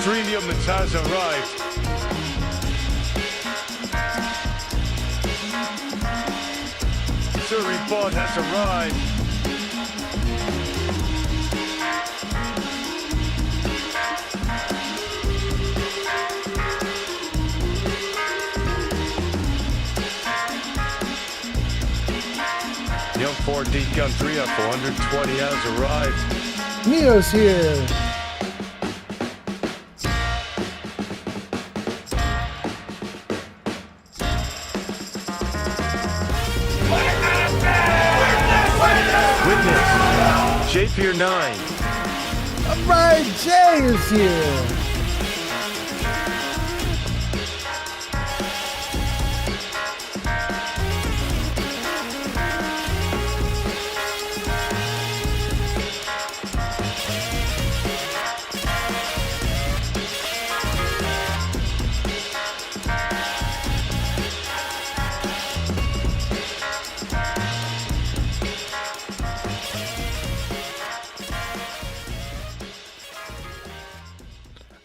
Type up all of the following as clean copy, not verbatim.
Stream humans has arrived. Surrey bot has arrived. Young 4D Gun 3 up 420 has arrived. Neo's here. Witness, J-Pier 9. Alright, Jay is here.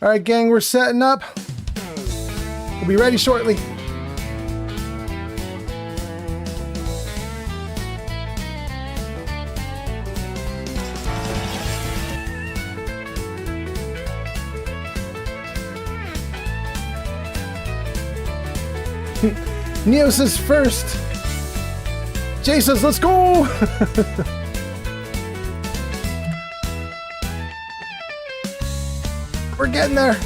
All right, gang, we're setting up. We'll be ready shortly. Neo says first. Jay says, let's go. We're getting there.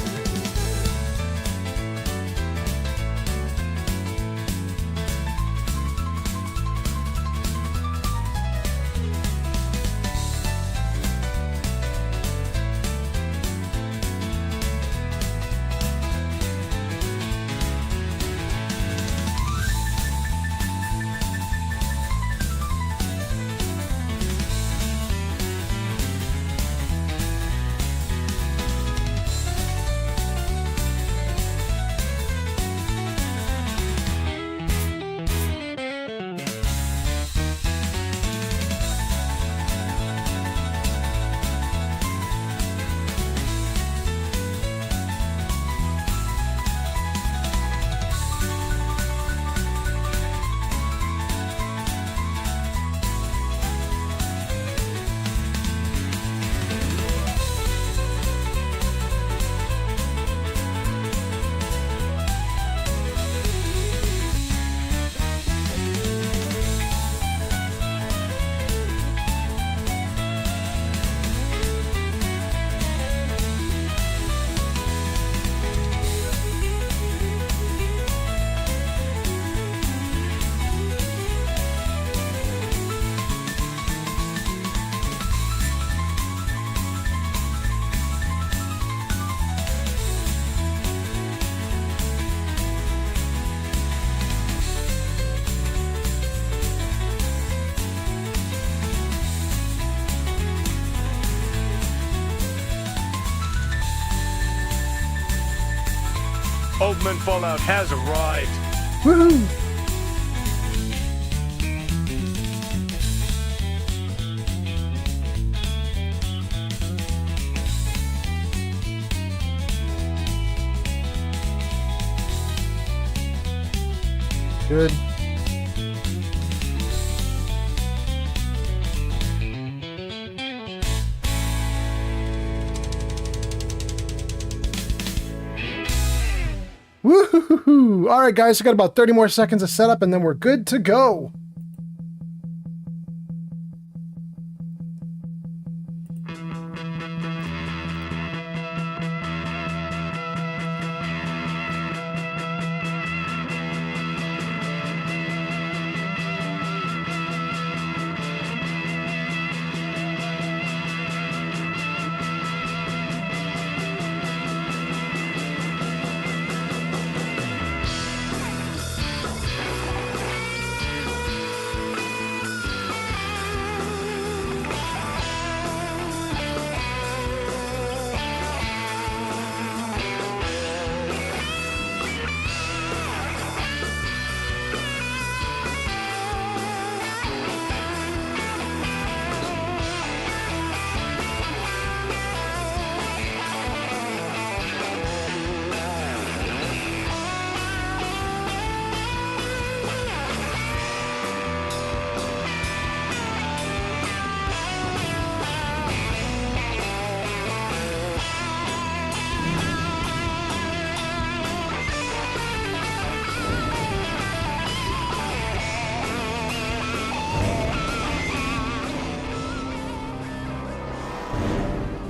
Oldman Fallout has arrived. Woohoo! Good. Woohoo! All right, guys, we got about 30 more seconds of setup, and then we're good to go.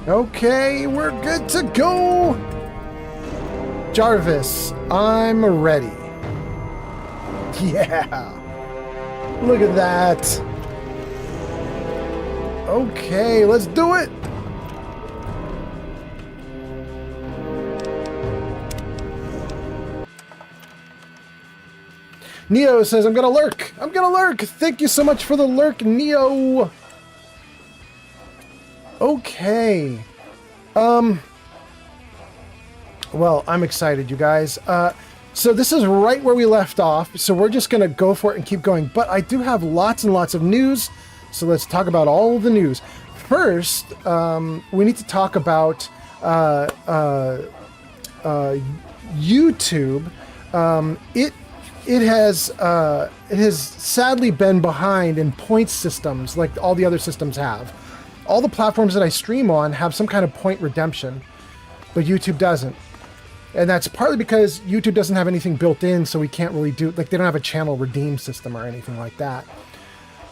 Okay, we're good to go. Jarvis, I'm ready. Yeah. Look at that. Okay, let's do it. Neo says, I'm gonna lurk. I'm gonna lurk. Thank you so much for the lurk, Neo. Okay. Well, I'm excited, you guys. So this is right where we left off. So we're just gonna go for it and keep going. But I do have lots and lots of news. So let's talk about all the news. First, we need to talk about YouTube. It has sadly been behind in point systems like all the other systems have. All the platforms that I stream on have some kind of point redemption, but YouTube doesn't. And that's partly because YouTube doesn't have anything built in, so we can't really do, like, they don't have a channel redeem system or anything like that.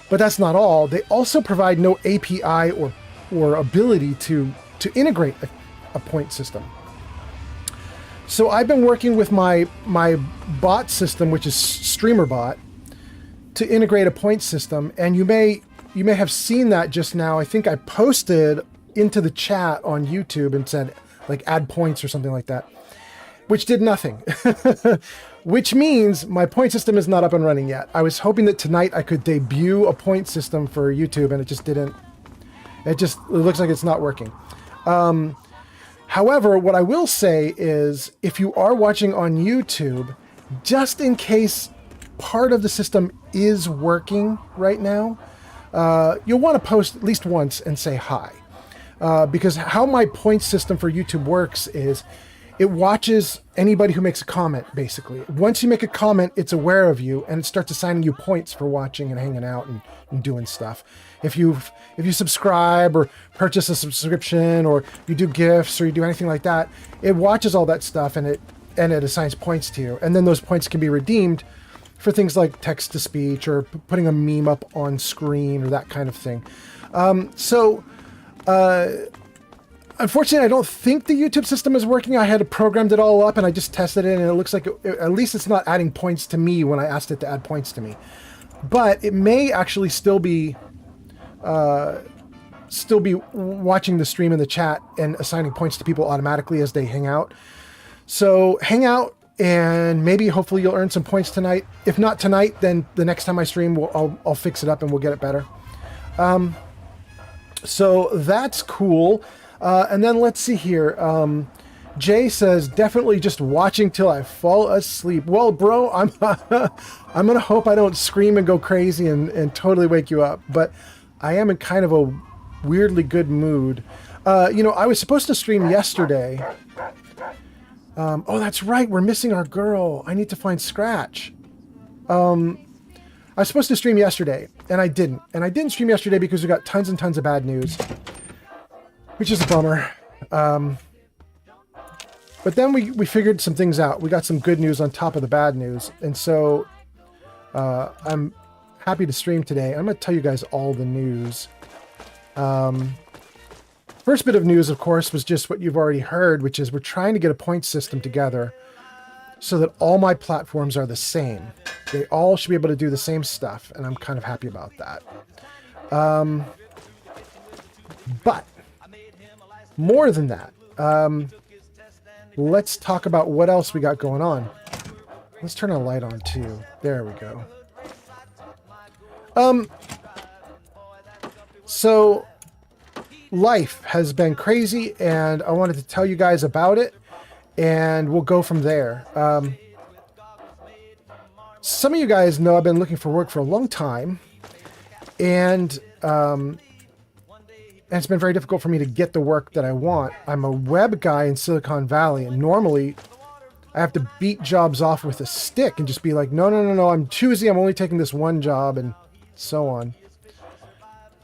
But that's not all. They also provide no API or ability to integrate a point system. So I've been working with my bot system, which is StreamerBot, to integrate a point system. And you may have seen that just now. I think I posted into the chat on YouTube and said, like, add points or something like that, which did nothing. Which means my point system is not up and running yet. I was hoping that tonight I could debut a point system for YouTube, and it just didn't. It looks like it's not working. However, what I will say is, if you are watching on YouTube, just in case part of the system is working right now, you'll want to post at least once and say hi. Because how my point system for YouTube works is it watches anybody who makes a comment, basically. Once you make a comment, it's aware of you, and it starts assigning you points for watching and hanging out and doing stuff. If you subscribe or purchase a subscription, or you do gifts or you do anything like that, it watches all that stuff and it assigns points to you. And then those points can be redeemed for things like text-to-speech or putting a meme up on screen or that kind of thing. Unfortunately, I don't think the YouTube system is working. I had programmed it all up and I just tested it, and it looks like at least it's not adding points to me when I asked it to add points to me. But it may actually still be watching the stream in the chat and assigning points to people automatically as they hang out. So hang out, and maybe hopefully you'll earn some points tonight. If not tonight, then the next time I stream, I'll fix it up and we'll get it better. So that's cool. And then let's see here. Jay says, definitely just watching till I fall asleep. Well, bro, I'm gonna hope I don't scream and go crazy and totally wake you up. But I am in kind of a weirdly good mood. I was supposed to stream yesterday. Oh, that's right. We're missing our girl. I need to find Scratch. I was supposed to stream yesterday, and I didn't. And I didn't stream yesterday because we got tons and tons of bad news, which is a bummer. But then we figured some things out. We got some good news on top of the bad news. And so I'm happy to stream today. I'm going to tell you guys all the news. First bit of news, of course, was just what you've already heard, which is we're trying to get a point system together so that all my platforms are the same. They all should be able to do the same stuff, and I'm kind of happy about that. But more than that, let's talk about what else we got going on. Let's turn a light on too. There we go. So life has been crazy, and I wanted to tell you guys about it, and we'll go from there. Some of you guys know I've been looking for work for a long time, and it's been very difficult for me to get the work that I want. I'm a web guy in Silicon Valley, and normally I have to beat jobs off with a stick and just be like, no, I'm choosy. I'm only taking this one job, and so on.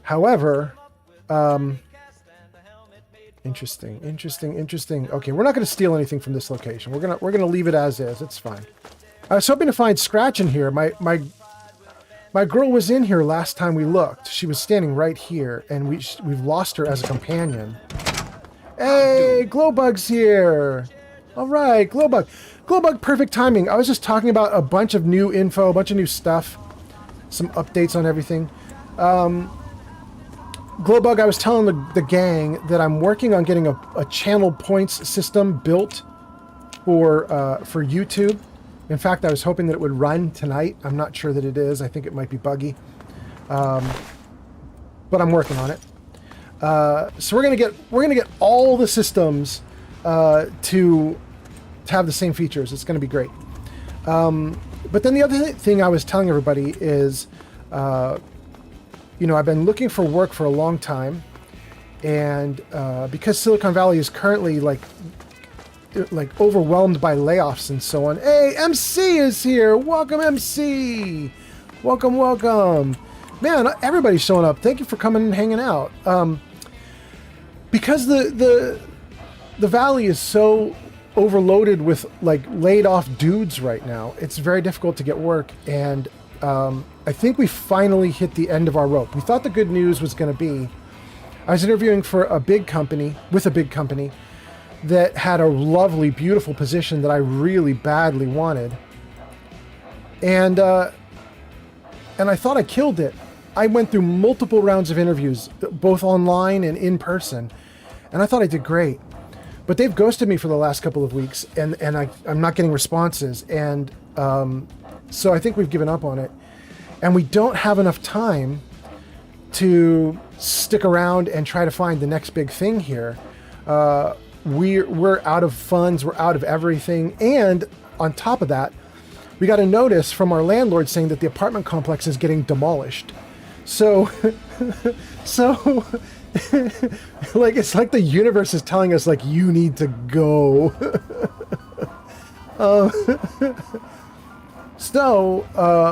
However, interesting. Okay, we're not going to steal anything from this location. We're gonna leave it as is. It's fine. I was hoping to find Scratch in here. My girl was in here last time we looked. She was standing right here, and we've lost her as a companion. Hey, Glowbug's here. All right, Glowbug. Glowbug, perfect timing. I was just talking about a bunch of new info, a bunch of new stuff, some updates on everything. Glowbug, I was telling the gang that I'm working on getting a channel points system built for YouTube. In fact, I was hoping that it would run tonight. I'm not sure that it is. I think it might be buggy. But I'm working on it. So we're gonna get all the systems to have the same features. It's gonna be great. But then the other thing I was telling everybody is, I've been looking for work for a long time, and because Silicon Valley is currently like overwhelmed by layoffs and so on. Hey, MC is here. Welcome, MC. Welcome. Man, everybody's showing up. Thank you for coming and hanging out. Because the Valley is so overloaded with like laid off dudes right now, it's very difficult to get work, and I think we finally hit the end of our rope. We thought the good news was going to be, I was interviewing for a big company that had a lovely, beautiful position that I really badly wanted, and I thought I killed it. I went through multiple rounds of interviews, both online and in person, and I thought I did great. But they've ghosted me for the last couple of weeks, and I'm not getting responses, and so I think we've given up on it. And we don't have enough time to stick around and try to find the next big thing here. We're out of funds, we're out of everything, and on top of that, we got a notice from our landlord saying that the apartment complex is getting demolished. So, like, it's like the universe is telling us, like, you need to go.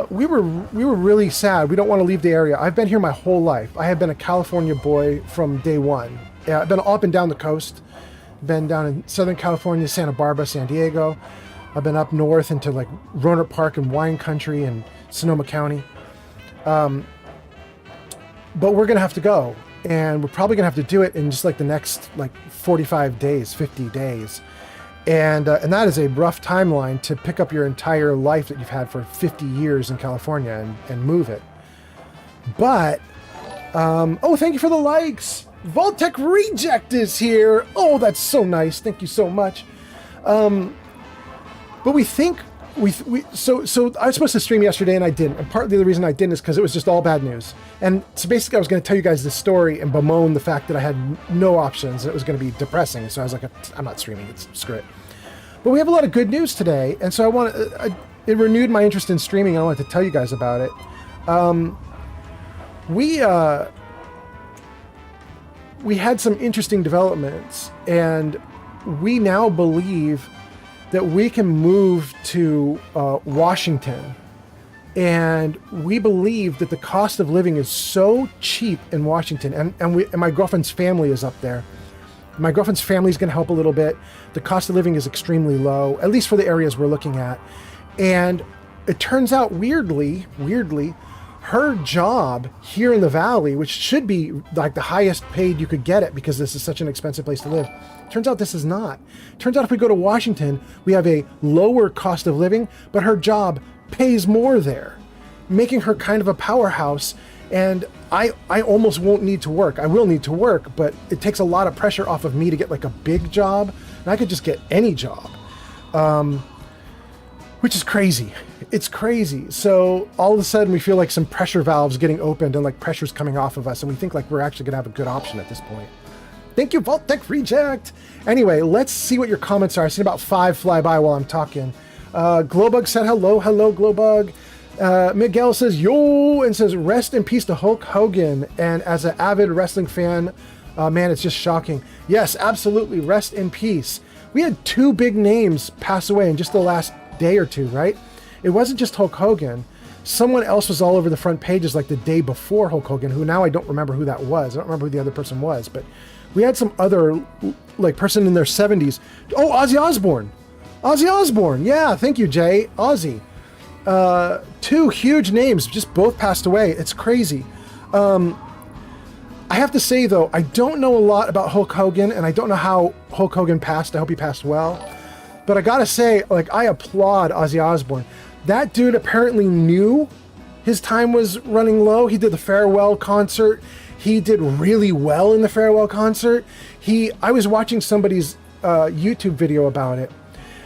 We were really sad. We don't want to leave the area. I've been here my whole life. I have been a California boy from day one. Yeah, I've been up and down the coast. Been down in Southern California, Santa Barbara, San Diego. I've been up north into like Roanoke Park and wine country and Sonoma County. But we're gonna have to go, and we're probably gonna have to do it in just like the next like 45 days, 50 days. And that is a rough timeline to pick up your entire life that you've had for 50 years in California and move it. But, thank you for the likes. Vaultec Reject is here. Oh, that's so nice. Thank you so much. But we think, so I was supposed to stream yesterday and I didn't. And partly the reason I didn't is because it was just all bad news. And so basically I was going to tell you guys this story and bemoan the fact that I had no options and it was going to be depressing. So I was like, I'm not streaming, screw it. But we have a lot of good news today. And so it renewed my interest in streaming and I wanted to tell you guys about it. We had some interesting developments, and we now believe that we can move to Washington, and we believe that the cost of living is so cheap in Washington, and my girlfriend's family is up there. My girlfriend's family is going to help a little bit. The cost of living is extremely low, at least for the areas we're looking at. And it turns out, weirdly, her job here in the Valley, which should be like the highest paid you could get it because this is such an expensive place to live, turns out this is not. Turns out if we go to Washington, we have a lower cost of living, but her job pays more there, making her kind of a powerhouse. And I almost won't need to work. I will need to work, but it takes a lot of pressure off of me to get like a big job, and I could just get any job, which is crazy. It's crazy. So all of a sudden we feel like some pressure valves getting opened and like pressure's coming off of us, and we think like we're actually gonna have a good option at this point. Thank you, Vaultec Reject. Anyway, let's see what your comments are. I've seen about 5 fly by while I'm talking. Glowbug said hello, Glowbug. Miguel says yo, and says rest in peace to Hulk Hogan. And as an avid wrestling fan, man, it's just shocking. Yes, absolutely, rest in peace. We had 2 big names pass away in just the last day or 2, right? It wasn't just Hulk Hogan. Someone else was all over the front pages like the day before Hulk Hogan, who now I don't remember who that was. I don't remember who the other person was, but we had some other like person in their 70s. Oh, Ozzy Osbourne. Ozzy Osbourne. Yeah, thank you, Jay. Ozzy. 2 huge names just both passed away. It's crazy. I have to say, though, I don't know a lot about Hulk Hogan, and I don't know how Hulk Hogan passed. I hope he passed well. But I gotta say, like, I applaud Ozzy Osbourne. That dude apparently knew his time was running low. He did the farewell concert. He did really well in the farewell concert. I was watching somebody's YouTube video about it,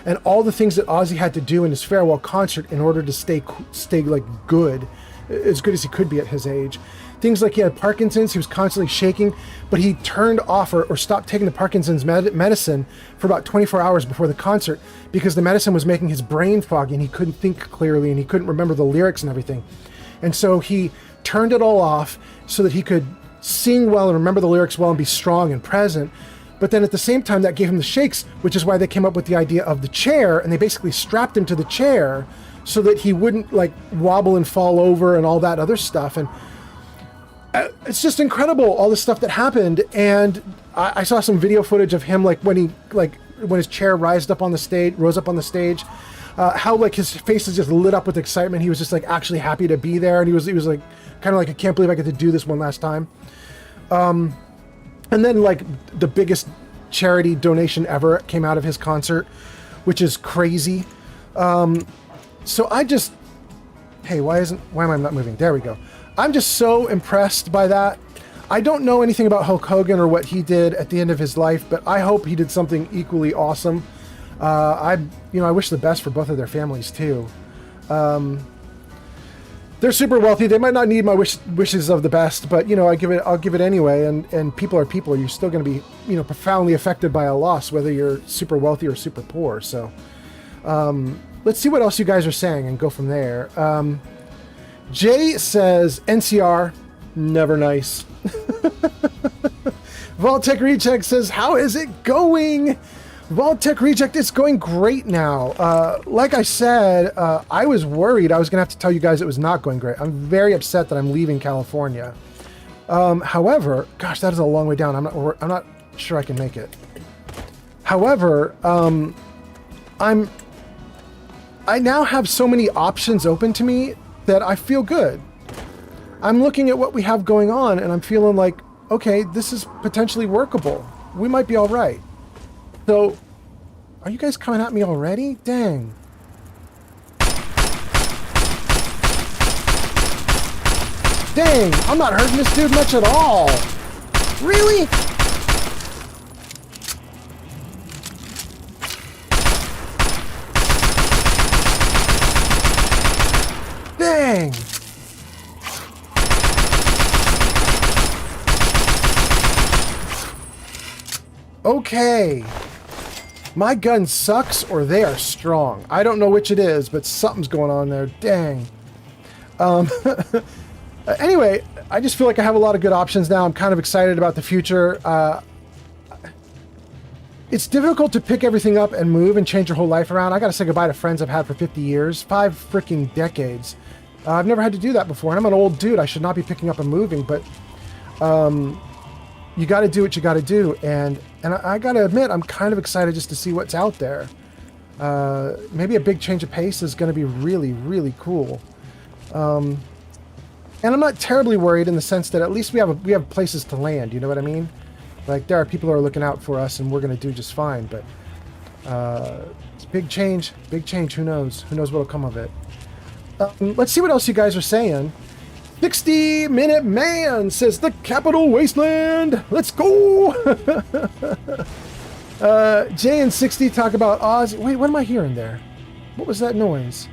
and all the things that Ozzy had to do in his farewell concert in order to stay like good, as good as he could be at his age. Things like he had Parkinson's, he was constantly shaking, but he turned off or stopped taking the Parkinson's medicine for about 24 hours before the concert because the medicine was making his brain foggy and he couldn't think clearly and he couldn't remember the lyrics and everything. And so he turned it all off so that he could sing well and remember the lyrics well and be strong and present. But then at the same time, that gave him the shakes, which is why they came up with the idea of the chair, and they basically strapped him to the chair so that he wouldn't like wobble and fall over and all that other stuff. And it's just incredible, all the stuff that happened. And I saw some video footage of him, like when his chair rose up on the stage, how like his face is just lit up with excitement. He was just like actually happy to be there, and he was like kind of like, I can't believe I get to do this one last time. And then like the biggest charity donation ever came out of his concert, which is crazy. So I just, hey, why am I not moving? There we go. I'm just so impressed by that. I don't know anything about Hulk Hogan or what he did at the end of his life, but I hope he did something equally awesome. I wish the best for both of their families too. They're super wealthy. They might not need my wishes of the best, but I'll give it anyway. And people are people. You're still going to be, profoundly affected by a loss, whether you're super wealthy or super poor. So, let's see what else you guys are saying and go from there. Jay says NCR, never nice. Vault-Tech Reject says, how is it going? Vault-Tech Reject, it's going great now. Like I said, I was worried I was going to have to tell you guys it was not going great. I'm very upset that I'm leaving California. However, gosh, that is a long way down. I'm not sure I can make it. However, I now have so many options open to me that I feel good. I'm looking at what we have going on and I'm feeling like, okay, this is potentially workable. We might be all right. So, are you guys coming at me already? Dang. Dang, I'm not hurting this dude much at all. Really? Dang. Okay. My gun sucks or they are strong. I don't know which it is, but something's going on there. Dang. Anyway, I just feel like I have a lot of good options now. I'm kind of excited about the future. It's difficult to pick everything up and move and change your whole life around. I got to say goodbye to friends I've had for 50 years, 5 freaking decades. I've never had to do that before, and I'm an old dude. I should not be picking up and moving, but you got to do what you got to do. And I got to admit, I'm kind of excited just to see what's out there. Maybe a big change of pace is going to be really, really cool. And I'm not terribly worried in the sense that at least we have places to land. You know what I mean? Like there are people who are looking out for us, and we're going to do just fine. But it's big change. Big change. Who knows? Who knows what'll come of it? Let's see what else you guys are saying. 60-minute man says the Capital Wasteland. Let's go. Jay and 60 talk about Oz. Wait, what am I hearing there? What was that noise?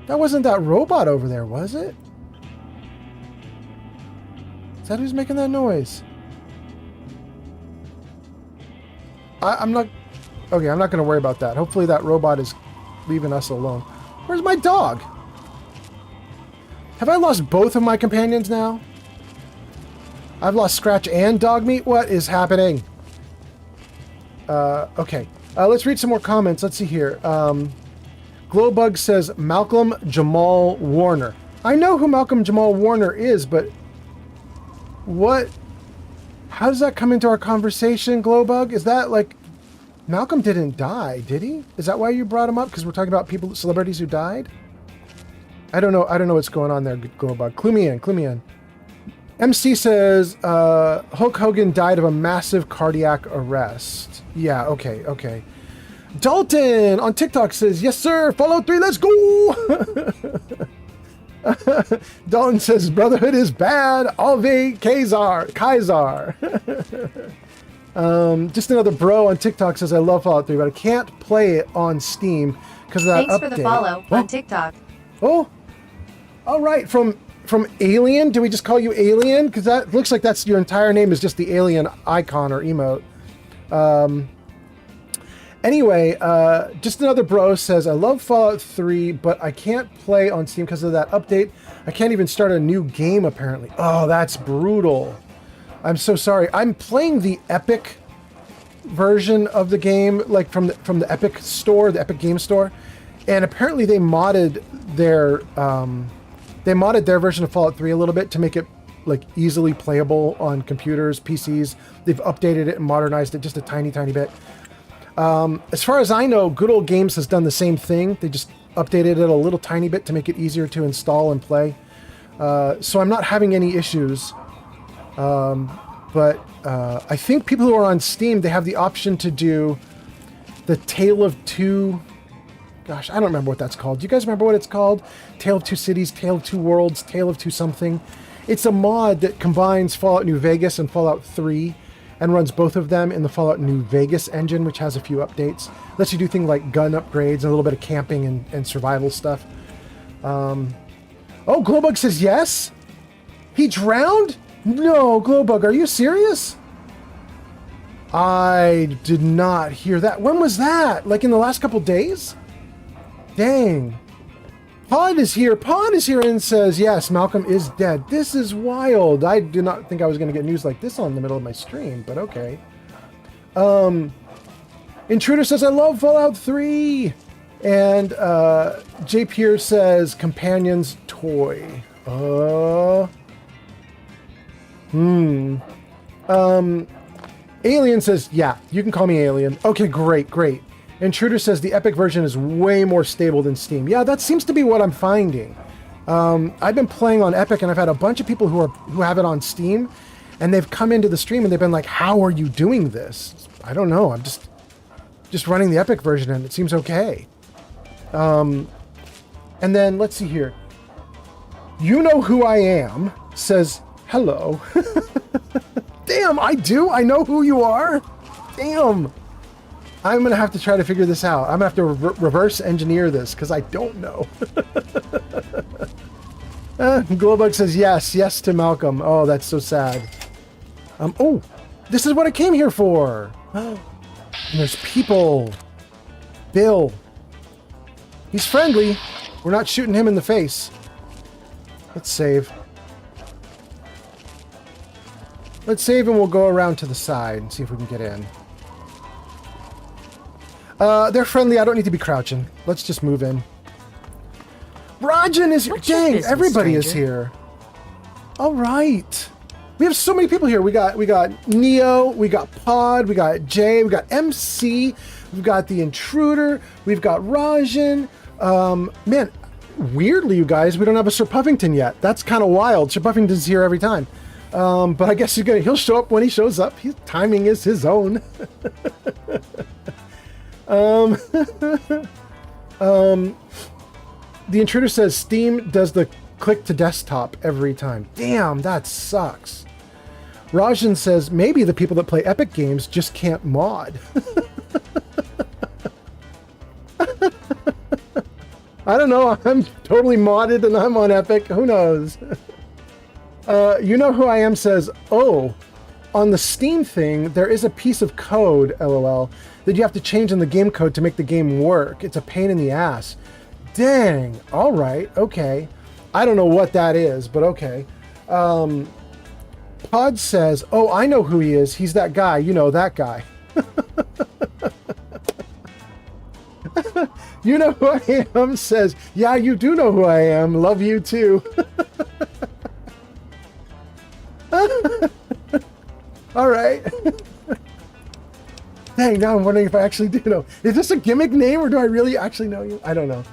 That wasn't that robot over there, was it? Is that who's making that noise? I'm not... Okay, I'm not going to worry about that. Hopefully that robot is leaving us alone. Where's my dog? Have I lost both of my companions now? I've lost Scratch and Dog Meat? What is happening? Okay. Let's read some more comments. Let's see here. Glowbug says Malcolm Jamal Warner. I know who Malcolm Jamal Warner is, but what? How does that come into our conversation, Glowbug? Is that like Malcolm didn't die, did he? Is that why you brought him up? Because we're talking about celebrities who died? I don't know what's going on there, Glowbug. Clue me in. MC says, Hulk Hogan died of a massive cardiac arrest. Yeah, okay. Dalton on TikTok says, yes, sir, Fallout 3, let's go! Dalton says, Brotherhood is bad, Ave Kaiser. Just another bro on TikTok says, I love Fallout 3, but I can't play it on Steam because of that Thanks update. for the follow on TikTok. Oh, all right, from Alien, do we just call you Alien? Because that looks like that's your entire name is just the Alien icon or emote. Anyway, just another bro says, I love Fallout 3, but I can't play on Steam because of that update. I can't even start a new game, apparently. Oh, that's brutal. I'm so sorry. I'm playing the Epic version of the game, like from the Epic store, the Epic Game Store. And apparently they modded their version of Fallout 3 a little bit to make it like easily playable on computers, PCs. They've updated it and modernized it just a tiny bit. As far as I know, Good Old Games has done the same thing. They just updated it a little tiny bit to make it easier to install and play. So I'm not having any issues. But I think people who are on Steam, they have the option to do the Tale of Two... Gosh, I don't remember what that's called. Do you guys remember what it's called? Tale of Two Cities, Tale of Two Worlds, Tale of Two something. It's a mod that combines Fallout New Vegas and Fallout 3 and runs both of them in the Fallout New Vegas engine, which has a few updates. Lets you do things like gun upgrades and a little bit of camping and survival stuff. Oh, Glowbug says yes? He drowned? No, Glowbug, are you serious? I did not hear that. When was that? Like in the last couple days? Dang. Pod is here and says, yes, Malcolm is dead. This is wild. I did not think I was going to get news like this on the middle of my stream, but okay. Intruder says, I love Fallout 3. And J. Pierce says, Companion's Toy. Alien says, yeah, you can call me Alien. Okay, great. Intruder says the Epic version is way more stable than Steam. Yeah, that seems to be what I'm finding. I've been playing on Epic, and I've had a bunch of people who have it on Steam, and they've come into the stream and they've been like, "How are you doing this?" I don't know. I'm just running the Epic version, and it seems okay. And then let's see here. You know who I am says hello. Damn, I do. I know who you are. Damn. I'm going to have to try to figure this out. I'm going to have to reverse engineer this because I don't know. Glowbug says yes to Malcolm. Oh, that's so sad. Oh, this is what I came here for. And there's people. Bill. He's friendly. We're not shooting him in the face. Let's save. Let's save and we'll go around to the side and see if we can get in. They're friendly. I don't need to be crouching. Let's just move in. Rajan is here. Dang, everybody is here. All right. We have so many people here. We got Neo, we got Pod, we got Jay, we got MC, we've got the Intruder, we've got Rajan. Man, weirdly, you guys, we don't have a Sir Puffington yet. That's kind of wild. Sir Puffington's here every time. But I guess he'll show up when he shows up. His timing is his own. The Intruder says Steam does the click to desktop every time. Damn, that sucks. Rajan says maybe the people that play Epic games just can't mod. I don't know. I'm totally modded and I'm on Epic. Who knows? You know who I am says, oh, on the Steam thing, there is a piece of code, LOL, that you have to change in the game code to make the game work. It's a pain in the ass. Dang. All right. Okay. I don't know what that is, but okay. Pod says, oh, I know who he is. He's that guy. You know, that guy. You know who I am says, yeah, you do know who I am. Love you too. All right. Dang, now I'm wondering if I actually do know. Is this a gimmick name or do I really actually know you? I don't know.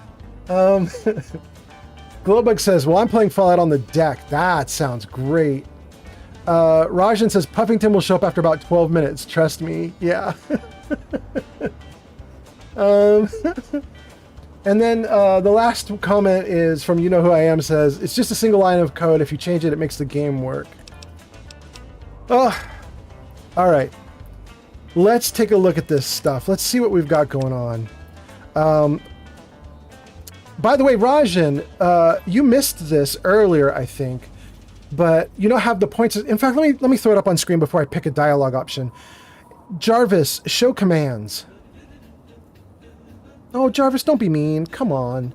Glowbug says, well, I'm playing Fallout on the deck. That sounds great. Rajan says, Puffington will show up after about 12 minutes. Trust me. Yeah. And then the last comment is from You Know Who I Am, says, it's just a single line of code. If you change it, it makes the game work. Oh, all right. Let's take a look at this stuff. Let's see what we've got going on. By the way, Rajan, you missed this earlier, I think, but you don't have the points. In fact, let me throw it up on screen before I pick a dialogue option. Jarvis, show commands. Oh, Jarvis, don't be mean. Come on.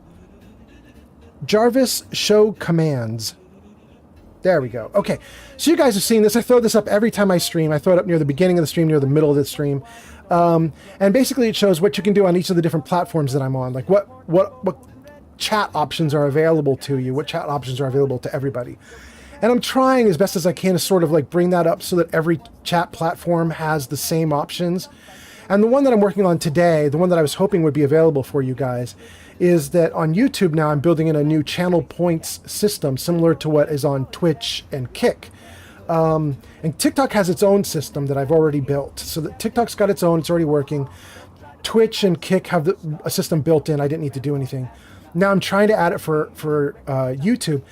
Jarvis, show commands. There we go. Okay, so you guys have seen this. I throw this up every time I stream. I throw it up near the beginning of the stream, near the middle of the stream. And basically it shows what you can do on each of the different platforms that I'm on. Like what chat options are available to you, what chat options are available to everybody. And I'm trying as best as I can to sort of like bring that up so that every chat platform has the same options. And the one that I'm working on today, the one that I was hoping would be available for you guys, is that on YouTube now I'm building in a new channel points system similar to what is on Twitch and Kick. And TikTok has its own system that I've already built. So that TikTok's got its own, it's already working. Twitch and Kick have a system built in. I didn't need to do anything. Now I'm trying to add it for YouTube.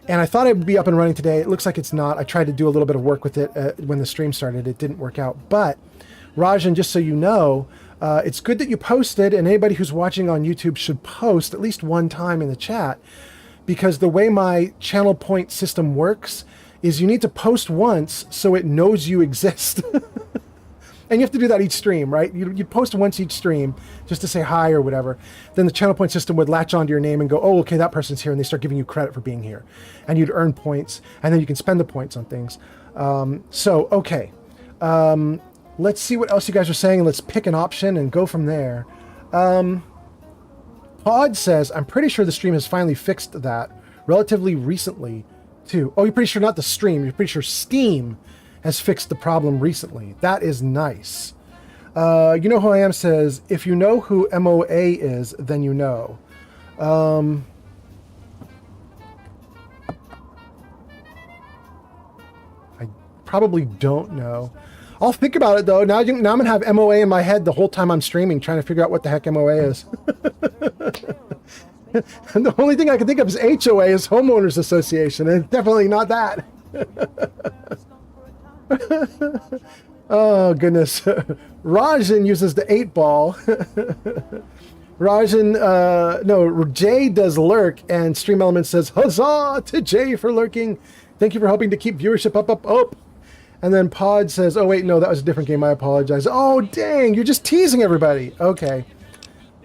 And I thought it would be up and running today. It looks like it's not. I tried to do a little bit of work with it when the stream started. It didn't work out. But Rajan, just so you know, it's good that you posted, and anybody who's watching on YouTube should post at least one time in the chat, because the way my channel point system works is you need to post once so it knows you exist. And you have to do that each stream, right? You post once each stream just to say hi or whatever. Then the channel point system would latch onto your name and go, oh, okay, that person's here, and they start giving you credit for being here. And you'd earn points, and then you can spend the points on things. Okay. Let's see what else you guys are saying, and let's pick an option and go from there. Pod says, I'm pretty sure the stream has finally fixed that relatively recently, too. Oh, you're pretty sure not the stream. You're pretty sure Steam has fixed the problem recently. That is nice. You Know Who I Am says, if you know who MOA is, then you know. I probably don't know. I'll think about it, though. Now I'm going to have MOA in my head the whole time I'm streaming, trying to figure out what the heck MOA is. And the only thing I can think of is HOA, is Homeowners Association, and definitely not that. Oh, goodness. Rajan uses the 8-ball. Rajan, no, Jay does lurk, and Stream Element says, huzzah to Jay for lurking. Thank you for helping to keep viewership up. And then Pod says, oh, wait, no, that was a different game. I apologize. Oh, dang, you're just teasing everybody. Okay.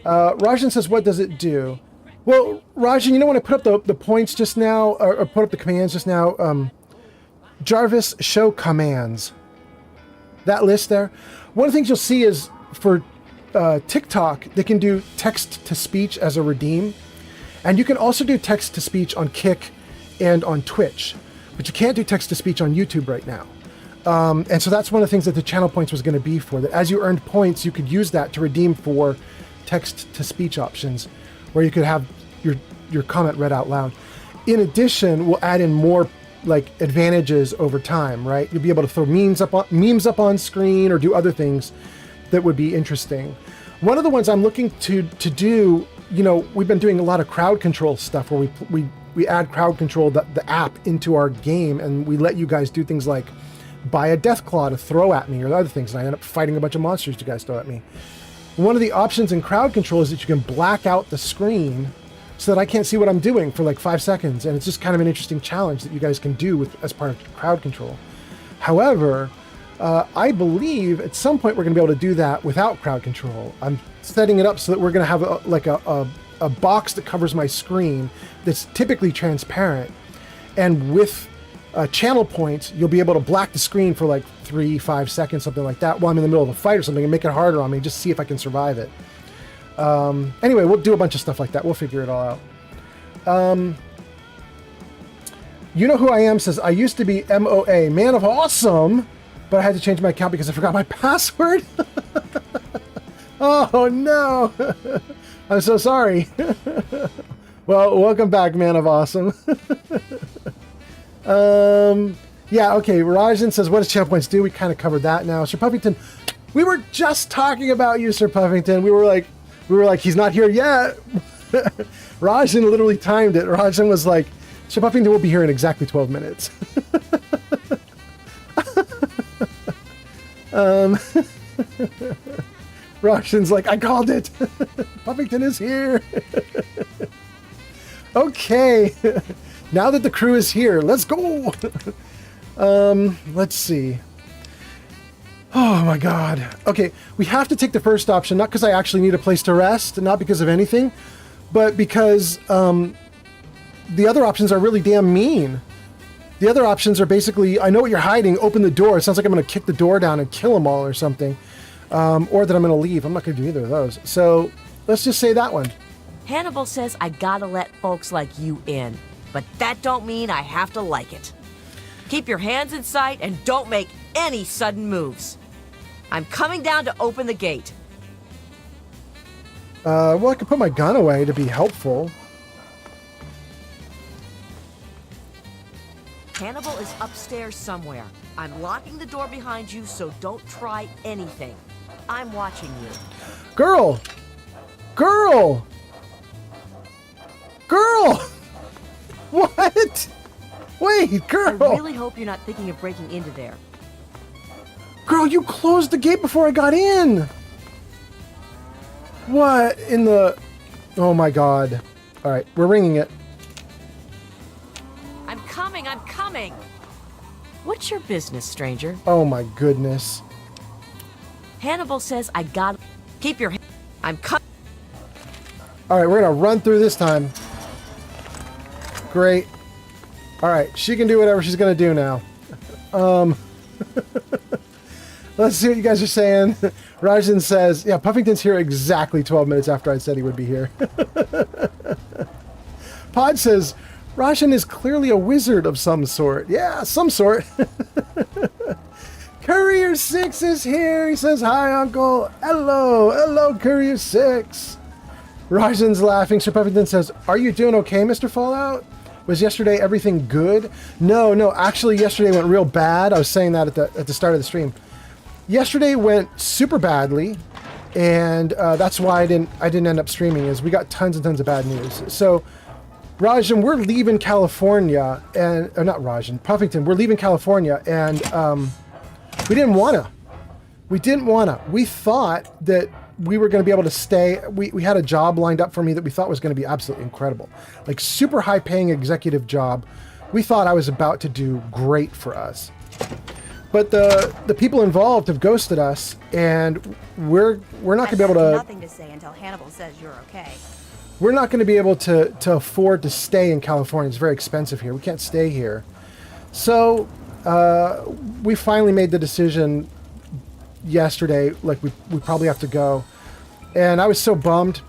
Rajan says, what does it do? Well, Rajan, you know when I put up the points just now, or put up the commands just now, Jarvis, show commands. That list there. One of the things you'll see is for TikTok, they can do text-to-speech as a redeem. And you can also do text-to-speech on Kick and on Twitch. But you can't do text-to-speech on YouTube right now. And so that's one of the things that the channel points was going to be for. That as you earned points, you could use that to redeem for text-to-speech options, where you could have your comment read out loud. In addition, we'll add in more like advantages over time, right? You'll be able to throw memes up on screen or do other things that would be interesting. One of the ones I'm looking to do, you know, we've been doing a lot of crowd control stuff where we add crowd control, the app, into our game, and we let you guys do things like buy a death claw to throw at me or other things, and I end up fighting a bunch of monsters you guys throw at me. One of the options in crowd control is that you can black out the screen so that I can't see what I'm doing for like 5 seconds, and it's just kind of an interesting challenge that you guys can do as part of crowd control. However, I believe at some point we're going to be able to do that without crowd control. I'm setting it up so that we're going to have a box that covers my screen that's typically transparent, and with channel points, you'll be able to black the screen for like 3-5 seconds, something like that, while I'm in the middle of a fight or something, and make it harder on me, just see if I can survive it. Anyway, we'll do a bunch of stuff like that. We'll figure it all out. You Know Who I Am says, I used to be MOA, Man of Awesome, but I had to change my account because I forgot my password. Oh, no. I'm so sorry. Well, welcome back, man of awesome. Yeah, okay. Rajan says, what does channel points do? We kind of covered that now. Sir Puffington, we were just talking about you, Sir Puffington. We were like, he's not here yet. Rajan literally timed it. Rajan was like, Sir Puffington will be here in exactly 12 minutes. Rajan's like, I called it. Puffington is here. Okay. Now that the crew is here, let's go. Let's see. Oh my God. Okay, we have to take the first option, not because I actually need a place to rest, not because of anything, but because the other options are really damn mean. The other options are basically, I know what you're hiding, open the door. It sounds like I'm going to kick the door down and kill them all or something. Or that I'm going to leave. I'm not going to do either of those. So let's just say that one. Hannibal says I gotta let folks like you in, but that don't mean I have to like it. Keep your hands in sight and don't make any sudden moves. I'm coming down to open the gate. Well, I could put my gun away to be helpful. Hannibal is upstairs somewhere. I'm locking the door behind you, so don't try anything. I'm watching you. Girl! Girl! Girl! What? Wait, girl! I really hope you're not thinking of breaking into there. Girl, you closed the gate before I got in! What in the... Oh my God. Alright, we're ringing it. I'm coming! What's your business, stranger? Oh my goodness. Hannibal says I gotta... Keep your... I'm coming! Alright, we're gonna run through this time. Great. Alright, she can do whatever she's gonna do now. Let's see what you guys are saying. Rajan says, yeah, Puffington's here exactly 12 minutes after I said he would be here. Pod says, Rajan is clearly a wizard of some sort. Yeah, some sort. Courier 6 is here. He says, hi, Uncle. Hello. Hello, Courier 6. Rajan's laughing. Sir Puffington says, are you doing okay, Mr. Fallout? Was yesterday everything good? No, actually yesterday went real bad. I was saying that at the start of the stream. Yesterday went super badly, and that's why I didn't end up streaming, is we got tons and tons of bad news. So, Rajan, we're leaving California, and not Rajan, Puffington, we're leaving California, and we didn't wanna. We thought that we were going to be able to stay. We had a job lined up for me that we thought was going to be absolutely incredible, like super high paying executive job. We thought I was about to do great for us, but the people involved have ghosted us, and we're not going to be able to. Nothing to say until Hannibal says you're okay. We're not going to be able to afford to stay in California. It's very expensive here. We can't stay here, so we finally made the decision yesterday, like we probably have to go. And I was so bummed.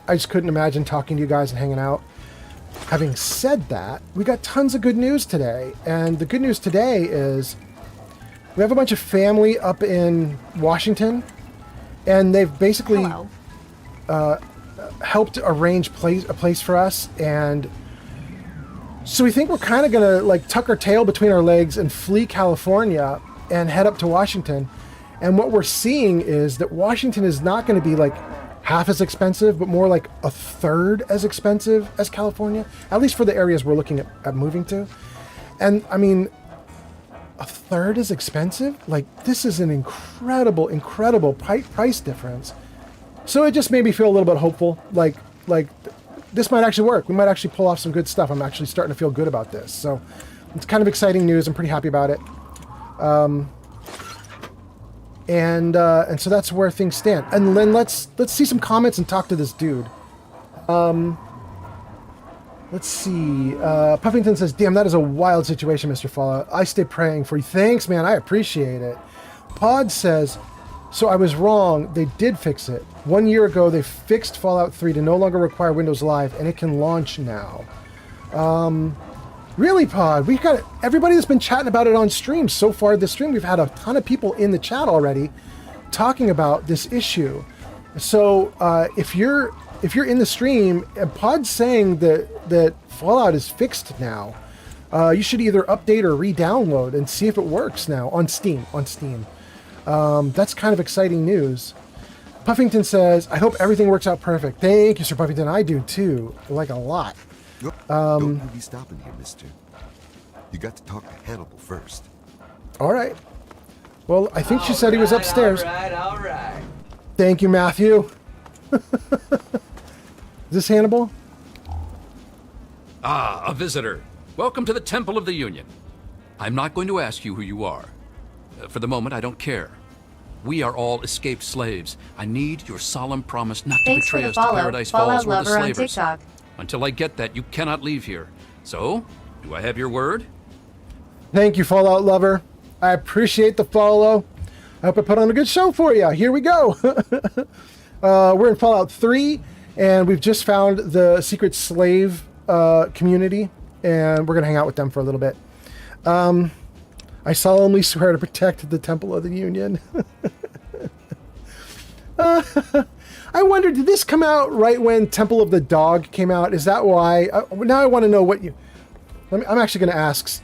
I just couldn't imagine talking to you guys and hanging out. Having said that, we got tons of good news today. And the good news today is we have a bunch of family up in Washington, and they've basically helped arrange a place for us. And so we think we're kind of gonna like tuck our tail between our legs and flee California and head up to Washington. And what we're seeing is that Washington is not going to be like half as expensive, but more like a third as expensive as California, at least for the areas we're looking at moving to. And I mean, a third as expensive? Like, this is an incredible price difference. So it just made me feel a little bit hopeful. Like this might actually work. We might actually pull off some good stuff. I'm actually starting to feel good about this. So it's kind of exciting news. I'm pretty happy about it. And so that's where things stand. And then let's see some comments and talk to this dude. Let's see. Puffington says, damn, that is a wild situation, Mr. Fallout. I stay praying for you. Thanks, man. I appreciate it. Pod says, so I was wrong. They did fix it. 1 year ago, they fixed Fallout 3 to no longer require Windows Live, and it can launch now. Really, Pod? We've got everybody that's been chatting about it on stream. So far this stream, we've had a ton of people in the chat already talking about this issue. So if you're if you're in the stream, Pod's saying that Fallout is fixed now. You should either update or re-download and see if it works now on Steam. That's kind of exciting news. Puffington says, I hope everything works out perfect. Thank you, Sir Puffington. I do too. Like a lot. Don't you be stopping here, mister. You got to talk to Hannibal first. All right. Well, I think she said he was upstairs. All right. Thank you, Matthew. Is this Hannibal? Ah, a visitor. Welcome to the Temple of the Union. I'm not going to ask you who you are. For the moment, I don't care. We are all escaped slaves. I need your solemn promise not to Thanks for betray the us to follow. Paradise Fallout Falls where the Lover on slavers. TikTok. Until I get that, you cannot leave here. So, do I have your word? Thank you, Fallout Lover. I appreciate the follow. I hope I put on a good show for you. Here we go. We're in Fallout 3, and we've just found the secret slave community, and we're going to hang out with them for a little bit. I solemnly swear to protect the Temple of the Union. I wonder, did this come out right when Temple of the Dog came out? Is that why? Now I want to know what you... I'm actually going to ask...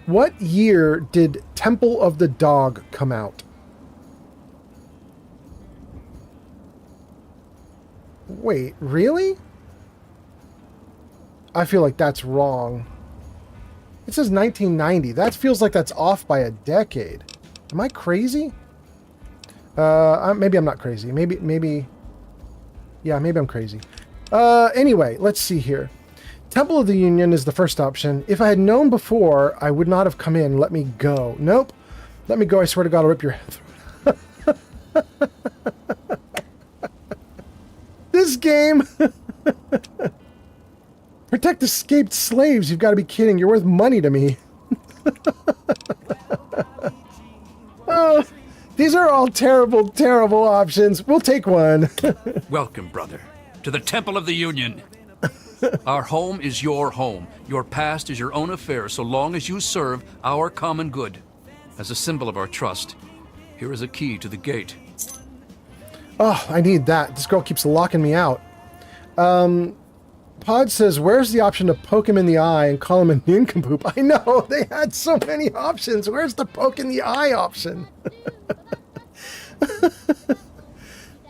What year did Temple of the Dog come out? Wait, really? I feel like that's wrong. It says 1990. That feels like that's off by a decade. Am I crazy? Maybe I'm not crazy. Maybe... Yeah, maybe I'm crazy. Anyway, let's see here. Temple of the Union is the first option. If I had known before, I would not have come in. Let me go. Nope. Let me go. I swear to God, I'll rip your head. This game. Protect escaped slaves. You've got to be kidding. You're worth money to me. Oh, these are all terrible, terrible options. We'll take one. Welcome, brother, to the Temple of the Union. Our home is your home. Your past is your own affair so long as you serve our common good. As a symbol of our trust, here is a key to the gate. Oh, I need that. This girl keeps locking me out. Pod says, where's the option to poke him in the eye and call him a nincompoop? I know, they had so many options. Where's the poke in the eye option?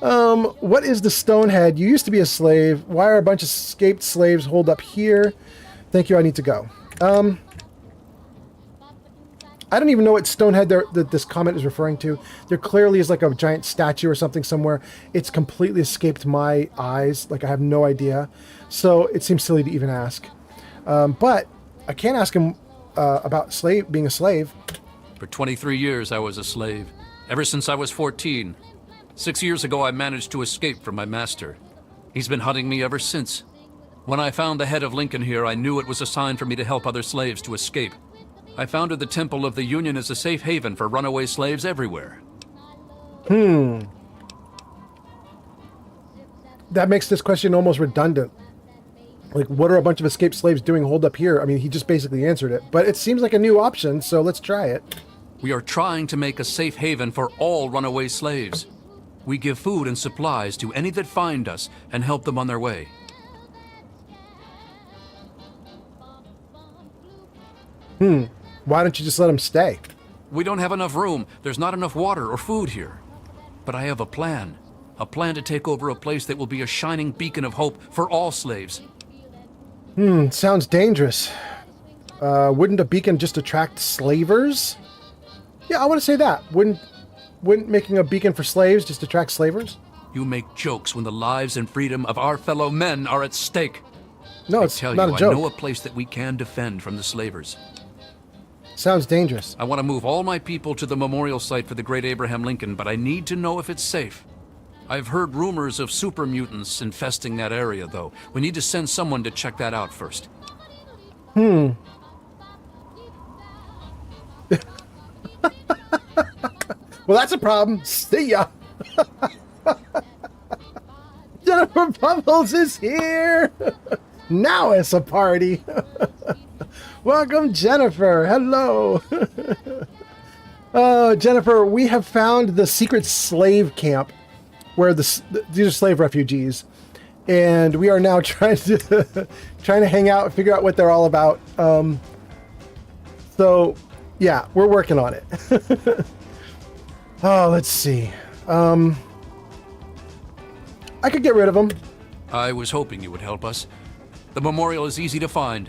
What is the Stonehead? You used to be a slave. Why are a bunch of escaped slaves holed up here? Thank you, I need to go. I don't even know what Stonehead that this comment is referring to. There clearly is like a giant statue or something somewhere. It's completely escaped my eyes. Like, I have no idea. So it seems silly to even ask. But I can't ask him about being a slave. For 23 years, I was a slave. Ever since I was 14. 6 years ago, I managed to escape from my master. He's been hunting me ever since. When I found the head of Lincoln here, I knew it was a sign for me to help other slaves to escape. I founded the Temple of the Union as a safe haven for runaway slaves everywhere. That makes this question almost redundant. Like, what are a bunch of escaped slaves doing holed up here? I mean, he just basically answered it. But it seems like a new option, so let's try it. We are trying to make a safe haven for all runaway slaves. We give food and supplies to any that find us and help them on their way. Why don't you just let them stay? We don't have enough room. There's not enough water or food here. But I have a plan. A plan to take over a place that will be a shining beacon of hope for all slaves. Sounds dangerous. Wouldn't a beacon just attract slavers? Yeah, I want to say that. Wouldn't making a beacon for slaves just attract slavers? You make jokes when the lives and freedom of our fellow men are at stake. No, it's I tell not you, a joke. I know a place that we can defend from the slavers. Sounds dangerous. I want to move all my people to the memorial site for the great Abraham Lincoln, but I need to know if it's safe. I've heard rumors of super mutants infesting that area, though. We need to send someone to check that out first. Well, that's a problem. See ya. Jennifer Bubbles is here. Now it's a party. Welcome, Jennifer. Hello. Jennifer, we have found the secret slave camp. where these are slave refugees, and we are now trying to hang out and figure out what they're all about. So, yeah, we're working on it. Oh, let's see. I could get rid of them. I was hoping you would help us. The memorial is easy to find.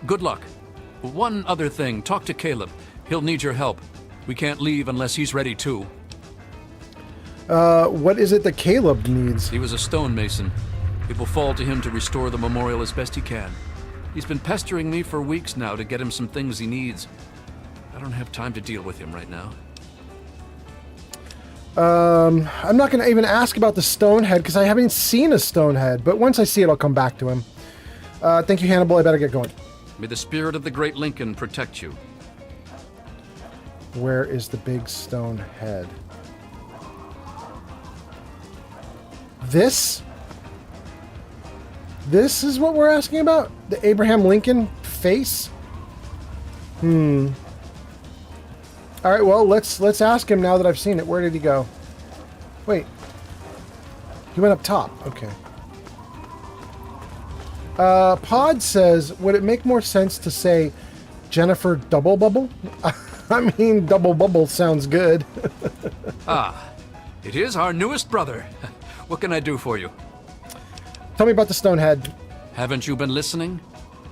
Good luck. One other thing, talk to Caleb. He'll need your help. We can't leave unless he's ready too. What is it that Caleb needs? He was a stonemason. It will fall to him to restore the memorial as best he can. He's been pestering me for weeks now to get him some things he needs. I don't have time to deal with him right now. I'm not going to even ask about the Stonehead because I haven't seen a Stonehead, but once I see it, I'll come back to him. Thank you, Hannibal. I better get going. May the spirit of the great Lincoln protect you. Where is the big stone head? This? This is what we're asking about? The Abraham Lincoln face? All right, well, let's ask him now that I've seen it. Where did he go? Wait. He went up top. Okay. Pod says, would it make more sense to say Jennifer Double Bubble? I mean, Double Bubble sounds good. It is our newest brother. What can I do for you? Tell me about the Stonehead. Haven't you been listening?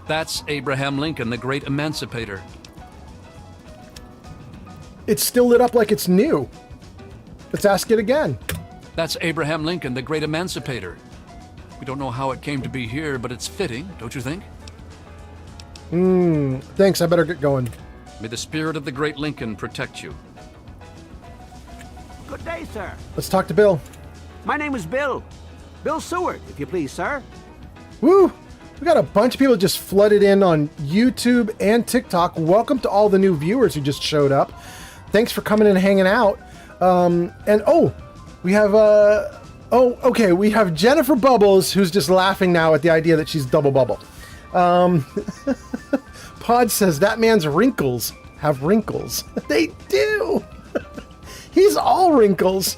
That's Abraham Lincoln, the great emancipator. It's still lit up like it's new. Let's ask it again. That's Abraham Lincoln, the great emancipator. We don't know how it came to be here, but it's fitting, don't you think? Thanks, I better get going. May the spirit of the great Lincoln protect you. Good day, sir. Let's talk to Bill. My name is Bill. Bill Seward, if you please, sir. Woo! We got a bunch of people just flooded in on YouTube and TikTok. Welcome to all the new viewers who just showed up. Thanks for coming and hanging out. We have we have Jennifer Bubbles, who's just laughing now at the idea that she's Double Bubble. Pod says that man's wrinkles have wrinkles. They do. He's all wrinkles.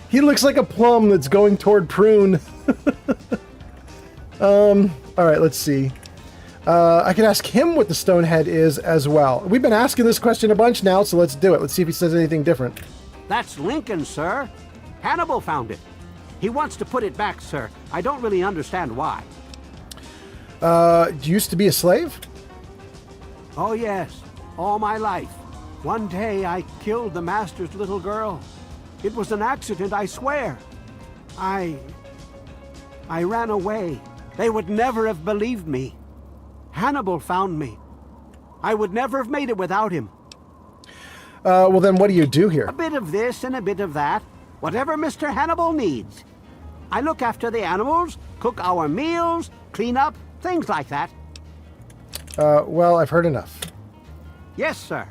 He looks like a plum that's going toward prune. All right, let's see. I can ask him what the Stonehead is as well. We've been asking this question a bunch now, so let's do it. Let's see if he says anything different. That's Lincoln, sir. Hannibal found it. He wants to put it back, sir. I don't really understand why. Used to be a slave? Oh, yes. All my life. One day I killed the master's little girl. It was an accident, I swear. I ran away. They would never have believed me. Hannibal found me. I would never have made it without him. Well, then what do you do here? A bit of this and a bit of that. Whatever Mr. Hannibal needs. I look after the animals, cook our meals, clean up, things like that. Well, I've heard enough. Yes, sir.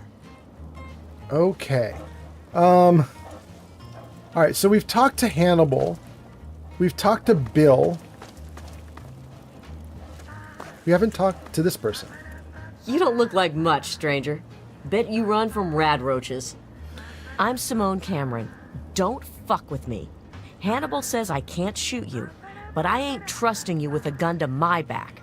Okay. All right, so we've talked to Hannibal. We've talked to Bill. We haven't talked to this person. You don't look like much, stranger. Bet you run from rad roaches. I'm Simone Cameron. Don't fuck with me. Hannibal says I can't shoot you, but I ain't trusting you with a gun to my back.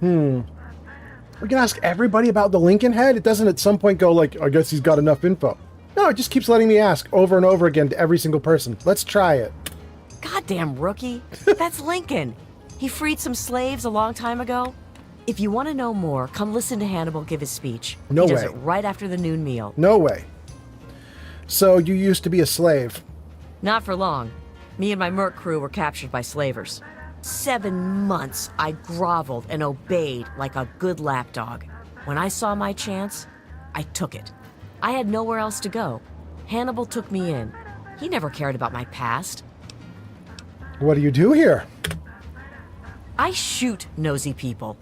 We can ask everybody about the Lincoln head? It doesn't at some point go like, I guess he's got enough info. No, it just keeps letting me ask over and over again to every single person. Let's try it. Goddamn rookie. That's Lincoln. He freed some slaves a long time ago. If you want to know more, come listen to Hannibal give his speech. No He does way. it right after the noon meal. No way. So you used to be a slave. Not for long. Me and my merc crew were captured by slavers. 7 months I groveled and obeyed like a good lapdog. When I saw my chance, I took it. I had nowhere else to go. Hannibal took me in. He never cared about my past. What do you do here? I shoot nosy people.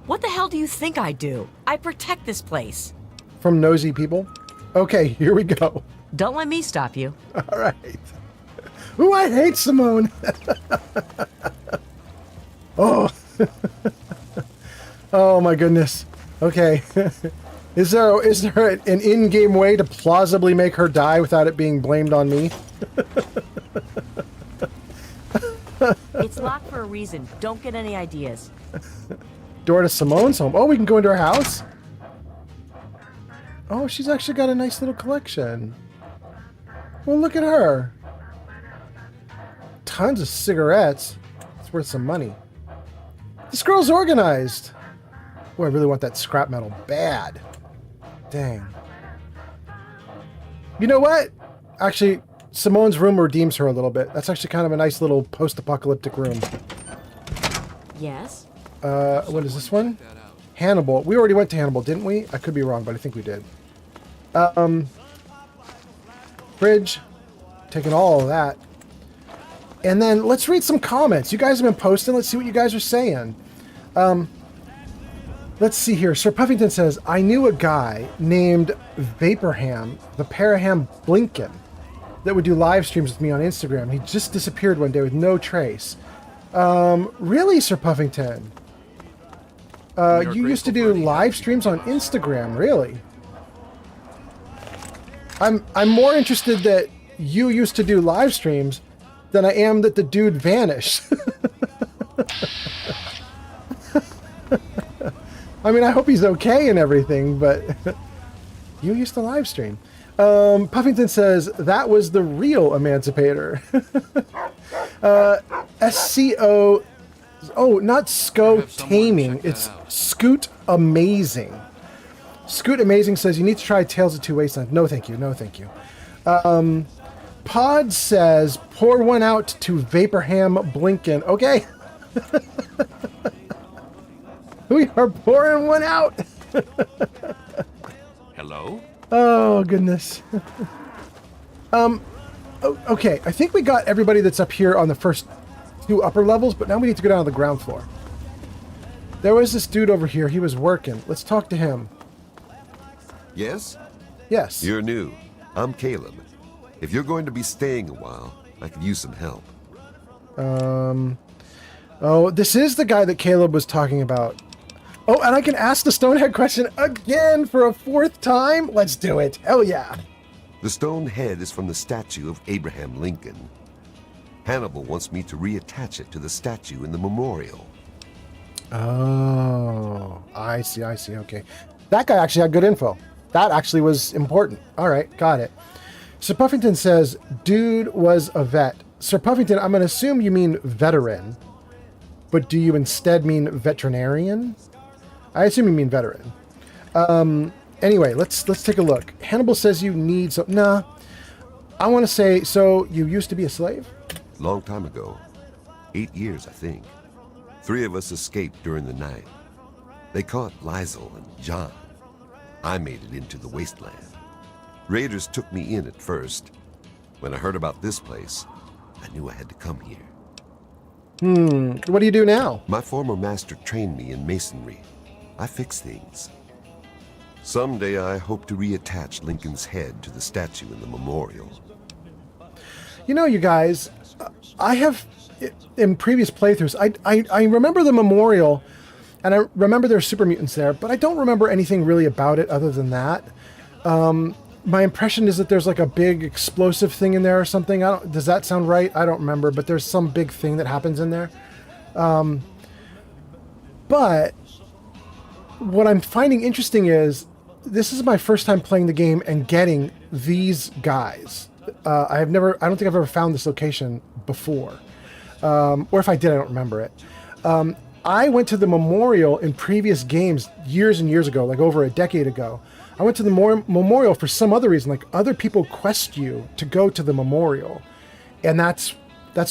What the hell do you think I do? I protect this place. From nosy people? Okay, here we go. Don't let me stop you. All right. Ooh, I hate Simone. Oh. Oh my goodness. Okay. Is there an in-game way to plausibly make her die without it being blamed on me? It's locked for a reason. Don't get any ideas. Door to Simone's home. Oh, we can go into her house? Oh, she's actually got a nice little collection. Well, look at her. Tons of cigarettes. It's worth some money. This girl's organized. Oh, I really want that scrap metal bad. Dang. You know what? Actually, Simone's room redeems her a little bit. That's actually kind of a nice little post-apocalyptic room. Yes? What is this one? Hannibal. We already went to Hannibal, didn't we? I could be wrong, but I think we did. Fridge. Taking all of that. And then let's read some comments. You guys have been posting. Let's see what you guys are saying. Let's see here. Sir Puffington says, I knew a guy named Vaporham, the Paraham Blinken, that would do live streams with me on Instagram. He just disappeared one day with no trace. Really, Sir Puffington? You used to do live streams on Instagram, really? I'm more interested that you used to do live streams than I am that the dude vanished. I mean, I hope he's okay and everything, but you used to live stream. Puffington says, that was the real Emancipator. SCO... Oh, not SCO Taming. It's Scoot Amazing. Scoot Amazing says, you need to try Tales of Two Wastelands. No, thank you. No, thank you. Pod says, pour one out to Vaporham Blinken. Okay. We are pouring one out. Hello? Oh, goodness. Okay, I think we got everybody that's up here on the first two upper levels, but now we need to go down to the ground floor. There was this dude over here. He was working. Let's talk to him. Yes? Yes. You're new. I'm Caleb. If you're going to be staying a while, I could use some help. Oh, this is the guy that Caleb was talking about. Oh, and I can ask the Stonehead question again for a fourth time? Let's do it. Hell yeah. The stone head is from the statue of Abraham Lincoln. Hannibal wants me to reattach it to the statue in the memorial. Oh, I see, okay. That guy actually had good info. That actually was important. All right, got it. Sir Puffington says, dude was a vet. Sir Puffington, I'm going to assume you mean veteran, but do you instead mean veterinarian? I assume you mean veteran. Anyway, let's take a look. Hannibal says you need some... Nah. I want to say, so you used to be a slave? Long time ago. 8 years, I think. 3 of us escaped during the night. They caught Lizel and John. I made it into the wasteland. Raiders took me in at first. When I heard about this place, I knew I had to come here. What do you do now? My former master trained me in masonry. I fix things. Someday I hope to reattach Lincoln's head to the statue in the memorial. You know, you guys, I have, in previous playthroughs, I remember the memorial, and I remember there's super mutants there, but I don't remember anything really about it other than that. My impression is that there's like a big explosive thing in there or something. Does that sound right? I don't remember, but there's some big thing that happens in there. But what I'm finding interesting is this is my first time playing the game and getting these guys. I don't think I've ever found this location before. Or if I did, I don't remember it. I went to the memorial in previous games years and years ago, like over a decade ago. I went to the memorial for some other reason, like other people quest you to go to the memorial. And that's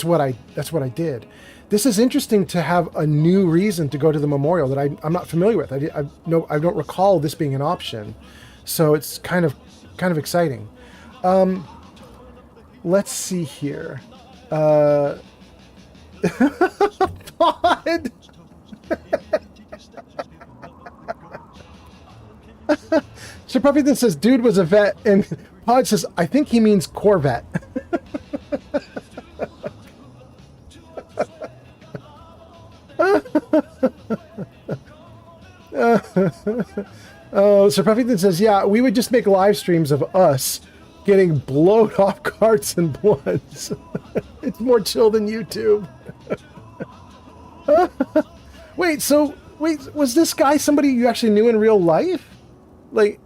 what I did. This is interesting to have a new reason to go to the memorial that I'm not familiar with. I don't recall this being an option. So it's kind of exciting. Let's see here. Pod. Sir Puffington says, dude was a vet, and Pod says, I think he means Corvette. Oh, Sir Puffington says, yeah, we would just make live streams of us getting blown off carts and blunts. It's more chill than YouTube. Wait, was this guy somebody you actually knew in real life? Like,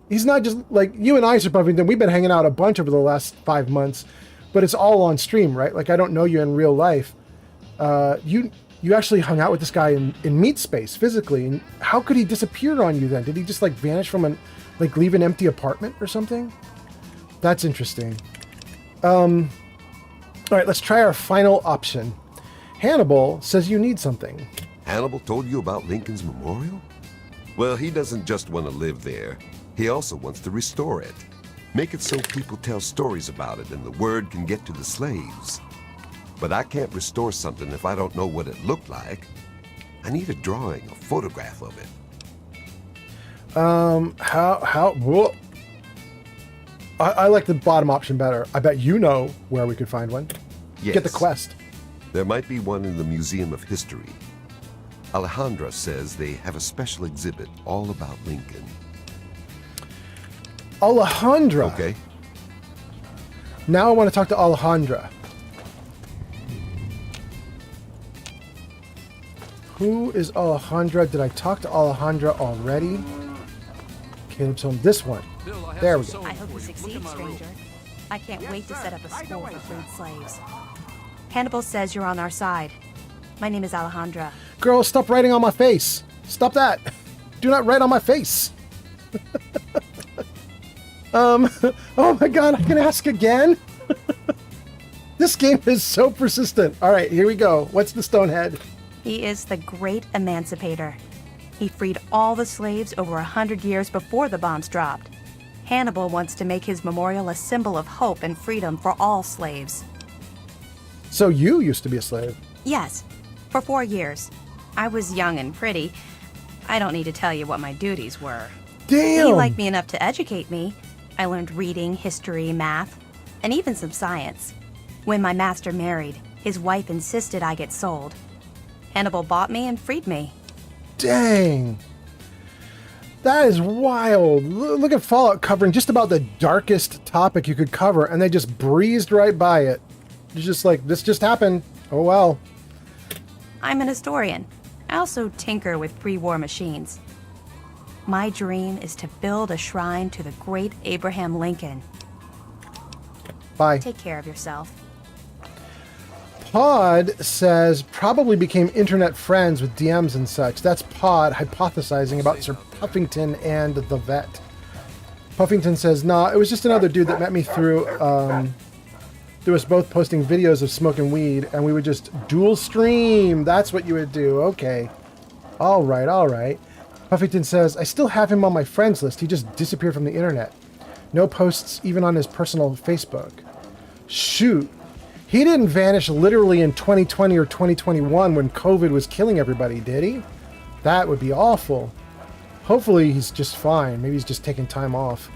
he's not just, like, you and I, Sir Puffington, we've been hanging out a bunch over the last 5 months, but it's all on stream, right? Like, I don't know you in real life. You actually hung out with this guy in meat space, physically, and how could he disappear on you then? Did he just, like, vanish from leave an empty apartment or something? That's interesting. All right, let's try our final option. Hannibal says you need something. Hannibal told you about Lincoln's memorial? Well, he doesn't just want to live there. He also wants to restore it. Make it so people tell stories about it and the word can get to the slaves. But I can't restore something if I don't know what it looked like. I need a drawing, a photograph of it. Whoa. I like the bottom option better. I bet you know where we could find one. Yes. Get the quest. There might be one in the Museum of History. Alejandra says they have a special exhibit all about Lincoln. Alejandra. Okay. Now I want to talk to Alejandra. Who is Alejandra? Did I talk to Alejandra already? Caleb's home. This one. Bill, I have There we some go. I sewing hope for you Look at succeed, my robe. stranger. I can't wait to set up a school for freed slaves. Hannibal says you're on our side. My name is Alejandra. Girl, stop writing on my face. Stop that. Do not write on my face. Oh my god, I can ask again? This game is so persistent. All right, here we go. What's the Stonehead? He is the great emancipator. He freed all the slaves over 100 years before the bombs dropped. Hannibal wants to make his memorial a symbol of hope and freedom for all slaves. So you used to be a slave. Yes, for 4 years. I was young and pretty. I don't need to tell you what my duties were. Damn! He liked me enough to educate me. I learned reading, history, math, and even some science. When my master married, his wife insisted I get sold. Hannibal bought me and freed me. Dang. That is wild. Look at Fallout covering just about the darkest topic you could cover, and they just breezed right by it. It's just like, this just happened. Oh well. I'm an historian. I also tinker with pre-war machines. My dream is to build a shrine to the great Abraham Lincoln. Bye. Take care of yourself. Pod says probably became internet friends with DMs and such. That's Pod hypothesizing about Sir Puffington and the vet. Puffington says, nah, it was just another dude that met me through us both posting videos of smoking weed, and we would just dual stream. That's what you would do. Okay. All right. Puffington says, I still have him on my friends list. He just disappeared from the internet. No posts even on his personal Facebook. Shoot. He didn't vanish literally in 2020 or 2021 when COVID was killing everybody, did he? That would be awful. Hopefully he's just fine. Maybe he's just taking time off.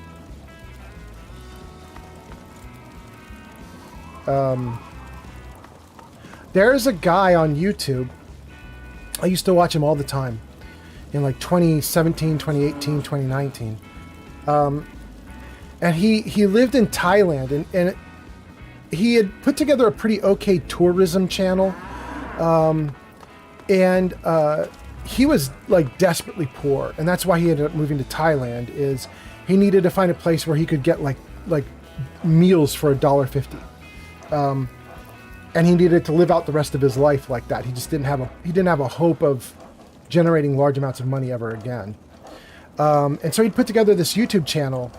There's a guy on YouTube. I used to watch him all the time in like 2017, 2018, 2019. And he lived in Thailand, and he had put together a pretty okay tourism channel. And he was like desperately poor, and that's why he ended up moving to Thailand. Is he needed to find a place where he could get like meals for $1.50. And he needed to live out the rest of his life like that. He just didn't have a hope of generating large amounts of money ever again. And so he'd put together this YouTube channel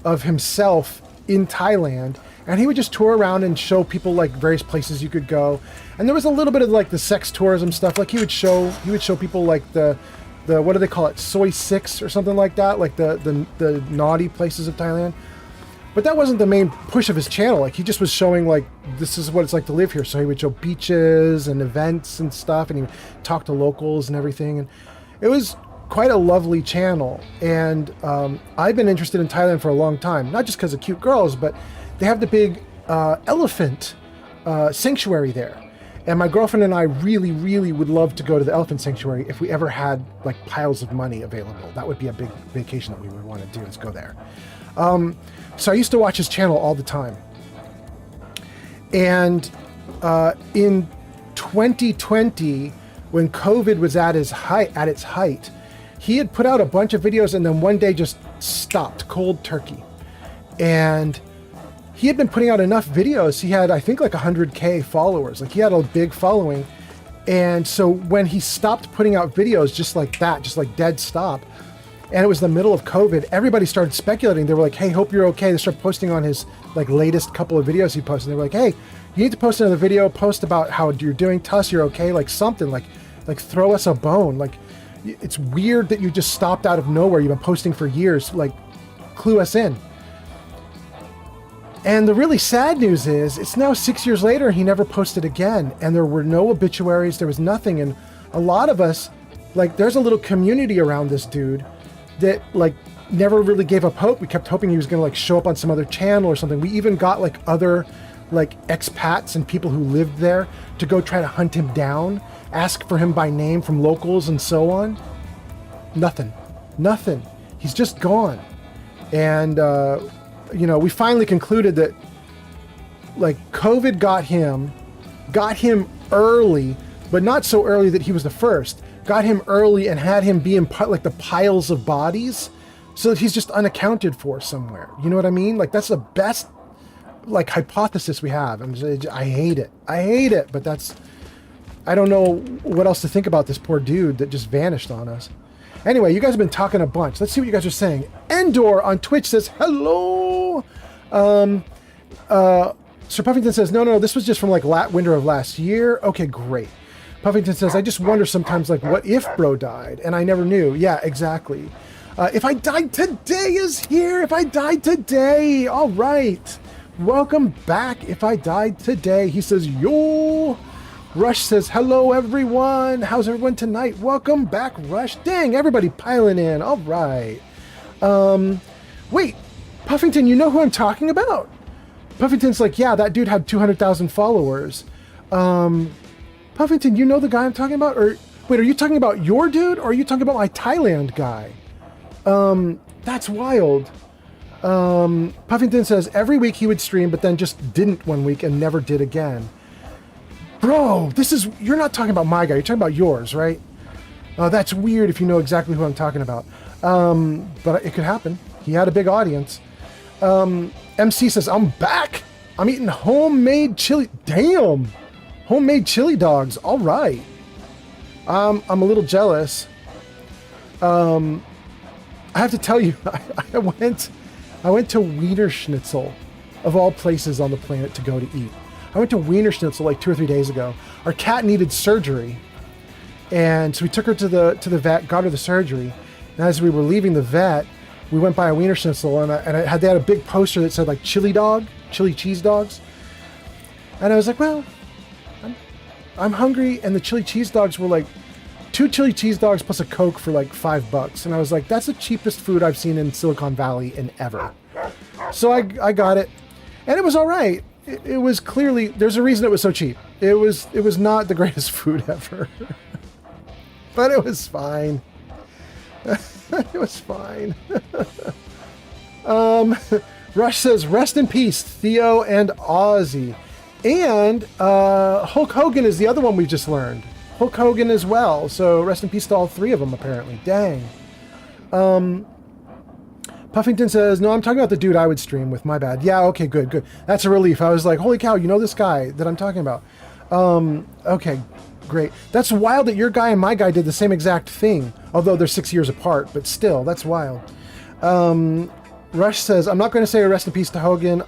of himself in Thailand, and he would just tour around and show people like various places you could go. And there was a little bit of like the sex tourism stuff. Like he would show people like the what do they call it, Soy 6 or something like that, like the naughty places of Thailand. But that wasn't the main push of his channel. Like he just was showing like, this is what it's like to live here. So he would show beaches and events and stuff, and he would talk to locals and everything. And it was quite a lovely channel. And I've been interested in Thailand for a long time, not just because of cute girls, but they have the big elephant sanctuary there. And my girlfriend and I really, really would love to go to the elephant sanctuary if we ever had like piles of money available. That would be a big vacation that we would want to do, is go there. So I used to watch his channel all the time. And in 2020, when COVID was at its height, he had put out a bunch of videos and then one day just stopped cold turkey. And he had been putting out enough videos. He had, I think, like 100K followers. Like, he had a big following. And so when he stopped putting out videos just like that, just like dead stop, and it was the middle of COVID, everybody started speculating. They were like, hey, hope you're okay. They started posting on his like latest couple of videos he posted. They were like, hey, you need to post another video, post about how you're doing, tell us you're okay, like something, like throw us a bone. Like, it's weird that you just stopped out of nowhere. You've been posting for years, like clue us in. And the really sad news is it's now 6 years later, he never posted again. And there were no obituaries, there was nothing. And a lot of us, like, there's a little community around this dude that like never really gave up hope. We kept hoping he was gonna like show up on some other channel or something. We even got like other like expats and people who lived there to go try to hunt him down, ask for him by name from locals and so on. Nothing. He's just gone. And you know, we finally concluded that like COVID got him early, but not so early that he was the first. Got him early and had him be in like the piles of bodies, so that he's just unaccounted for somewhere. You know what I mean? Like, that's the best like hypothesis we have. I hate it, but that's, I don't know what else to think about this poor dude that just vanished on us. Anyway, you guys have been talking a bunch. Let's see what you guys are saying. Endor on Twitch says hello. Sir Puffington says no, this was just from like winter of last year. Okay, great. Puffington says, I just wonder sometimes, like, what if bro died and I never knew? Yeah, exactly. If I died today is here. If I died today. All right. Welcome back. If I died today. He says, yo. Rush says, hello, everyone. How's everyone tonight? Welcome back, Rush. Dang, everybody piling in. All right. Wait, Puffington, you know who I'm talking about? Puffington's like, yeah, that dude had 200,000 followers. Puffington, you know the guy I'm talking about? Or wait, are you talking about your dude, or are you talking about my Thailand guy? That's wild. Puffington says every week he would stream, but then just didn't one week and never did again. Bro, you're not talking about my guy, you're talking about yours, right? That's weird if you know exactly who I'm talking about. But it could happen. He had a big audience. MC says, I'm back. I'm eating homemade chili. Damn. Homemade chili dogs. All right. I'm a little jealous. I have to tell you, I went to Wiener Schnitzel, of all places on the planet to go to eat. I went to Wiener Schnitzel like 2 or 3 days ago. Our cat needed surgery, and so we took her to the vet, got her the surgery. And as we were leaving the vet, we went by a Wiener Schnitzel, and they had a big poster that said like chili cheese dogs. And I was like, well, I'm hungry, and the chili cheese dogs were like 2 chili cheese dogs plus a Coke for like $5. And I was like, that's the cheapest food I've seen in Silicon Valley in ever. So I got it, and it was all right. It was clearly, there's a reason it was so cheap. It was not the greatest food ever, but it was fine. It was fine. Rush says, rest in peace, Theo and Ozzy. And Hulk Hogan is the other one we just learned. Hulk Hogan as well. So rest in peace to all 3 of them, apparently. Dang. Puffington says, no, I'm talking about the dude I would stream with. My bad. Yeah, okay, good. That's a relief. I was like, holy cow, you know this guy that I'm talking about. Okay, great. That's wild that your guy and my guy did the same exact thing. Although they're 6 years apart, but still, that's wild. Rush says, I'm not going to say a rest in peace to Hogan.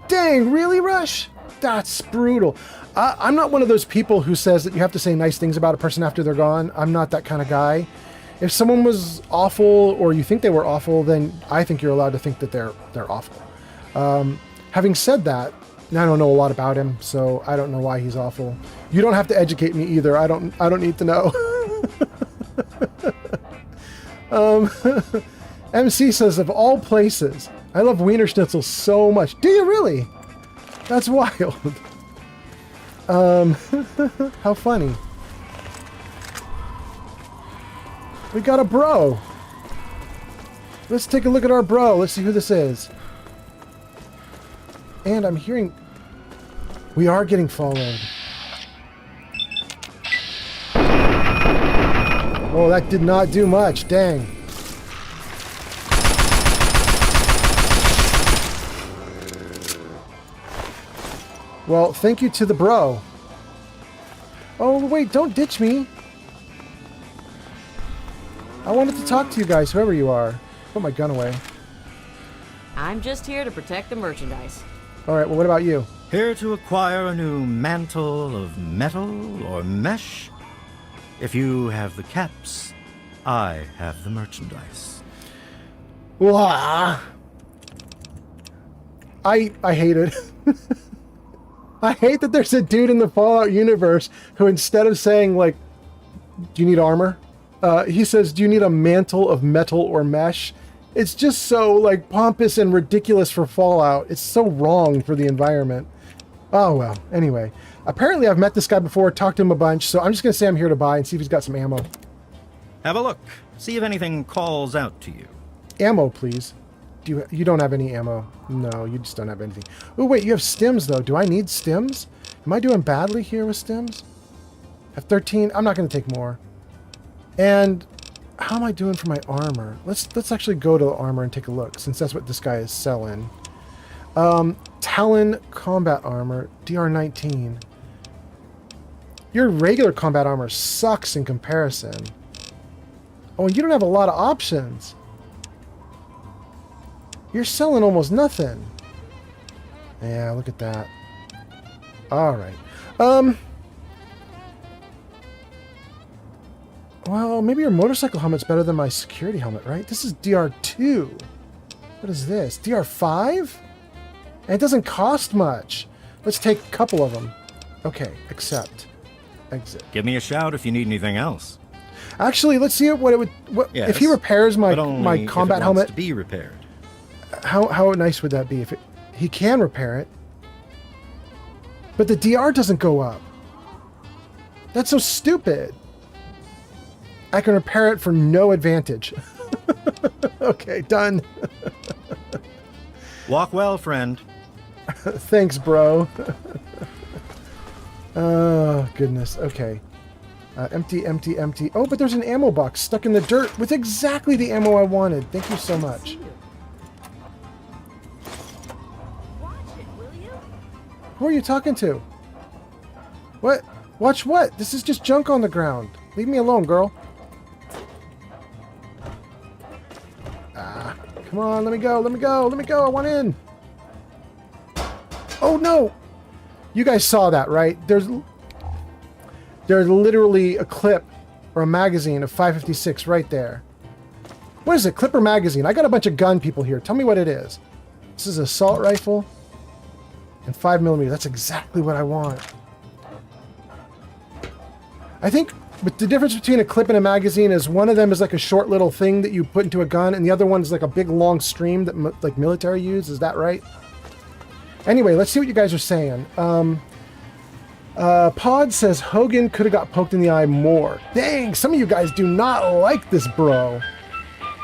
Dang, really, Rush? That's brutal. I'm not one of those people who says that you have to say nice things about a person after they're gone. I'm not that kind of guy. If someone was awful, or you think they were awful, then I think you're allowed to think that they're awful. Having said that, I don't know a lot about him, so I don't know why he's awful. You don't have to educate me either. I don't need to know. MC says, of all places, I love Wiener Schnitzel so much. Do you really? That's wild. How funny. We got a bro. Let's take a look at our bro. Let's see who this is. And I'm hearing... We are getting followed. Oh, that did not do much. Dang. Well, thank you to the bro. Oh, wait, don't ditch me. I wanted to talk to you guys, whoever you are. Put my gun away. I'm just here to protect the merchandise. All right, well, what about you? Here to acquire a new mantle of metal or mesh? If you have the caps, I have the merchandise. Wah. I hate it. I hate that there's a dude in the Fallout universe who, instead of saying, like, do you need armor? He says, do you need a mantle of metal or mesh? It's just so, like, pompous and ridiculous for Fallout. It's so wrong for the environment. Oh, well. Anyway. Apparently, I've met this guy before, talked to him a bunch, so I'm just going to say I'm here to buy and see if he's got some ammo. Have a look. See if anything calls out to you. Ammo, please. You don't have any ammo. No, you just don't have anything. Oh, wait, you have stims, though. Do I need stims? Am I doing badly here with stims? I have 13. I'm not going to take more. And how am I doing for my armor? Let's actually go to the armor and take a look, since that's what this guy is selling. Talon combat armor, DR19. Your regular combat armor sucks in comparison. Oh, and you don't have a lot of options. You're selling almost nothing. Yeah, look at that. All right. Well, maybe your motorcycle helmet's better than my security helmet, right? This is DR2. What is this? DR5? And it doesn't cost much. Let's take a couple of them. Okay, accept. Exit. Give me a shout if you need anything else. Actually, let's see what it would... Yes, if he repairs my but only my combat if it helmet... wants to be repaired. How nice would that be if he can repair it? But the DR doesn't go up. That's so stupid. I can repair it for no advantage. Okay, done. Walk well, friend. Thanks, bro. Oh, goodness. Okay. Empty, empty, empty. Oh, but there's an ammo box stuck in the dirt with exactly the ammo I wanted. Thank you so much. Who are you talking to? What? Watch what? This is just junk on the ground. Leave me alone, girl. Ah, come on, let me go, let me go, let me go. I want in. Oh, no. You guys saw that, right? There's literally a clip or a magazine of 5.56 right there. What is it? Clip or magazine? I got a bunch of gun people here. Tell me what it is. This is an assault rifle. And 5mm. That's exactly what I want. I think but the difference between a clip and a magazine is one of them is like a short little thing that you put into a gun, and the other one is like a big long stream that like military use. Is that right? Anyway, let's see what you guys are saying. Pod says Hogan could have got poked in the eye more. Dang, some of you guys do not like this, bro.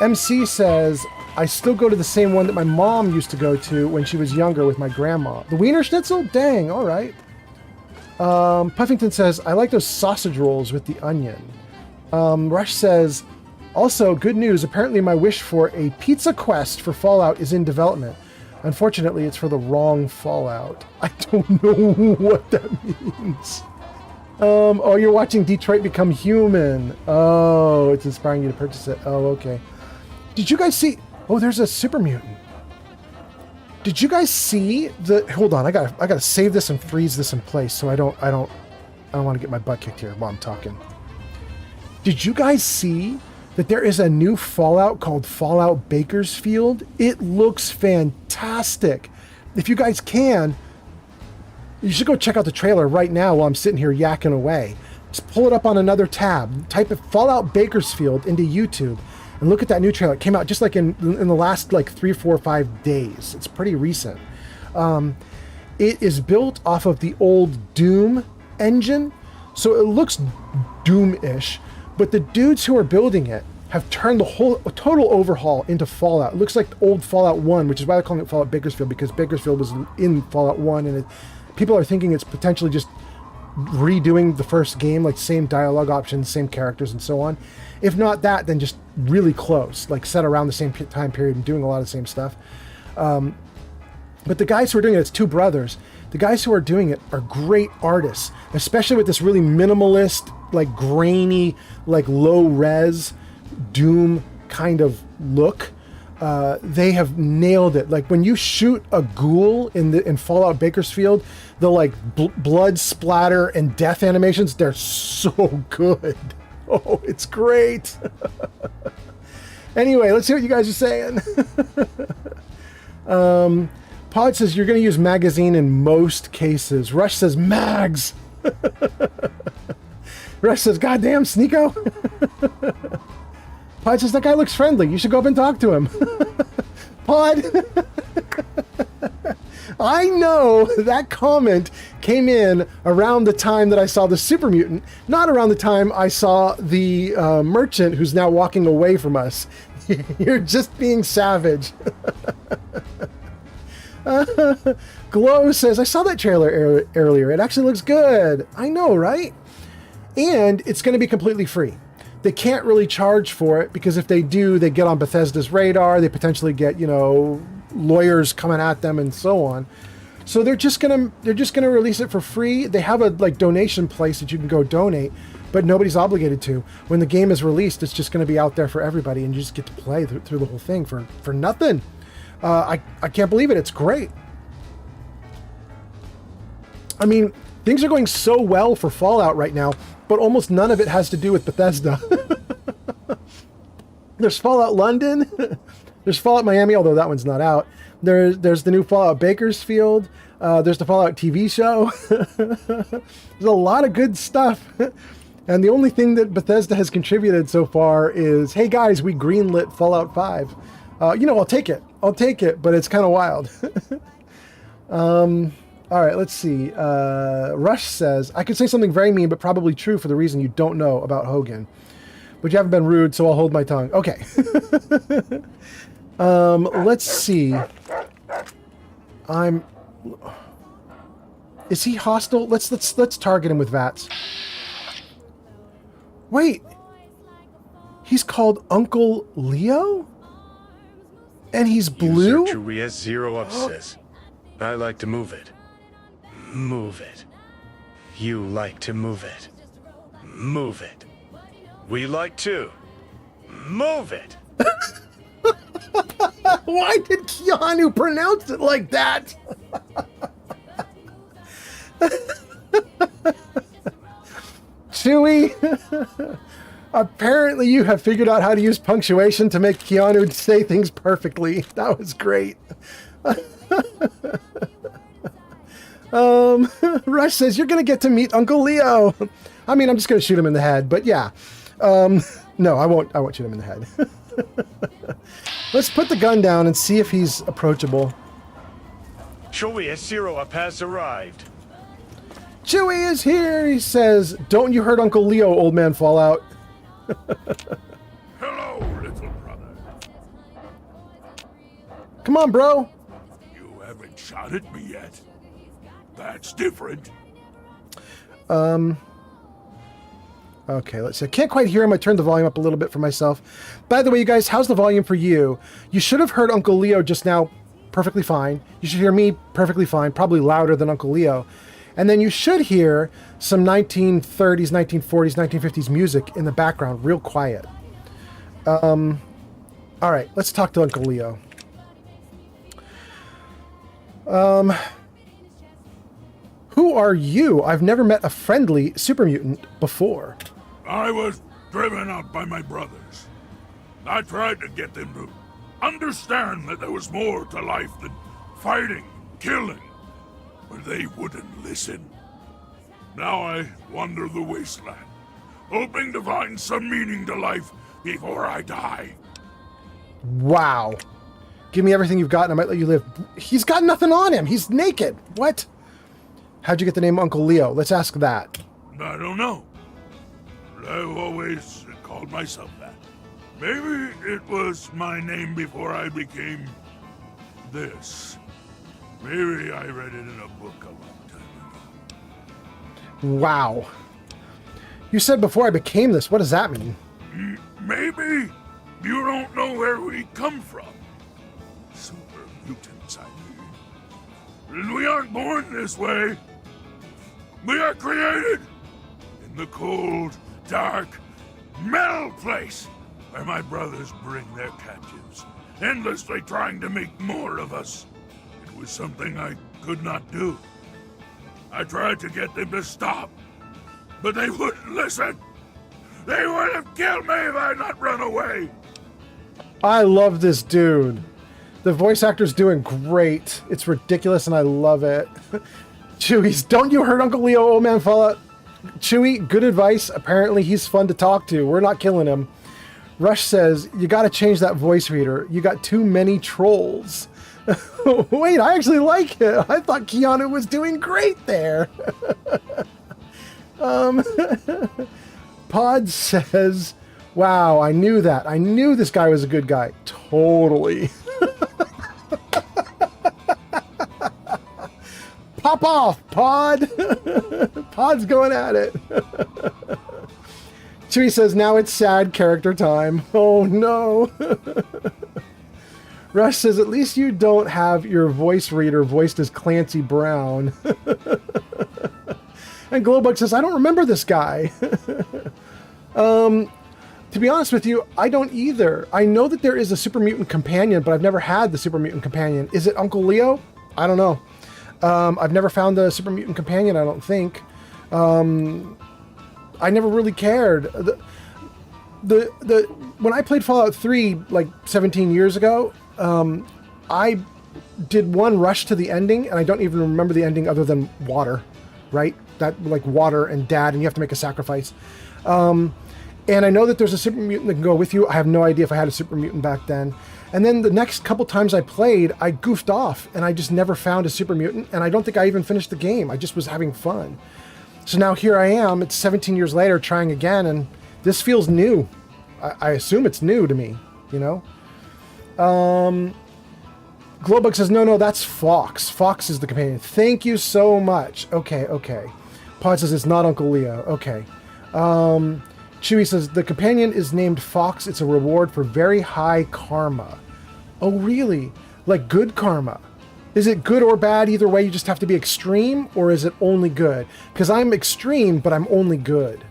MC says, I still go to the same one that my mom used to go to when she was younger with my grandma. The Wiener Schnitzel? Dang, all right. Puffington says, I like those sausage rolls with the onion. Rush says, also, good news. Apparently my wish for a pizza quest for Fallout is in development. Unfortunately, it's for the wrong Fallout. I don't know what that means. Oh, you're watching Detroit Become Human. Oh, it's inspiring you to purchase it. Oh, okay. Did you guys see... Oh, there's a super mutant. Did you guys see the... Hold on, I gotta save this and freeze this in place so I don't want to get my butt kicked here while I'm talking. Did you guys see that there is a new Fallout called Fallout Bakersfield? It looks fantastic. If you guys can, you should go check out the trailer right now while I'm sitting here yakking away. Just pull it up on another tab. Type it Fallout Bakersfield into YouTube and look at that new trailer. It came out just like in the last like 3, 4, 5 days. It's pretty recent. It is built off of the old Doom engine, so it looks Doom-ish, but the dudes who are building it have turned the whole total overhaul into Fallout. It looks like the old Fallout 1, which is why they're calling it Fallout Bakersfield, because Bakersfield was in Fallout 1, and people are thinking it's potentially just redoing the first game, like same dialogue options, same characters, and so on. If not that, then just really close, like set around the same time period and doing a lot of the same stuff. But the guys who are doing it, it's two brothers. The guys who are doing it are great artists, especially with this really minimalist, like grainy, like low res Doom kind of look. They have nailed it. Like when you shoot a ghoul in Fallout Bakersfield, the like blood splatter and death animations, they're so good. Oh, it's great. Anyway, let's see what you guys are saying. Pod says you're going to use magazine in most cases. Rush says mags. Rush says goddamn Sneeko. Pod says that guy looks friendly. You should go up and talk to him. Pod. I know that comment came in around the time that I saw the super mutant, not around the time I saw the merchant who's now walking away from us. You're just being savage. Glow says, I saw that trailer earlier. It actually looks good. I know, right? And it's going to be completely free. They can't really charge for it because if they do, they get on Bethesda's radar. They potentially get, lawyers coming at them and so on. So they're just gonna release it for free. They have a donation place that you can go donate, but nobody's obligated to. When the game is released, it's just going to be out there for everybody, and you just get to play through the whole thing for nothing. I can't believe it. It's great. I mean, things are going so well for Fallout right now, but almost none of it has to do with Bethesda. There's Fallout London. There's Fallout Miami, although that one's not out. There's the new Fallout Bakersfield. There's the Fallout TV show. There's a lot of good stuff. And the only thing that Bethesda has contributed so far is, hey guys, we greenlit Fallout 5. I'll take it. But it's kind of wild. All right, let's see. Rush says, I could say something very mean, but probably true for the reason you don't know about Hogan. But you haven't been rude, so I'll hold my tongue. Okay. Let's see. Is he hostile? Let's target him with VATS. Wait. He's called Uncle Leo? And he's blue? User TrueS0 says, I like to move it. Move it. You like to move it. Move it. We like to. Move it. Why did Keanu pronounce it like that? Chewie, apparently you have figured out how to use punctuation to make Keanu say things perfectly. That was great. Rush says, you're going to get to meet Uncle Leo. I mean, I'm just going to shoot him in the head, but yeah. No, I won't shoot him in the head. Let's put the gun down and see if he's approachable. TrueS0 has arrived. Chewie is here, he says. Don't you hurt Uncle Leo, old man Fallout. Hello, little brother. Come on, bro. You haven't shot at me yet. That's different. Okay, let's see. I can't quite hear him. I turned the volume up a little bit for myself. By the way, you guys, how's the volume for you? You should have heard Uncle Leo just now perfectly fine. You should hear me perfectly fine, probably louder than Uncle Leo. And then you should hear some 1930s, 1940s, 1950s music in the background, real quiet. All right, let's talk to Uncle Leo. Who are you? I've never met a friendly super mutant before. I was driven out by my brothers. I tried to get them to understand that there was more to life than fighting, killing, but they wouldn't listen. Now I wander the wasteland, hoping to find some meaning to life before I die. Wow. Give me everything you've got and I might let you live. He's got nothing on him. He's naked. What? How'd you get the name Uncle Leo? Let's ask that. I don't know. I've always called myself that. Maybe it was my name before I became this. Maybe I read it in a book a long time ago. Wow. You said before I became this. What does that mean? Maybe you don't know where we come from. Super mutants, I mean. We aren't born this way. We are created in the cold, dark, metal place where my brothers bring their captives, endlessly trying to make more of us. It was something I could not do. I tried to get them to stop, but they wouldn't listen. They would have killed me if I had not run away. I love this dude. The voice actor's doing great. It's ridiculous and I love it. Chewie's, don't you hurt Uncle Leo, old man Fallout. Chewie, good advice. Apparently he's fun to talk to. We're not killing him. Rush says, you gotta change that voice reader. You got too many trolls. Wait, I actually like it. I thought Keanu was doing great there. Pod says, wow, I knew that. I knew this guy was a good guy. Totally. Pop off, Pod. Pod's going at it. Chewie says, now it's sad character time. Oh, no. Rush says, at least you don't have your voice reader voiced as Clancy Brown. And Glowbug says, I don't remember this guy. To be honest with you, I don't either. I know that there is a super mutant companion, but I've never had the super mutant companion. Is it Uncle Leo? I don't know. I've never found the super mutant companion, I don't think. I never really cared. When I played Fallout 3 like 17 years ago, I did one rush to the ending, and I don't even remember the ending other than water, right? That, like, water and dad, and you have to make a sacrifice. And I know that there's a super mutant that can go with you. I have no idea if I had a super mutant back then. And then the next couple times I played, I goofed off, and I just never found a super mutant, and I don't think I even finished the game. I just was having fun. So now here I am, it's 17 years later, trying again, and this feels new. I assume it's new to me, you know? Glowbug says, no, that's Fox. Fox is the companion. Thank you so much. Okay. Pod says, it's not Uncle Leo. Okay. Chewie says, the companion is named Fox. It's a reward for very high karma. Oh, really? Like good karma? Is it good or bad? Either way, you just have to be extreme, or is it only good? Because I'm extreme, but I'm only good.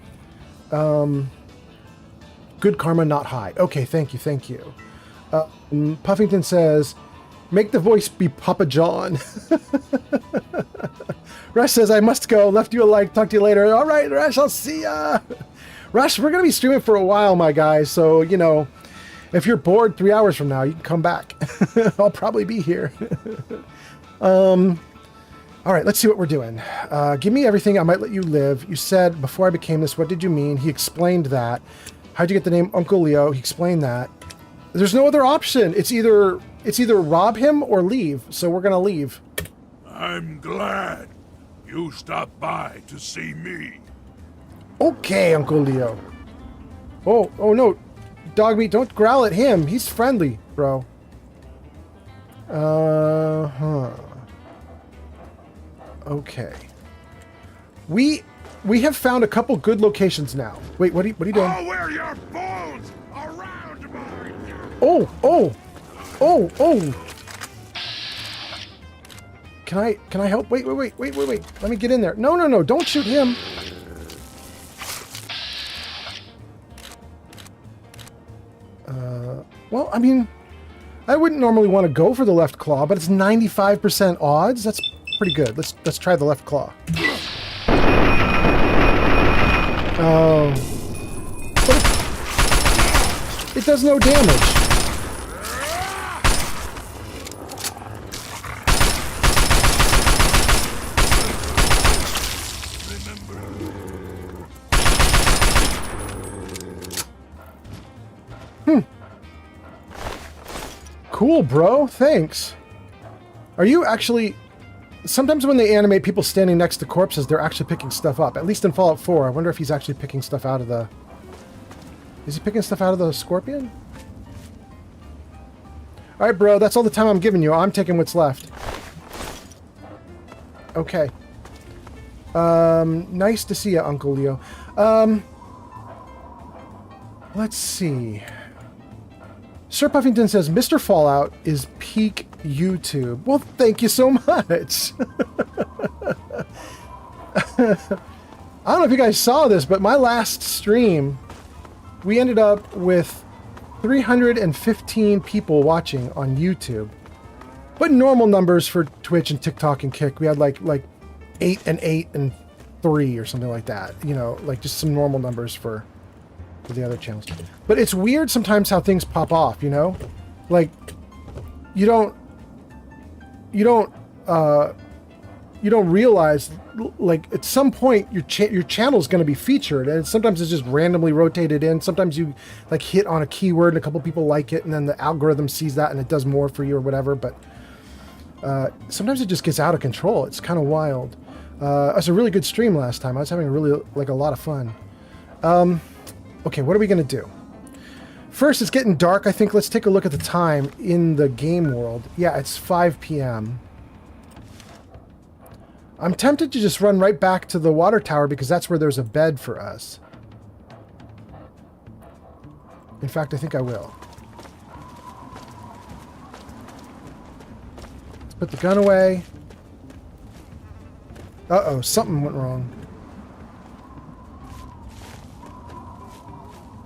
Good karma, not high. Okay, thank you. Puffington says, make the voice be Papa John. Rush says, I must go. Left you a like. Talk to you later. All right, Rush, I'll see ya. Rush, we're going to be streaming for a while, my guys. So, you know, if you're bored 3 hours from now, you can come back. I'll probably be here. All right, let's see what we're doing. Give me everything. I might let you live. You said, before I became this, what did you mean? He explained that. How'd you get the name Uncle Leo? He explained that. There's no other option. It's either rob him or leave. So we're going to leave. I'm glad you stopped by to see me. Okay, Uncle Leo. Oh no. Dog meat, don't growl at him. He's friendly, bro. Okay. We have found a couple good locations now. Wait, what are you doing? I'll wear your bones around my... Oh. Can I help? Wait. Let me get in there. No. Don't shoot him. Well, I mean, I wouldn't normally want to go for the left claw, but it's 95% odds. That's pretty good. Let's try the left claw. Oh. But it does no damage. Cool, bro. Thanks. Are you actually... Sometimes when they animate people standing next to corpses, they're actually picking stuff up. At least in Fallout 4. I wonder if he's actually picking stuff out of the... Is he picking stuff out of the scorpion? Alright, bro. That's all the time I'm giving you. I'm taking what's left. Okay. Nice to see you, Uncle Leo. Let's see. Sir Puffington says, Mr. Fallout is peak YouTube. Well, thank you so much. I don't know if you guys saw this, but my last stream, we ended up with 315 people watching on YouTube. But normal numbers for Twitch and TikTok and Kick, we had like 8 and 8 and 3 or something like that. You know, like just some normal numbers for the other channels. But it's weird sometimes how things pop off, you know? Like, you don't realize, like, at some point your channel is going to be featured, and sometimes it's just randomly rotated in. Sometimes you like hit on a keyword and a couple people like it, and then the algorithm sees that and it does more for you or whatever. But sometimes it just gets out of control. It's kind of wild. It was a really good stream last time. I was having a lot of fun. Okay, what are we going to do? First, it's getting dark. I think let's take a look at the time in the game world. Yeah, it's 5 p.m. I'm tempted to just run right back to the water tower because that's where there's a bed for us. In fact, I think I will. Let's put the gun away. Uh-oh, something went wrong.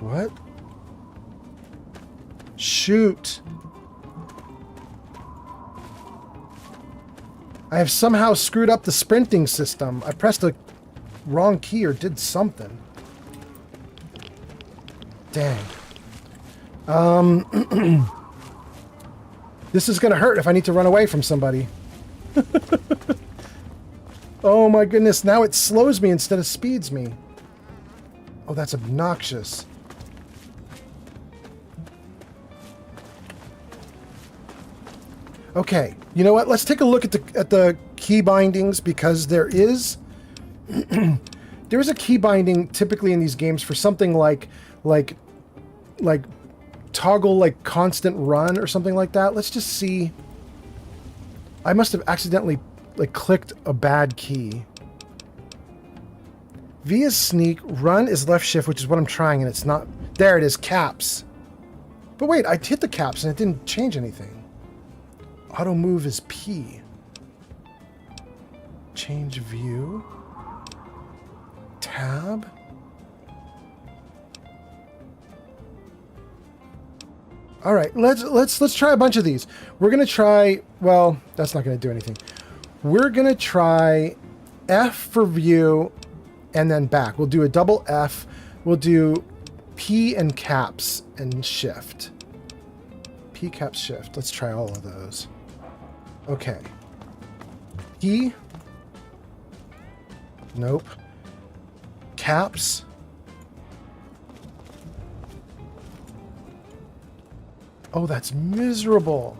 What? Shoot. I have somehow screwed up the sprinting system. I pressed the wrong key or did something. Dang. This is gonna hurt if I need to run away from somebody. Oh my goodness, now it slows me instead of speeds me. Oh, that's obnoxious. Okay, you know what? Let's take a look at the key bindings, because there is there is a key binding typically in these games for something like toggle like constant run or something like that. Let's just see. I must have accidentally like clicked a bad key. V is sneak, run is left shift, which is what I'm trying, and it's not. There it is, caps. But wait, I hit the caps and it didn't change anything. Auto move is P. Change view. Tab. All right, let's try a bunch of these. We're gonna try. Well, that's not gonna do anything. We're gonna try F for view, and then back. We'll do a double F. We'll do P and caps and shift. P caps shift. Let's try all of those. Okay. P. Nope. Caps. Oh, that's miserable.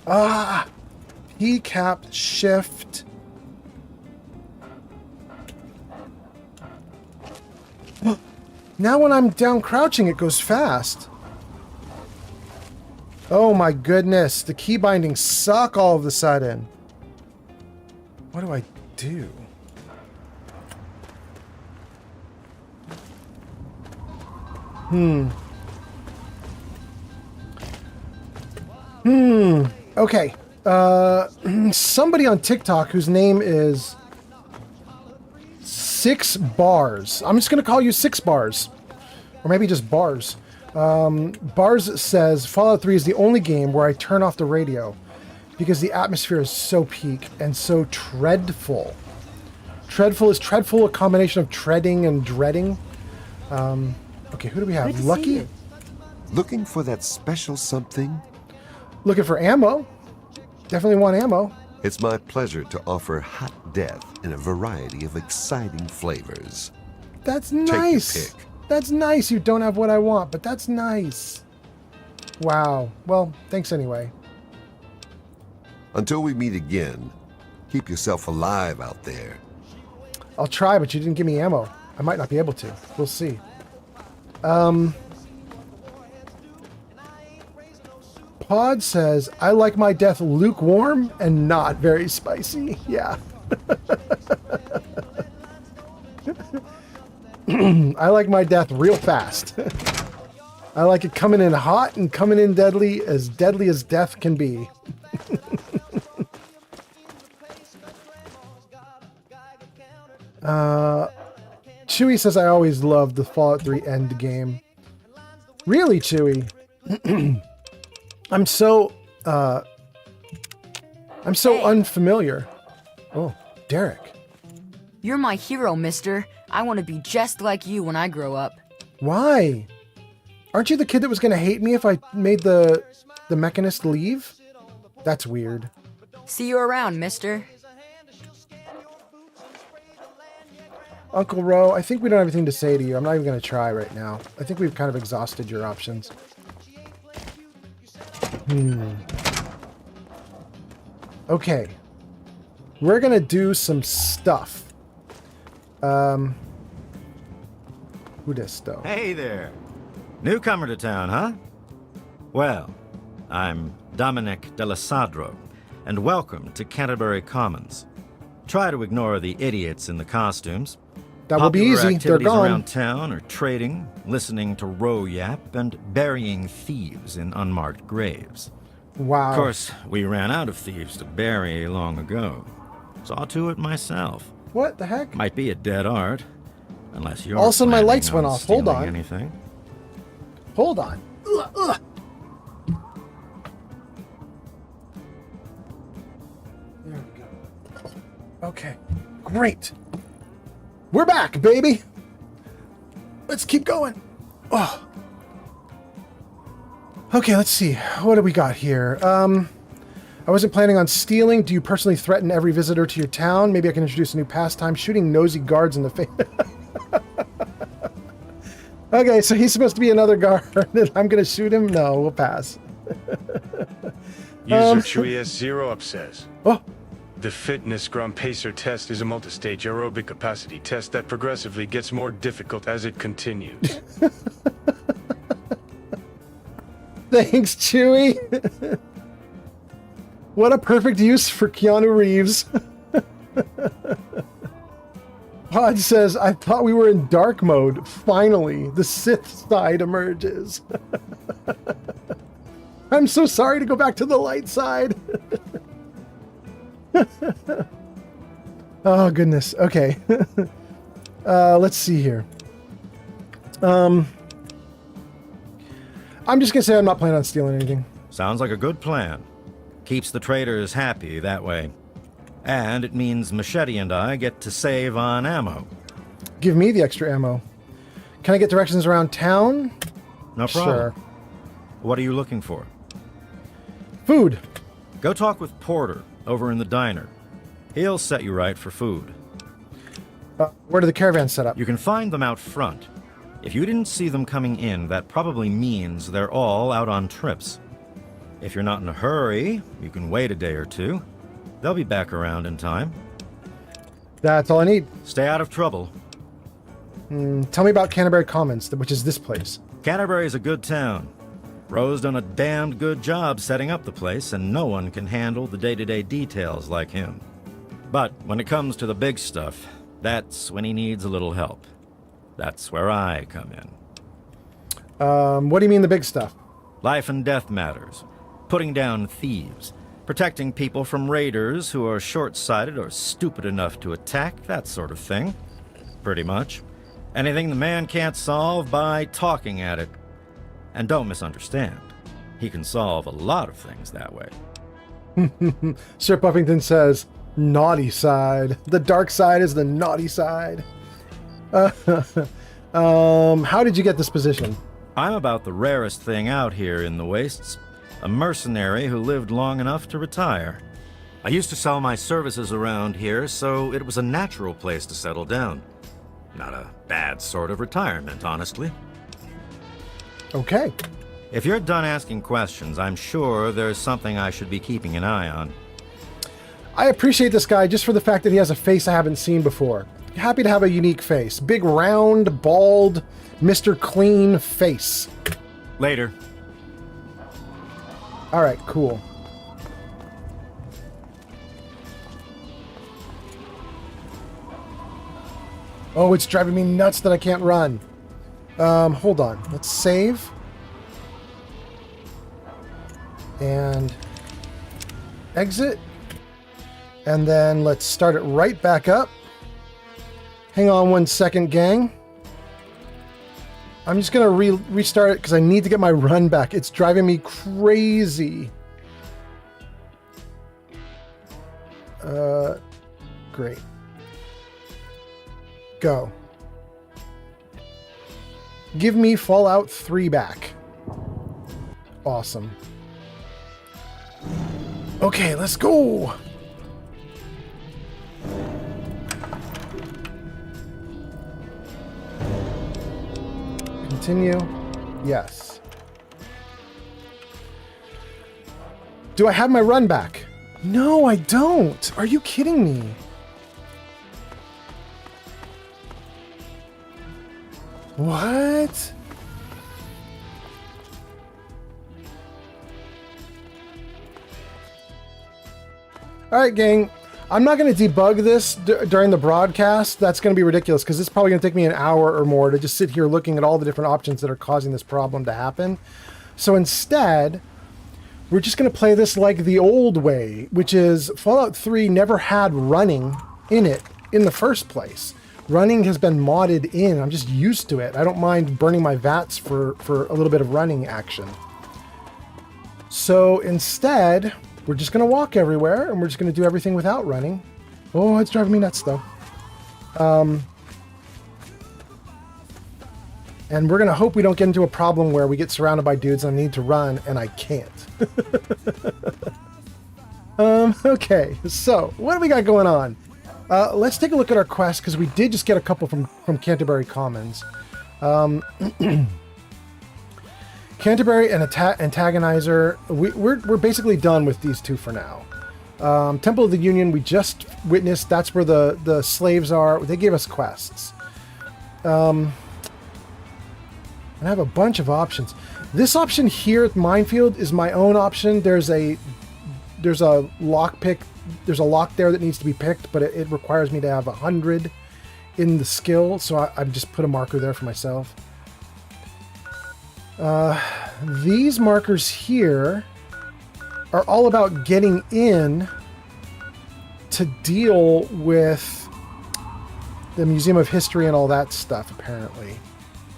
Ah! P cap shift. Now when I'm down crouching, it goes fast. Oh my goodness, the key bindings suck all of a sudden. What do I do? Okay. Somebody on TikTok whose name is 6 Bars. I'm just going to call you 6 Bars. Or maybe just Bars. Bars says, Fallout 3 is the only game where I turn off the radio because the atmosphere is so peak and so treadful. Is treadful a combination of treading and dreading? Okay, who do we have? Good to Lucky? see you. Looking for that special something? Looking for ammo. Definitely want ammo. It's my pleasure to offer hot death in a variety of exciting flavors. That's your nice. pick. That's nice. You don't have what I want, but that's nice. Wow. Well, thanks anyway. Until we meet again, keep yourself alive out there. I'll try, but you didn't give me ammo. I might not be able to. We'll see. Pod says, I like my death lukewarm and not very spicy. Yeah. I like my death real fast. I like it coming in hot and coming in deadly as death can be. Chewy says, I always loved the Fallout 3 end game. Really, Chewy? I'm so unfamiliar. Oh, Derek. You're my hero, mister. I want to be just like you when I grow up. Why? Aren't you the kid that was going to hate me if I made the mechanist leave? That's weird. See you around, mister. Uncle Ro, I think we don't have anything to say to you. I'm not even going to try right now. I think we've kind of exhausted your options. Okay. We're going to do some stuff. Who dis though? Hey there. Newcomer to town, huh? Well, I'm Dominic Delasadro, and welcome to Canterbury Commons. Try to ignore the idiots in the costumes. That will be Popular easy. They're activities gone. around town are trading, listening to row yap, and burying thieves in unmarked graves. Wow. Of course, we ran out of thieves to bury long ago. Saw to it myself. What the heck? Might be a dead art, unless you're All of a sudden my planning lights went on off. Hold stealing on. Anything. Hold on. Ugh, ugh. There we go. Okay. Great. We're back, baby. Let's keep going. Oh. Okay, let's see. What do we got here? I wasn't planning on stealing. Do you personally threaten every visitor to your town? Maybe I can introduce a new pastime, shooting nosy guards in the face. Okay, so he's supposed to be another guard, and I'm going to shoot him? No, we'll pass. User Chewy S0 up says, Oh, the Fitness Grum Pacer test is a multi-stage aerobic capacity test that progressively gets more difficult as it continues. thanks, Chewy. What a perfect use for Keanu Reeves. Pod says, I thought we were in dark mode. Finally, the Sith side emerges. I'm so sorry to go back to the light side. Oh, goodness. Okay. Let's see here. I'm just going to say I'm not planning on stealing anything. Sounds like a good plan. Keeps the traders happy that way. And it means Machete and I get to save on ammo. Give me the extra ammo. Can I get directions around town? No problem. Sure. What are you looking for? Food. Go talk with Porter over in the diner. He'll set you right for food. Where do the caravans set up? You can find them out front. If you didn't see them coming in, that probably means they're all out on trips. If you're not in a hurry, you can wait a day or two. They'll be back around in time. That's all I need. Stay out of trouble. Tell me about Canterbury Commons, which is this place. Canterbury's a good town. Ro's done a damned good job setting up the place, and no one can handle the day-to-day details like him. But when it comes to the big stuff, that's when he needs a little help. That's where I come in. What do you mean the big stuff? Life and death matters. Putting down thieves. Protecting people from raiders who are short-sighted or stupid enough to attack, that sort of thing. Pretty much. Anything the man can't solve by talking at it. And don't misunderstand. He can solve a lot of things that way. Sir Puffington says, naughty side. The dark side is the naughty side. How did you get this position? I'm about the rarest thing out here in the wastes. A mercenary who lived long enough to retire. I used to sell my services around here, so it was a natural place to settle down. Not a bad sort of retirement, honestly. Okay. If you're done asking questions, I'm sure there's something I should be keeping an eye on. I appreciate this guy just for the fact that he has a face I haven't seen before. Happy to have a unique face. Big, round, bald, Mr. Clean face. Later. All right, cool. Oh, it's driving me nuts that I can't run. Hold on. Let's save. And exit. And then let's start it right back up. Hang on 1 second, gang. I'm just going to restart it because I need to get my run back. It's driving me crazy. Great. Go. Give me Fallout 3 back. Awesome. Okay, let's go. Continue. Yes. Do I have my run back? No, I don't. Are you kidding me? What? All right, gang. I'm not going to debug this during the broadcast. That's going to be ridiculous because it's probably going to take me an hour or more to just sit here looking at all the different options that are causing this problem to happen. So instead, we're just going to play this like the old way, which is Fallout 3 never had running in it in the first place. Running has been modded in. I'm just used to it. I don't mind burning my VATS for a little bit of running action. So instead, we're just going to walk everywhere, and we're just going to do everything without running. Oh, it's driving me nuts, though. And we're going to hope we don't get into a problem where we get surrounded by dudes and I need to run, and I can't. Okay, so what do we got going on? Let's take a look at our quest, because we did just get a couple from Canterbury Commons. Canterbury and Antagonizer, we're basically done with these two for now. Temple of the Union, we just witnessed. That's where the slaves are. They gave us quests. And I have a bunch of options. This option here at Minefield is my own option. There's a lock pick. There's a lock there that needs to be picked, but it requires me to have 100 in the skill, so I've just put a marker there for myself. These markers here are all about getting in to deal with the Museum of History and all that stuff, apparently.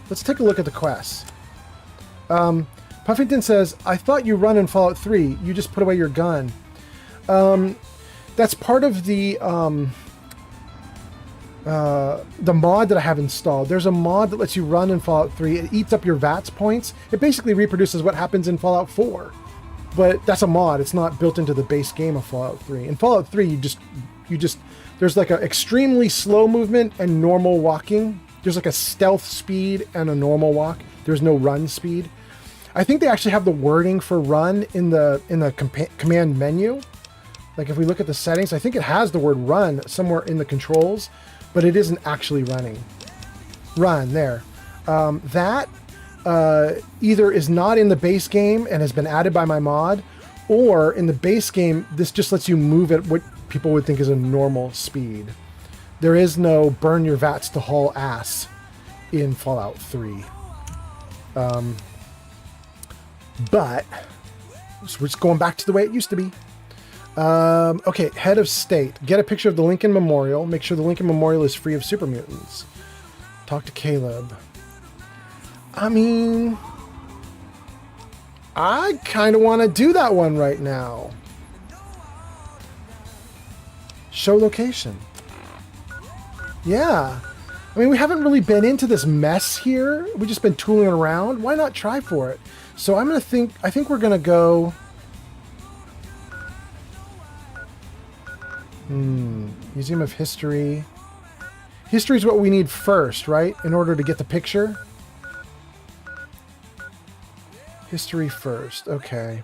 Let's take a look at the quests. Puffington says, I thought you run in Fallout 3. You just put away your gun. That's part of the mod that I have installed. There's a mod that lets you run in Fallout 3. It eats up your VATS points. It basically reproduces what happens in Fallout 4. But that's a mod. It's not built into the base game of Fallout 3. In Fallout 3, you just there's like an extremely slow movement and normal walking. There's like a stealth speed and a normal walk. There's no run speed. I think they actually have the wording for run in the command menu. Like if we look at the settings, I think it has the word run somewhere in the controls, but it isn't actually running. Run, there. That either is not in the base game and has been added by my mod, or in the base game, this just lets you move at what people would think is a normal speed. There is no burn your VATS to haul ass in Fallout 3. But, so we're just going back to the way it used to be. Okay, head of state. Get a picture of the Lincoln Memorial. Make sure the Lincoln Memorial is free of super mutants. Talk to Caleb. I mean, I kind of want to do that one right now. Show location. Yeah. I mean, we haven't really been into this mess here. We've just been tooling around. Why not try for it? So I'm going to think, I think we're going to go... Museum of History. History is what we need first, right? In order to get the picture. History first. Okay.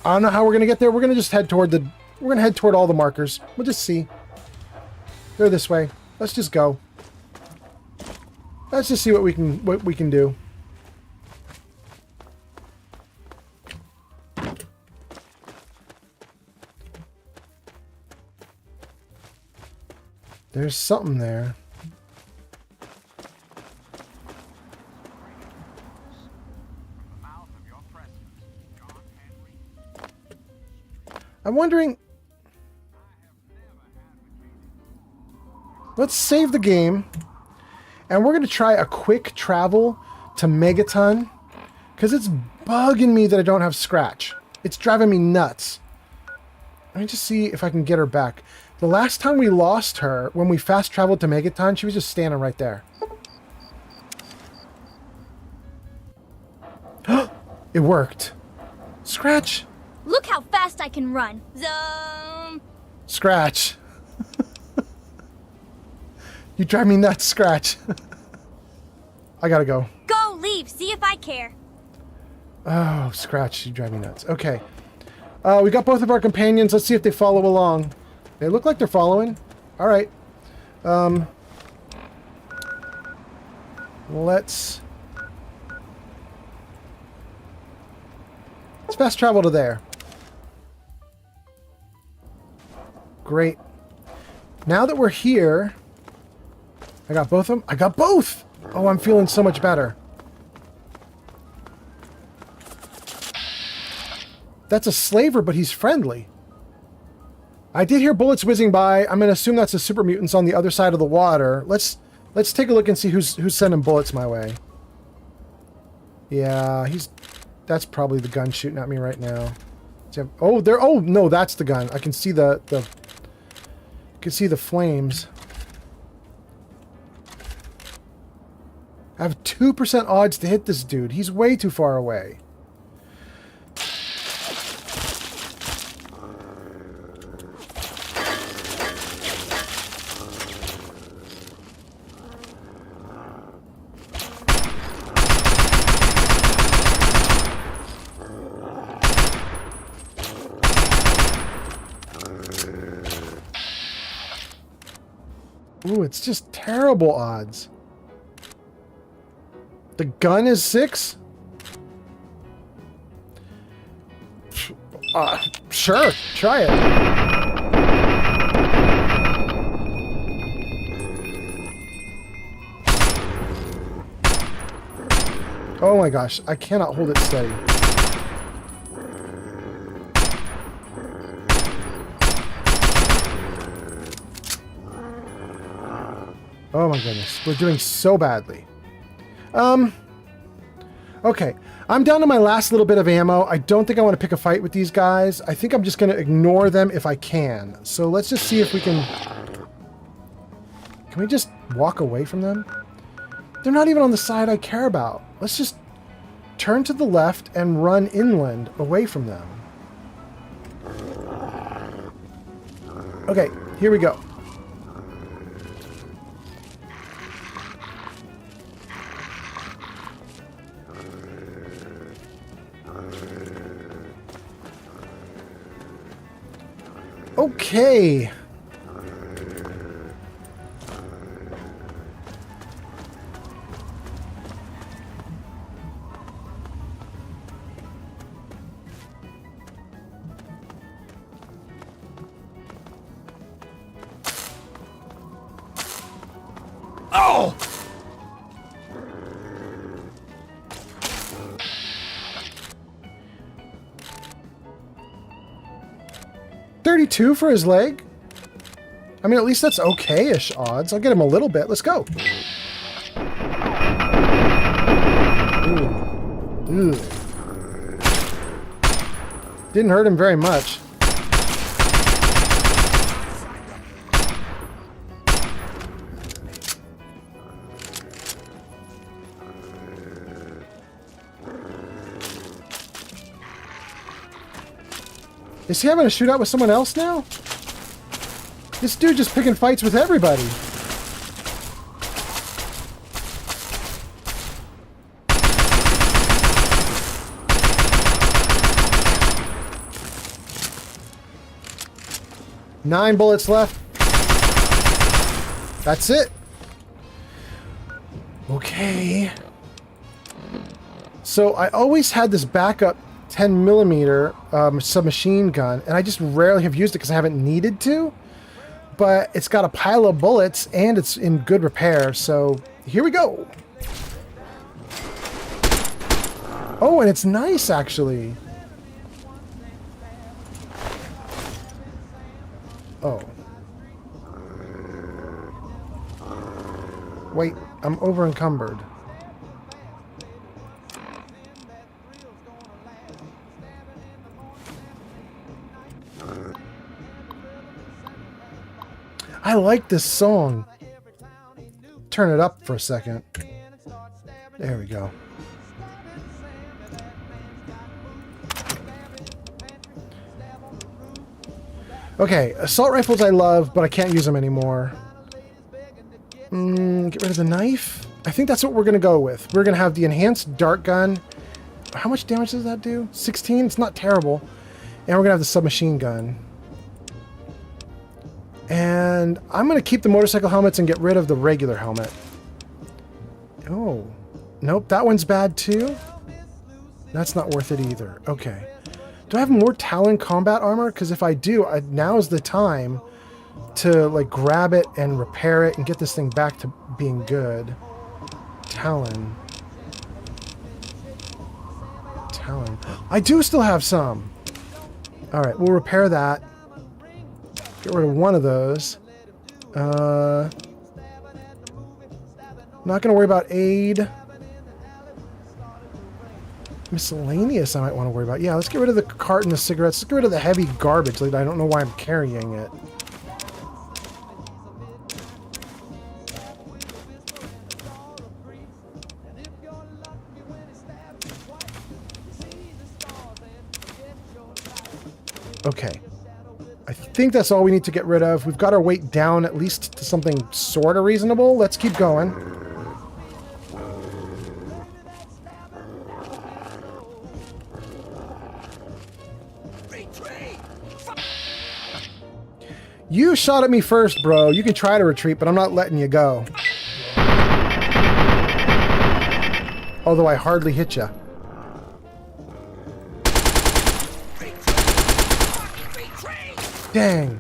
I don't know how we're gonna get there. We're gonna just head toward the. We're gonna head toward all the markers. We'll just see. They're this way. Let's just go. Let's just see what we can do. There's something there. I'm wondering... Let's save the game. And we're going to try a quick travel to Megaton. Because it's bugging me that I don't have Scratch. It's driving me nuts. Let me just see if I can get her back. The last time we lost her, when we fast traveled to Megaton, she was just standing right there. It worked. Scratch. Look how fast I can run. Zoom. Scratch. You drive me nuts, Scratch. I gotta go. Go, leave. See if I care. Oh, Scratch, you drive me nuts. Okay. We got both of our companions. Let's see if they follow along. They look like they're following. All right. Let's fast travel to there. Great. Now that we're here, I got both of them. I got both! Oh, I'm feeling so much better. That's a slaver, but he's friendly. I did hear bullets whizzing by. I'm going to assume that's the super mutants on the other side of the water. Let's take a look and see who's sending bullets my way. Yeah, that's probably the gun shooting at me right now. Oh, no, that's the gun. I can see the flames. I have 2% odds to hit this dude. He's way too far away. Ooh, it's just terrible odds. The gun is 6? Sure, try it. Oh my gosh, I cannot hold it steady. Oh my goodness, we're doing so badly. Okay, I'm down to my last little bit of ammo. I don't think I want to pick a fight with these guys. I think I'm just going to ignore them if I can. So let's just see if we can... Can we just walk away from them? They're not even on the side I care about. Let's just turn to the left and run inland away from them. Okay, here we go. Okay. Oh! 32 for his leg? I mean, at least that's okay-ish odds. I'll get him a little bit. Let's go. Ooh. Didn't hurt him very much. Is he having a shootout with someone else now? This dude just picking fights with everybody. 9 bullets left. That's it. Okay. So I always had this backup 10 millimeter submachine gun, and I just rarely have used it because I haven't needed to. But it's got a pile of bullets, and it's in good repair, so here we go. Oh, and it's nice, actually. Oh. Wait, I'm over encumbered. I like this song. Turn it up for a second. There we go. Okay, assault rifles I love, but I can't use them anymore. Get rid of the knife? I think that's what we're going to go with. We're going to have the enhanced dart gun. How much damage does that do? 16? It's not terrible. And we're going to have the submachine gun. And I'm going to keep the motorcycle helmets and get rid of the regular helmet. Oh. Nope, that one's bad too. That's not worth it either. Okay. Do I have more Talon combat armor? Because if I do, now's the time to like grab it and repair it and get this thing back to being good. Talon. Talon. I do still have some. Alright, we'll repair that. Get rid of one of those. Not going to worry about aid. Miscellaneous I might want to worry about. Yeah, let's get rid of the carton of cigarettes. Let's get rid of the heavy garbage. Like, I don't know why I'm carrying it. Okay. I think that's all we need to get rid of. We've got our weight down at least to something sort of reasonable. Let's keep going. You shot at me first, bro. You can try to retreat, but I'm not letting you go. Although I hardly hit you. Dang.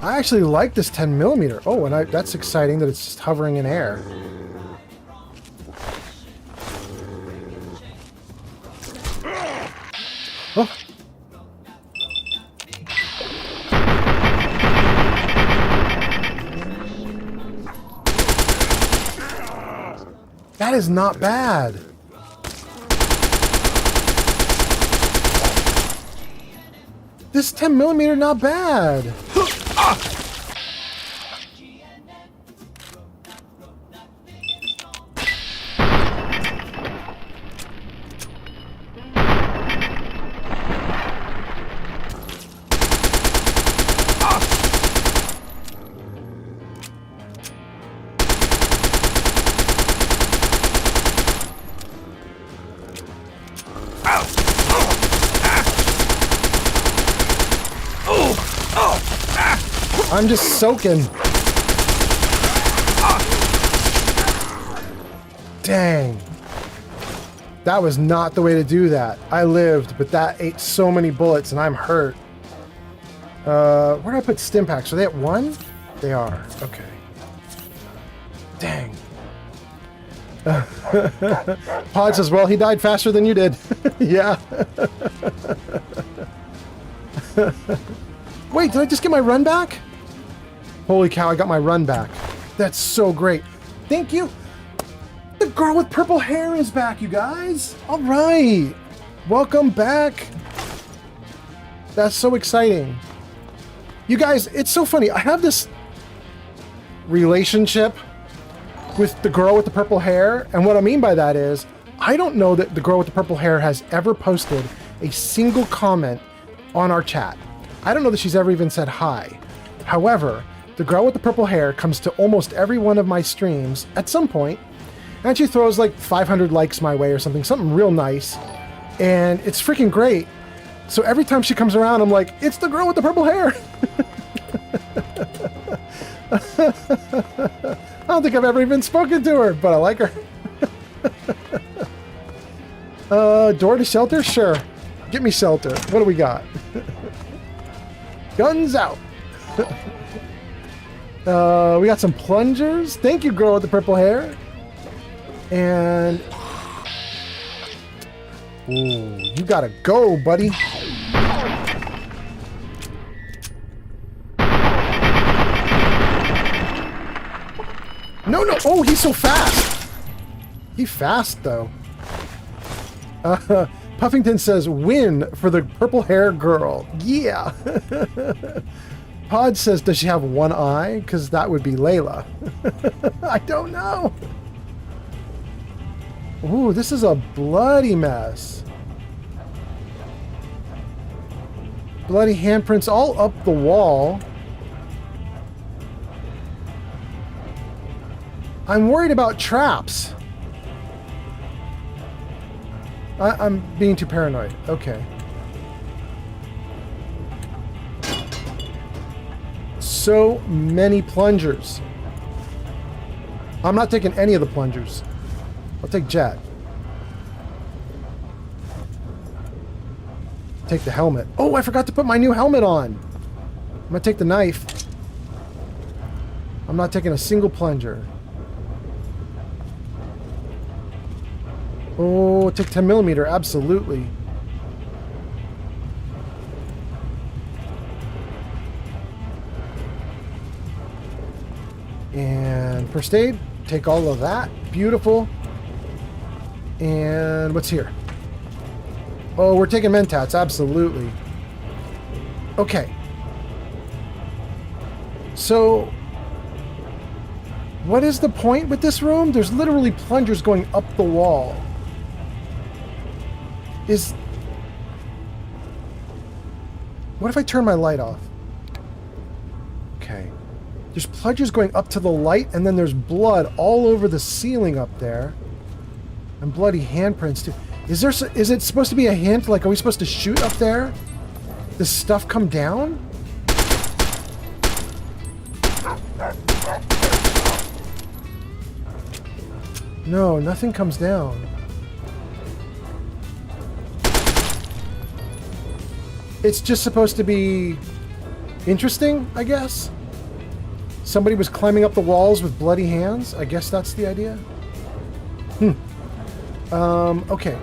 I actually like this 10 millimeter. Oh, and that's exciting that it's just hovering in air. Oh. That is not bad. This 10 millimeter not bad. I'm just soaking. Dang. That was not the way to do that. I lived, but that ate so many bullets and I'm hurt. Where do I put stim packs? Are they at 1? They are. Okay. Dang. Pod says, well, he died faster than you did. Yeah. Wait, did I just get my run back? Holy cow, I got my run back. That's so great. Thank you. The girl with purple hair is back, you guys. All right. Welcome back. That's so exciting. You guys, it's so funny. I have this relationship with the girl with the purple hair. And what I mean by that is, I don't know that the girl with the purple hair has ever posted a single comment on our chat. I don't know that she's ever even said hi. However, the girl with the purple hair comes to almost every one of my streams at some point, and she throws like 500 likes my way or something real nice, and it's freaking great. So every time she comes around, I'm like, it's the girl with the purple hair. I don't think I've ever even spoken to her, but I like her. Door to shelter? Sure. Get me shelter. What do we got? Guns out. We got some plungers. Thank you, girl with the purple hair. And... ooh, you gotta go, buddy. No, no. Oh, he's so fast. He's fast, though. Puffington says, win for the purple hair girl. Yeah. Pod says, does she have one eye? Because that would be Layla. I don't know. Ooh, this is a bloody mess. Bloody handprints all up the wall. I'm worried about traps. I'm being too paranoid. Okay. So many plungers. I'm not taking any of the plungers. I'll take Jet. Take the helmet. Oh, I forgot to put my new helmet on. I'm gonna take the knife. I'm not taking a single plunger. Oh, take 10mm, absolutely. And first aid, take all of that. Beautiful. And what's here? Oh, we're taking Mentats, absolutely. Okay. So, what is the point with this room? There's literally plungers going up the wall. What if I turn my light off? Okay. There's plungers going up to the light, and then there's blood all over the ceiling up there. And bloody handprints, too. Is it supposed to be a hint? Like, are we supposed to shoot up there? Does stuff come down? No, nothing comes down. It's just supposed to be interesting, I guess. Somebody was climbing up the walls with bloody hands. I guess that's the idea. Okay.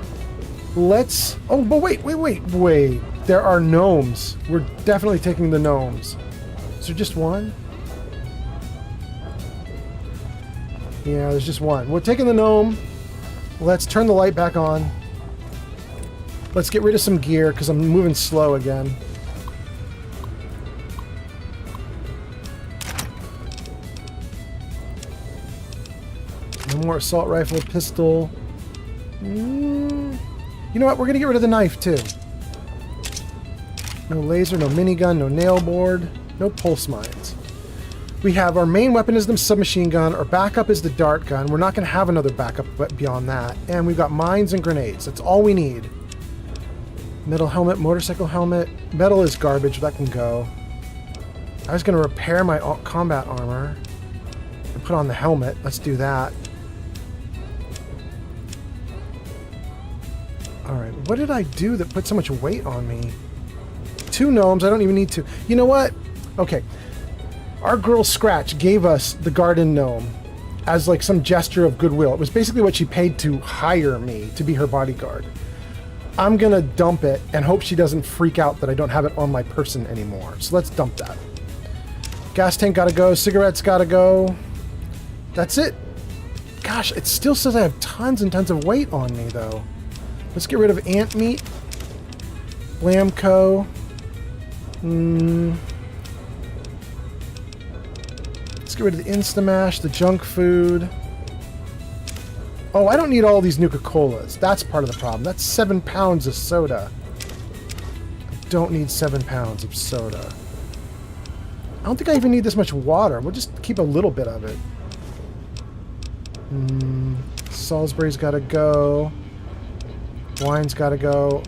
Let's... oh, but wait. There are gnomes. We're definitely taking the gnomes. Is there just one? Yeah, there's just one. We're taking the gnome. Let's turn the light back on. Let's get rid of some gear, because I'm moving slow again. No more assault rifle, pistol. You know what? We're going to get rid of the knife, too. No laser, no minigun, no nail board, no pulse mines. We have our main weapon is the submachine gun. Our backup is the dart gun. We're not going to have another backup beyond that. And we've got mines and grenades. That's all we need. Metal helmet, motorcycle helmet. Metal is garbage. That can go. I was going to repair my combat armor and put on the helmet. Let's do that. Alright, what did I do that put so much weight on me? 2 gnomes. I don't even need to. You know what? Okay. Our girl Scratch gave us the garden gnome as like some gesture of goodwill. It was basically what she paid to hire me to be her bodyguard. I'm gonna dump it and hope she doesn't freak out that I don't have it on my person anymore. So let's dump that. Gas tank gotta go. Cigarettes gotta go. That's it. Gosh, it still says I have tons and tons of weight on me though. Let's get rid of ant meat. Blamco. Let's get rid of the Instamash, the junk food. Oh, I don't need all these Nuka-Colas. That's part of the problem. That's 7 pounds of soda. I don't need 7 pounds of soda. I don't think I even need this much water. We'll just keep a little bit of it. Salisbury's gotta go. Wine's gotta go.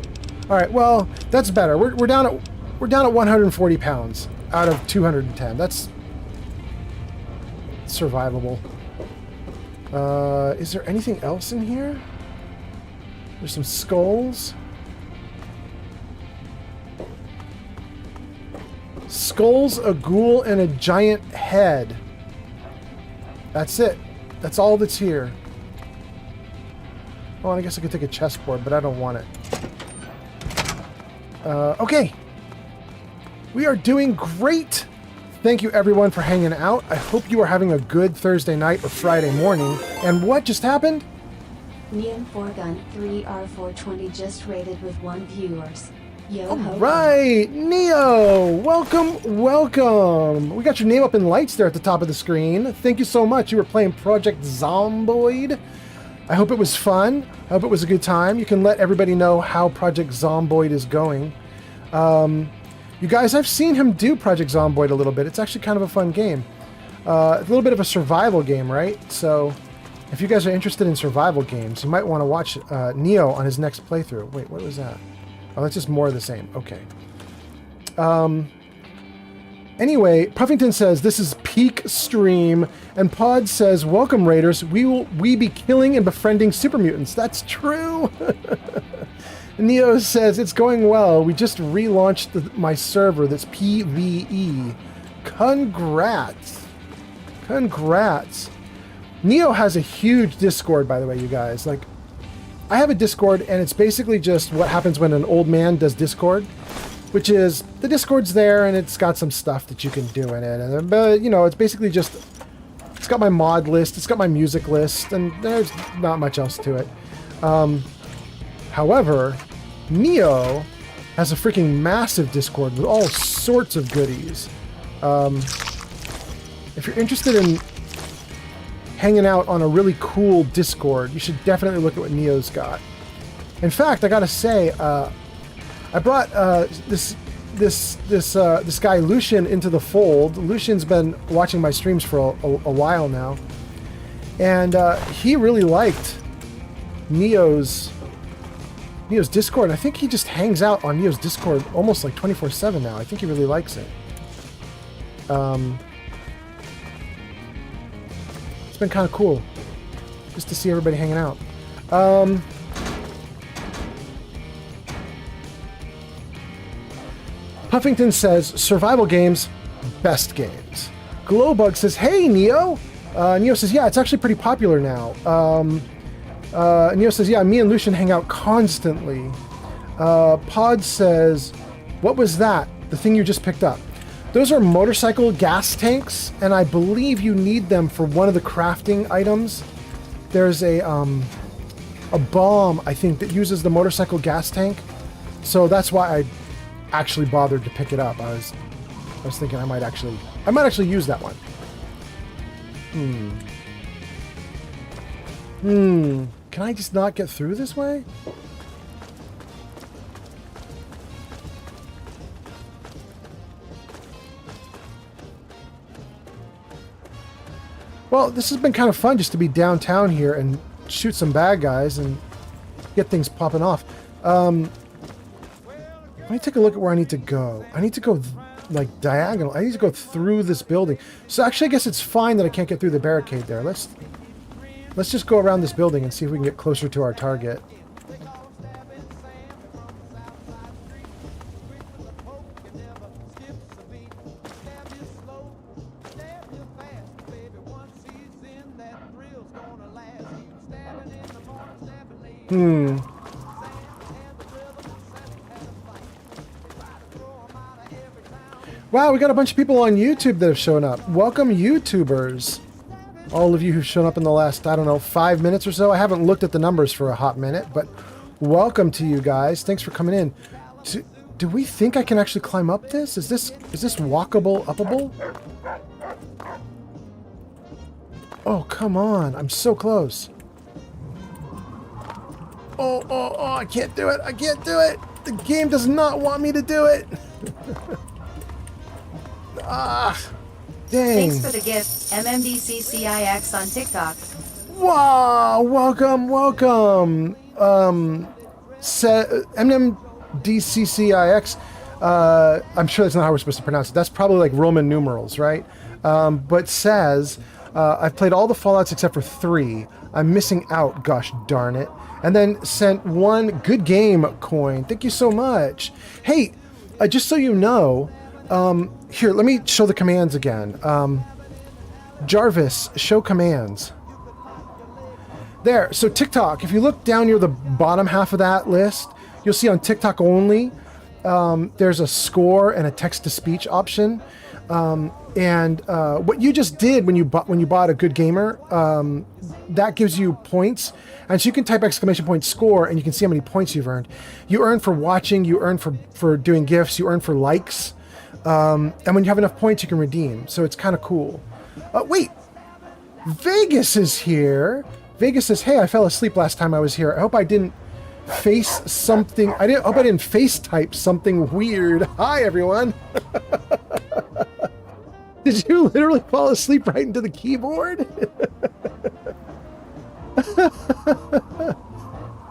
All right, well, that's better. We're down at 140 pounds out of 210. That's survivable. Is there anything else in here? There's some skulls. Skulls, a ghoul, and a giant head. That's it. That's all that's here. Oh, and I guess I could take a chessboard, but I don't want it. Okay. We are doing great. Thank you, everyone, for hanging out. I hope you are having a good Thursday night or Friday morning. And what just happened? Neon 4Gun 3R420 just rated with 1 viewers. Yo ho. Right, Neo, welcome. We got your name up in lights there at the top of the screen. Thank you so much. You were playing Project Zomboid. I hope it was fun. I hope it was a good time. You can let everybody know how Project Zomboid is going. You guys, I've seen him do Project Zomboid a little bit. It's actually kind of a fun game. A little bit of a survival game, right? So if you guys are interested in survival games, you might want to watch Neo on his next playthrough. Wait, what was that? Oh, that's just more of the same. Okay. Anyway, Puffington says, this is peak stream. And Pod says, welcome, Raiders. We be killing and befriending super mutants. That's true. Neo says, it's going well. We just relaunched my server that's PvE. Congrats. Congrats. Neo has a huge Discord, by the way, you guys. Like, I have a Discord, and it's basically just what happens when an old man does Discord, which is the Discord's there, and it's got some stuff that you can do in it. And, but, you know, it's basically just, it's got my mod list, it's got my music list, and there's not much else to it. However, Neo has a freaking massive Discord with all sorts of goodies. If you're interested in hanging out on a really cool Discord, you should definitely look at what Neo's got. In fact, I gotta say, I brought this guy Lucian into the fold. Lucian's been watching my streams for a while now, and he really liked Neo's Discord. I think he just hangs out on Neo's Discord almost like 24/7 now. I think he really likes it. It's been kind of cool just to see everybody hanging out. Puffington says, survival games, best games. Glowbug says, hey, Neo. Neo says, yeah, it's actually pretty popular now. Neo says, yeah, me and Lucian hang out constantly. Pod says, what was that? The thing you just picked up. Those are motorcycle gas tanks, and I believe you need them for one of the crafting items. There's a bomb, I think, that uses the motorcycle gas tank. So that's why I actually bothered to pick it up. I was thinking I might actually use that one. Can I just not get through this way? Well, this has been kind of fun just to be downtown here and shoot some bad guys and get things popping off. Let me take a look at where I need to go. I need to go like diagonal. I need to go through this building. So actually, I guess it's fine that I can't get through the barricade there. Let's just go around this building and see if we can get closer to our target. Wow, we got a bunch of people on YouTube that have shown up. Welcome, YouTubers. All of you who've shown up in the last, I don't know, 5 minutes or so. I haven't looked at the numbers for a hot minute, but welcome to you guys. Thanks for coming in. Do we think I can actually climb up this? Is this walkable, upable? Oh, come on. I'm so close. Oh, I can't do it. I can't do it. The game does not want me to do it. Ah, dang. Thanks for the gift, MMDCCIX on TikTok. Wow, welcome. MMDCCIX. I'm sure that's not how we're supposed to pronounce it. That's probably like Roman numerals, right? But says, I've played all the Fallouts except for 3. I'm missing out, gosh darn it. And then sent 1 good game coin. Thank you so much. Hey, just so you know, here, let me show the commands again. Jarvis, show commands. There, so TikTok, if you look down near the bottom half of that list, you'll see on TikTok only, there's a score and a text-to-speech option. What you just did when you bought a Good Gamer, that gives you points. And so you can type exclamation point score and you can see how many points you've earned. You earn for watching, you earn for doing GIFs, you earn for likes. And when you have enough points, you can redeem. So it's kind of cool. Wait, Vegas is here. Vegas says, hey, I fell asleep last time I was here. I hope I didn't face something. I hope I didn't face type something weird. Hi, everyone. Did you literally fall asleep right into the keyboard?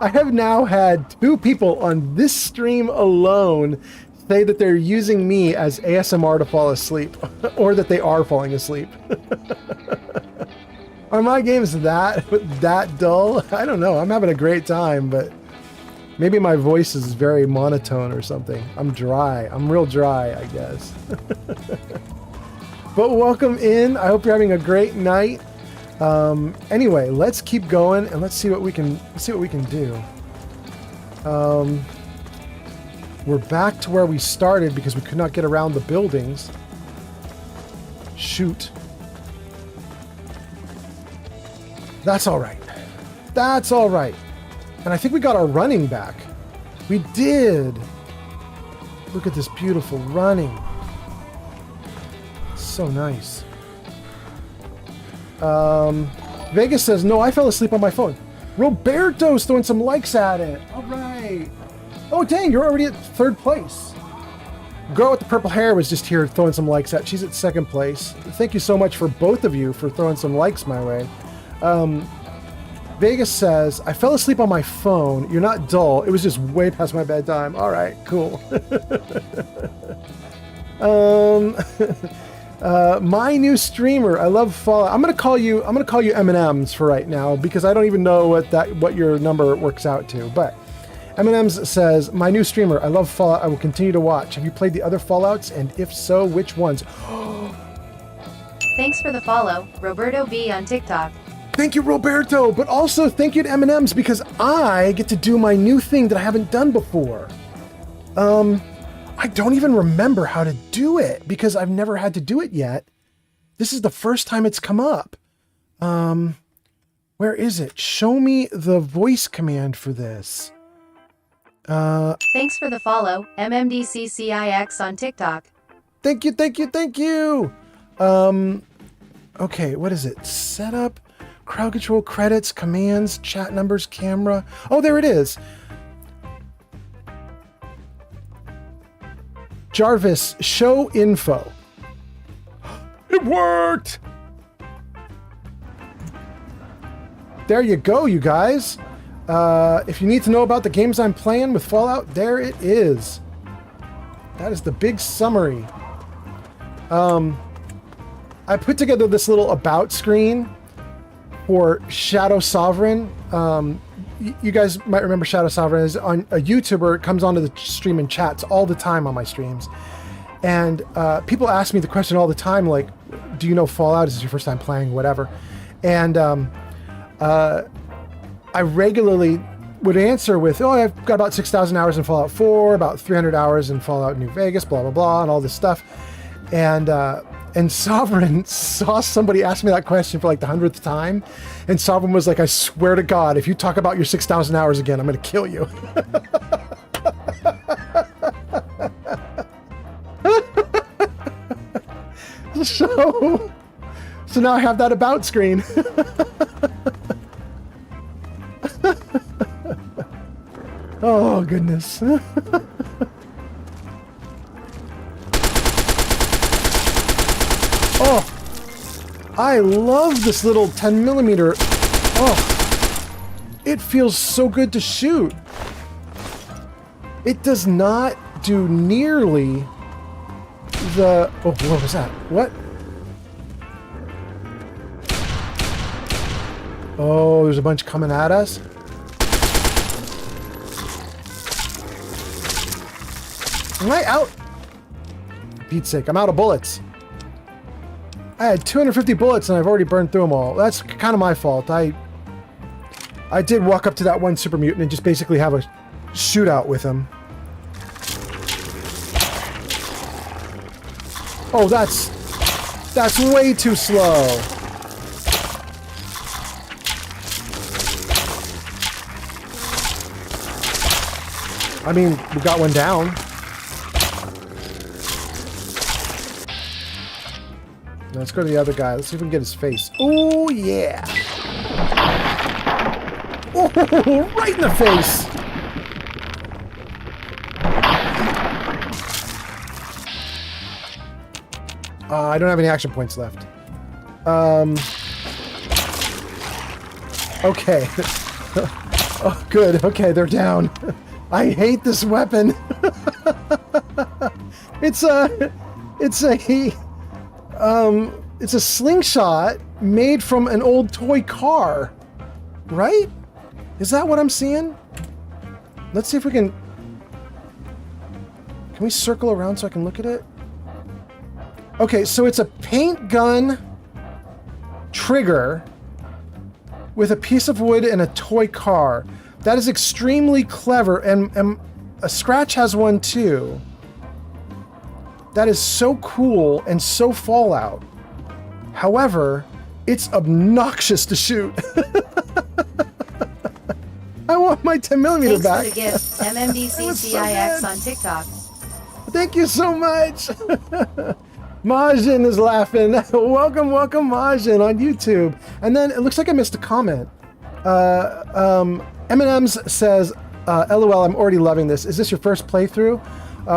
I have now had 2 people on this stream alone say that they're using me as ASMR to fall asleep, or that they are falling asleep. Are my games that dull? I don't know. I'm having a great time, but maybe my voice is very monotone or something. I'm dry. I'm real dry, I guess. But welcome in. I hope you're having a great night. Anyway, let's keep going and let's see what we can do. We're back to where we started because we could not get around the buildings. Shoot. That's all right. That's all right. And I think we got our running back. We did. Look at this beautiful running. So nice. Vegas says, no, I fell asleep on my phone. Roberto's throwing some likes at it. All right. Oh, dang, you're already at 3rd place. Girl with the purple hair was just here throwing some likes at. She's at 2nd place. Thank you so much for both of you for throwing some likes my way. Vegas says, I fell asleep on my phone. You're not dull. It was just way past my bedtime. All right, cool. My new streamer. I love Fallout. I'm gonna call you M&M's for right now because I don't even know what your number works out to. But M&M's says, my new streamer. I love Fallout. I will continue to watch. Have you played the other Fallouts? And if so, which ones? Thanks for the follow, Roberto B on TikTok. Thank you, Roberto, but also thank you to M&M's because I get to do my new thing that I haven't done before. I don't even remember how to do it because I've never had to do it yet. This is the first time it's come up. Where is it? Show me the voice command for this. Thanks for the follow, MMDCCIX on TikTok. Thank you, thank you, thank you. Okay, what is it? Setup, crowd control, credits, commands, chat numbers, camera. Oh, there it is. Jarvis, show info. It worked! There you go, you guys. If you need to know about the games I'm playing with Fallout, there it is. That is the big summary. I put together this little about screen for Shadow Sovereign. You guys might remember Shadow Sovereign is on a YouTuber, comes onto the stream and chats all the time on my streams. And people ask me the question all the time, like, do you know Fallout? Is this your first time playing? Whatever. And I regularly would answer with, oh, I've got about 6,000 hours in Fallout 4, about 300 hours in Fallout New Vegas, blah, blah, blah, and all this stuff. And Sovereign saw somebody ask me that question for like the 100th time. And Sovereign was like, I swear to God, if you talk about your 6,000 hours again, I'm going to kill you. So now I have that about screen. Oh, goodness. Oh, I love this little 10mm. Oh, it feels so good to shoot. it does not do nearly the... Oh, what was that? What? Oh, there's a bunch coming at us. Am I out? Pete's sake, I'm out of bullets. I had 250 bullets and I've already burned through them all. That's kind of my fault. I did walk up to that one super mutant and just basically have a shootout with him. Oh, that's way too slow. I mean, we got one down. Let's go to the other guy. Let's see if we can get his face. Oh, yeah. Oh, right in the face. I don't have any action points left. Okay. Oh, good. Okay, they're down. I hate this weapon. It's a slingshot made from an old toy car, right? Is that what I'm seeing? Let's see if we can we circle around so I can look at it? Okay, so it's a paint gun trigger with a piece of wood and a toy car. That is extremely clever, and a Scratch has one too. That is so cool and so Fallout. However, it's obnoxious to shoot. I want my 10mm back. Thanks for the gift, MMDCCIX on TikTok. Thank you so much. Majin is laughing. Welcome, Majin on YouTube. And then it looks like I missed a comment. M&M's says, LOL, I'm already loving this. Is this your first playthrough?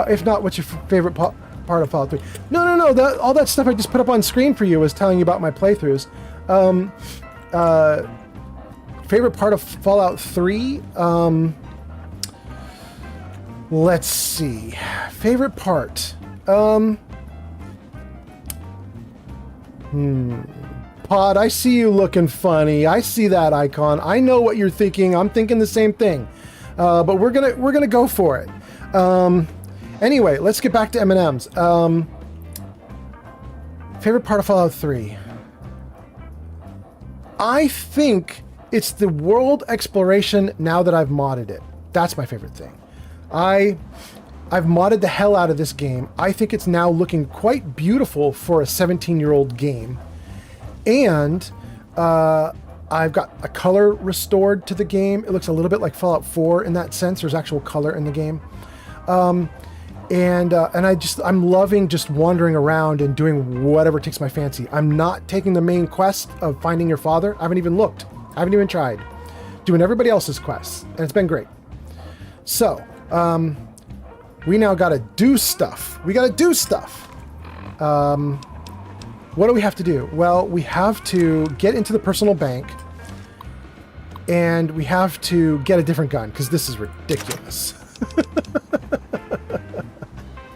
If not, what's your favorite part of Fallout 3? No. All that stuff I just put up on screen for you was telling you about my playthroughs. Favorite part of Fallout 3? Let's see. Favorite part. Pod, I see you looking funny. I see that icon. I know what you're thinking. I'm thinking the same thing. But we're gonna go for it. Anyway, let's get back to M&M's. Favorite part of Fallout 3? I think it's the world exploration now that I've modded it. That's my favorite thing. I've modded the hell out of this game. I think it's now looking quite beautiful for a 17-year-old game. And I've got a color restored to the game. It looks a little bit like Fallout 4 in that sense. There's actual color in the game. And I'm loving just wandering around and doing whatever takes my fancy. I'm not taking the main quest of finding your father. I haven't even looked. I haven't even tried. Doing everybody else's quests. And it's been great. So, we now gotta do stuff. What do we have to do? Well, we have to get into the personal bank, and we have to get a different gun, because this is ridiculous.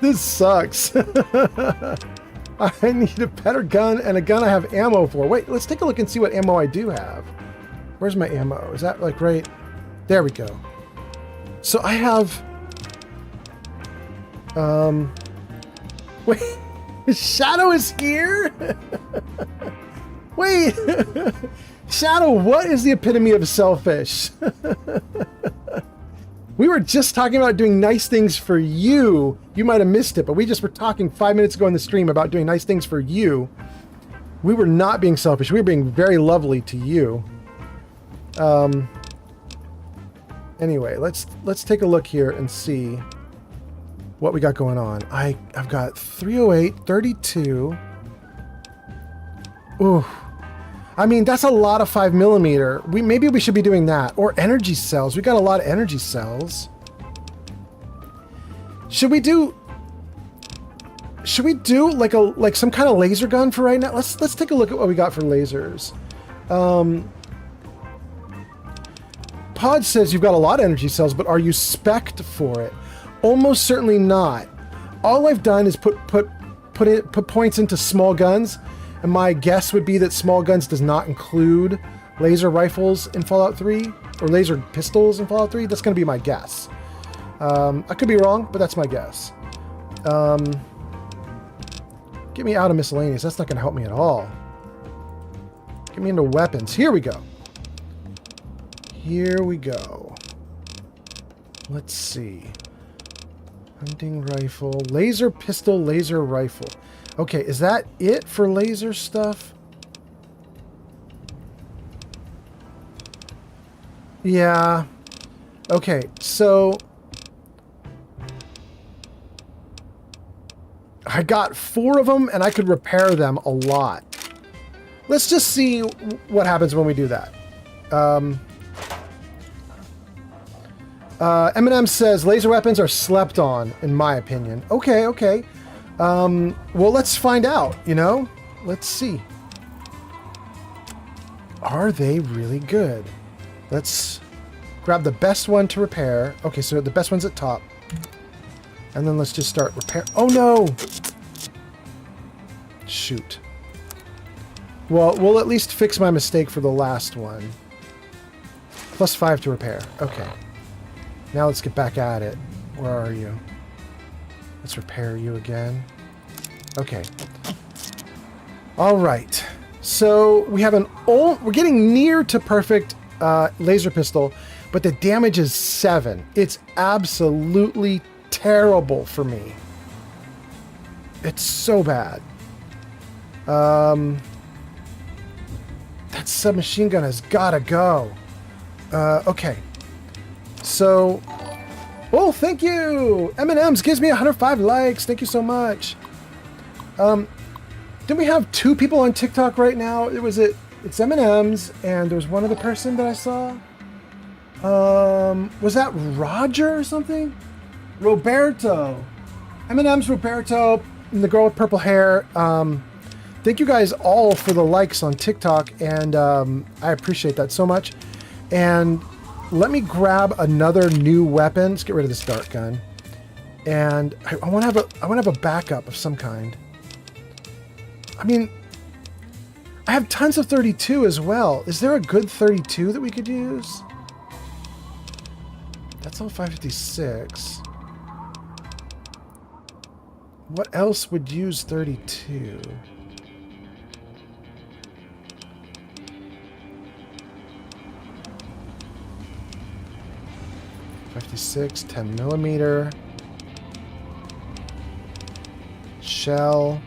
This sucks. I need a better gun and a gun I have ammo for. Wait, let's take a look and see what ammo I do have. Where's my ammo? Is that like right? There we go. So I have... Wait, Shadow is here? Wait, Shadow, what is the epitome of selfish? We were just talking about doing nice things for you. You might have missed it, but we just were talking 5 minutes ago in the stream about doing nice things for you. We were not being selfish. We were being very lovely to you. Anyway, let's take a look here and see what we got going on. I've got 308, 32. Ooh. I mean, that's a lot of 5mm. Maybe we should be doing that. Or energy cells. We got a lot of energy cells. Should we do like some kind of laser gun for right now? Let's take a look at what we got for lasers. Pod says you've got a lot of energy cells, but are you spec'd for it? Almost certainly not. All I've done is put points into small guns, and my guess would be that small guns does not include laser rifles in Fallout 3 or laser pistols in Fallout 3. That's going to be my guess. I could be wrong, but that's my guess. Get me out of miscellaneous. That's not going to help me at all. Get me into weapons. Here we go. Here we go. Let's see. Hunting rifle. Laser pistol, laser rifle. Okay, is that it for laser stuff? Yeah. Okay, so I got 4 of them, and I could repair them a lot. Let's just see what happens when we do that. Eminem says laser weapons are slept on, in my opinion. Okay, okay. Well, let's find out, you know? Let's see. Are they really good? Let's grab the best one to repair. Okay, so the best one's at top. And then let's just start repair. Oh no! Shoot. Well, we'll at least fix my mistake for the last one. +5 to repair. Okay. Now let's get back at it. Where are you? Let's repair you again. Okay. All right. So we have we're getting near to perfect laser pistol, but the damage is 7. It's absolutely terrible for me. It's so bad. That submachine gun has gotta go. Okay. So, oh, thank you! M&M's gives me 105 likes. Thank you so much. Didn't we have 2 people on TikTok right now? It's M&M's, and there's one other person that I saw. Was that Roger or something? Roberto. M&M's Roberto, and the girl with purple hair. Thank you guys all for the likes on TikTok, and I appreciate that so much. And let me grab another new weapon. Let's get rid of this dart gun. And I want to have a backup of some kind. I mean, I have tons of 32 as well. Is there a good 32 that we could use? That's all 556. What else would use 32? 56, 10 millimeter. Shell.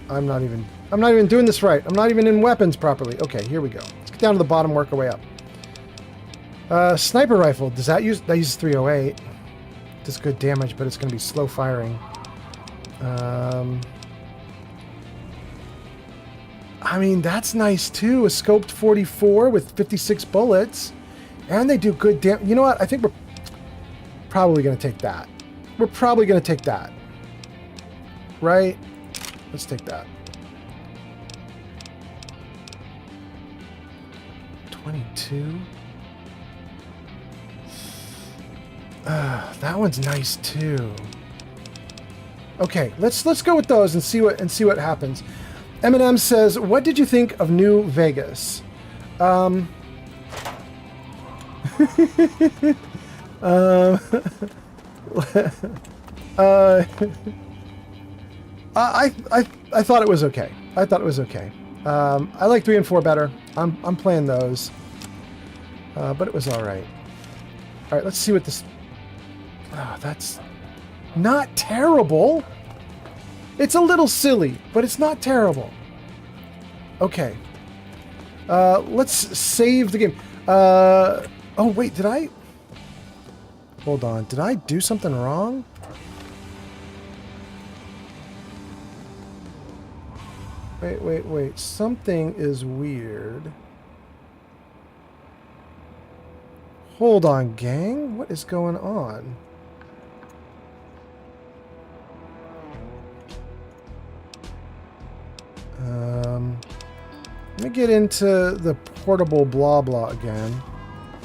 I'm not even doing this right. I'm not even in weapons properly. Okay, here we go. Let's get down to the bottom, work our way up. Sniper rifle. That uses 308. Does good damage, but it's going to be slow firing. I mean, that's nice too. A scoped 44 with 56 bullets. And they do good damage. You know what? I think we're probably going to take that. We're probably going to take that. Right? Let's take that. 22. That one's nice too. Okay, let's go with those and see what happens. Eminem says, "What did you think of New Vegas?" I thought it was okay. I thought it was okay. I like 3 and 4 better. I'm playing those, but it was all right. All right, let's see what this. Oh, that's not terrible. It's a little silly, but it's not terrible. Okay. Let's save the game. Oh wait, did I? Hold on. Did I do something wrong? Wait. Something is weird. Hold on, gang. What is going on? Let me get into the portable blah blah again.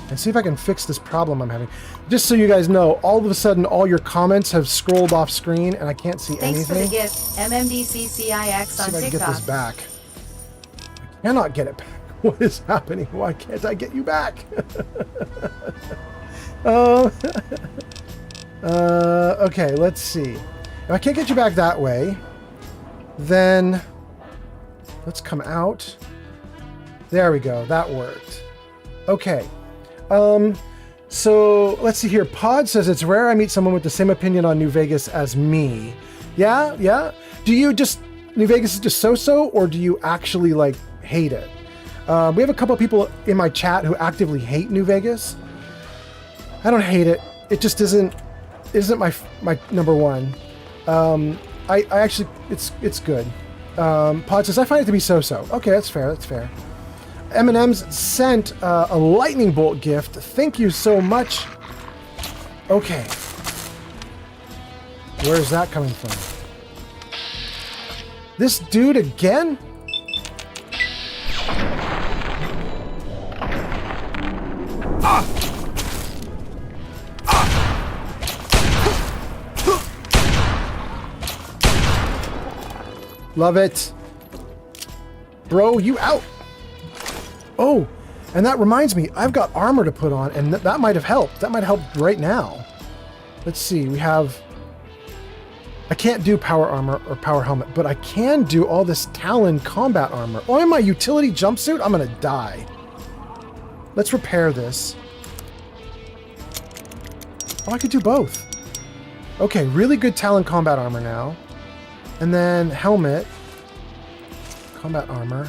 And see if I can fix this problem I'm having. Just so you guys know, all of a sudden all your comments have scrolled off screen and I can't see Thanks anything. for the gift, MMDCCIX See on if I can get TikTok. this back. I cannot get it back. What is happening? Why can't I get you back? Okay, let's see. If I can't get you back that way, then let's come out. There we go. That worked. Okay. So let's see here. Pod says it's rare I meet someone with the same opinion on New Vegas as me. Yeah, yeah. Do you just New Vegas is just so-so, or do you actually like hate it? We have a couple of people in my chat who actively hate New Vegas. I don't hate it. It just isn't my number one. I actually it's good. Pod says I find it to be so-so. Okay, that's fair. That's fair. M&M's sent a lightning bolt gift. Thank you so much. Okay. Where's that coming from? This dude again? Love it. Bro, you out. Oh, and that reminds me, I've got armor to put on, and that might have helped. That might help right now. Let's see, we have... I can't do power armor or power helmet, but I can do all this Talon combat armor. Oh, in my utility jumpsuit? I'm gonna die. Let's repair this. Oh, I could do both. Okay, really good Talon combat armor now. And then helmet. Combat armor.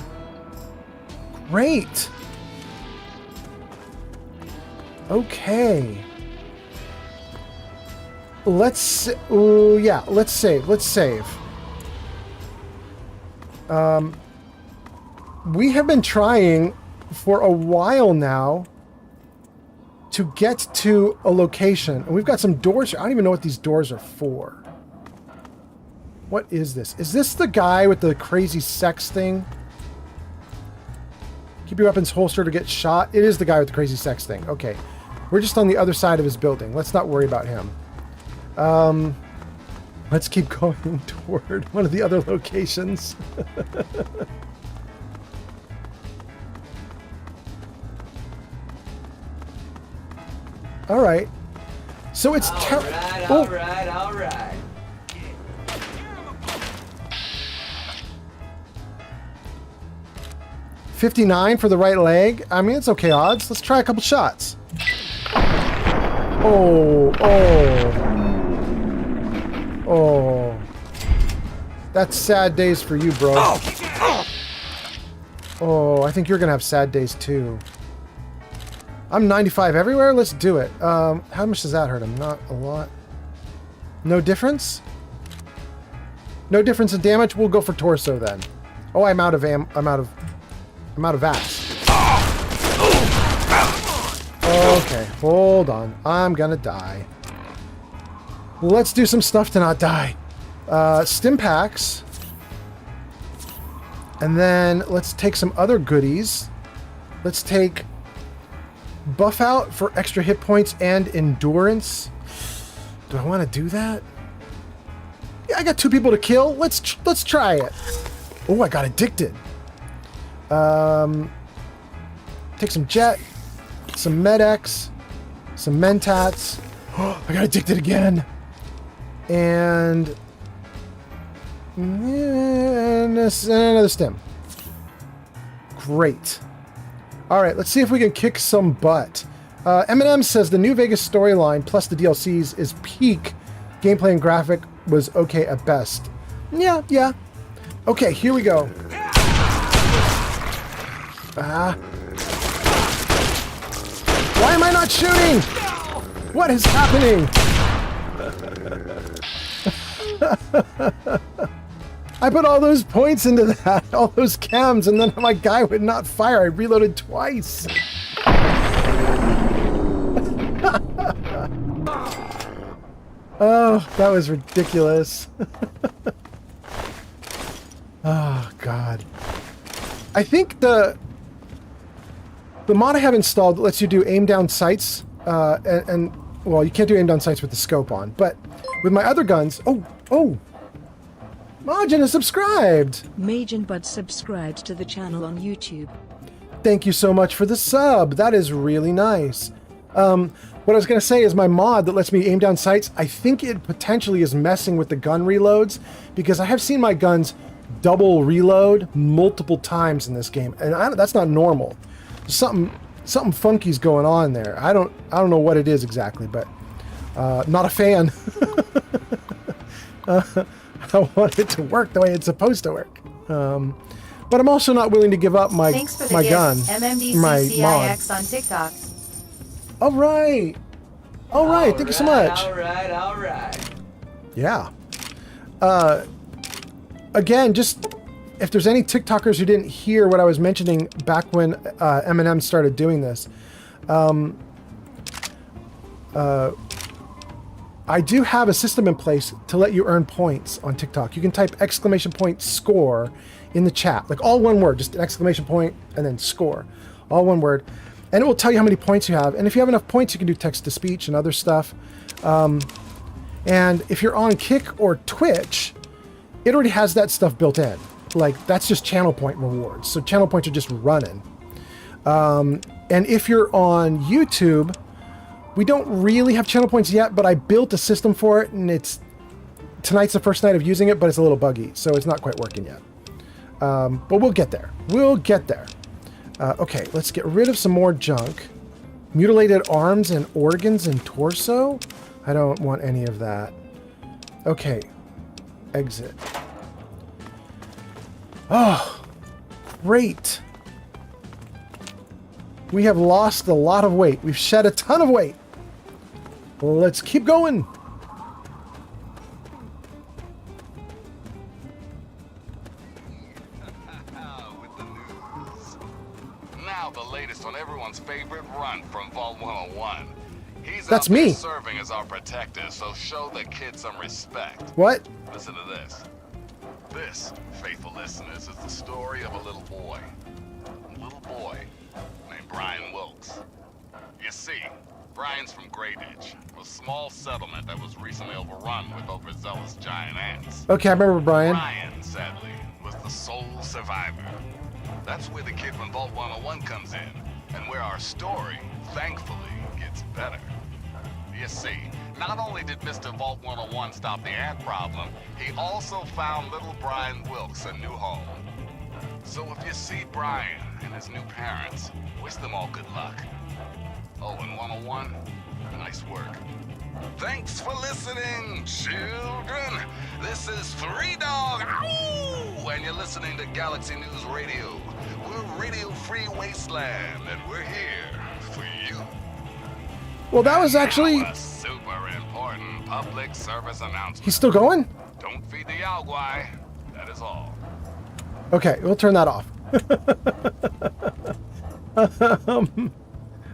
Great. Okay. Let's yeah, let's save. Let's save. We have been trying for a while now to get to a location. And we've got some doors here. I don't even know what these doors are for. What is this? Is this the guy with the crazy sex thing? Keep your weapons holstered or get shot. It is the guy with the crazy sex thing. Okay. We're just on the other side of his building. Let's not worry about him. Let's keep going toward one of the other locations. All right. So it's... All right. 59 for the right leg. I mean, it's okay odds. Let's try a couple shots. Oh. That's sad days for you, bro. Oh, I think you're gonna have sad days too. I'm 95 everywhere. Let's do it. How much does that hurt him? Not a lot. No difference? No difference in damage? We'll go for torso then. Oh, I'm out of axe. Okay, hold on. I'm gonna die. Let's do some stuff to not die. Stim packs. And then let's take some other goodies. Let's take buff out for extra hit points and endurance. Do I want to do that? Yeah, I got 2 people to kill. Let's try it. Oh, I got addicted. Take some jet, some Med-X, some Mentats. Oh, I got addicted again. And another stim. Great. All right, let's see if we can kick some butt. M&M says the New Vegas storyline plus the DLCs is peak. Gameplay and graphic was okay at best. Yeah. Okay, here we go. Why am I not shooting? What is happening? I put all those points into that, all those cams, and then my guy would not fire. I reloaded twice. Oh, that was ridiculous. Oh, God. I think The mod I have installed lets you do aim down sights, and well, you can't do aim down sights with the scope on, but with my other guns, Majin is subscribed! Majin Bud subscribed to the channel on YouTube. Thank you so much for the sub. That is really nice. What I was going to say is my mod that lets me aim down sights, I think it potentially is messing with the gun reloads, because I have seen my guns double reload multiple times in this game, and that's not normal. Something funky's going on there. I don't know what it is exactly, but not a fan. I want it to work the way it's supposed to work. But I'm also not willing to give up my Thanks for the my gift, gun, my mod. MMDCCIX on TikTok. All right. Thank you so much. All right. Yeah. Again, just if there's any TikTokers who didn't hear what I was mentioning back when Eminem started doing this, I do have a system in place to let you earn points on TikTok. You can type !score in the chat, like all one word, just an exclamation point and then score, all one word. And it will tell you how many points you have. And if you have enough points, you can do text-to-speech and other stuff. And if you're on Kick or Twitch, it already has that stuff built in. Like, that's just channel point rewards. So channel points are just running. And if you're on YouTube, we don't really have channel points yet, but I built a system for it, and tonight's the first night of using it, but it's a little buggy, so it's not quite working yet. But we'll get there. Okay, let's get rid of some more junk. Mutilated arms and organs and torso? I don't want any of that. Okay. Exit. Oh, great. We have lost a lot of weight. We've shed a ton of weight. Let's keep going. Now the latest on everyone's favorite run from Vault 101. He's That's out there me. serving as our protector, so show the kid some respect. What? Listen to this. This, faithful listeners, is the story of a little boy. Named Brian Wilkes. You see, Brian's from Great Ditch, a small settlement that was recently overrun with overzealous giant ants. Okay, I remember Brian. Brian, sadly, was the sole survivor. That's where the kid from Vault 101 comes in, and where our story, thankfully, gets better. You see, not only did Mr. Vault 101 stop the ant problem, he also found little Brian Wilkes a new home. So if you see Brian and his new parents, wish them all good luck. Oh, and 101, nice work. Thanks for listening, children. This is Three Dog, ow! And you're listening to Galaxy News Radio. We're Radio Free Wasteland, and we're here for you. Well, that was actually... A super important public service announcement. He's still going? Don't feed the Yaogwai. That is all. Okay, we'll turn that off.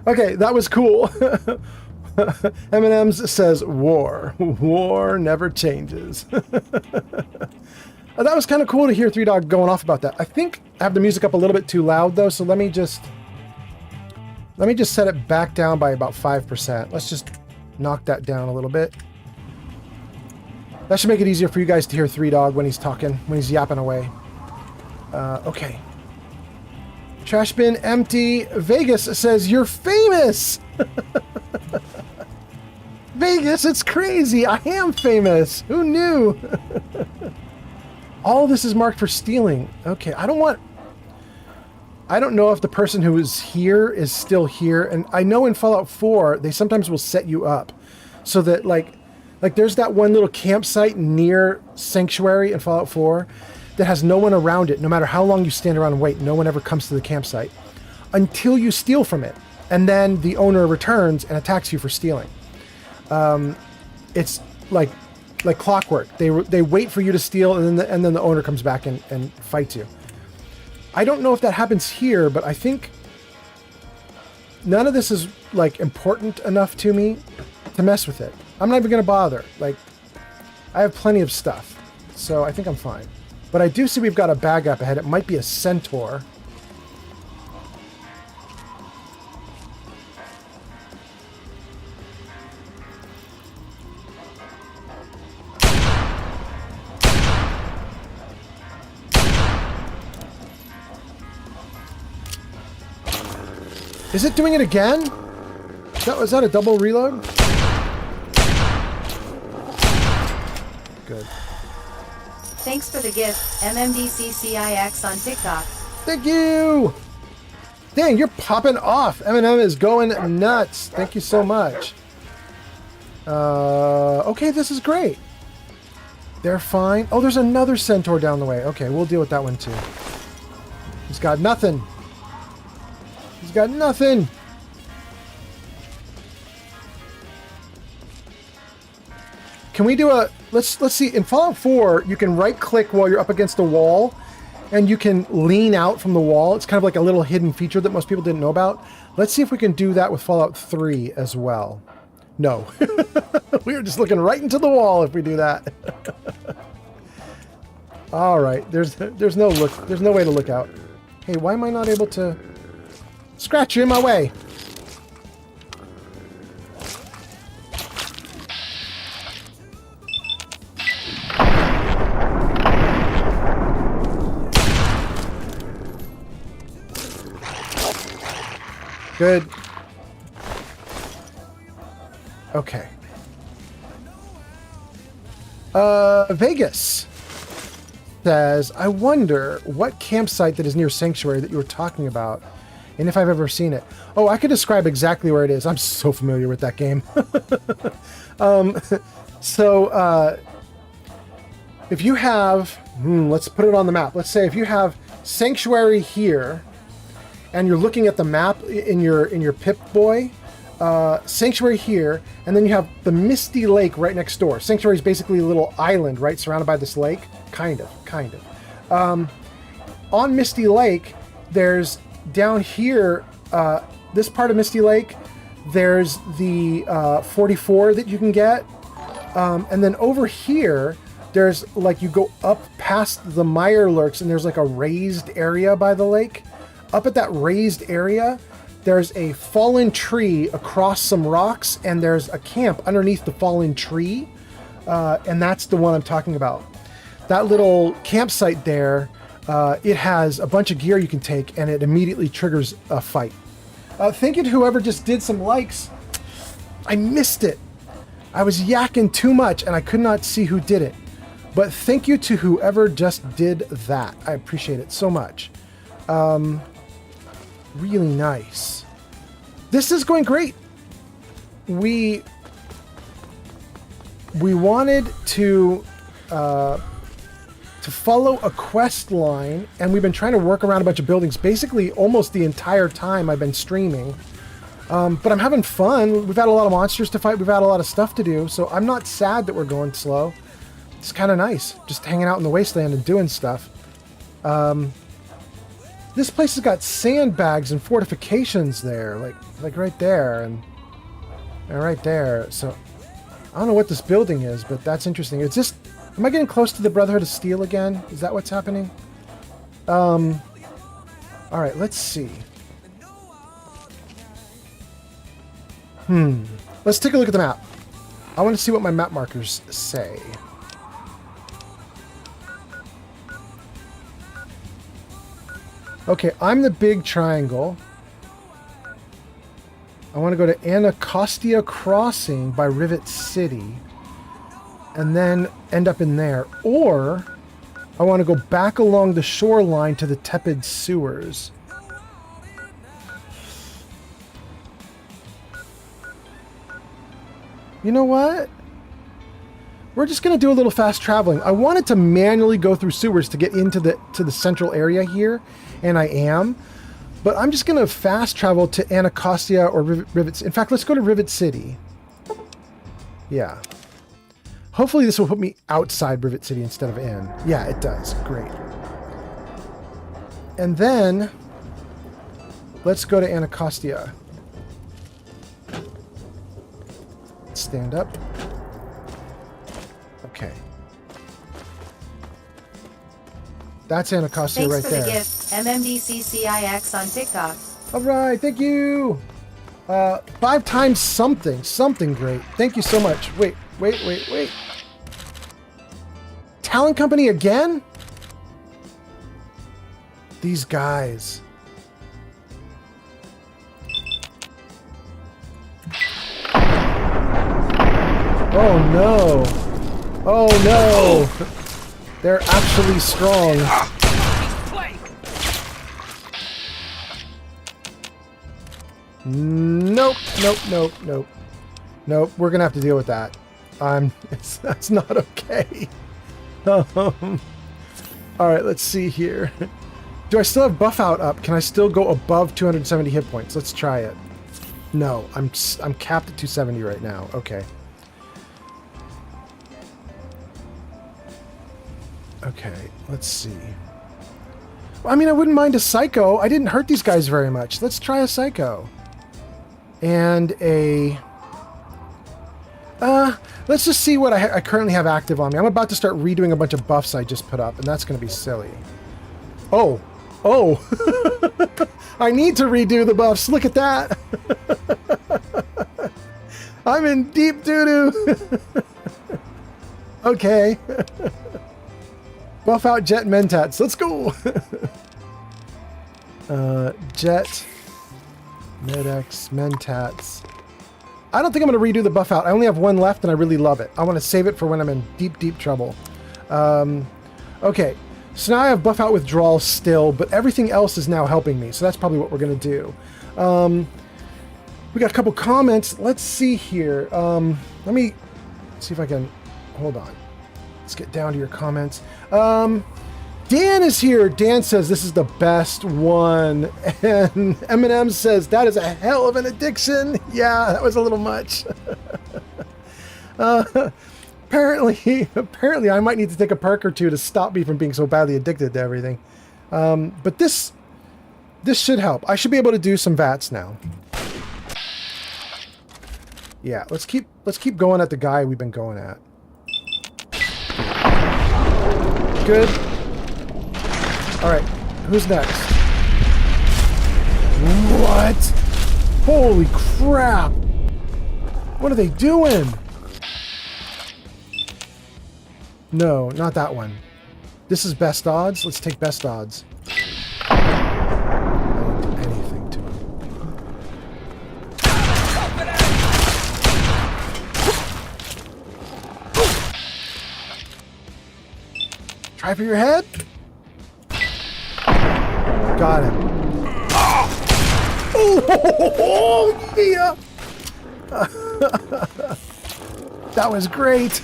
Okay, that was cool. M&M's says, war. War never changes. That was kind of cool to hear Three Dog going off about that. I think I have the music up a little bit too loud, though, so let me just set it back down by about 5%. Let's just knock that down a little bit. That should make it easier for you guys to hear Three Dog when he's talking, when he's yapping away. Okay. Trash bin empty. Vegas says, you're famous! Vegas, it's crazy. I am famous. Who knew? All this is marked for stealing. Okay, I don't know if the person who is here is still here. And I know in Fallout 4, they sometimes will set you up so that like there's that one little campsite near Sanctuary in Fallout 4 that has no one around it. No matter how long you stand around and wait, no one ever comes to the campsite until you steal from it. And then the owner returns and attacks you for stealing. It's like clockwork. They wait for you to steal, and then the owner comes back and fights you. I don't know if that happens here, but I think none of this is like important enough to me to mess with it. I'm not even gonna bother. Like, I have plenty of stuff, so I think I'm fine. But I do see we've got a bag up ahead. It might be a centaur. Is it doing it again? Was that a double reload? Good. Thanks for the gift, MMDCCIX on TikTok. Thank you! Dang, you're popping off. Eminem is going nuts. Thank you so much. Okay, this is great. They're fine. Oh, there's another centaur down the way. Okay, we'll deal with that one too. He's got nothing. He's got nothing. Can we do a... Let's see. In Fallout 4, you can right-click while you're up against a wall, and you can lean out from the wall. It's kind of like a little hidden feature that most people didn't know about. Let's see if we can do that with Fallout 3 as well. No. We were just looking right into the wall if we do that. All right. There's no way to look out. Hey, why am I not able to... Scratch you in my way. Good. Okay. Vegas says, I wonder what campsite that is near Sanctuary that you were talking about, and if I've ever seen it. Oh, I could describe exactly where it is. I'm so familiar with that game. If you have, let's put it on the map. Let's say if you have Sanctuary here, and you're looking at the map in your Pip-Boy, Sanctuary here, and then you have the Misty Lake right next door. Sanctuary is basically a little island, right, surrounded by this lake. Kind of. On Misty Lake, there's down here, this part of Misty Lake, there's the 44 that you can get, and then over here, there's like you go up past the Mirelurks, and there's like a raised area by the lake. Up at that raised area, there's a fallen tree across some rocks, and there's a camp underneath the fallen tree, and that's the one I'm talking about. That little campsite there, it has a bunch of gear you can take, and it immediately triggers a fight. Thank you to whoever just did some likes. I missed it. I was yakking too much, and I could not see who did it. But thank you to whoever just did that. I appreciate it so much. Really nice. This is going great. We wanted to follow a quest line, and we've been trying to work around a bunch of buildings basically almost the entire time I've been streaming. But I'm having fun. We've had a lot of monsters to fight. We've had a lot of stuff to do, so I'm not sad that we're going slow. It's kind of nice, just hanging out in the wasteland and doing stuff. This place has got sandbags and fortifications there, like right there and right there. So I don't know what this building is, but that's interesting. It's just, am I getting close to the Brotherhood of Steel again? Is that what's happening? All right, let's see. Let's take a look at the map. I want to see what my map markers say. Okay, I'm the big triangle. I want to go to Anacostia Crossing by Rivet City and then end up in there. Or I want to go back along the shoreline to the Tepid Sewers. You know what? We're just going to do a little fast traveling. I wanted to manually go through sewers to get into the central area here, and I am. But I'm just going to fast travel to Anacostia or Rivet. In fact, let's go to Rivet City. Yeah. Hopefully this will put me outside Rivet City instead of in. Yeah, it does. Great. And then let's go to Anacostia. Stand up. Okay. That's Anacostia right there. Thanks for the gift, MMDCCIX on TikTok. All right, thank you. 5 times something great. Thank you so much. Wait. Talent Company again? These guys. Oh no! Oh no! They're actually strong. Nope, nope, nope, nope. Nope, we're gonna have to deal with that. That's not okay. Alright, let's see here. Do I still have buff out up? Can I still go above 270 hit points? Let's try it. No, I'm capped at 270 right now. Okay. Okay, let's see. Well, I mean, I wouldn't mind a Psycho. I didn't hurt these guys very much. Let's try a Psycho. And a... let's just see what I currently have active on me. I'm about to start redoing a bunch of buffs I just put up, and that's going to be silly. Oh. Oh. I need to redo the buffs. Look at that. I'm in deep doo-doo. Okay. Buff out Jet Mentats. Let's go. Jet, Medex, Mentats. I don't think I'm going to redo the buff out. I only have one left and I really love it. I want to save it for when I'm in deep, deep trouble. Okay. So now I have buff out withdrawal still, but everything else is now helping me. So that's probably what we're going to do. We got a couple comments. Let's see here. Let me see if I can... Hold on. Let's get down to your comments. Dan is here. Dan says this is the best one. And Eminem says that is a hell of an addiction. Yeah, that was a little much. Apparently I might need to take a perk or two to stop me from being so badly addicted to everything. But this should help. I should be able to do some VATs now. Yeah, let's keep going at the guy we've been going at. Good. All right, who's next? What? Holy crap! What are they doing? No, not that one. This is best odds. Let's take best odds. I won't do anything to him. Try for your head. Got him. Oh, yeah. That was great.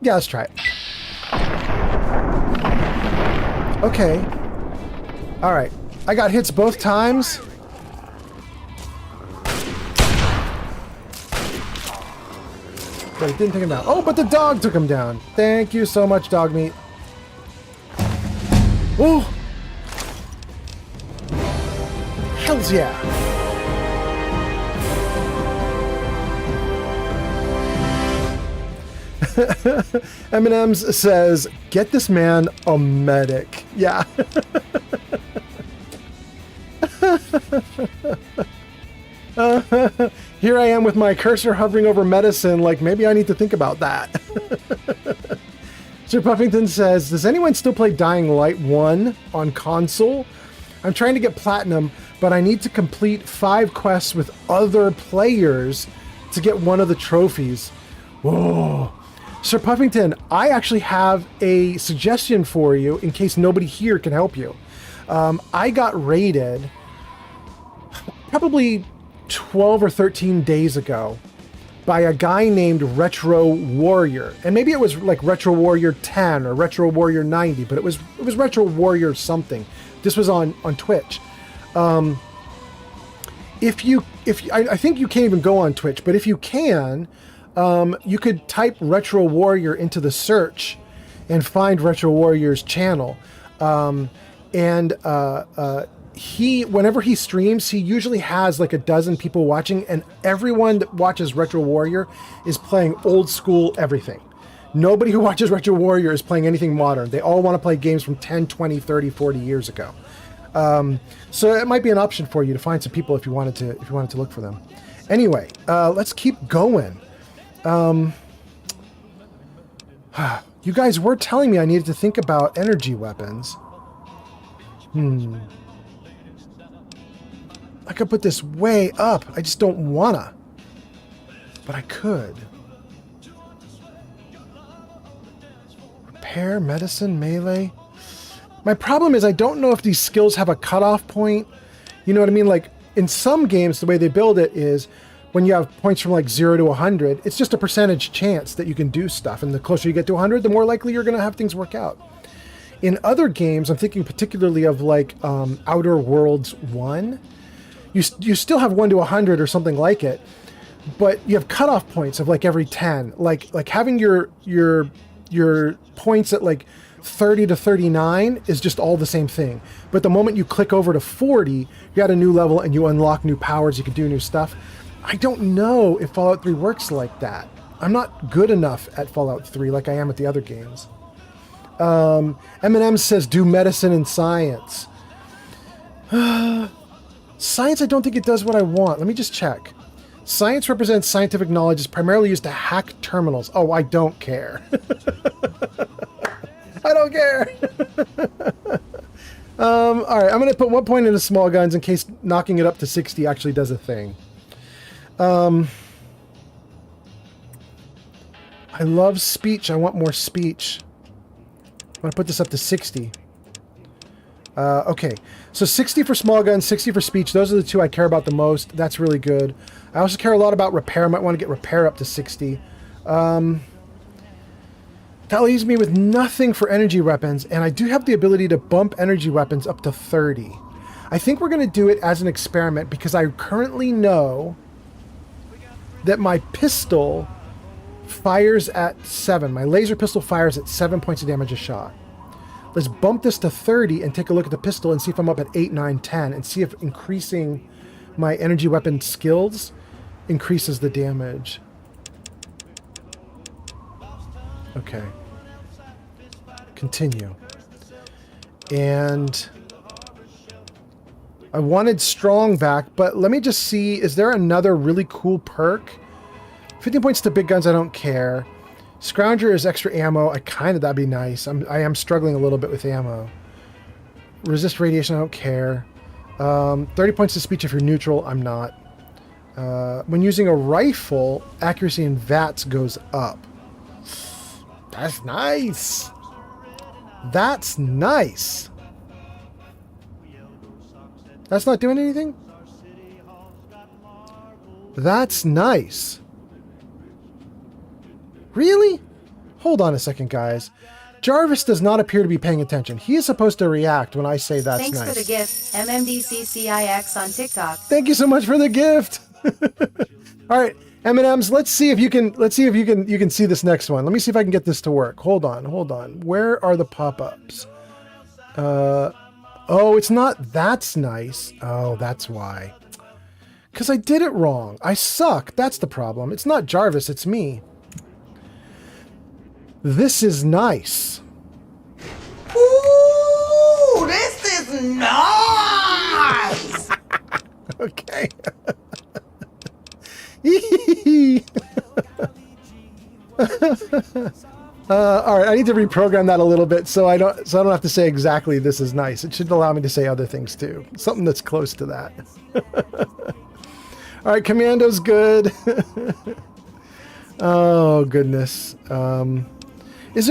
Yeah, let's try it. Okay. All right. I got hits both times. But it didn't take him down. Oh, but the dog took him down. Thank you so much, dog meat. Oh! Hells yeah! M&M's says, get this man a medic. Yeah. Here I am with my cursor hovering over medicine, like maybe I need to think about that. Sir Puffington says, does anyone still play Dying Light 1 on console? I'm trying to get platinum, but I need to complete 5 quests with other players to get one of the trophies. Whoa. Sir Puffington, I actually have a suggestion for you in case nobody here can help you. I got raided probably 12 or 13 days ago by a guy named Retro Warrior. And maybe it was like Retro Warrior 10 or Retro Warrior 90, but it was Retro Warrior something. This was on Twitch. I think you can't even go on Twitch, but if you can, you could type Retro Warrior into the search and find Retro Warrior's channel. Whenever he streams, he usually has like a dozen people watching, and everyone that watches Retro Warrior is playing old school everything. Nobody who watches Retro Warrior is playing anything modern. They all want to play games from 10, 20, 30, 40 years ago. So it might be an option for you to find some people if you wanted to look for them. Anyway, let's keep going. You guys were telling me I needed to think about energy weapons. I could put this way up. I just don't wanna. But I could. Repair, medicine, melee. My problem is I don't know if these skills have a cutoff point. You know what I mean? Like, in some games, the way they build it is when you have points from like 0 to 100, it's just a percentage chance that you can do stuff. And the closer you get to 100, the more likely you're going to have things work out. In other games, I'm thinking particularly of like Outer Worlds 1, you still have 1 to 100 or something like it, but you have cutoff points of like every 10. Like having your points at like 30 to 39 is just all the same thing. But the moment you click over to 40, you got a new level and you unlock new powers, you can do new stuff. I don't know if Fallout 3 works like that. I'm not good enough at Fallout 3 like I am at the other games. M&M says do medicine and science. Science, I don't think it does what I want. Let me just check. Science represents scientific knowledge, is primarily used to hack terminals. Oh, I don't care. I don't care. All right, I'm going to put 1 point into small guns in case knocking it up to 60 actually does a thing. I love speech. I want more speech. I'm going to put this up to 60. Okay, so 60 for small guns, 60 for speech. Those are the two I care about the most. That's really good. I also care a lot about repair. I might want to get repair up to 60. That leaves me with nothing for energy weapons, and I do have the ability to bump energy weapons up to 30. I think we're going to do it as an experiment because I currently know that my pistol fires at 7. My laser pistol fires at 7 points of damage a shot. Let's bump this to 30 and take a look at the pistol and see if I'm up at 8, 9, 10, and see if increasing my energy weapon skills increases the damage. Okay. Continue. And I wanted strong back, but let me just see, is there another really cool perk? 15 points to big guns, I don't care. Scrounger is extra ammo. That'd be nice. I am struggling a little bit with ammo. Resist radiation, I don't care. 30 points to speech if you're neutral, I'm not. When using a rifle, accuracy in VATS goes up. That's nice. That's nice. That's not doing anything? That's nice. Really? Hold on a second, guys. Jarvis does not appear to be paying attention. He is supposed to react when I say that's Thanks nice. for the gift, MMDCCIX on TikTok. Thank you so much for the gift. All right, M&Ms, let's see if you can see this next one. Let me see if I can get this to work. Hold on. Where are the pop-ups? Oh, it's not that's nice. Oh, that's why. Cuz I did it wrong. I suck. That's the problem. It's not Jarvis, it's me. This is nice. Ooh, this is nice. Okay. All right, I need to reprogram that a little bit so I don't have to say exactly this is nice. It should allow me to say other things too. Something that's close to that. All right, Commando's good. Oh goodness. Is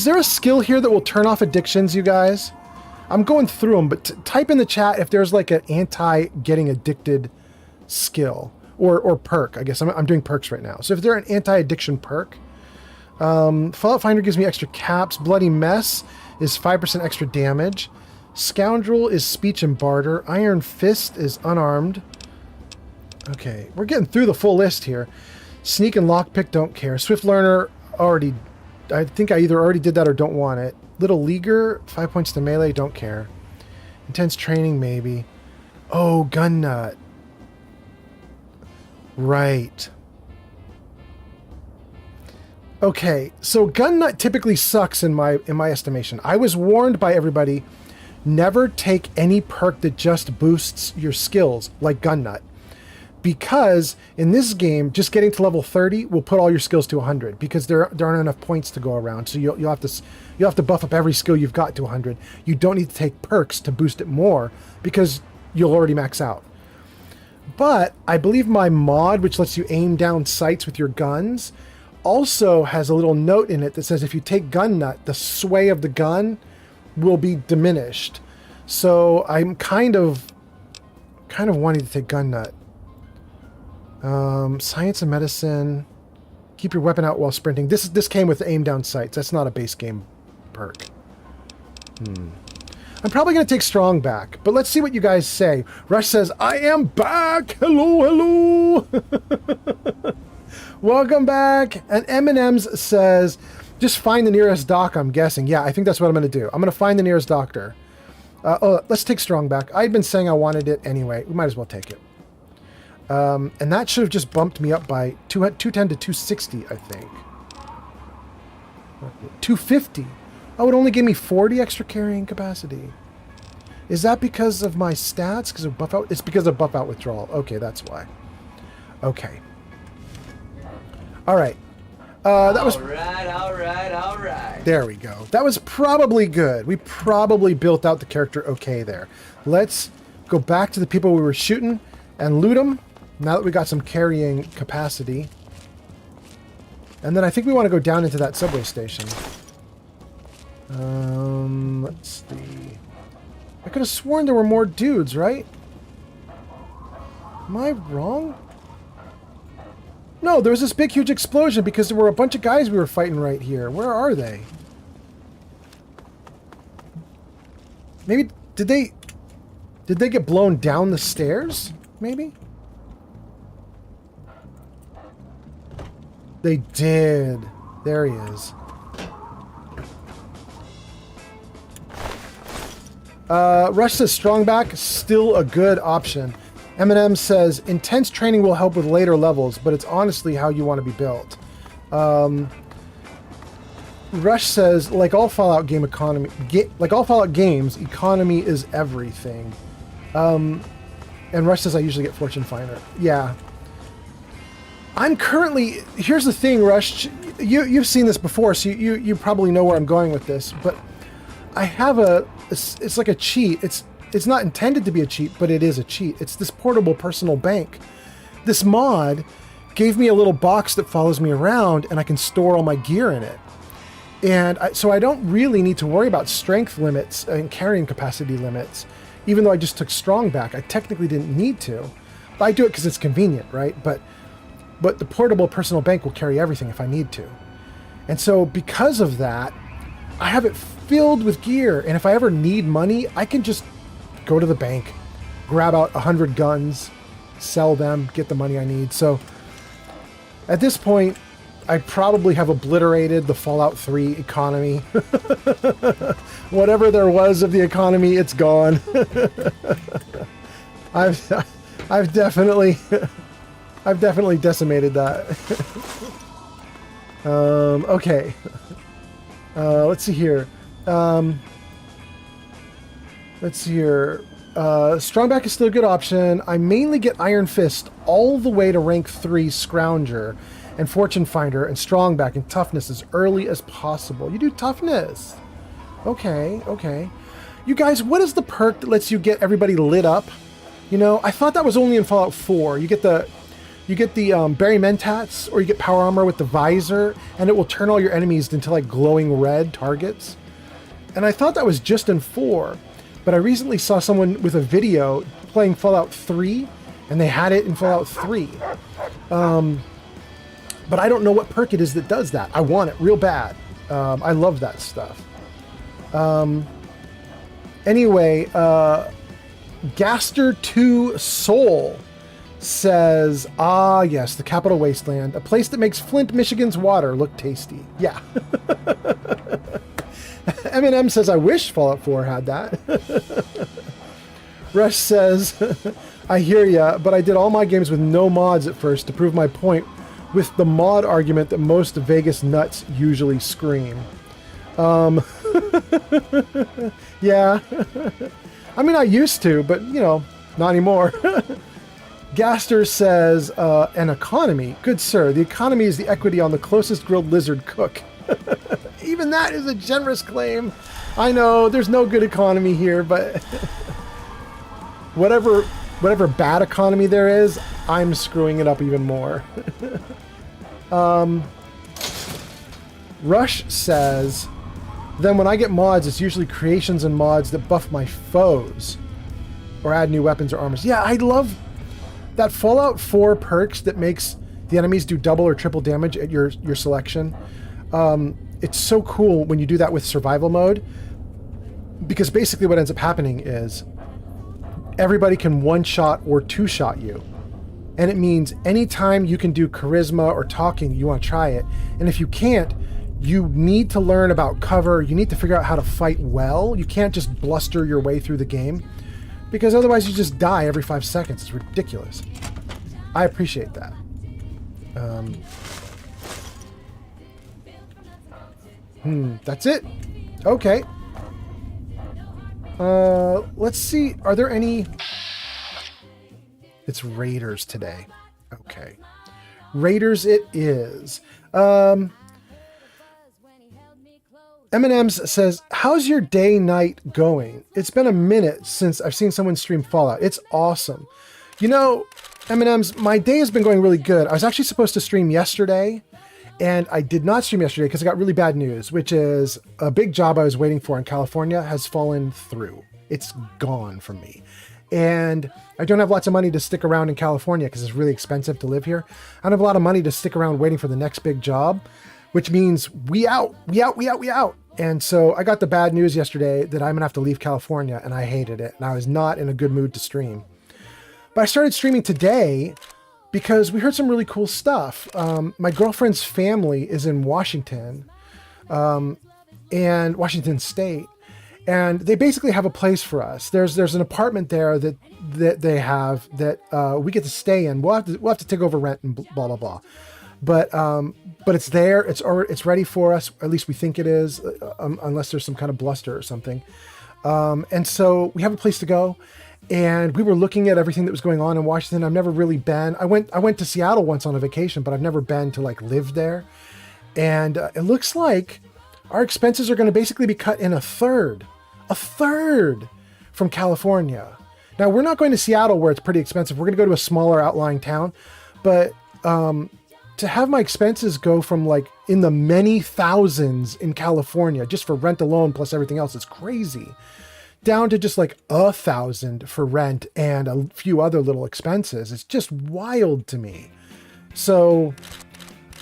there a skill here that will turn off addictions, you guys? I'm going through them, but type in the chat if there's like an anti-getting addicted skill or perk. I guess I'm doing perks right now. So if there's an anti-addiction perk, Fallout Finder gives me extra caps. Bloody Mess is 5% extra damage. Scoundrel is speech and barter. Iron Fist is unarmed. Okay, we're getting through the full list here. Sneak and Lockpick, don't care. Swift Learner, already... I think I either already did that or don't want it. Little Leaguer, 5 points to melee, don't care. Intense Training, maybe. Oh, Gun Nut. Right. Okay, so Gun Nut typically sucks in my estimation. I was warned by everybody, never take any perk that just boosts your skills, like Gun Nut. because in this game, just getting to level 30 will put all your skills to 100 because there aren't enough points to go around. So you'll have to buff up every skill you've got to 100. You don't need to take perks to boost it more because you'll already max out. But I believe my mod, which lets you aim down sights with your guns, also has a little note in it that says if you take gun nut, the sway of the gun will be diminished. So I'm kind of wanting to take gun nut. Science and medicine. Keep your weapon out while sprinting. This came with aim down sights. That's not a base game perk. I'm probably going to take strong back, but let's see what you guys say. Rush says, I am back! Hello, hello! Welcome back! And M&M's says, just find the nearest doc, I'm guessing. Yeah, I think that's what I'm going to do. I'm going to find the nearest doctor. Let's take strong back. I'd been saying I wanted it anyway. We might as well take it. And that should have just bumped me up by 210 to 260, I think. 250. Oh, it only gave me 40 extra carrying capacity. Is that because of my stats? Because of buff out? It's because of buff out withdrawal. Okay, that's why. Okay. All right. That was... All right. There we go. That was probably good. We probably built out the character okay there. Let's go back to the people we were shooting and loot them. Now that we got some carrying capacity. And then I think we want to go down into that subway station. Let's see. I could have sworn there were more dudes, right? Am I wrong? No, there was this big, huge explosion because there were a bunch of guys we were fighting right here. Where are they? Maybe, did they get blown down the stairs? Maybe? They did. There he is. Rush says strong back, still a good option. Eminem says intense training will help with later levels, but it's honestly how you want to be built. Rush says like all Fallout games, economy is everything. And Rush says I usually get Fortune Finder. Yeah. I'm currently, here's the thing, Rush. You've seen this before, so you probably know where I'm going with this, but I have it's like a cheat. It's not intended to be a cheat, but it is a cheat. It's this portable personal bank. This mod gave me a little box that follows me around, and I can store all my gear in it. And so I don't really need to worry about strength limits and carrying capacity limits, even though I just took strong back. I technically didn't need to. But I do it because it's convenient, right? But the portable personal bank will carry everything if I need to. And so because of that, I have it filled with gear. And if I ever need money, I can just go to the bank, grab out 100 guns, sell them, get the money I need. So at this point, I probably have obliterated the Fallout 3 economy. Whatever there was of the economy, it's gone. I've definitely decimated that. Okay. Let's see here. Strongback is still a good option. I mainly get Iron Fist all the way to rank 3 Scrounger and Fortune Finder and Strongback and Toughness as early as possible. You do Toughness. Okay. You guys, what is the perk that lets you get everybody lit up? You know, I thought that was only in Fallout 4. You get the Berry Mentats, or you get Power Armor with the Visor, and it will turn all your enemies into like glowing red targets. And I thought that was just in 4. But I recently saw someone with a video playing Fallout 3, and they had it in Fallout 3. But I don't know what perk it is that does that. I want it real bad. I love that stuff. Anyway, Gaster 2 Soul says, ah, yes, the Capital Wasteland, a place that makes Flint, Michigan's water look tasty. Yeah. Eminem says, I wish Fallout 4 had that. Rush says, I hear ya, but I did all my games with no mods at first to prove my point with the mod argument that most Vegas nuts usually scream. Yeah. I mean, I used to, but, you know, not anymore. Gaster says, an economy. Good sir, the economy is the equity on the closest grilled lizard cook. Even that is a generous claim. I know, there's no good economy here, but whatever bad economy there is, I'm screwing it up even more. Rush says, then when I get mods, it's usually creations and mods that buff my foes or add new weapons or armors. Yeah, I love that Fallout 4 perks that makes the enemies do double or triple damage at your selection. It's so cool when you do that with survival mode, because basically what ends up happening is everybody can one-shot or two-shot you. And it means anytime you can do charisma or talking, you want to try it. And if you can't, you need to learn about cover. You need to figure out how to fight well. You can't just bluster your way through the game, because otherwise you just die every 5 seconds. It's ridiculous. I appreciate that. That's it. Okay. Let's see. Are there any... It's Raiders today. Okay. Raiders it is. M&M's says, how's your day night going? It's been a minute since I've seen someone stream Fallout. It's awesome. You know, M&M's, my day has been going really good. I was actually supposed to stream yesterday, and I did not stream yesterday because I got really bad news, which is a big job I was waiting for in California has fallen through. It's gone from me. And I don't have lots of money to stick around in California because it's really expensive to live here. I don't have a lot of money to stick around waiting for the next big job, which means we out. And so I got the bad news yesterday that I'm gonna have to leave California, and I hated it. And I was not in a good mood to stream. But I started streaming today because we heard some really cool stuff. My girlfriend's family is in Washington, and Washington State. And they basically have a place for us. There's an apartment there that they have that we get to stay in. We'll have to take over rent and blah blah blah. But it's there. It's ready for us. At least we think it is, unless there's some kind of bluster or something. And so we have a place to go. And we were looking at everything that was going on in Washington. I've never really been. I went to Seattle once on a vacation, but I've never been to like live there. And it looks like our expenses are going to basically be cut in a third from California. Now, we're not going to Seattle where it's pretty expensive. We're going to go to a smaller outlying town. But to have my expenses go from like in the many thousands in California just for rent alone plus everything else is crazy, down to just like 1,000 for rent and a few other little expenses. It's just wild to me. So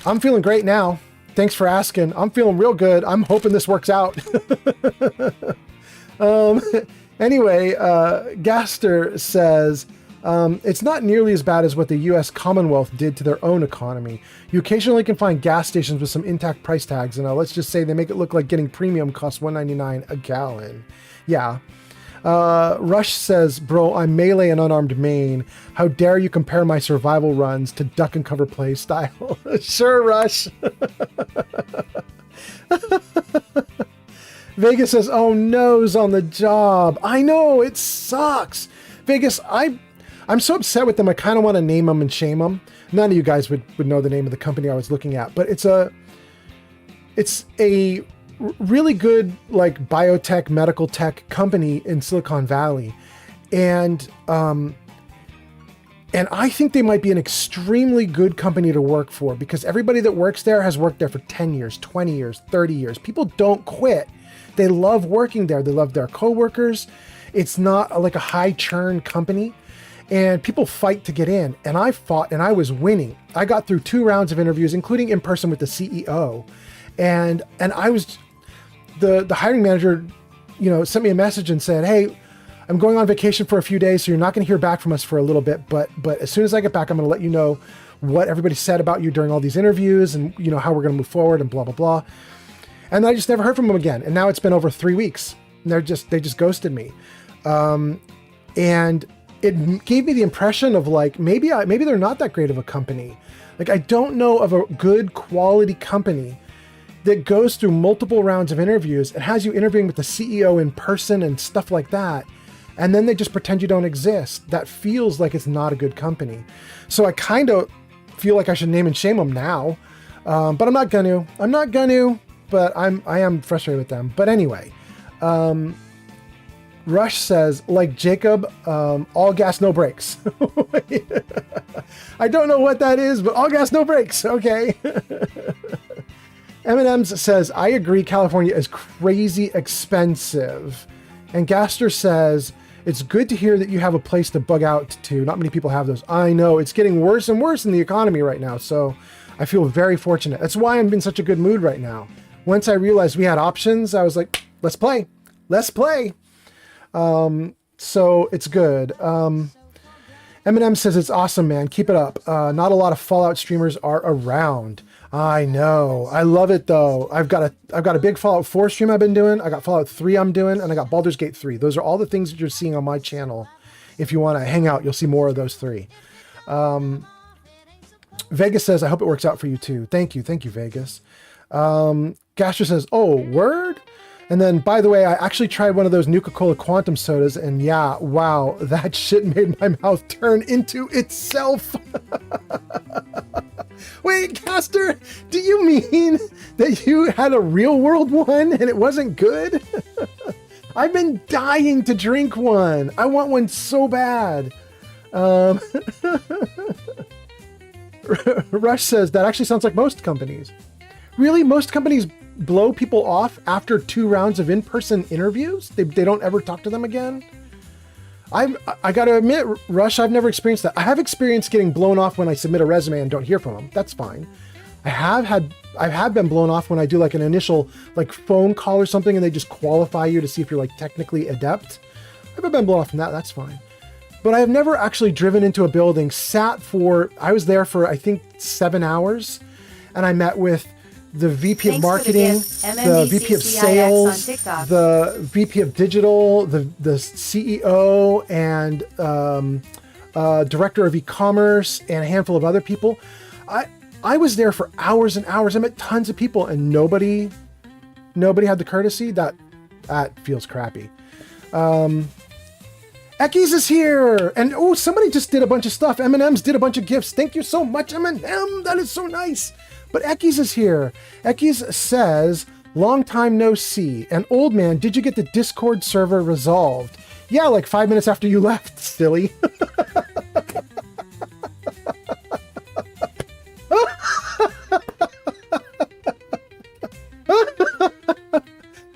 I'm feeling great now. Thanks for asking. I'm feeling real good. I'm hoping this works out. Anyway, Gaster says, it's not nearly as bad as what the U.S. Commonwealth did to their own economy. You occasionally can find gas stations with some intact price tags, and let's just say they make it look like getting premium costs $1.99 a gallon. Yeah. Rush says, bro, I'm melee and unarmed main. How dare you compare my survival runs to duck and cover play style? Sure, Rush. Vegas says, oh, no's on the job. I know, it sucks. Vegas, I'm so upset with them. I kind of want to name them and shame them. None of you guys would know the name of the company I was looking at, but it's a really good like biotech, medical tech company in Silicon Valley. And I think they might be an extremely good company to work for because everybody that works there has worked there for 10 years, 20 years, 30 years. People don't quit. They love working there. They love their coworkers. It's not like a high churn company, and people fight to get in. And I fought and I was winning. I got through 2 rounds of interviews, including in person with the CEO. And I was, the hiring manager, sent me a message and said, hey, I'm going on vacation for a few days, so you're not going to hear back from us for a little bit. But as soon as I get back, I'm going to let you know what everybody said about you during all these interviews and, how we're going to move forward and blah, blah, blah. And I just never heard from them again. And now it's been over 3 weeks. And they just ghosted me. And it gave me the impression of like, maybe they're not that great of a company. Like, I don't know of a good quality company that goes through multiple rounds of interviews and has you interviewing with the CEO in person and stuff like that. and then they just pretend you don't exist. That feels like it's not a good company. So I kind of feel like I should name and shame them now, but I'm not gonna. But I am frustrated with them. But anyway, Rush says, like Jacob, all gas, no brakes. I don't know what that is, but all gas, no brakes. Okay. M&M's says, I agree, California is crazy expensive. And Gaster says, it's good to hear that you have a place to bug out to. Not many people have those. I know, it's getting worse and worse in the economy right now. So I feel very fortunate. That's why I'm in such a good mood right now. Once I realized we had options, I was like, let's play. Let's play. So it's good. Eminem says it's awesome, man. Keep it up. Not a lot of Fallout streamers are around. I know. I love it though. I've got a big Fallout 4 stream I've been doing. I got Fallout 3 I'm doing, and I got Baldur's Gate 3. Those are all the things that you're seeing on my channel. If you want to hang out, you'll see more of those three. Vegas says, I hope it works out for you too. Thank you, Vegas. Gaster says, oh, word? And then, by the way, I actually tried one of those Nuka-Cola Quantum sodas, and yeah, wow, that shit made my mouth turn into itself. Wait, Gaster, do you mean that you had a real world one and it wasn't good? I've been dying to drink one. I want one so bad. Rush says, that actually sounds like most companies. Really? Most companies blow people off after 2 rounds of in-person interviews? They don't ever talk to them again? I gotta admit, Rush, I've never experienced that. I have experienced getting blown off when I submit a resume and don't hear from them. That's fine. I have been blown off when I do like an initial like phone call or something and they just qualify you to see if you're like technically adept. I've been blown off from that. That's fine. But I have never actually driven into a building, I was there for I think 7 hours, and I met with the VP of marketing, the VP of sales, the VP of digital, the CEO, and director of e-commerce, and a handful of other people. I was there for hours and hours. I met tons of people, and nobody had the courtesy. That feels crappy. Ekkies is here, and oh, somebody just did a bunch of stuff. M&M's did a bunch of gifts. Thank you so much, M&M. That is so nice. But Ekkies is here. Ekkies says, long time no see. And old man, did you get the Discord server resolved? Yeah, like 5 minutes after you left, silly.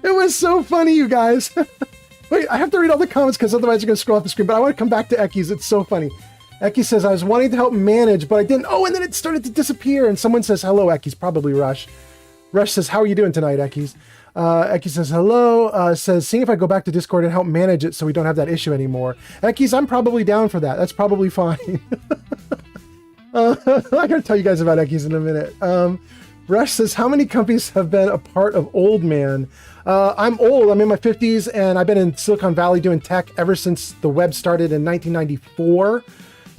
It was so funny, you guys. Wait, I have to read all the comments because otherwise you're going to scroll off the screen. But I want to come back to Ekkies. It's so funny. Ekkies says, I was wanting to help manage, but I didn't. Oh, and then it started to disappear. And someone says, hello, Ekkies. Probably Rush. Rush says, how are you doing tonight, Ekkies? Ekkies says, hello. Says, seeing if I go back to Discord and help manage it so we don't have that issue anymore. Ekkies, I'm probably down for that. That's probably fine. I'm going to tell you guys about Ekkies in a minute. Rush says, how many companies have been a part of Old Man? I'm old. I'm in my 50s, and I've been in Silicon Valley doing tech ever since the web started in 1994.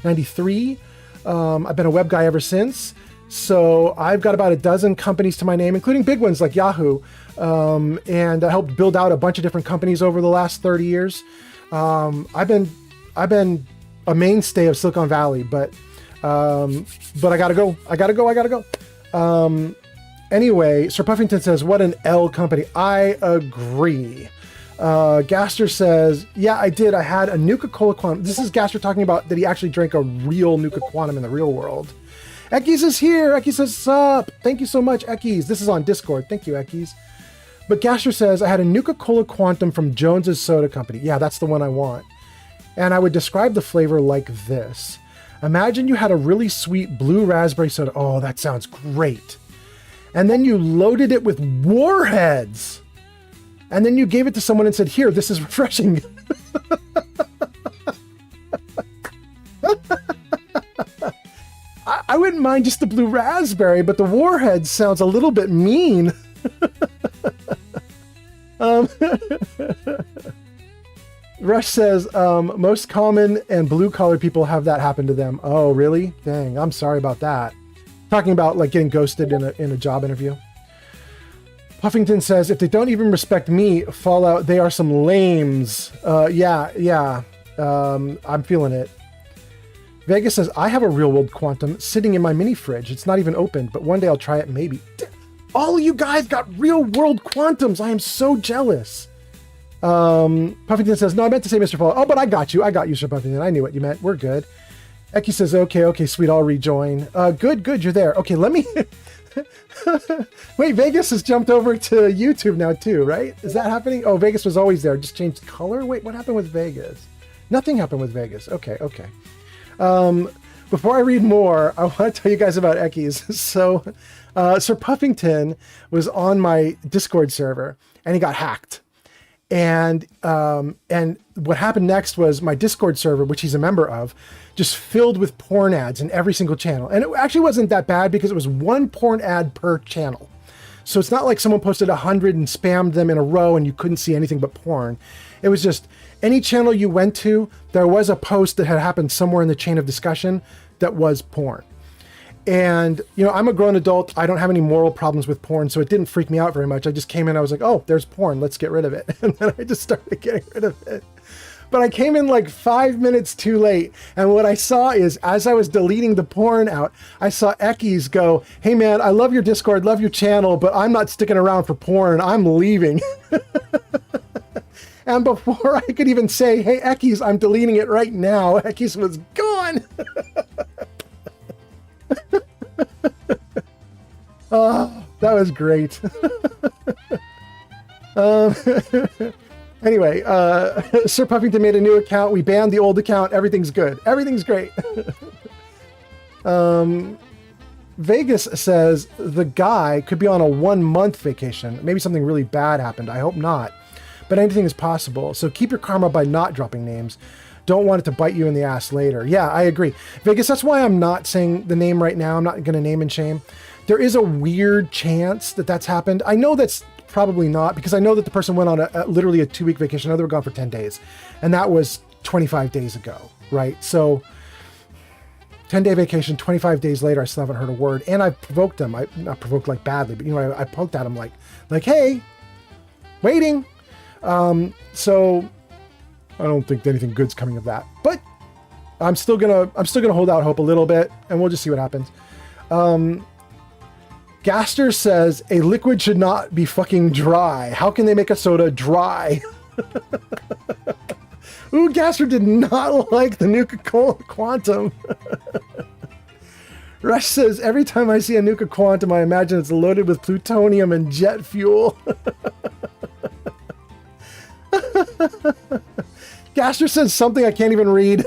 93. I've been a web guy ever since. So I've got about a dozen companies to my name, including big ones like Yahoo. And I helped build out a bunch of different companies over the last 30 years. I've been a mainstay of Silicon Valley, but I gotta go. Anyway, Sir Puffington says, what an L company. I agree. Gaster says, yeah, I did. I had a Nuka-Cola Quantum. This is Gaster talking about that he actually drank a real Nuka Quantum in the real world. Ekkies is here. Ekkies says, sup. Thank you so much, Ekkies. This is on Discord. Thank you, Ekkies. But Gaster says, I had a Nuka-Cola Quantum from Jones's Soda Company. Yeah, that's the one I want. And I would describe the flavor like this. Imagine you had a really sweet blue raspberry soda. Oh, that sounds great. And then you loaded it with warheads. And then you gave it to someone and said, here, this is refreshing. I wouldn't mind just the blue raspberry, but the warhead sounds a little bit mean. Rush says, most common and blue-collar people have that happen to them. Oh, really? Dang, I'm sorry about that. Talking about like getting ghosted in a job interview. Puffington says, if they don't even respect me, Fallout, they are some lames. Yeah. I'm feeling it. Vegas says, I have a real-world quantum sitting in my mini fridge. It's not even opened, but one day I'll try it, maybe. All of you guys got real-world quantums. I am so jealous. Puffington says, no, I meant to say Mr. Fallout. Oh, but I got you, Sir Puffington. I knew what you meant. We're good. Eki says, okay, sweet, I'll rejoin. Good, you're there. Okay, let me... Wait, Vegas has jumped over to YouTube now too, right? Is that happening? Oh, Vegas was always there, just changed color? Wait, what happened with Vegas? Nothing happened with Vegas. Okay. Before I read more, I want to tell you guys about Eki's. So, Sir Puffington was on my Discord server, and he got hacked. And what happened next was my Discord server, which he's a member of, just filled with porn ads in every single channel. And it actually wasn't that bad because it was one porn ad per channel. So it's not like someone posted 100 and spammed them in a row and you couldn't see anything but porn. It was just any channel you went to, there was a post that had happened somewhere in the chain of discussion that was porn. And, you know, I'm a grown adult. I don't have any moral problems with porn, so it didn't freak me out very much. I just came in, I was like, oh, there's porn. Let's get rid of it. And then I just started getting rid of it. But I came in like 5 minutes too late. And what I saw is, as I was deleting the porn out, I saw Eki's go, hey man, I love your Discord, love your channel, but I'm not sticking around for porn. I'm leaving. And before I could even say, hey, Eki's, I'm deleting it right now, Eki's was gone. Oh, that was great. Anyway, Sir Puffington made a new account. We banned the old account. Everything's good. Everything's great. Vegas says the guy could be on a 1-month vacation. Maybe something really bad happened. I hope not. But anything is possible. So keep your karma by not dropping names. Don't want it to bite you in the ass later. Yeah, I agree. Vegas, that's why I'm not saying the name right now. I'm not going to name and shame. There is a weird chance that that's happened. I know that's probably not, because I know that the person went on literally a 2-week vacation. I know they were gone for 10 days. And that was 25 days ago, right? So 10-day vacation, 25 days later, I still haven't heard a word. And I provoked them. Not provoked like badly, but you know, I poked at him like, hey, waiting. So I don't think anything good's coming of that, but I'm still gonna hold out hope a little bit, and we'll just see what happens. Gaster says a liquid should not be fucking dry. How can they make a soda dry? Ooh, Gaster did not like the Nuka Quantum. Rush says, every time I see a Nuka Quantum, I imagine it's loaded with plutonium and jet fuel. Gaster says something I can't even read.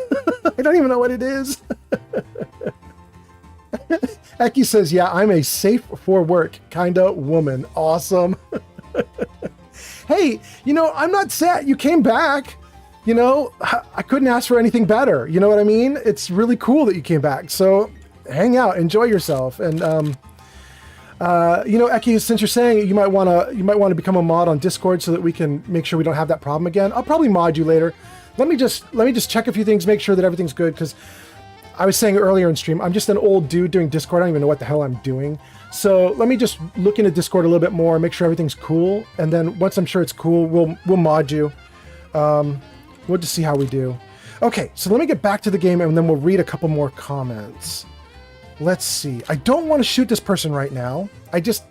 I don't even know what it is. Eki says, yeah, I'm a safe for work kinda woman. Awesome. Hey, you know, I'm not sad. You came back. You know, I couldn't ask for anything better. You know what I mean? It's really cool that you came back. So hang out, enjoy yourself. And, you know, Eki, since you're saying you might want to become a mod on Discord so that we can make sure we don't have that problem again. I'll probably mod you later. Let me just check a few things, make sure that everything's good, because I was saying earlier in stream, I'm just an old dude doing Discord. I don't even know what the hell I'm doing. So let me just look into Discord a little bit more, make sure everything's cool, and then once I'm sure it's cool, we'll mod you. We'll just see how we do. Okay, so let me get back to the game, and then we'll read a couple more comments. Let's see. I don't want to shoot this person right now. I just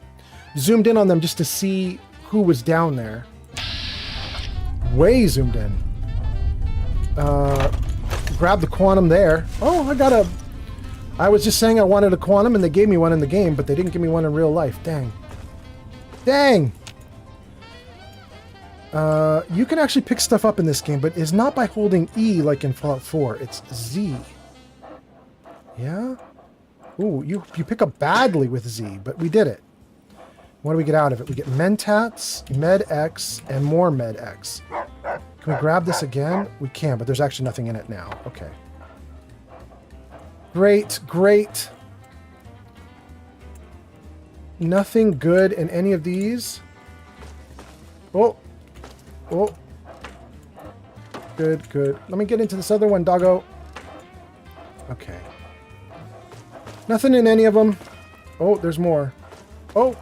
zoomed in on them just to see who was down there. Way zoomed in. Grab the quantum there. Oh, I was just saying I wanted a quantum and they gave me one in the game, but they didn't give me one in real life. Dang. Dang! You can actually pick stuff up in this game, but it's not by holding E like in Fallout 4. It's Z. Yeah? Ooh, you pick up badly with Z, but we did it. What do we get out of it? We get Mentats, Med-X, and more Med-X. Can we grab this again? We can, but there's actually nothing in it now. Okay. Great, great. Nothing good in any of these. Oh. Oh. Good, good. Let me get into this other one, doggo. Okay. Nothing in any of them. Oh, there's more. Oh.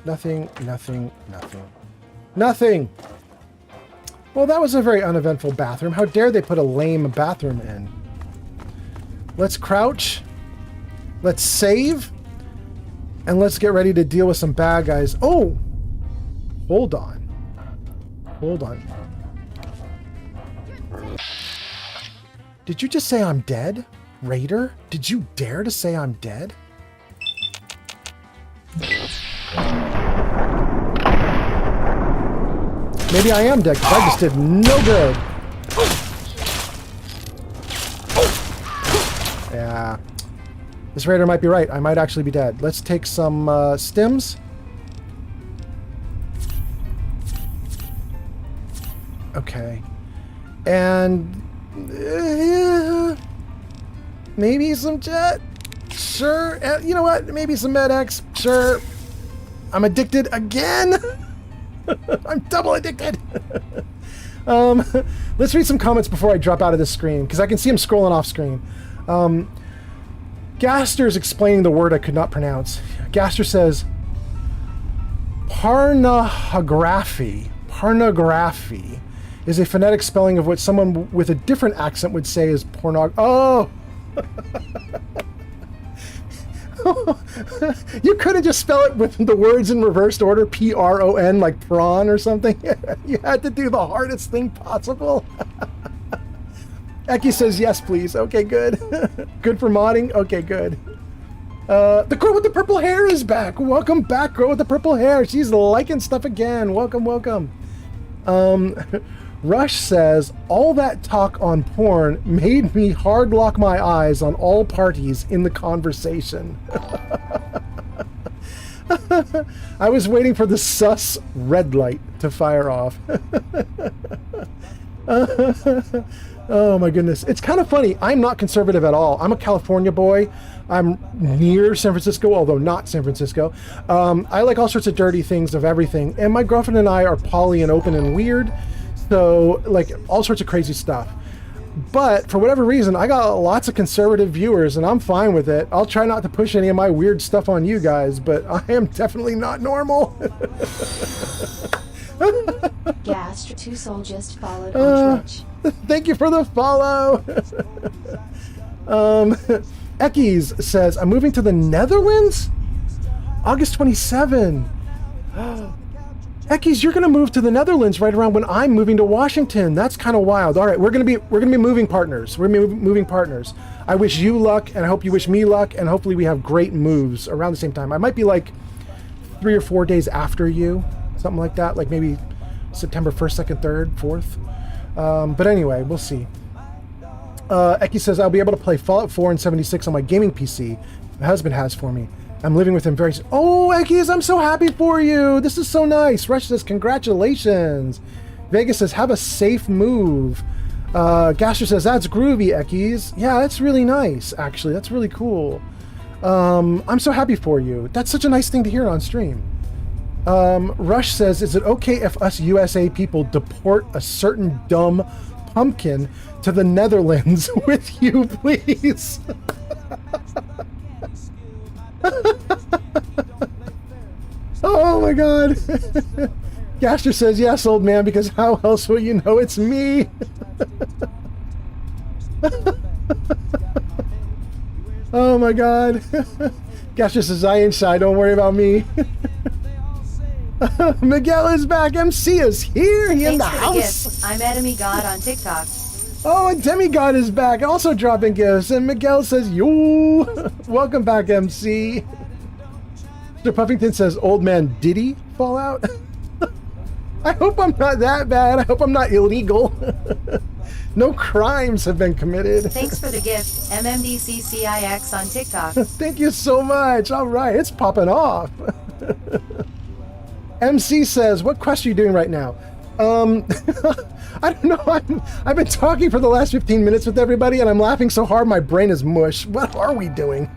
Nothing, nothing, nothing. Nothing! Well, that was a very uneventful bathroom. How dare they put a lame bathroom in? Let's crouch. Let's save. And let's get ready to deal with some bad guys. Oh! Hold on. Hold on. Did you just say I'm dead? Raider? Did you dare to say I'm dead? Maybe I am dead, because I just did no good. Yeah. This raider might be right. I might actually be dead. Let's take some stims. Okay. And... maybe some jet? Sure. You know what? Maybe some MedX? Sure. I'm addicted again? I'm double addicted! Let's read some comments before I drop out of this screen, because I can see him scrolling off screen. Gaster's explaining the word I could not pronounce. Gaster says, Pornography is a phonetic spelling of what someone with a different accent would say is pornog... Oh! You couldn't just spell it with the words in reversed order, P-R-O-N, like prawn or something. You had to do the hardest thing possible. Eki says, yes, please. Okay, good. Good for modding? Okay, good. The girl with the purple hair is back. Welcome back, girl with the purple hair. She's liking stuff again. Welcome, welcome. Rush says, all that talk on porn made me hard lock my eyes on all parties in the conversation. I was waiting for the sus red light to fire off. Oh my goodness. It's kind of funny. I'm not conservative at all. I'm a California boy. I'm near San Francisco, although not San Francisco. I like all sorts of dirty things of everything. And my girlfriend and I are poly and open and weird. So, like, all sorts of crazy stuff. But, for whatever reason, I got lots of conservative viewers, and I'm fine with it. I'll try not to push any of my weird stuff on you guys, but I am definitely not normal. Gastr 2 Soul just followed on Twitch. Thank you for the follow! Ekis says, I'm moving to the Netherlands? August 27. Ekis, you're gonna move to the Netherlands right around when I'm moving to Washington. That's kind of wild. All right, we're gonna be moving partners. We're gonna be moving partners. I wish you luck, and I hope you wish me luck, and hopefully we have great moves around the same time. I might be like 3 or 4 days after you, something like that. Like maybe September 1st, 2nd, 3rd, 4th. But anyway, we'll see. Eki says I'll be able to play Fallout 4 and 76 on my gaming PC. My husband has for me. I'm living with him very soon. Oh, Ekis, I'm so happy for you. This is so nice. Rush says, congratulations. Vegas says, have a safe move. Gaster says, that's groovy, Ekis. Yeah, that's really nice, actually. That's really cool. I'm so happy for you. That's such a nice thing to hear on stream. Rush says, is it okay if us USA people deport a certain dumb pumpkin to the Netherlands with you, please? Oh my god. Gaster says, yes, old man, because how else will you know it's me? Oh my god. Gaster says, I ain't shy, don't worry about me. Miguel is back. MC is here. He in the house. I'm Enemy God on TikTok. Oh, and Demigod is back, also dropping gifts. And Miguel says, yo. Welcome back, MC. Mr. Puffington says, old man, did he fall out? I hope I'm not that bad. I hope I'm not illegal. No crimes have been committed. Thanks for the gift, MMDCCIX on TikTok. Thank you so much. All right, it's popping off. MC says, what quest are you doing right now? I don't know. I've been talking for the last 15 minutes with everybody, and I'm laughing so hard my brain is mush. What are we doing?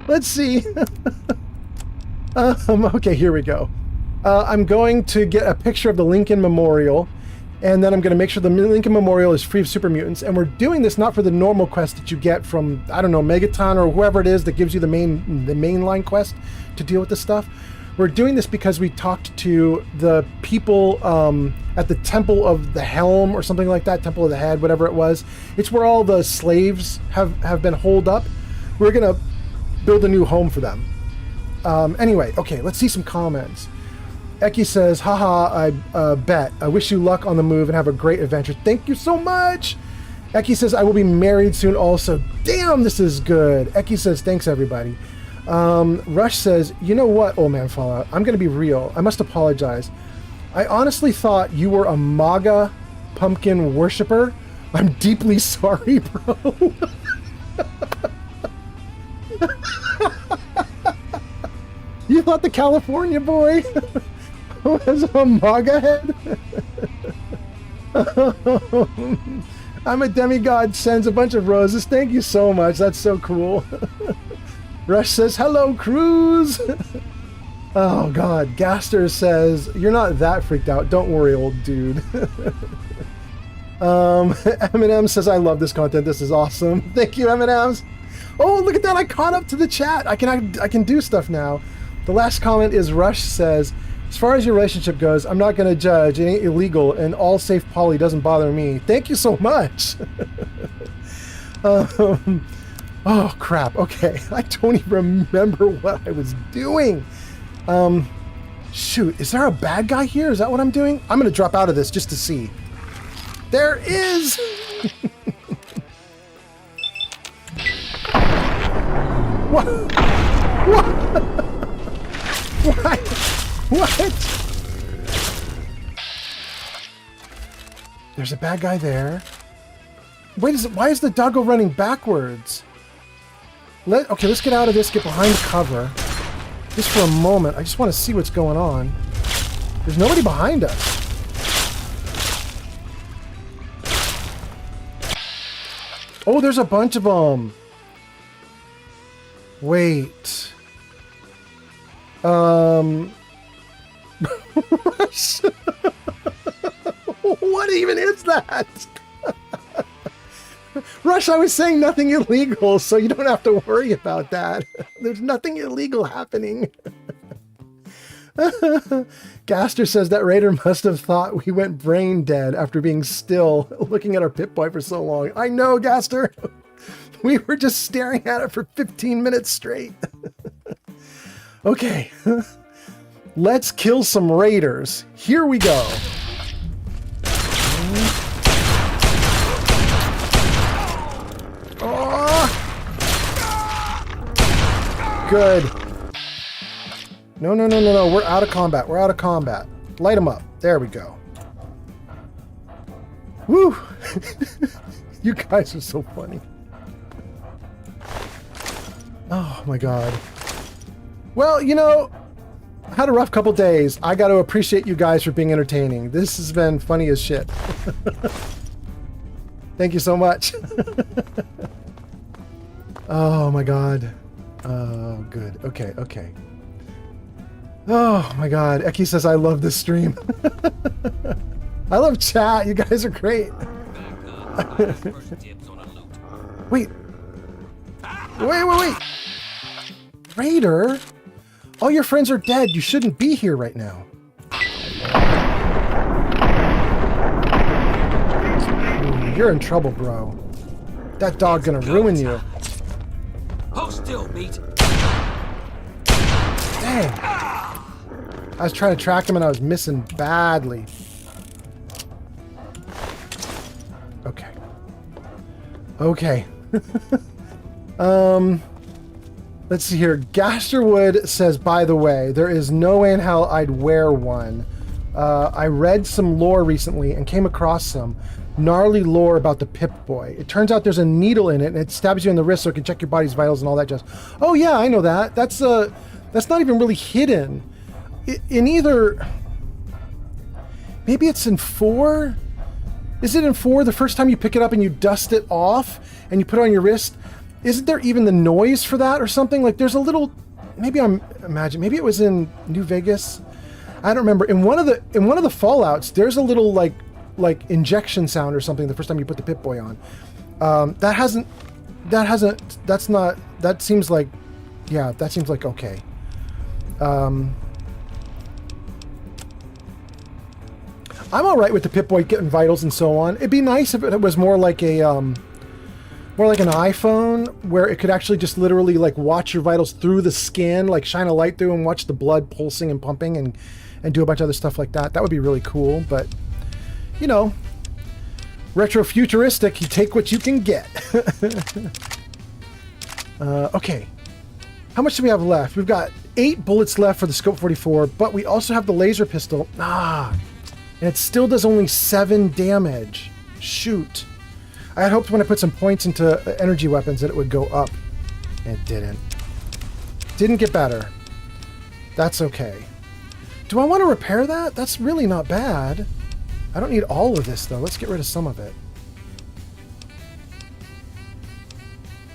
Let's see. Okay, here we go. I'm going to get a picture of the Lincoln Memorial, And then I'm going to make sure the Lincoln Memorial is free of super mutants. And we're doing this not for the normal quest that you get from, I don't know, Megaton or whoever it is that gives you the mainline quest to deal with this stuff. We're doing this because we talked to the people at the Temple of the Helm or something like that, Temple of the Head, whatever it was. It's where all the slaves have been holed up. We're going to build a new home for them. Anyway, okay, let's see some comments. Eki says, haha, I bet. I wish you luck on the move and have a great adventure. Thank you so much. Eki says, I will be married soon also. Damn, this is good. Eki says, thanks, everybody. Rush says, you know what, old man Fallout? I'm going to be real. I must apologize. I honestly thought you were a MAGA pumpkin worshiper. I'm deeply sorry, bro. You thought the California boy was a MAGA head? I'm a demigod, sends a bunch of roses. Thank you so much. That's so cool. Rush says, hello, Cruz. Oh, God. Gaster says, you're not that freaked out. Don't worry, old dude. Eminem says, I love this content. This is awesome. Thank you, Eminems. Oh, look at that. I caught up to the chat. I can do stuff now. The last comment is Rush says, as far as your relationship goes, I'm not going to judge. It ain't illegal, and all safe poly doesn't bother me. Thank you so much. Oh, crap. Okay. I don't even remember what I was doing. Shoot. Is there a bad guy here? Is that what I'm doing? I'm going to drop out of this just to see. There is! What? What? What? What? There's a bad guy there. Wait, why is the doggo running backwards? Okay, let's get out of this, get behind cover. Just for a moment. I just want to see what's going on. There's nobody behind us. Oh, there's a bunch of them. Wait. What even is that? Rush, I was saying nothing illegal, so you don't have to worry about that. There's nothing illegal happening. Gaster says that Raider must have thought we went brain dead after being still, looking at our Pip-Boy for so long. I know, Gaster. We were just staring at it for 15 minutes straight. Okay. Let's kill some raiders. Here we go. Oh! Good. No. We're out of combat. We're out of combat. Light them up. There we go. Woo! You guys are so funny. Oh my god. Well, you know, I had a rough couple days. I got to appreciate you guys for being entertaining. This has been funny as shit. Thank you so much. Oh my god. Oh, good. Okay. Oh my god. Eki says I love this stream. I love chat. You guys are great. Wait. Raider? All your friends are dead. You shouldn't be here right now. Ooh, you're in trouble, bro. That dog gonna ruin you. Hold still, mate. Dang. I was trying to track him and I was missing badly. Okay. Let's see here. Gasterwood says, by the way, there is no way in hell I'd wear one. I read some lore recently and came across some gnarly lore about the Pip-Boy. It turns out there's a needle in it and it stabs you in the wrist so it can check your body's vitals and all that jazz. Oh yeah, I know that. That's not even really hidden. In either... Maybe it's in 4? Is it in 4 the first time you pick it up and you dust it off and you put it on your wrist? Isn't there even the noise for that or something? Like there's a little, maybe it was in New Vegas. I don't remember. In one of the Fallouts, there's a little like like injection sound or something the first time you put the Pip-Boy on. That seems like, yeah, that seems like okay. I'm all right with the Pip-Boy getting vitals and so on. It'd be nice if it was more like a, more like an iPhone, where it could actually just literally like watch your vitals through the skin, like shine a light through and watch the blood pulsing and pumping and do a bunch of other stuff like that. That would be really cool, but, you know, retro-futuristic, you take what you can get. Okay. How much do we have left? We've got 8 bullets left for the Scope 44, but we also have the laser pistol. And it still does only 7 damage. Shoot. I had hoped when I put some points into energy weapons that it would go up. It didn't. Didn't get better. That's okay. Do I want to repair that? That's really not bad. I don't need all of this, though. Let's get rid of some of it.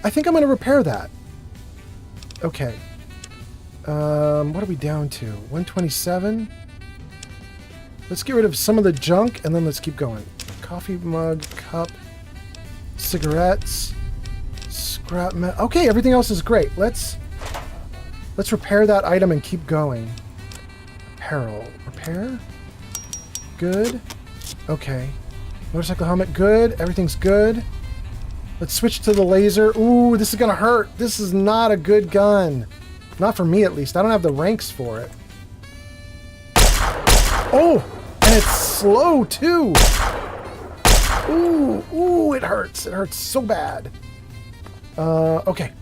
I think I'm going to repair that. Okay. What are we down to? 127? Let's get rid of some of the junk, and then let's keep going. Coffee mug, cup, cigarettes, scrap metal. Okay, everything else is great. Let's repair that item and keep going. Apparel. Repair? Good. Okay. Motorcycle helmet, good. Everything's good. Let's switch to the laser. Ooh, this is gonna hurt. This is not a good gun. Not for me, at least. I don't have the ranks for it. Oh! And it's slow, too! Ooh, it hurts. It hurts so bad. Okay.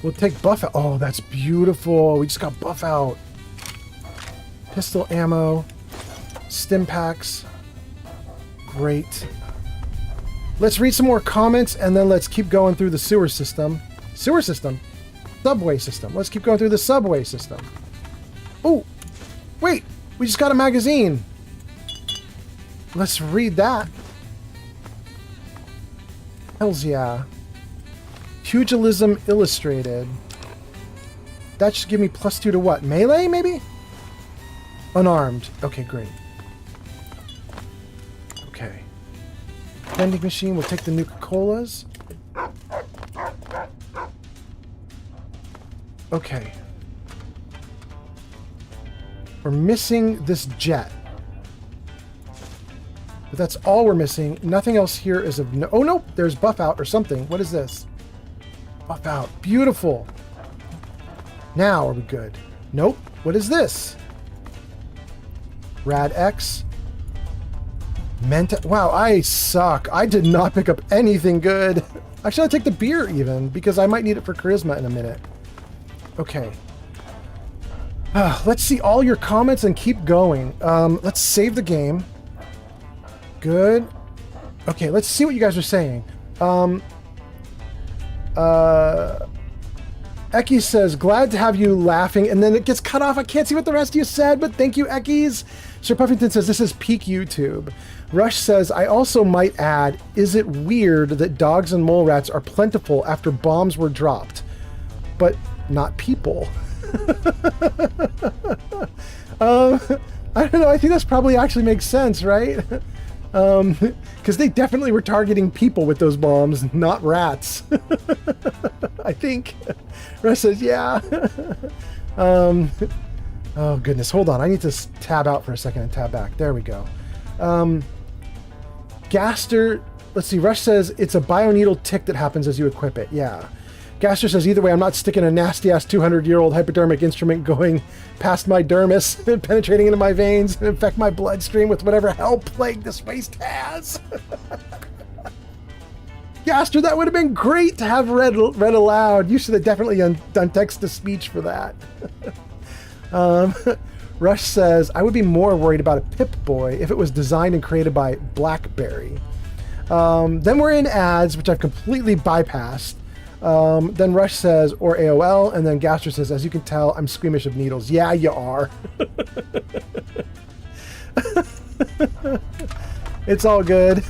We'll take buff out. Oh, that's beautiful. We just got buff out. Pistol ammo. Stim packs. Great. Let's read some more comments, and then let's keep going through the sewer system. Sewer system? Subway system. Let's keep going through the subway system. Oh, wait. We just got a magazine. Let's read that. Hells yeah. Pugilism Illustrated. That should give me +2 to what? Melee, maybe? Unarmed. Okay, great. Okay. Vending machine. We'll take the Nuka-Colas. Okay. We're missing this jet. But that's all we're missing. Nothing else here is of no... Oh, no! There's buff out or something. What is this? Buff out. Beautiful. Now are we good? Nope. What is this? Rad X. Wow, I suck. I did not pick up anything good. Actually, I'll take the beer even, because I might need it for charisma in a minute. Okay. Let's see all your comments and keep going. Let's save the game. Good. Okay, let's see what you guys are saying. Eki says, glad to have you laughing, and then it gets cut off. I can't see what the rest of you said, but thank you, Ekis. Sir Puffington says, this is peak YouTube. Rush says, I also might add, is it weird that dogs and mole rats are plentiful after bombs were dropped, but not people? I don't know. I think that's probably actually makes sense, right? Because they definitely were targeting people with those bombs, not rats. I think. Rush says, yeah. Oh, goodness. Hold on. I need to tab out for a second and tab back. There we go. Gaster, let's see. Rush says it's a bioneedle tick that happens as you equip it. Yeah. Gaster says, either way, I'm not sticking a nasty-ass 200-year-old hypodermic instrument going past my dermis and penetrating into my veins and infect my bloodstream with whatever hell plague this waste has. Gaster, that would have been great to have read aloud. You should have definitely done text-to-speech for that. Rush says, I would be more worried about a Pip-Boy if it was designed and created by BlackBerry. Then we're in ads, which I've completely bypassed. Then Rush says, or AOL, and then Gaster says, as you can tell, I'm squeamish of needles. Yeah, you are. It's all good.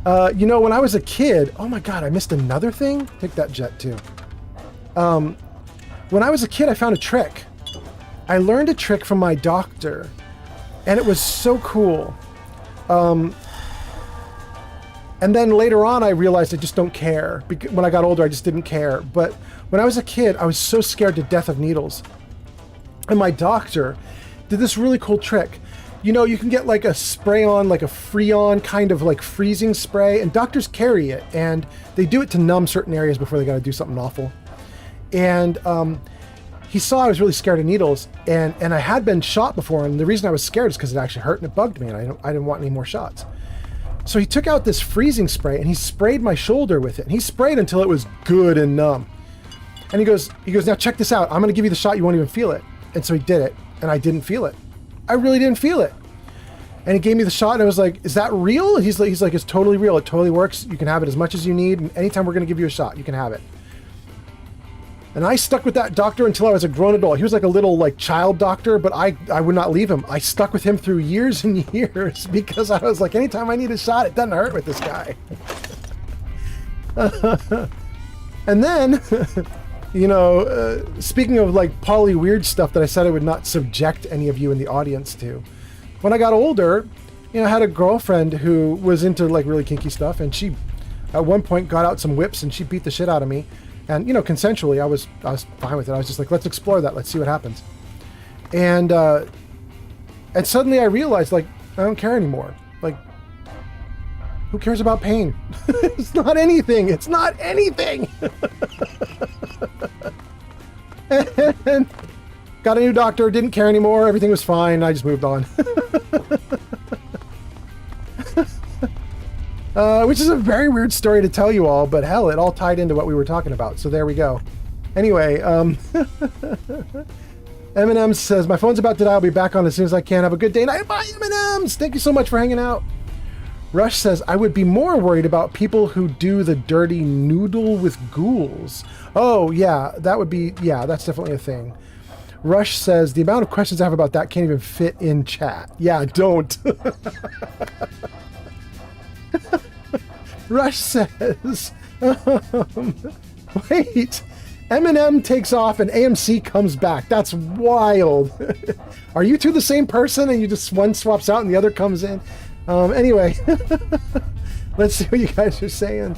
You know, when I was a kid, oh my god, I missed another thing? Take that jet too. When I was a kid, I found a trick. I learned a trick from my doctor, and it was so cool. And then later on, I realized I just don't care. When I got older, I just didn't care. But when I was a kid, I was so scared to death of needles. And my doctor did this really cool trick. You know, you can get like a spray-on, like a Freon kind of like freezing spray, and doctors carry it, and they do it to numb certain areas before they got to do something awful. And he saw I was really scared of needles, and I had been shot before, and the reason I was scared is because it actually hurt and it bugged me, and I didn't want any more shots. So he took out this freezing spray and he sprayed my shoulder with it, and he sprayed until it was good and numb. And he goes, now check this out. I'm going to give you the shot. You won't even feel it. And so he did it, and I didn't feel it. I really didn't feel it. And he gave me the shot, and I was like, is that real? And he's like, it's totally real. It totally works. You can have it as much as you need. And anytime we're going to give you a shot, you can have it. And I stuck with that doctor until I was a grown adult. He was like a little like child doctor, but I would not leave him. I stuck with him through years and years because I was like, anytime I need a shot, it doesn't hurt with this guy. And then, you know, speaking of like poly weird stuff that I said I would not subject any of you in the audience to, when I got older, you know, I had a girlfriend who was into like really kinky stuff, and she at one point got out some whips and she beat the shit out of me. And, you know, consensually, I was fine with it. I was just like, let's explore that. Let's see what happens. And suddenly I realized, like, I don't care anymore. Like, who cares about pain? It's not anything. It's not anything. And got a new doctor. Didn't care anymore. Everything was fine. I just moved on. Which is a very weird story to tell you all, but hell, it all tied into what we were talking about, so there we go. Anyway, Eminem says, my phone's about to die, I'll be back on as soon as I can. Have a good day. Night. Bye, Eminems! Thank you so much for hanging out. Rush says, I would be more worried about people who do the dirty noodle with ghouls. Oh, yeah, that would be, yeah, that's definitely a thing. Rush says, the amount of questions I have about that can't even fit in chat. Yeah, don't. Rush says, wait, Eminem takes off and AMC comes back. That's wild. Are you two the same person and you just one swaps out and the other comes in? Anyway, let's see what you guys are saying.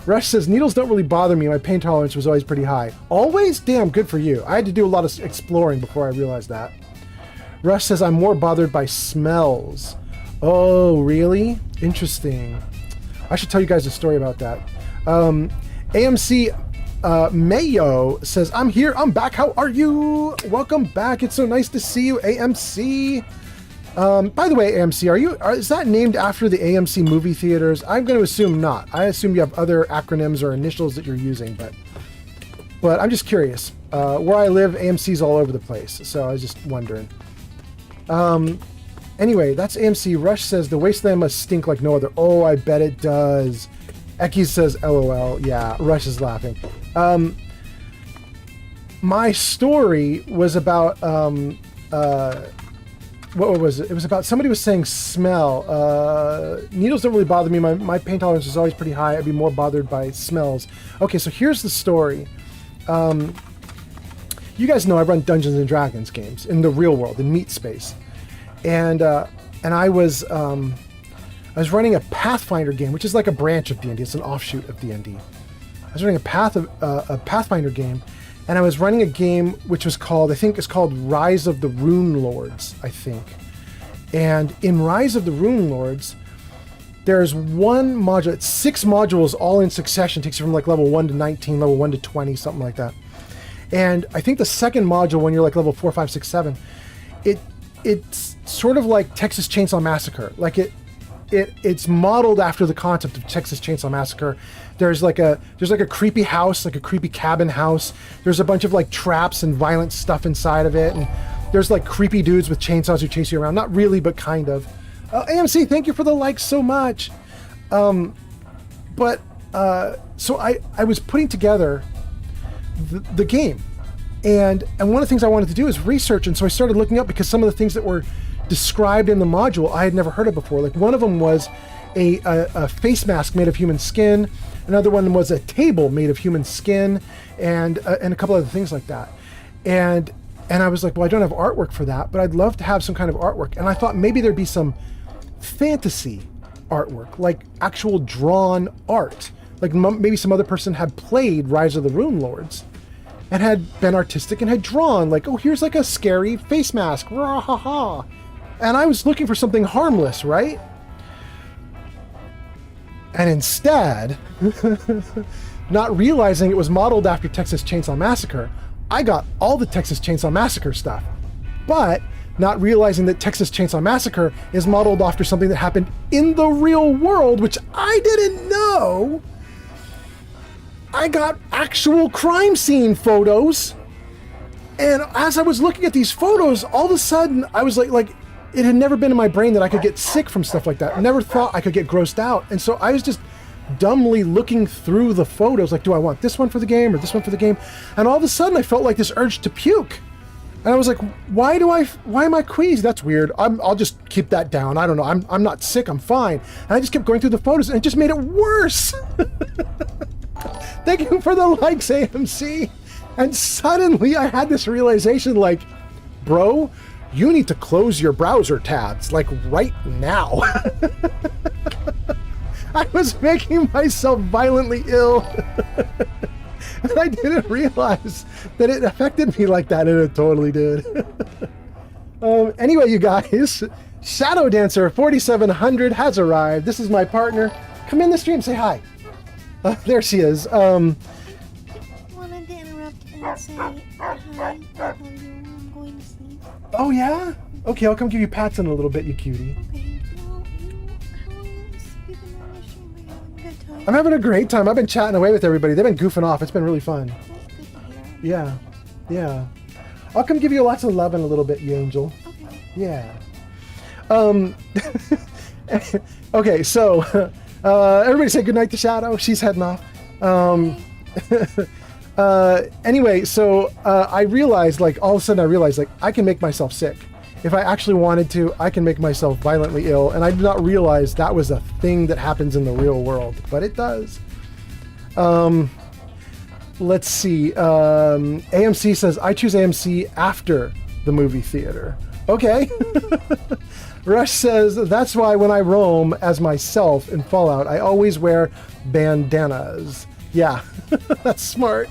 Rush says, needles don't really bother me. My pain tolerance was always pretty high. Always? Damn, good for you. I had to do a lot of exploring before I realized that. Rush says, I'm more bothered by smells. Oh, really? Interesting. I should tell you guys a story about that. AMC Mayo says, I'm here. I'm back. How are you? Welcome back. It's so nice to see you, AMC. By the way, AMC, is that named after the AMC movie theaters? I'm going to assume not. I assume you have other acronyms or initials that you're using, but I'm just curious. Where I live, AMC's all over the place, so I was just wondering. Anyway, that's AMC. Rush says, the wasteland must stink like no other. Oh, I bet it does. Eki says, LOL. Yeah, Rush is laughing. My story was about, what was it? It was about somebody was saying smell. Needles don't really bother me. My pain tolerance is always pretty high. I'd be more bothered by smells. Okay, so here's the story. You guys know I run Dungeons and Dragons games in the real world, in Meat Space. And I was running a Pathfinder game, which is like a branch of D&D. It's an offshoot of D&D. I was running a Pathfinder game, and I was running a game which was called, I think it's called Rise of the Rune Lords, I think. And in Rise of the Rune Lords, there's one module, it's 6 modules all in succession, takes you from like level 1 to 19, level 1 to 20, something like that. And I think the second module, when you're like level 4, 5, 6, 7, it's sort of like Texas Chainsaw Massacre. Like it's modeled after the concept of Texas Chainsaw Massacre. There's like a creepy house, like a creepy cabin house. There's a bunch of like traps and violent stuff inside of it, and there's like creepy dudes with chainsaws who chase you around. Not really, but kind of. AMC, thank you for the like so much. So I was putting together the game. And one of the things I wanted to do is research, and so I started looking up, because some of the things that were described in the module I had never heard of before. Like one of them was a face mask made of human skin. Another one was a table made of human skin, and a couple other things like that. And I was like, well, I don't have artwork for that, but I'd love to have some kind of artwork. And I thought maybe there'd be some fantasy artwork, like actual drawn art. Like maybe some other person had played Rise of the Rune Lords and had been artistic and had drawn like, oh, here's like a scary face mask. Rah, ha, ha. And I was looking for something harmless, right? And instead, not realizing it was modeled after Texas Chainsaw Massacre, I got all the Texas Chainsaw Massacre stuff, but not realizing that Texas Chainsaw Massacre is modeled after something that happened in the real world, which I didn't know. I got actual crime scene photos, and as I was looking at these photos, all of a sudden I was like it had never been in my brain that I could get sick from stuff like that. I never thought I could get grossed out, and so I was just dumbly looking through the photos like, do I want this one for the game or this one for the game? And all of a sudden I felt like this urge to puke, and I was like, why am I queasy? That's weird. I'll just keep that down. I don't know. I'm not sick. I'm fine. And I just kept going through the photos, and it just made it worse. Thank you for the likes, AMC. And suddenly I had this realization, like, bro, you need to close your browser tabs, like right now. I was making myself violently ill. And I didn't realize that it affected me like that, and it totally did. Anyway, you guys, Shadow Dancer 4700 has arrived. This is my partner. Come in the stream, say hi. There she is. Wanted to interrupt and say hi. I'm going to sleep. Oh yeah? Okay, I'll come give you pats in a little bit, you cutie. Okay. Well, how are you sleeping on the stream? Are you having a good time? I'm having a great time. I've been chatting away with everybody. They've been goofing off. It's been really fun. That's good to hear. Yeah. I'll come give you lots of love in a little bit, you angel. Okay. Yeah. Okay, so everybody say goodnight to Shadow. She's heading off. Anyway, so I realized, like, all of a sudden I realized, like, I can make myself sick. If I actually wanted to, I can make myself violently ill, and I did not realize that was a thing that happens in the real world, but it does. Let's see. AMC says, I choose AMC after the movie theater. Okay. Rush says, that's why when I roam as myself in Fallout, I always wear bandanas. Yeah, that's smart.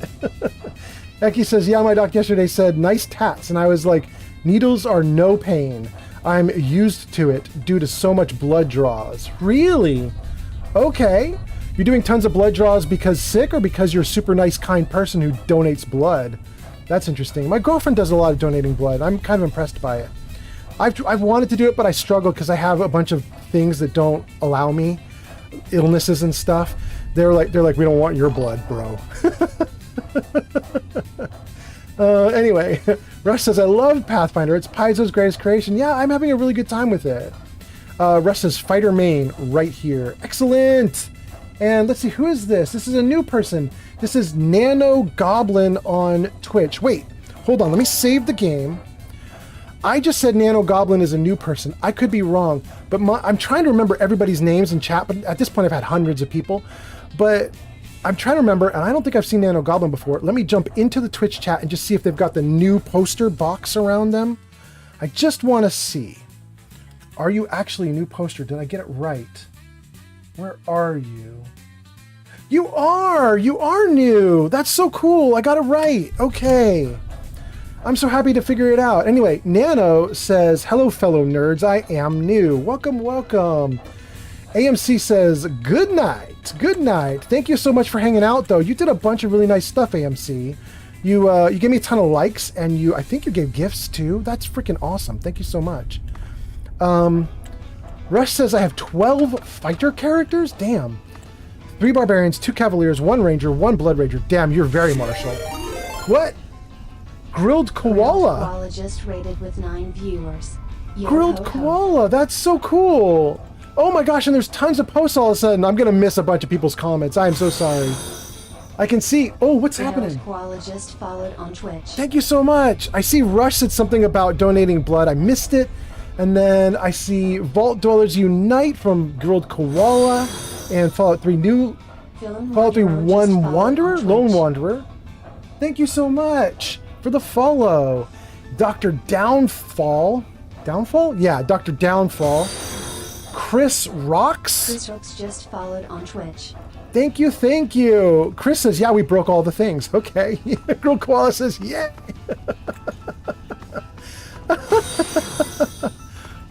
Eki says, yeah, my doc yesterday said, nice tats. And I was like, needles are no pain. I'm used to it due to so much blood draws. Really? Okay. You're doing tons of blood draws because sick or because you're a super nice, kind person who donates blood? That's interesting. My girlfriend does a lot of donating blood. I'm kind of impressed by it. I've wanted to do it, but I struggle because I have a bunch of things that don't allow me, illnesses and stuff. They're like, we don't want your blood, bro. Anyway, Rush says, I love Pathfinder. It's Paizo's greatest creation. Yeah, I'm having a really good time with it. Rush says, Fighter Main right here. Excellent. And let's see, who is this? This is a new person. This is Nano Goblin on Twitch. Wait, hold on. Let me save the game. I just said Nano Goblin is a new person. I could be wrong, but I'm trying to remember everybody's names in chat, but at this point I've had hundreds of people. But I'm trying to remember, and I don't think I've seen Nano Goblin before. Let me jump into the Twitch chat and just see if they've got the new poster box around them. I just want to see. Are you actually a new poster? Did I get it right? Where are you? You are new. That's so cool. I got it right. Okay. I'm so happy to figure it out. Anyway, Nano says, hello, fellow nerds. I am new. Welcome, welcome. AMC says, good night. Good night. Thank you so much for hanging out, though. You did a bunch of really nice stuff, AMC. You gave me a ton of likes, and I think you gave gifts, too. That's freaking awesome. Thank you so much. Rush says, I have 12 fighter characters? Damn. 3 barbarians, 2 cavaliers, 1 ranger, 1 blood ranger. Damn, you're very martial. What? Grilled koala. Grilled koala just rated with 9 viewers. Grilled koala. That's so cool. Oh my gosh, and there's tons of posts all of a sudden. I'm gonna miss a bunch of people's comments. I am so sorry. I can see. Oh, what's happening? Koala just followed on Twitch. Thank you so much. I see Rush said something about donating blood. I missed it. And then I see Vault Dwellers Unite from Grilled Koala and Fallout 3 Fallout 3 Lone Wanderer. Thank you so much. for the follow. Dr. Downfall. Downfall? Yeah, Dr. Downfall. Chris Rocks. Chris Rocks just followed on Twitch. Thank you, thank you. Chris says, yeah, we broke all the things. Okay. Girl Koala says, yeah.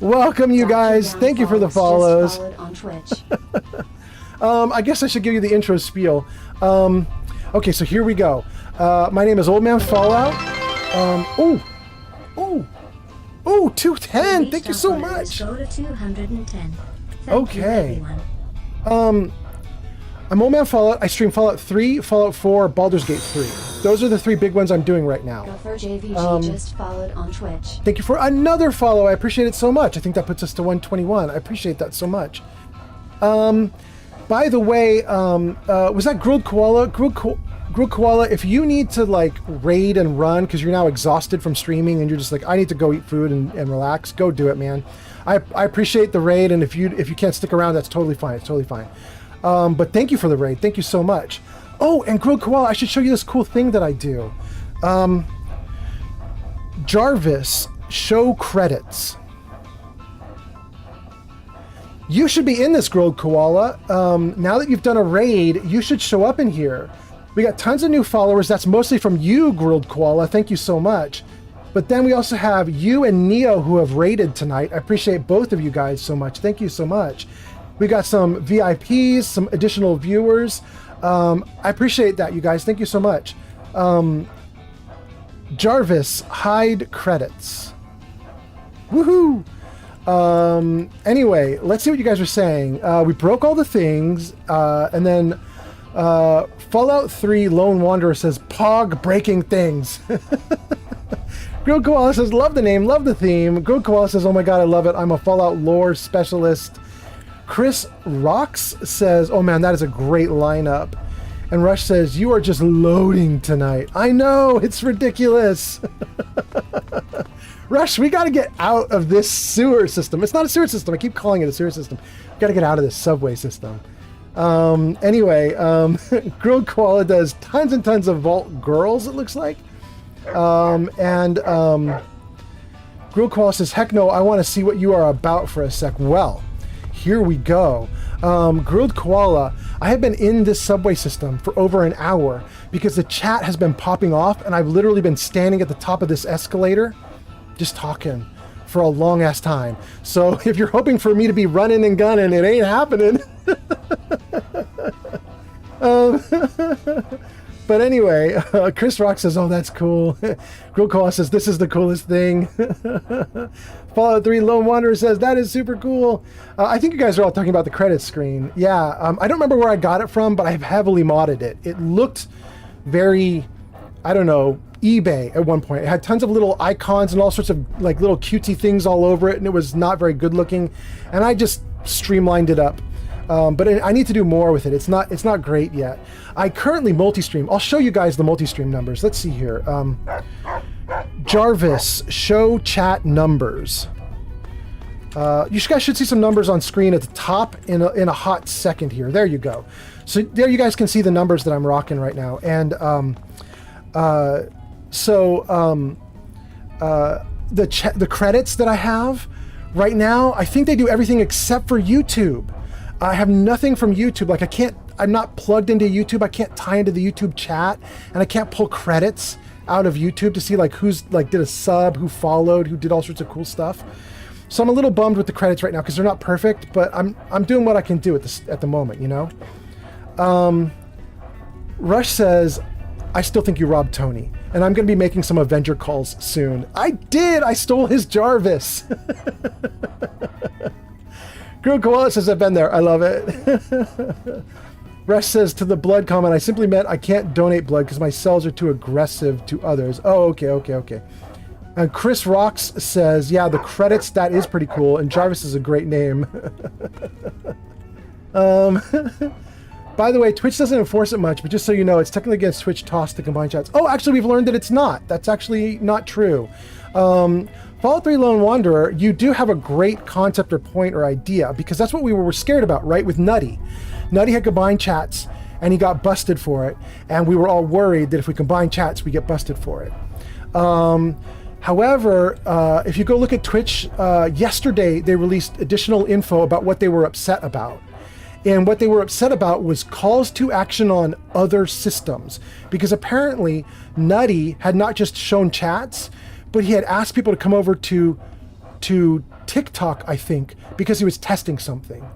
Welcome, you guys. Thank you for the follows. Just followed on Twitch. I guess I should give you the intro spiel. Okay, so here we go. My name is Old Man Fallout. Oh, 210. Thank you so much. Go to 210. Okay. I'm Old Man Fallout. I stream Fallout 3, Fallout 4, Baldur's Gate 3. Those are the 3 big ones I'm doing right now. Gopher JVG just followed on Twitch. Thank you for another follow. I appreciate it so much. I think that puts us to 121. I appreciate that so much. By the way, was that Grilled Koala? Grilled Koala, if you need to like raid and run because you're now exhausted from streaming and you're just like, I need to go eat food and relax, go do it, man. I appreciate the raid, and if you can't stick around, that's totally fine. It's totally fine. But thank you for the raid. Thank you so much. Oh, and Grilled Koala, I should show you this cool thing that I do. Jarvis, show credits. You should be in this, Grilled Koala. Now that you've done a raid, you should show up in here. We got tons of new followers. That's mostly from you, Grilled Koala. Thank you so much. But then we also have you and Neo who have raided tonight. I appreciate both of you guys so much. Thank you so much. We got some VIPs, some additional viewers. I appreciate that, you guys. Thank you so much. Jarvis, hide credits. Woohoo! Anyway, let's see what you guys are saying. We broke all the things, and then Fallout 3 Lone Wanderer says, Pog breaking things. Grilled Koala says, love the name, love the theme. Grilled Koala says, oh my god, I love it. I'm a Fallout lore specialist. Chris Rocks says, oh man, that is a great lineup. And Rush says, you are just loading tonight. I know, it's ridiculous. Rush, we got to get out of this sewer system. It's not a sewer system. I keep calling it a sewer system. We got to get out of this subway system. Anyway, Grilled Koala does tons and tons of Vault Girls, it looks like. Grilled Koala says, heck no, I want to see what you are about for a sec. Well, here we go. Grilled Koala, I have been in this subway system for over an hour because the chat has been popping off, and I've literally been standing at the top of this escalator just talking for a long ass time. So if you're hoping for me to be running and gunning, it ain't happening. But anyway, Chris Rock says, oh, that's cool. Grilled Koala says, this is the coolest thing. Fallout 3 Lone Wanderer says, that is super cool. I think you guys are all talking about the credits screen. Yeah, I don't remember where I got it from, but I've heavily modded it. It looked very, I don't know, eBay at one point. It had tons of little icons and all sorts of like little cutesy things all over it, and it was not very good looking. And I just streamlined it up. But I need to do more with it. It's not great yet. I currently multi-stream. I'll show you guys the multi-stream numbers. Let's see here. Jarvis, show chat numbers. You guys should see some numbers on screen at the top in a hot second here. There you go. So there you guys can see the numbers that I'm rocking right now. And the credits that I have right now, I think they do everything except for YouTube. I have nothing from YouTube. Like I'm not plugged into YouTube. I can't tie into the YouTube chat, and I can't pull credits out of YouTube to see like who's like did a sub, who followed, who did all sorts of cool stuff. So I'm a little bummed with the credits right now because they're not perfect, but I'm doing what I can do at the moment, you know. Rush says, I still think you robbed Tony, and I'm going to be making some Avenger calls soon. I did! I stole his Jarvis! Grilled Koala says, I've been there. I love it. Rush says, to the blood comment, I simply meant I can't donate blood because my cells are too aggressive to others. Oh, okay. And Chris Rocks says, yeah, the credits, that is pretty cool, and Jarvis is a great name. By the way, Twitch doesn't enforce it much, but just so you know, it's technically against Twitch toss to combine chats. Oh, actually, we've learned that it's not. That's actually not true. Fallout 3 Lone Wanderer, you do have a great concept or point or idea, because that's what we were scared about, right, with Nutty. Nutty had combined chats, and he got busted for it, and we were all worried that if we combine chats, we get busted for it. However, if you go look at Twitch, yesterday they released additional info about what they were upset about. And what they were upset about was calls to action on other systems. Because apparently Nutty had not just shown chats, but he had asked people to come over to TikTok, I think, because he was testing something.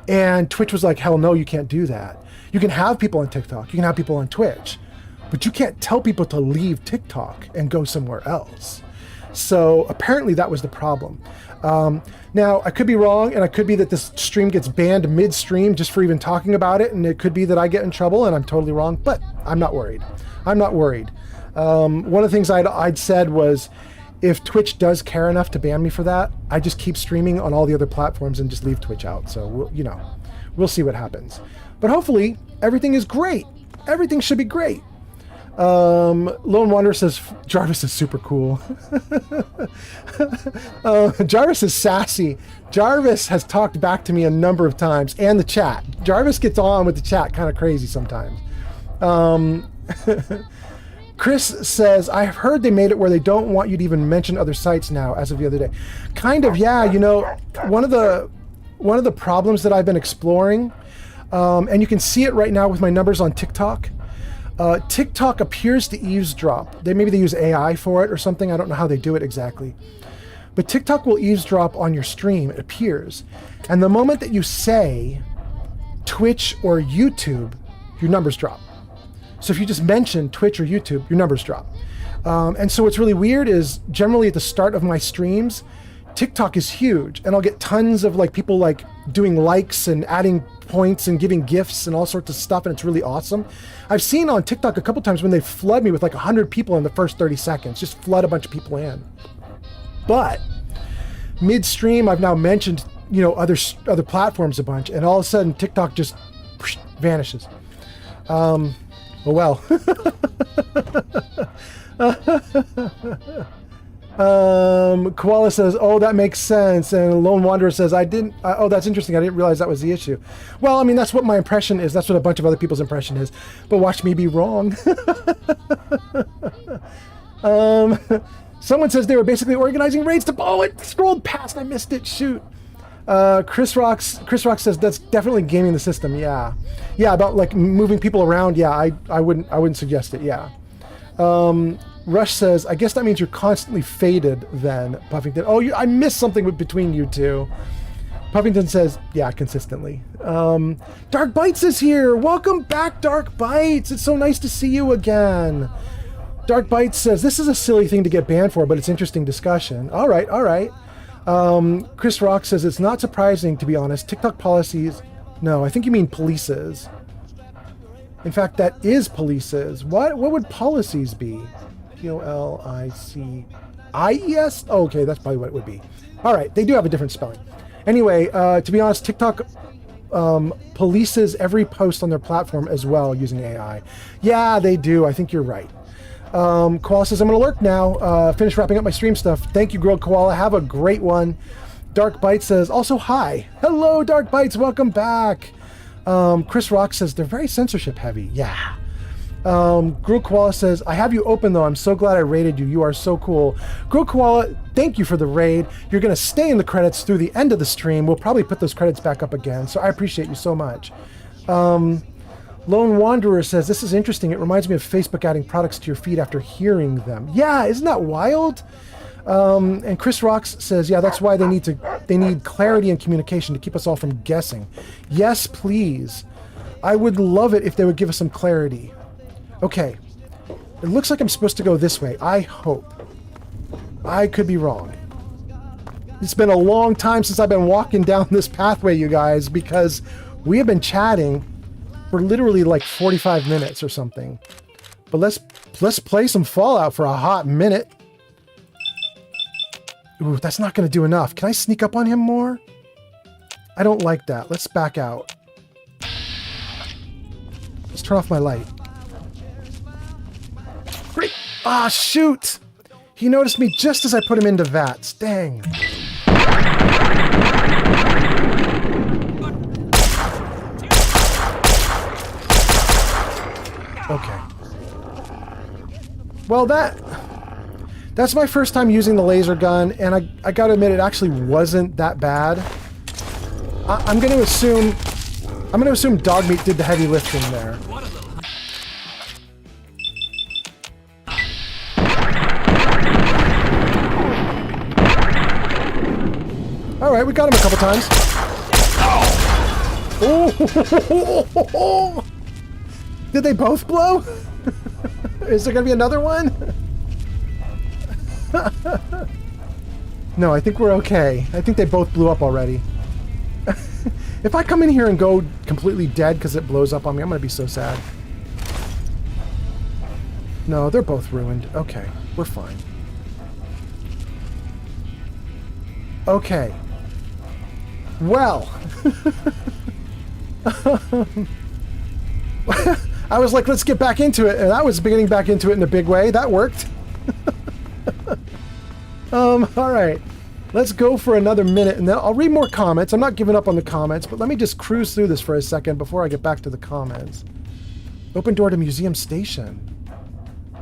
And Twitch was like, hell no, you can't do that. You can have people on TikTok, you can have people on Twitch, but you can't tell people to leave TikTok and go somewhere else. So apparently that was the problem. Now, I could be wrong, and it could be that this stream gets banned mid-stream just for even talking about it, and it could be that I get in trouble, and I'm totally wrong, but I'm not worried. I'm not worried. One of the things I'd said was, if Twitch does care enough to ban me for that, I just keep streaming on all the other platforms and just leave Twitch out. So, we'll see what happens. But hopefully, everything is great. Everything should be great. Lone Wanderer says Jarvis is super cool. Jarvis is sassy. Jarvis has talked back to me a number of times, and the chat. Jarvis gets on with the chat kind of crazy sometimes. Chris says, I've heard they made it where they don't want you to even mention other sites now, as of the other day. Kind of, yeah. One of the problems that I've been exploring, and you can see it right now with my numbers on TikTok. TikTok appears to eavesdrop. Maybe they use AI for it or something. I don't know how they do it exactly. But TikTok will eavesdrop on your stream, it appears. And the moment that you say Twitch or YouTube, your numbers drop. So if you just mention Twitch or YouTube, your numbers drop. And so what's really weird is generally at the start of my streams, TikTok is huge, and I'll get tons of people doing likes and adding points and giving gifts and all sorts of stuff, and it's really awesome. I've seen on TikTok a couple times when they flood me with 100 people in the first 30 seconds, just flood a bunch of people in. But midstream, I've now mentioned other platforms a bunch, and all of a sudden TikTok just vanishes. Oh well. Koala says, oh, that makes sense. And Lone Wanderer says, oh, that's interesting. I didn't realize that was the issue. Well, I mean, that's what my impression is. That's what a bunch of other people's impression is. But watch me be wrong. Someone says they were basically organizing raids to... Oh, it scrolled past. I missed it. Shoot. Chris Rock says that's definitely gaming the system. Yeah. Yeah, about moving people around. Yeah, I wouldn't suggest it. Yeah. Rush says, I guess that means you're constantly faded then, Puffington. Oh, I missed something between you two. Puffington says, yeah, consistently. Dark Bites is here. Welcome back, Dark Bites. It's so nice to see you again. Dark Bites says, this is a silly thing to get banned for, but it's interesting discussion. All right. Chris Rock says, it's not surprising, to be honest. TikTok policies... No, I think you mean polices. In fact, that is polices. What would policies be? Policies? Oh, okay, that's probably what it would be. All right, they do have a different spelling. Anyway, to be honest, TikTok polices every post on their platform as well using AI. Yeah, they do. I think you're right. Koala says, I'm going to lurk now. Finish wrapping up my stream stuff. Thank you, Grilled Koala. Have a great one. Dark Bite says, also hi. Hello, Dark Bites. Welcome back. Chris Rock says, they're very censorship heavy. Yeah. Grilled Koala says, I have you open though. I'm so glad I raided you. You are so cool. Grilled Koala, thank you for the raid. You're going to stay in the credits through the end of the stream. We'll probably put those credits back up again. So I appreciate you so much. Lone Wanderer says, this is interesting. It reminds me of Facebook adding products to your feed after hearing them. Yeah, isn't that wild? And Chris Rocks says, yeah, that's why they need clarity and communication to keep us all from guessing. Yes, please. I would love it if they would give us some clarity. Okay. It looks like I'm supposed to go this way. I hope. I could be wrong. It's been a long time since I've been walking down this pathway, you guys, because we have been chatting for literally 45 minutes or something. But let's play some Fallout for a hot minute. Ooh, that's not going to do enough. Can I sneak up on him more? I don't like that. Let's back out. Let's turn off my light. Great. Ah, shoot! He noticed me just as I put him into VATS. Dang. Okay. Well, That's my first time using the laser gun, and I gotta admit, it actually wasn't that bad. I'm gonna assume Dogmeat did the heavy lifting there. All right, we got him a couple times. Oh! Did they both blow? Is there gonna be another one? No, I think we're okay. I think they both blew up already. If I come in here and go completely dead because it blows up on me, I'm gonna be so sad. No, they're both ruined. Okay, we're fine. Okay. Well. I was like, let's get back into it, and I was getting back into it in a big way. That worked. All right. Let's go for another minute, and then I'll read more comments. I'm not giving up on the comments, but let me just cruise through this for a second before I get back to the comments. Open door to Museum Station.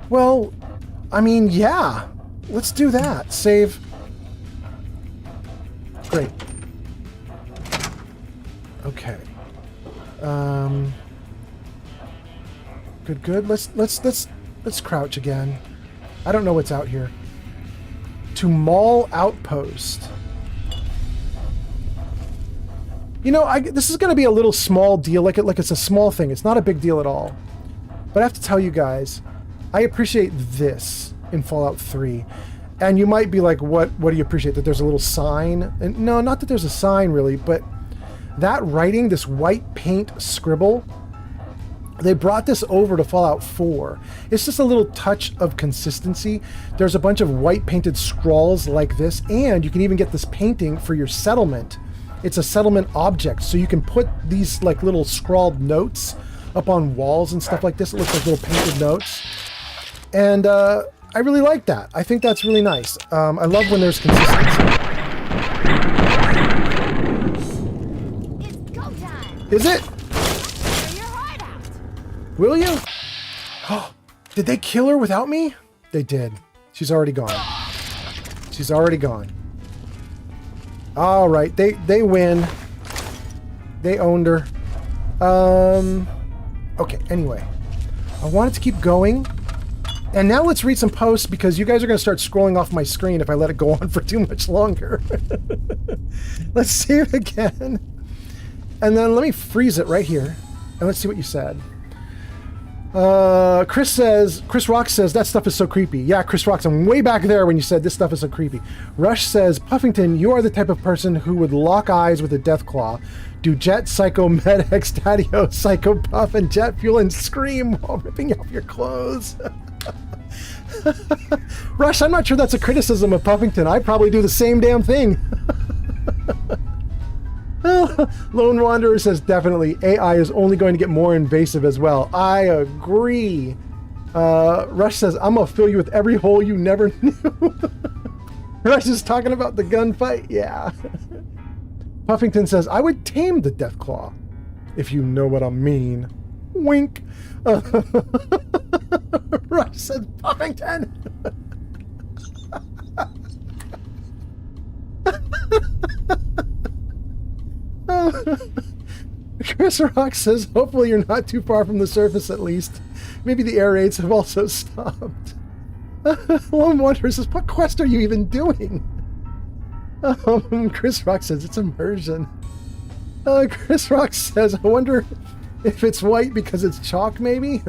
Well, I mean, yeah. Let's do that. Save. Great. Okay. Good. Let's crouch again. I don't know what's out here. To Mall Outpost. You know, this is going to be a little small deal, like it's a small thing. It's not a big deal at all. But I have to tell you guys, I appreciate this in Fallout 3. And you might be like, what do you appreciate? That there's a little sign? And no, not that there's a sign really, but that writing, this white paint scribble, they brought this over to Fallout 4. It's just a little touch of consistency. There's a bunch of white painted scrawls like this, and you can even get this painting for your settlement. It's a settlement object, so you can put these like little scrawled notes up on walls and stuff like this. It looks like little painted notes. And I really like that. I think that's really nice. I love when there's consistency. It's go time. Is it? Will you? Oh, did they kill her without me? They did. She's already gone. She's already gone. All right, they win. They owned her. Okay, anyway. I wanted to keep going. And now let's read some posts because you guys are going to start scrolling off my screen if I let it go on for too much longer. Let's save again. And then let me freeze it right here. And let's see what you said. Chris Rock says, that stuff is so creepy. Yeah, Chris Rock, I'm way back there when you said this stuff is so creepy. Rush says, Puffington, you are the type of person who would lock eyes with a death claw, do Jet, Psycho, Med, Extadio, Psycho Puff, and Jet Fuel and scream while ripping off your clothes. Rush, I'm not sure that's a criticism of Puffington. I probably do the same damn thing. Lone Wanderer says, definitely, AI is only going to get more invasive as well. I agree. Rush says, I'm going to fill you with every hole you never knew. Rush is talking about the gunfight? Yeah. Puffington says, I would tame the Deathclaw, if you know what I mean. Wink. Rush says, Puffington. Chris Rock says, hopefully you're not too far from the surface at least. Maybe the air raids have also stopped. Lone Wanderer says, what quest are you even doing? Chris Rock says, it's immersion. Chris Rock says, I wonder if it's white because it's chalk maybe?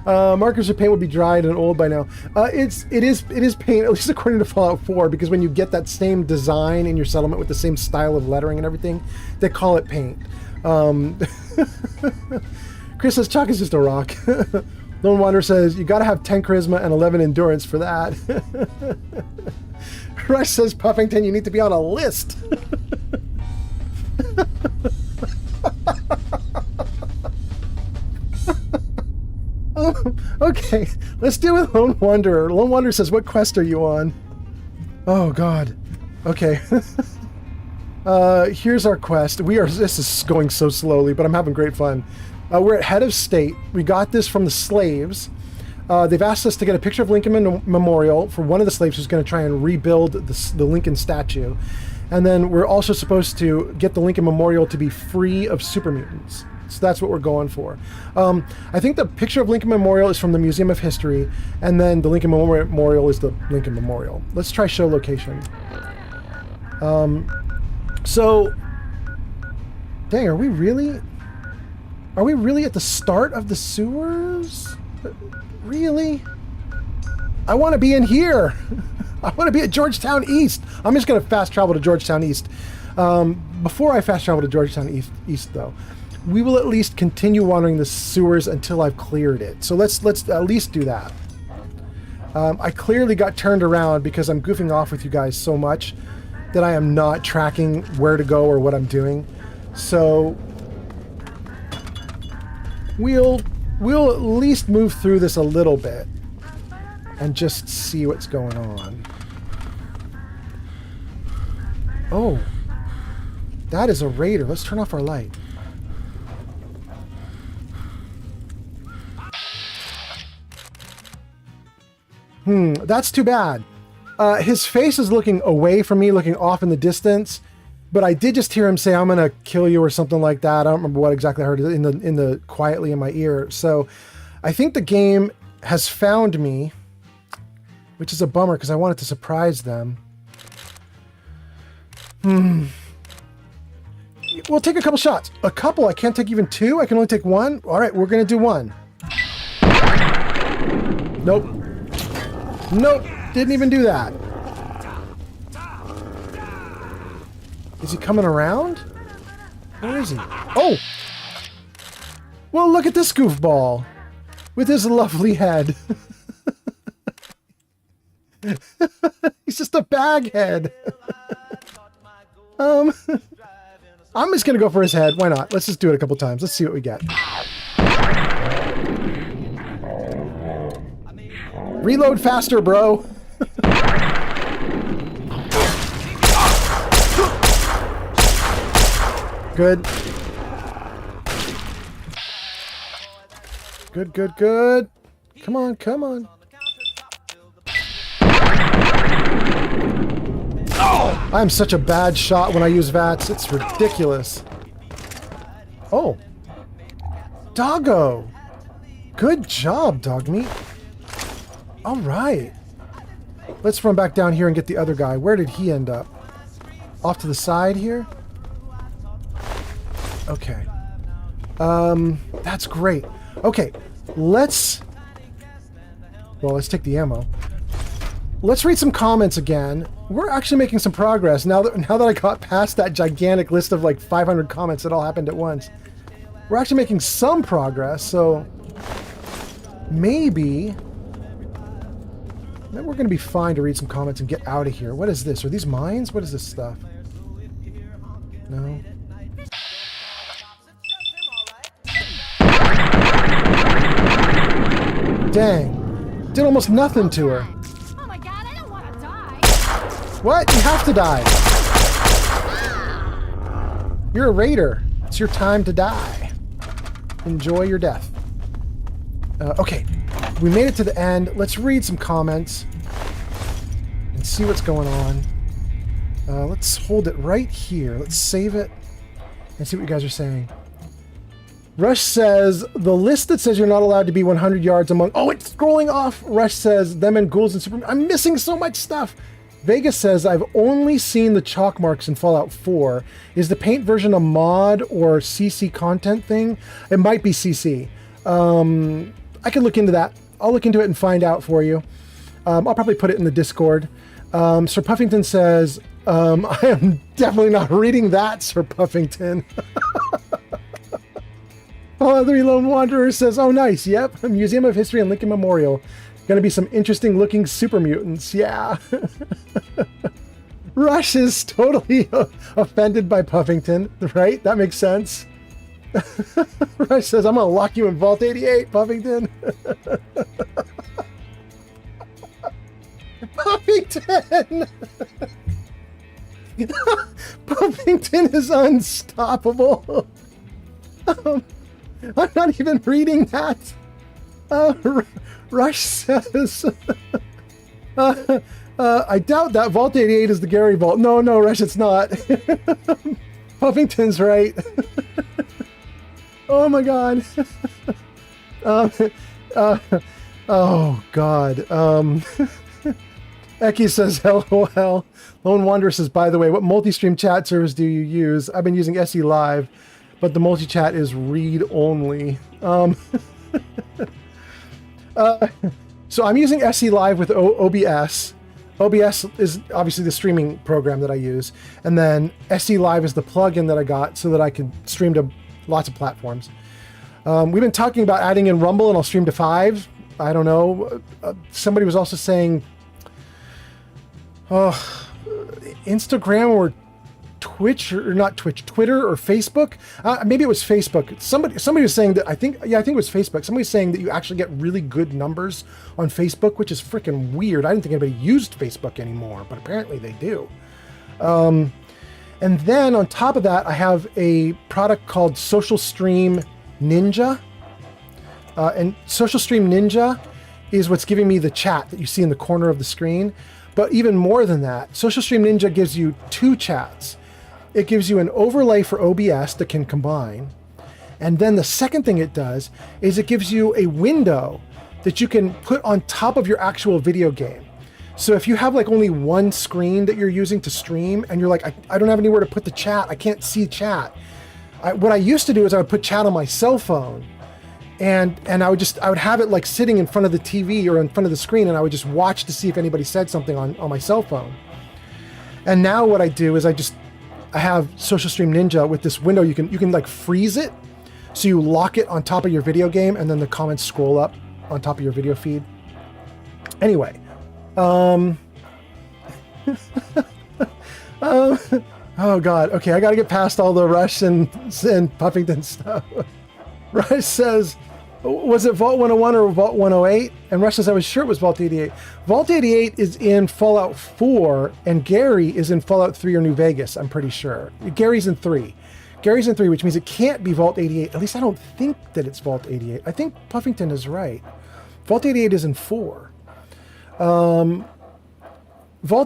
Markers or paint would be dried and old by now. It is paint, at least according to Fallout 4, because when you get that same design in your settlement with the same style of lettering and everything, they call it paint. Chris says chalk is just a rock. Lone Wanderer says you gotta have 10 charisma and 11 endurance for that. Rush says, Puffington, you need to be on a list. Okay, let's deal with Lone Wanderer. Lone Wanderer says, what quest are you on? Oh, God. Okay. Here's our quest. This is going so slowly, but I'm having great fun. We're at Head of State. We got this from the slaves. They've asked us to get a picture of Lincoln Memorial for one of the slaves who's going to try and rebuild the Lincoln statue. And then we're also supposed to get the Lincoln Memorial to be free of super mutants. So that's what we're going for. I think the picture of Lincoln Memorial is from the Museum of History, and then the Lincoln Memorial is the Lincoln Memorial. Let's try show location. So, dang, are we really at the start of the sewers? Really? I want to be in here. I want to be at Georgetown East. I'm just going to fast travel to Georgetown East. Before I fast travel to Georgetown East, though, we will at least continue wandering the sewers until I've cleared it. So let's at least do that. I clearly got turned around because I'm goofing off with you guys so much that I am not tracking where to go or what I'm doing. So we'll at least move through this a little bit and just see what's going on. Oh, that is a raider. Let's turn off our light. That's too bad. His face is looking away from me, looking off in the distance, but I did just hear him say, "I'm gonna kill you" or something like that. I don't remember what exactly I heard in the quietly in my ear. So I think the game has found me, which is a bummer because I wanted to surprise them. We'll take a couple shots. A couple? I can't take even two? I can only take one? All right, we're gonna do one. Nope. Nope. Didn't even do that. Is he coming around? Where is he? Oh! Well, look at this goofball with his lovely head. He's just a bag head. I'm just gonna go for his head. Why not? Let's just do it a couple times. Let's see what we get. Reload faster, bro. Good. Good, good, good. Come on, come on. Oh! I'm such a bad shot when I use VATS. It's ridiculous. Oh. Doggo. Good job, dog meat. All right. Let's run back down here and get the other guy. Where did he end up? Off to the side here? Okay. That's great. Okay, let's take the ammo. Let's read some comments again. We're actually making some progress now that I got past that gigantic list of like 500 comments that all happened at once. We're actually making some progress, so maybe we're going to be fine to read some comments and get out of here. What is this? Are these mines? What is this stuff? No. Dang. Did almost nothing to her. Oh my god, I don't want to die. What? You have to die. You're a raider. It's your time to die. Enjoy your death. Okay. We made it to the end. Let's read some comments and see what's going on. Let's hold it right here. Let's save it and see what you guys are saying. Rush says, the list that says you're not allowed to be 100 yards among... Oh, it's scrolling off! Rush says, them and ghouls and Superman. I'm missing so much stuff! Vegas says, I've only seen the chalk marks in Fallout 4. Is the paint version a mod or CC content thing? It might be CC. I can look into that. I'll look into it and find out for you. I'll probably put it in the Discord. Sir Puffington says, I am definitely not reading that, Sir Puffington. Oh, the Lone Wanderer says, oh, nice. Yep. Museum of History and Lincoln Memorial. Going to be some interesting looking super mutants. Yeah. Rush is totally offended by Puffington, right? That makes sense. Rush says, I'm going to lock you in Vault 88, Puffington. Puffington! Puffington is unstoppable. I'm not even reading that. Rush says, I doubt that Vault 88 is the Gary Vault. No, Rush, it's not. Puffington's right. Oh my God. Oh God. Eki says, LOL. Lone Wanderer says, by the way, what multi-stream chat service do you use? I've been using SE Live, but the multi-chat is read only. So I'm using SE Live with OBS. OBS is obviously the streaming program that I use. And then SE Live is the plugin that I got so that I can stream to lots of platforms. We've been talking about adding in Rumble, and I'll stream to 5. I don't know. Somebody was also saying, Instagram or Twitch, or not Twitch, Twitter or Facebook. Maybe it was Facebook. Somebody was saying that, I think it was Facebook. Somebody was saying that you actually get really good numbers on Facebook, which is freaking weird. I didn't think anybody used Facebook anymore, but apparently they do. And then on top of that, I have a product called Social Stream Ninja. And Social Stream Ninja is what's giving me the chat that you see in the corner of the screen. But even more than that, Social Stream Ninja gives you 2 chats. It gives you an overlay for OBS that can combine. And then the second thing it does is it gives you a window that you can put on top of your actual video game. So if you have like only one screen that you're using to stream and you're like, I don't have anywhere to put the chat, I can't see chat. What I used to do is I would put chat on my cell phone, and I would have it like sitting in front of the TV or in front of the screen, and I would just watch to see if anybody said something on my cell phone. And now what I do is I have Social Stream Ninja with this window. You can like freeze it, so you lock it on top of your video game, and then the comments scroll up on top of your video feed. Anyway, oh God, okay, I gotta get past all the Rush and Puffington stuff. Rush says, was it Vault 101 or Vault 108? And Rush says, I was sure it was Vault 88. Vault 88 is in Fallout 4, and Gary is in Fallout 3 or New Vegas, I'm pretty sure. Gary's in 3. Gary's in 3, which means it can't be Vault 88. At least I don't think that it's Vault 88. I think Puffington is right. Vault 88 is in 4. Vault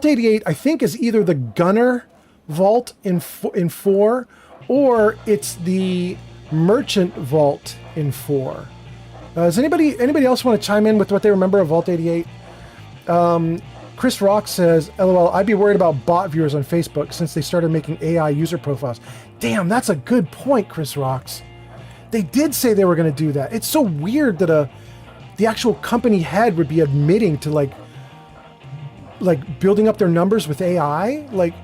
88, I think, is either the Gunner Vault in 4, or it's the Merchant Vault in 4. Does anybody else want to chime in with what they remember of Vault 88? Chris Rock says, LOL, I'd be worried about bot viewers on Facebook since they started making AI user profiles. Damn, that's a good point, Chris Rocks. They did say they were going to do that. It's so weird that the actual company head would be admitting to like building up their numbers with AI. Like,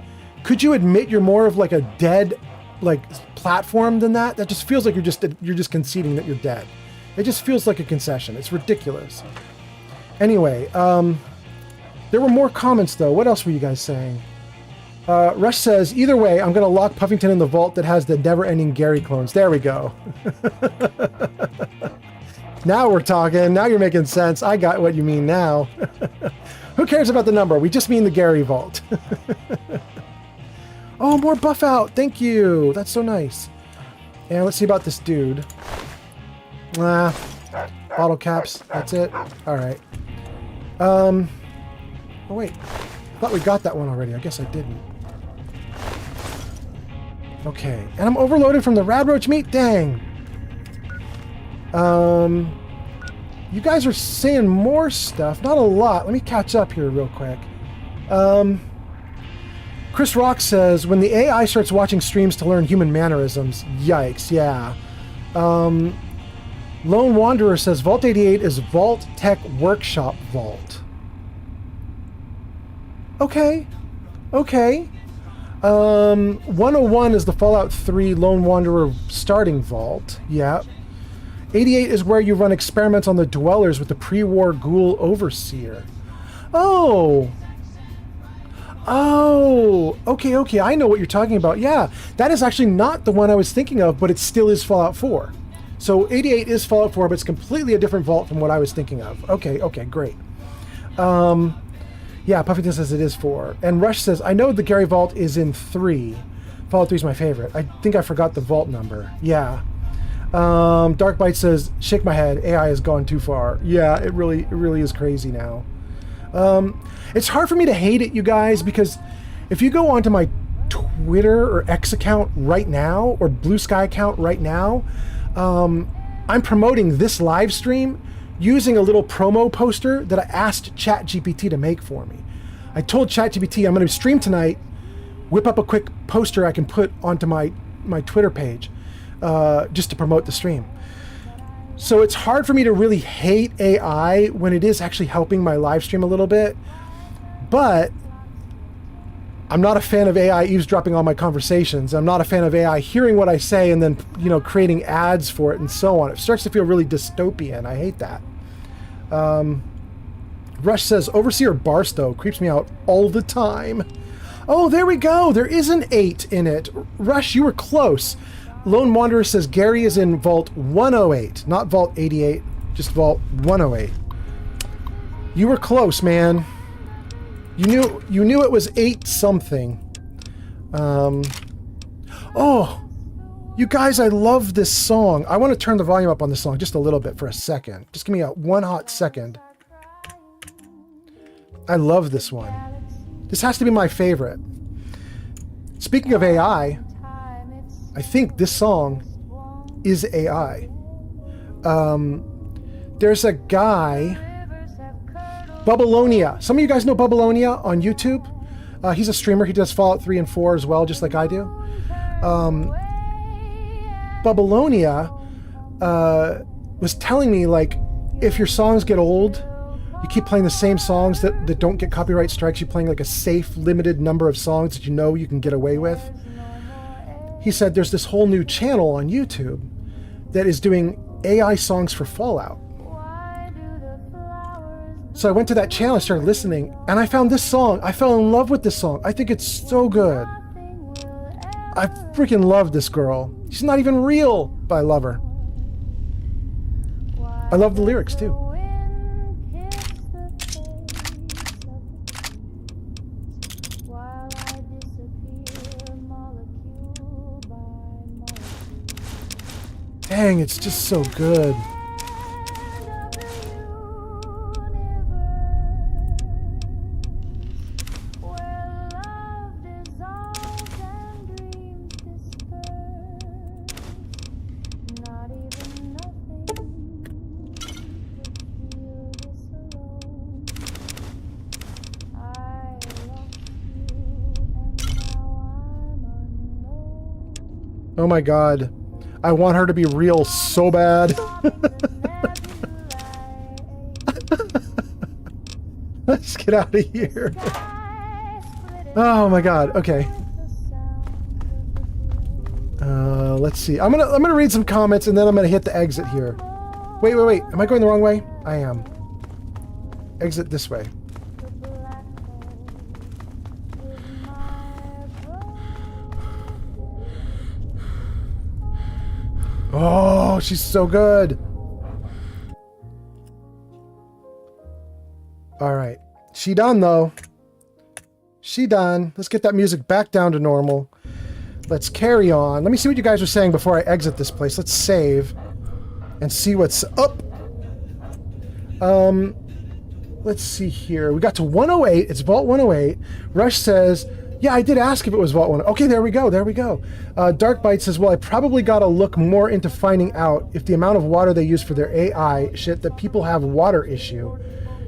could you admit you're more of like a dead like platform than that? That just feels like you're just conceding that you're dead. It just feels like a concession. It's ridiculous. Anyway, there were more comments though. What else were you guys saying? Rush says, either way, I'm going to lock Puffington in the vault that has the never-ending Gary clones. There we go. Now we're talking. Now you're making sense. I got what you mean now. Who cares about the number? We just mean the Gary vault. Oh, more buff out. Thank you. That's so nice. And let's see about this dude. Bottle caps. That's it. All right. Oh, wait. I thought we got that one already. I guess I didn't. Okay. And I'm overloaded from the Radroach meat? Dang. You guys are saying more stuff. Not a lot. Let me catch up here real quick. Chris Rock says, when the AI starts watching streams to learn human mannerisms, yikes, yeah. Lone Wanderer says, Vault 88 is Vault Tech Workshop Vault. Okay. 101 is the Fallout 3 Lone Wanderer starting vault. Yeah. 88 is where you run experiments on the dwellers with the pre-war ghoul overseer. Oh, okay. I know what you're talking about. Yeah, that is actually not the one I was thinking of, but it still is Fallout 4. So 88 is Fallout 4, but it's completely a different vault from what I was thinking of. Okay, great. Yeah, Puffington says it is 4. And Rush says, I know the Gary Vault is in 3. Fallout 3 is my favorite. I think I forgot the vault number. Yeah. Dark Bite says, shake my head. AI has gone too far. Yeah, it really is crazy now. It's hard for me to hate it, you guys, because if you go onto my Twitter or X account right now, or Blue Sky account right now, I'm promoting this live stream using a little promo poster that I asked ChatGPT to make for me. I told ChatGPT I'm going to stream tonight, whip up a quick poster I can put onto my Twitter page just to promote the stream. So it's hard for me to really hate AI when it is actually helping my live stream a little bit, but I'm not a fan of AI eavesdropping on my conversations. I'm not a fan of AI hearing what I say and then, creating ads for it and so on. It starts to feel really dystopian. I hate that. Rush says, Overseer Barstow creeps me out all the time. Oh, there we go. There is an 8 in it. Rush, you were close. Lone Wanderer says Gary is in Vault 108, not Vault 88, just Vault 108. You were close, man. You knew it was 8 something. Oh, you guys, I love this song. I want to turn the volume up on this song just a little bit for a second. Just give me one hot second. I love this one. This has to be my favorite. Speaking of AI, I think this song is AI. There's a guy, Babylonia. Some of you guys know Babylonia on YouTube. He's a streamer. He does Fallout 3 and 4 as well, just like I do. Babylonia was telling me, like, if your songs get old, you keep playing the same songs that don't get copyright strikes, you're playing like a safe, limited number of songs that you can get away with. He said there's this whole new channel on YouTube that is doing AI songs for Fallout. So I went to that channel, I started listening, and I found this song. I fell in love with this song. I think it's so good. I freaking love this girl. She's not even real, but I love her. I love the lyrics too. Dang, it's just so good. Oh my God. I want her to be real so bad. Let's get out of here. Oh my God. Okay. Let's see. I'm gonna read some comments and then I'm gonna hit the exit here. Wait. Am I going the wrong way? I am. Exit this way. Oh, she's so good. All right. She done, though. She done. Let's get that music back down to normal. Let's carry on. Let me see what you guys are saying before I exit this place. Let's save and see what's up. Let's see here. We got to 108. It's Vault 108. Rush says, yeah, I did ask if it was Vault 1. Okay, there we go. Dark Bite says, well, I probably got to look more into finding out if the amount of water they use for their AI shit that people have water issue.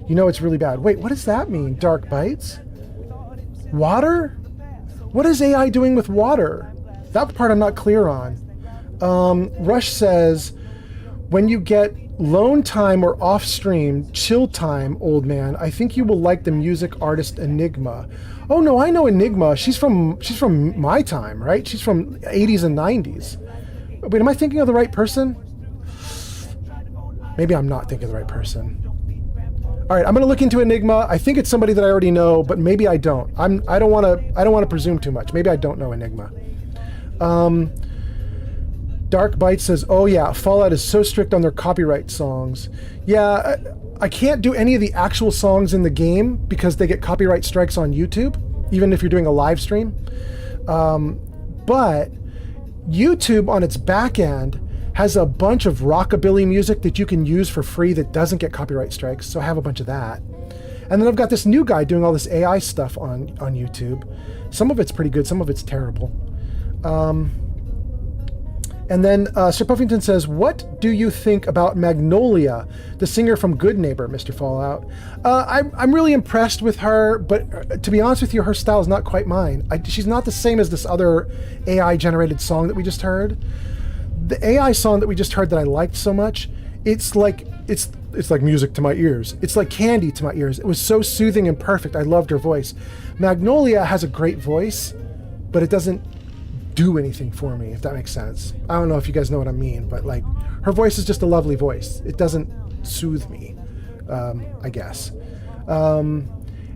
You know it's really bad. Wait, what does that mean, Dark Bites? Water? What is AI doing with water? That part I'm not clear on. Rush says, when you get lone time or off stream, chill time, old man, I think you will like the music artist Enigma. Oh no, I know Enigma. She's from my time, right? She's from 80s and 90s. Wait, am I thinking of the right person? Maybe I'm not thinking of the right person. All right, I'm gonna look into Enigma. I think it's somebody that I already know, but maybe I don't. I don't want to presume too much. Maybe I don't know Enigma. Dark Bite says, oh yeah, Fallout is so strict on their copyright songs. Yeah, I can't do any of the actual songs in the game because they get copyright strikes on YouTube, even if you're doing a live stream. But YouTube on its back end has a bunch of rockabilly music that you can use for free that doesn't get copyright strikes. So I have a bunch of that. And then I've got this new guy doing all this AI stuff on YouTube. Some of it's pretty good, some of it's terrible. And then Sir Puffington says, what do you think about Magnolia, the singer from Good Neighbor, Mr. Fallout? I'm really impressed with her, but to be honest with you, her style is not quite mine. She's not the same as this other AI-generated song that we just heard. The AI song that we just heard that I liked so much, it's like music to my ears. It's like candy to my ears. It was so soothing and perfect. I loved her voice. Magnolia has a great voice, but it doesn't do anything for me, if that makes sense. I don't know if you guys know what I mean, but like her voice is just a lovely voice. It doesn't soothe me, I guess.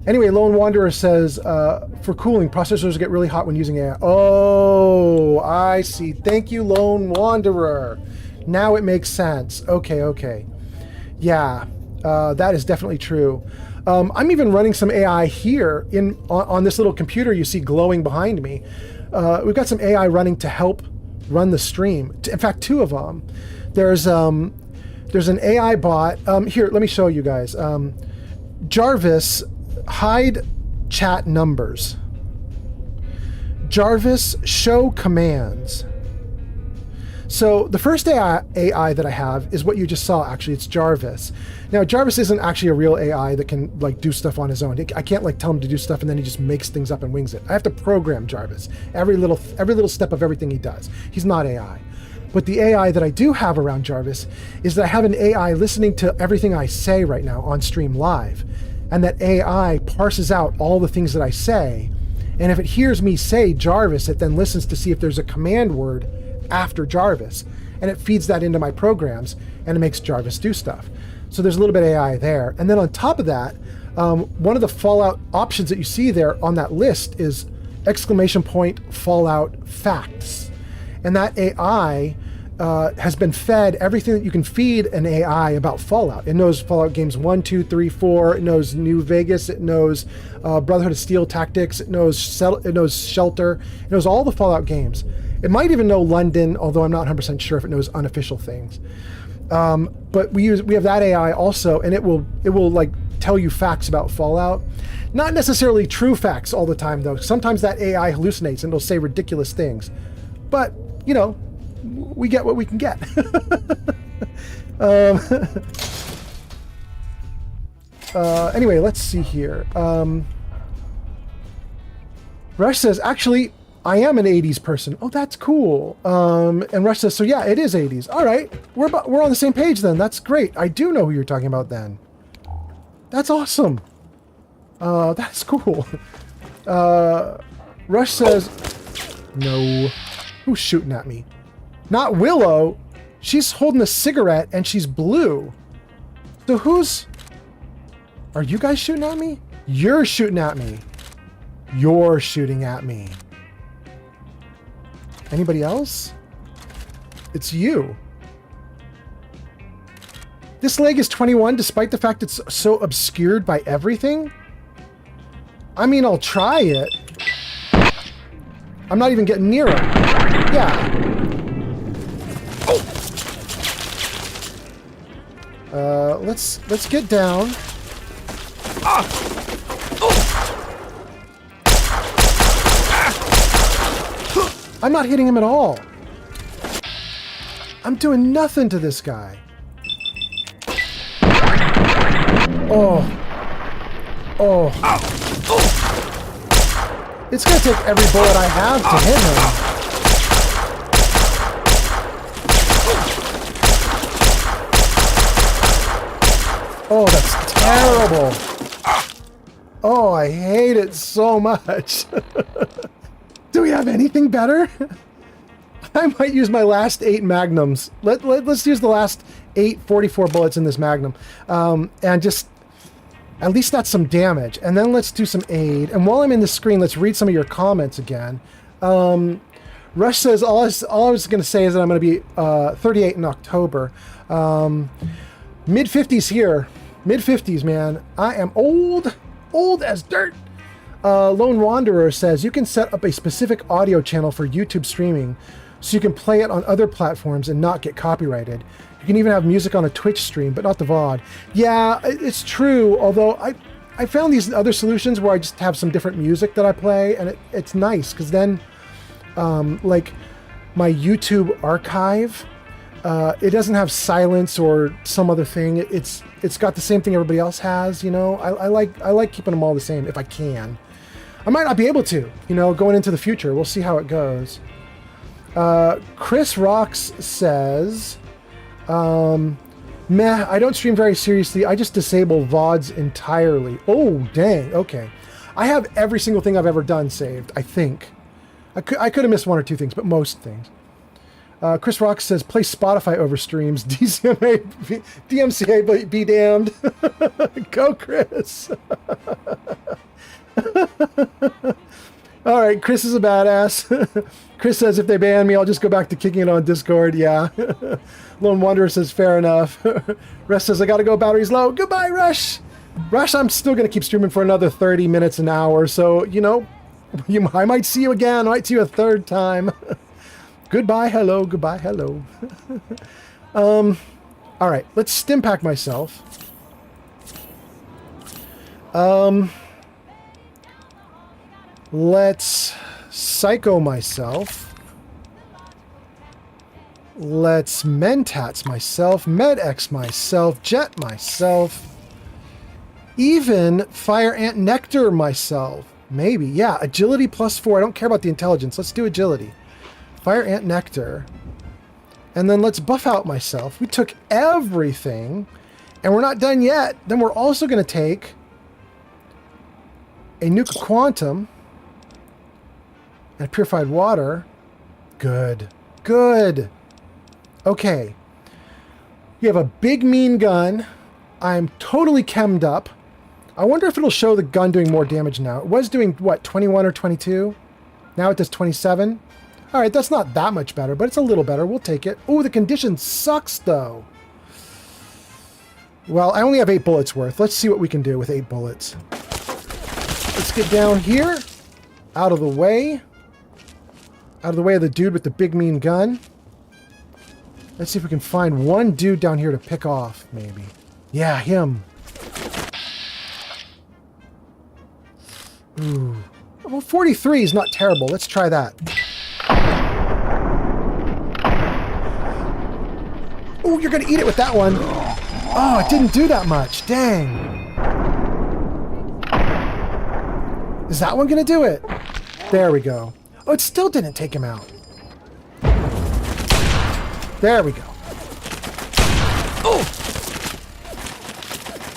Anyway, Lone Wanderer says, for cooling, processors get really hot when using AI. Oh, I see. Thank you, Lone Wanderer. Now it makes sense. Okay. Yeah, that is definitely true. I'm even running some AI here on this little computer you see glowing behind me. We've got some AI running to help run the stream. In fact, 2 of them. There's an AI bot. Here, let me show you guys. Jarvis, hide chat numbers. Jarvis, show commands. So the first AI that I have is what you just saw, actually. It's Jarvis. Now, Jarvis isn't actually a real AI that can like do stuff on his own. I can't like tell him to do stuff and then he just makes things up and wings it. I have to program Jarvis, every little step of everything he does. He's not AI. But the AI that I do have around Jarvis is that I have an AI listening to everything I say right now on stream live. And that AI parses out all the things that I say. And if it hears me say Jarvis, it then listens to see if there's a command word after Jarvis, and it feeds that into my programs and it makes Jarvis do stuff. So there's a little bit of AI there. And then on top of that, one of the Fallout options that you see there on that list is !Fallout facts. And that AI has been fed everything that you can feed an AI about Fallout. It knows Fallout games 1, 2, 3, 4. It knows New Vegas. It knows Brotherhood of Steel Tactics. It knows Shelter. It knows all the Fallout games. It might even know London, although I'm not 100% sure if it knows unofficial things. But we have that AI also, and it will like tell you facts about Fallout. Not necessarily true facts all the time, though. Sometimes that AI hallucinates and it'll say ridiculous things. But, you know, we get what we can get. Anyway, let's see here. Rush says, actually, I am an 80s person. Oh, that's cool. And Rush says, so yeah, it is 80s. All right, we're on the same page then. That's great. I do know who you're talking about then. That's awesome. That's cool. Rush says, no. Who's shooting at me? Not Willow. She's holding a cigarette and she's blue. So who's... Are you guys shooting at me? You're shooting at me. You're shooting at me. Anybody else? It's you. This leg is 21 despite the fact it's so obscured by everything? I mean, I'll try it. I'm not even getting near him. Yeah. Let's get down. I'm not hitting him at all. I'm doing nothing to this guy. Oh. It's gonna take every bullet I have to hit him. Oh, that's terrible. Oh, I hate it so much. Do we have anything better? I might use my last 8 magnums. Let's use the last 8 44 bullets in this magnum. And just, at least that's some damage. And then let's do some aid. And while I'm in the screen, let's read some of your comments again. Rush says, all I was going to say is that I'm going to be 38 in October. Mid-50s here. Mid-50s, man. I am old as dirt. Lone Wanderer says, you can set up a specific audio channel for YouTube streaming so you can play it on other platforms and not get copyrighted. You can even have music on a Twitch stream, but not the VOD. Yeah, it's true, although I found these other solutions where I just have some different music that I play, and it's nice, because then, like, my YouTube archive, it doesn't have silence or some other thing. It's got the same thing everybody else has, you know? I like keeping them all the same if I can. I might not be able to, you know, going into the future. We'll see how it goes. Chris Rocks says, meh, I don't stream very seriously. I just disable VODs entirely. Oh, dang. Okay. I have every single thing I've ever done saved, I think. I could have missed one or two things, but most things. Chris Rocks says, play Spotify over streams. DMCA be damned. Go, Chris. All right, Chris is a badass. Chris says, if they ban me, I'll just go back to kicking it on Discord. Yeah. Lone Wanderer says, fair enough. Rush says, I gotta go, battery's low. Goodbye, Rush. Rush, I'm still gonna keep streaming for another 30 minutes an hour. So, you know, I might see you again. I might see you a third time. Goodbye, hello, goodbye, hello. All right, let's stim pack myself. Let's psycho myself. Let's mentats myself, med-x myself, jet myself, even fire ant nectar myself. Maybe, yeah, agility +4. I don't care about the intelligence. Let's do agility. Fire ant nectar. And then let's buff out myself. We took everything, and we're not done yet. Then we're also going to take a nuke of quantum and purified water. Good. Good. Okay. You have a big mean gun. I'm totally chemmed up. I wonder if it'll show the gun doing more damage now. It was doing, what, 21 or 22? Now it does 27? All right, that's not that much better, but it's a little better. We'll take it. Oh, the condition sucks, though. Well, I only have 8 bullets worth. Let's see what we can do with 8 bullets. Let's get down here. Out of the way. Out of the way of the dude with the big mean gun. Let's see if we can find one dude down here to pick off, maybe. Yeah, him. Ooh. Well, 43 is not terrible. Let's try that. Oh, you're going to eat it with that one. Oh, it didn't do that much. Dang. Is that one going to do it? There we go. Oh, it still didn't take him out. There we go.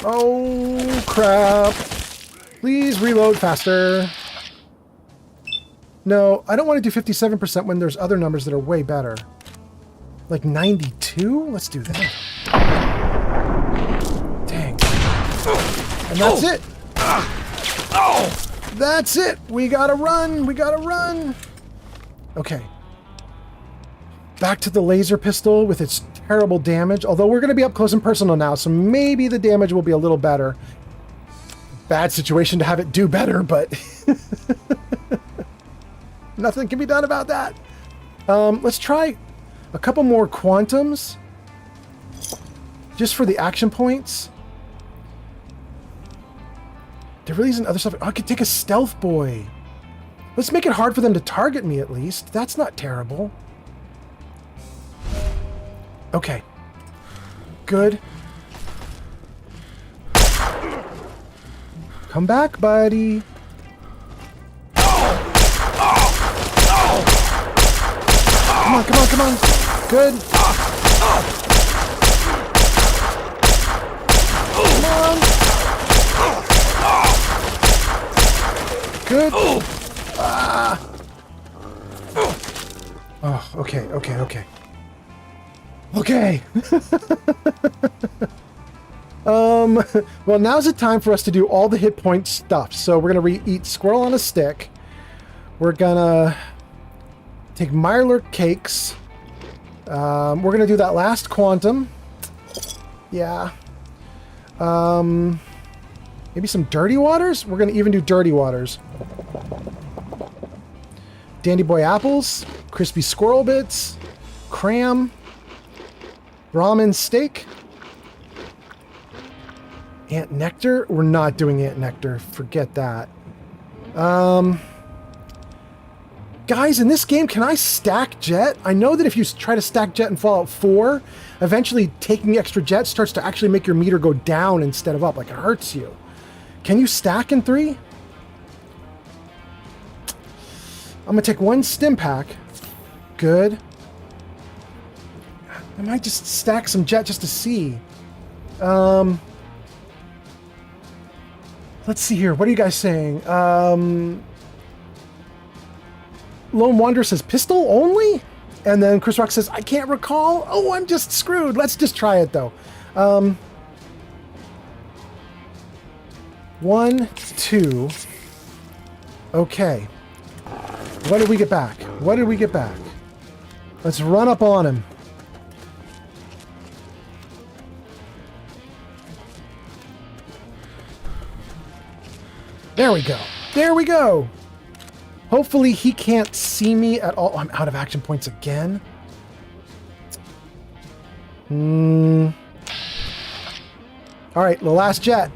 Oh, crap. Please reload faster. No, I don't want to do 57% when there's other numbers that are way better. Like 92? Let's do that. Dang. And that's it. That's it. We gotta run. We gotta run. Okay. Back to the laser pistol with its terrible damage. Although we're going to be up close and personal now, so maybe the damage will be a little better. Bad situation to have it do better, but nothing can be done about that. Let's try a couple more quantums. Just for the action points. There really isn't other stuff. Oh, I could take a stealth boy. Let's make it hard for them to target me at least. That's not terrible. Okay. Good. Come back, buddy. Come on, come on, come on. Good. Come on. Good. Ah. Oh, okay, okay, okay. Okay. Well, now's the time for us to do all the hit point stuff. So we're going to eat squirrel on a stick. We're going to take Mirelurk cakes. We're going to do that last quantum. Yeah. Maybe some dirty waters? We're going to even do dirty waters. Dandy Boy apples, crispy squirrel bits, cram, ramen steak, ant nectar. We're not doing ant nectar. Forget that. Guys, in this game, can I stack jet? I know that if you try to stack jet in Fallout 4, eventually taking extra jet starts to actually make your meter go down instead of up. Like, it hurts you. Can you stack in 3? I'm going to take 1 stim pack. Good. I might just stack some jet just to see. Let's see here. What are you guys saying? Lone Wanderer says pistol only? And then Chris Rock says, I can't recall. Oh, I'm just screwed. Let's just try it, though. 1, 2. Okay. What did we get back? What did we get back? Let's run up on him. There we go. There we go. Hopefully he can't see me at all. I'm out of action points again. All right, the last jet.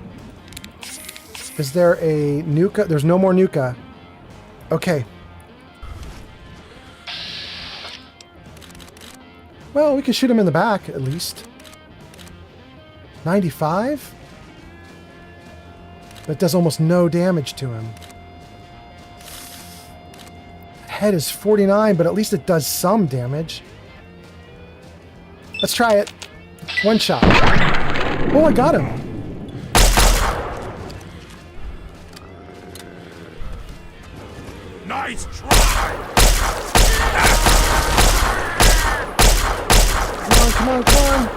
Is there a Nuka? There's no more Nuka. Okay. Well, we can shoot him in the back, at least. 95? That does almost no damage to him. Head is 49, but at least it does some damage. Let's try it. 1 shot. Oh, I got him. Nice try! Come on, come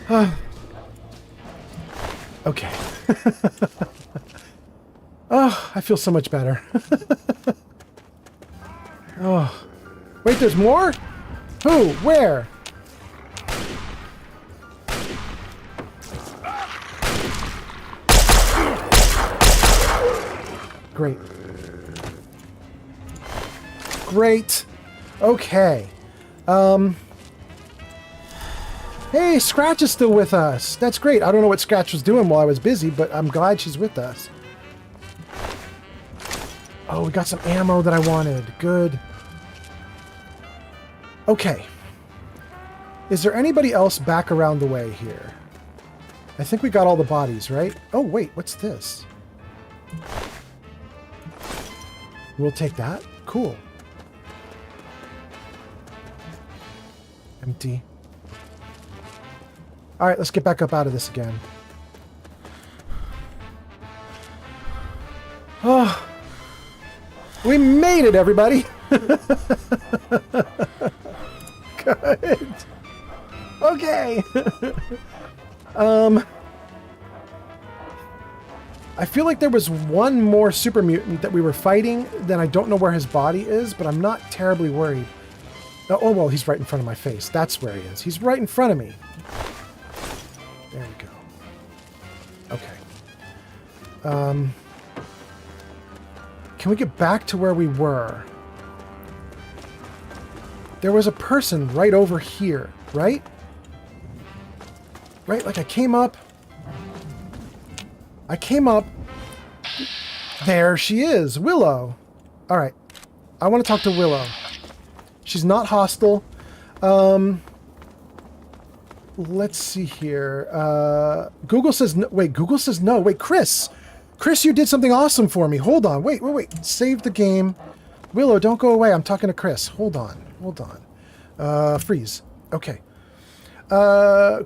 on. Okay. Oh, I feel so much better. Oh. Wait, there's more? Who? Where? Great. Great. Okay. Hey, Scratch is still with us. That's great. I don't know what Scratch was doing while I was busy, but I'm glad she's with us. Oh, we got some ammo that I wanted. Good. Okay. Is there anybody else back around the way here? I think we got all the bodies, right? Oh, wait. What's this? We'll take that. Cool. Empty. All right, let's get back up out of this again. Oh, we made it, everybody. Good. Okay. I feel like there was one more super mutant that we were fighting, then I don't know where his body is, but I'm not terribly worried. Oh, well, he's right in front of my face. That's where he is. He's right in front of me. There we go. Okay. Can we get back to where we were? There was a person right over here, right? Right? Like I came up. There she is, Willow. All right. I want to talk to Willow. She's not hostile. Let's see here. Google says no. Wait, Google says no. Wait, Chris. Chris, you did something awesome for me. Hold on. Wait. Save the game. Willow, don't go away. I'm talking to Chris. Hold on. Freeze. Okay.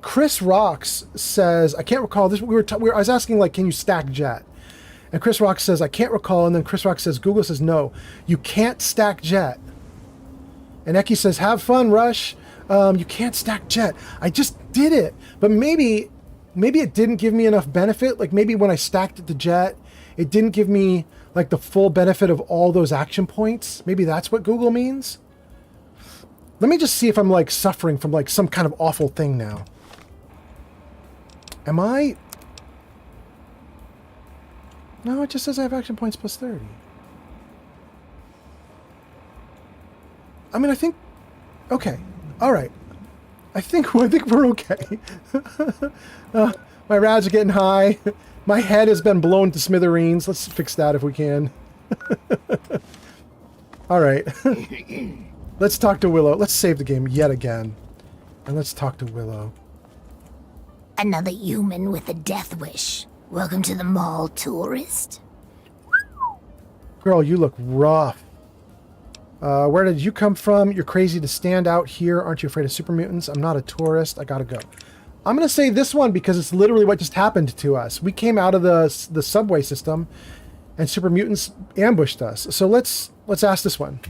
Chris Rocks says, I can't recall this. I was asking, like, can you stack jet? And Chris Rocks says, I can't recall. And then Chris Rocks says, Google says, no, you can't stack jet. And Eki says, have fun, Rush. You can't stack jet. I just did it. But maybe it didn't give me enough benefit. Like maybe when I stacked it to jet, it didn't give me like the full benefit of all those action points. Maybe that's what Google means. Let me just see if I'm like suffering from like some kind of awful thing now. Am I? No, it just says I have action points plus 30. I mean, I think... Okay. All right. I think we're okay. My rads are getting high. My head has been blown to smithereens. Let's fix that if we can. All right. Let's talk to Willow. Let's save the game yet again. And let's talk to Willow. Another human with a death wish. Welcome to the mall, tourist. Girl, you look rough. Where did you come from? You're crazy to stand out here. Aren't you afraid of super mutants? I'm not a tourist. I gotta go. I'm gonna say this one because it's literally what just happened to us. We came out of the subway system, and super mutants ambushed us. So let's ask this one.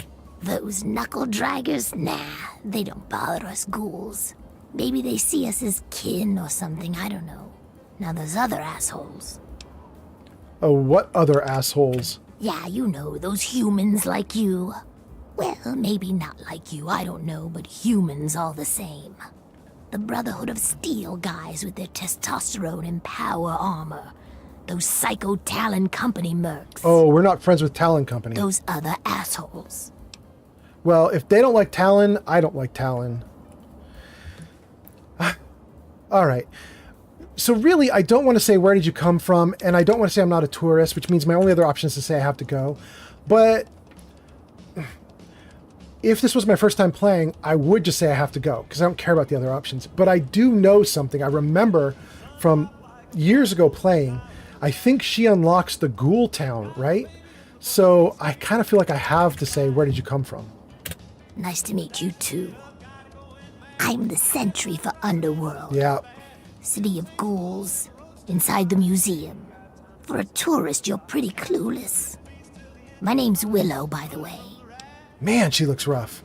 Those knuckle draggers? Nah, they don't bother us ghouls. Maybe they see us as kin or something, I don't know. Now those other assholes. Oh, what other assholes? Yeah, you know, those humans like you. Well, maybe not like you, I don't know, but humans all the same. The Brotherhood of Steel guys with their testosterone and power armor. Those psycho Talon Company mercs. Oh, we're not friends with Talon Company. Those other assholes. Well, if they don't like Talon, I don't like Talon. All right. So really, I don't want to say where did you come from, and I don't want to say I'm not a tourist, which means my only other option is to say I have to go. But if this was my first time playing, I would just say I have to go, because I don't care about the other options. But I do know something. I remember from years ago playing, I think she unlocks the Ghoul Town, right? So I kind of feel like I have to say, where did you come from? Nice to meet you too. I'm the sentry for Underworld. Yeah. City of Ghouls, inside the museum. For a tourist, you're pretty clueless. My name's Willow, by the way. Man, she looks rough.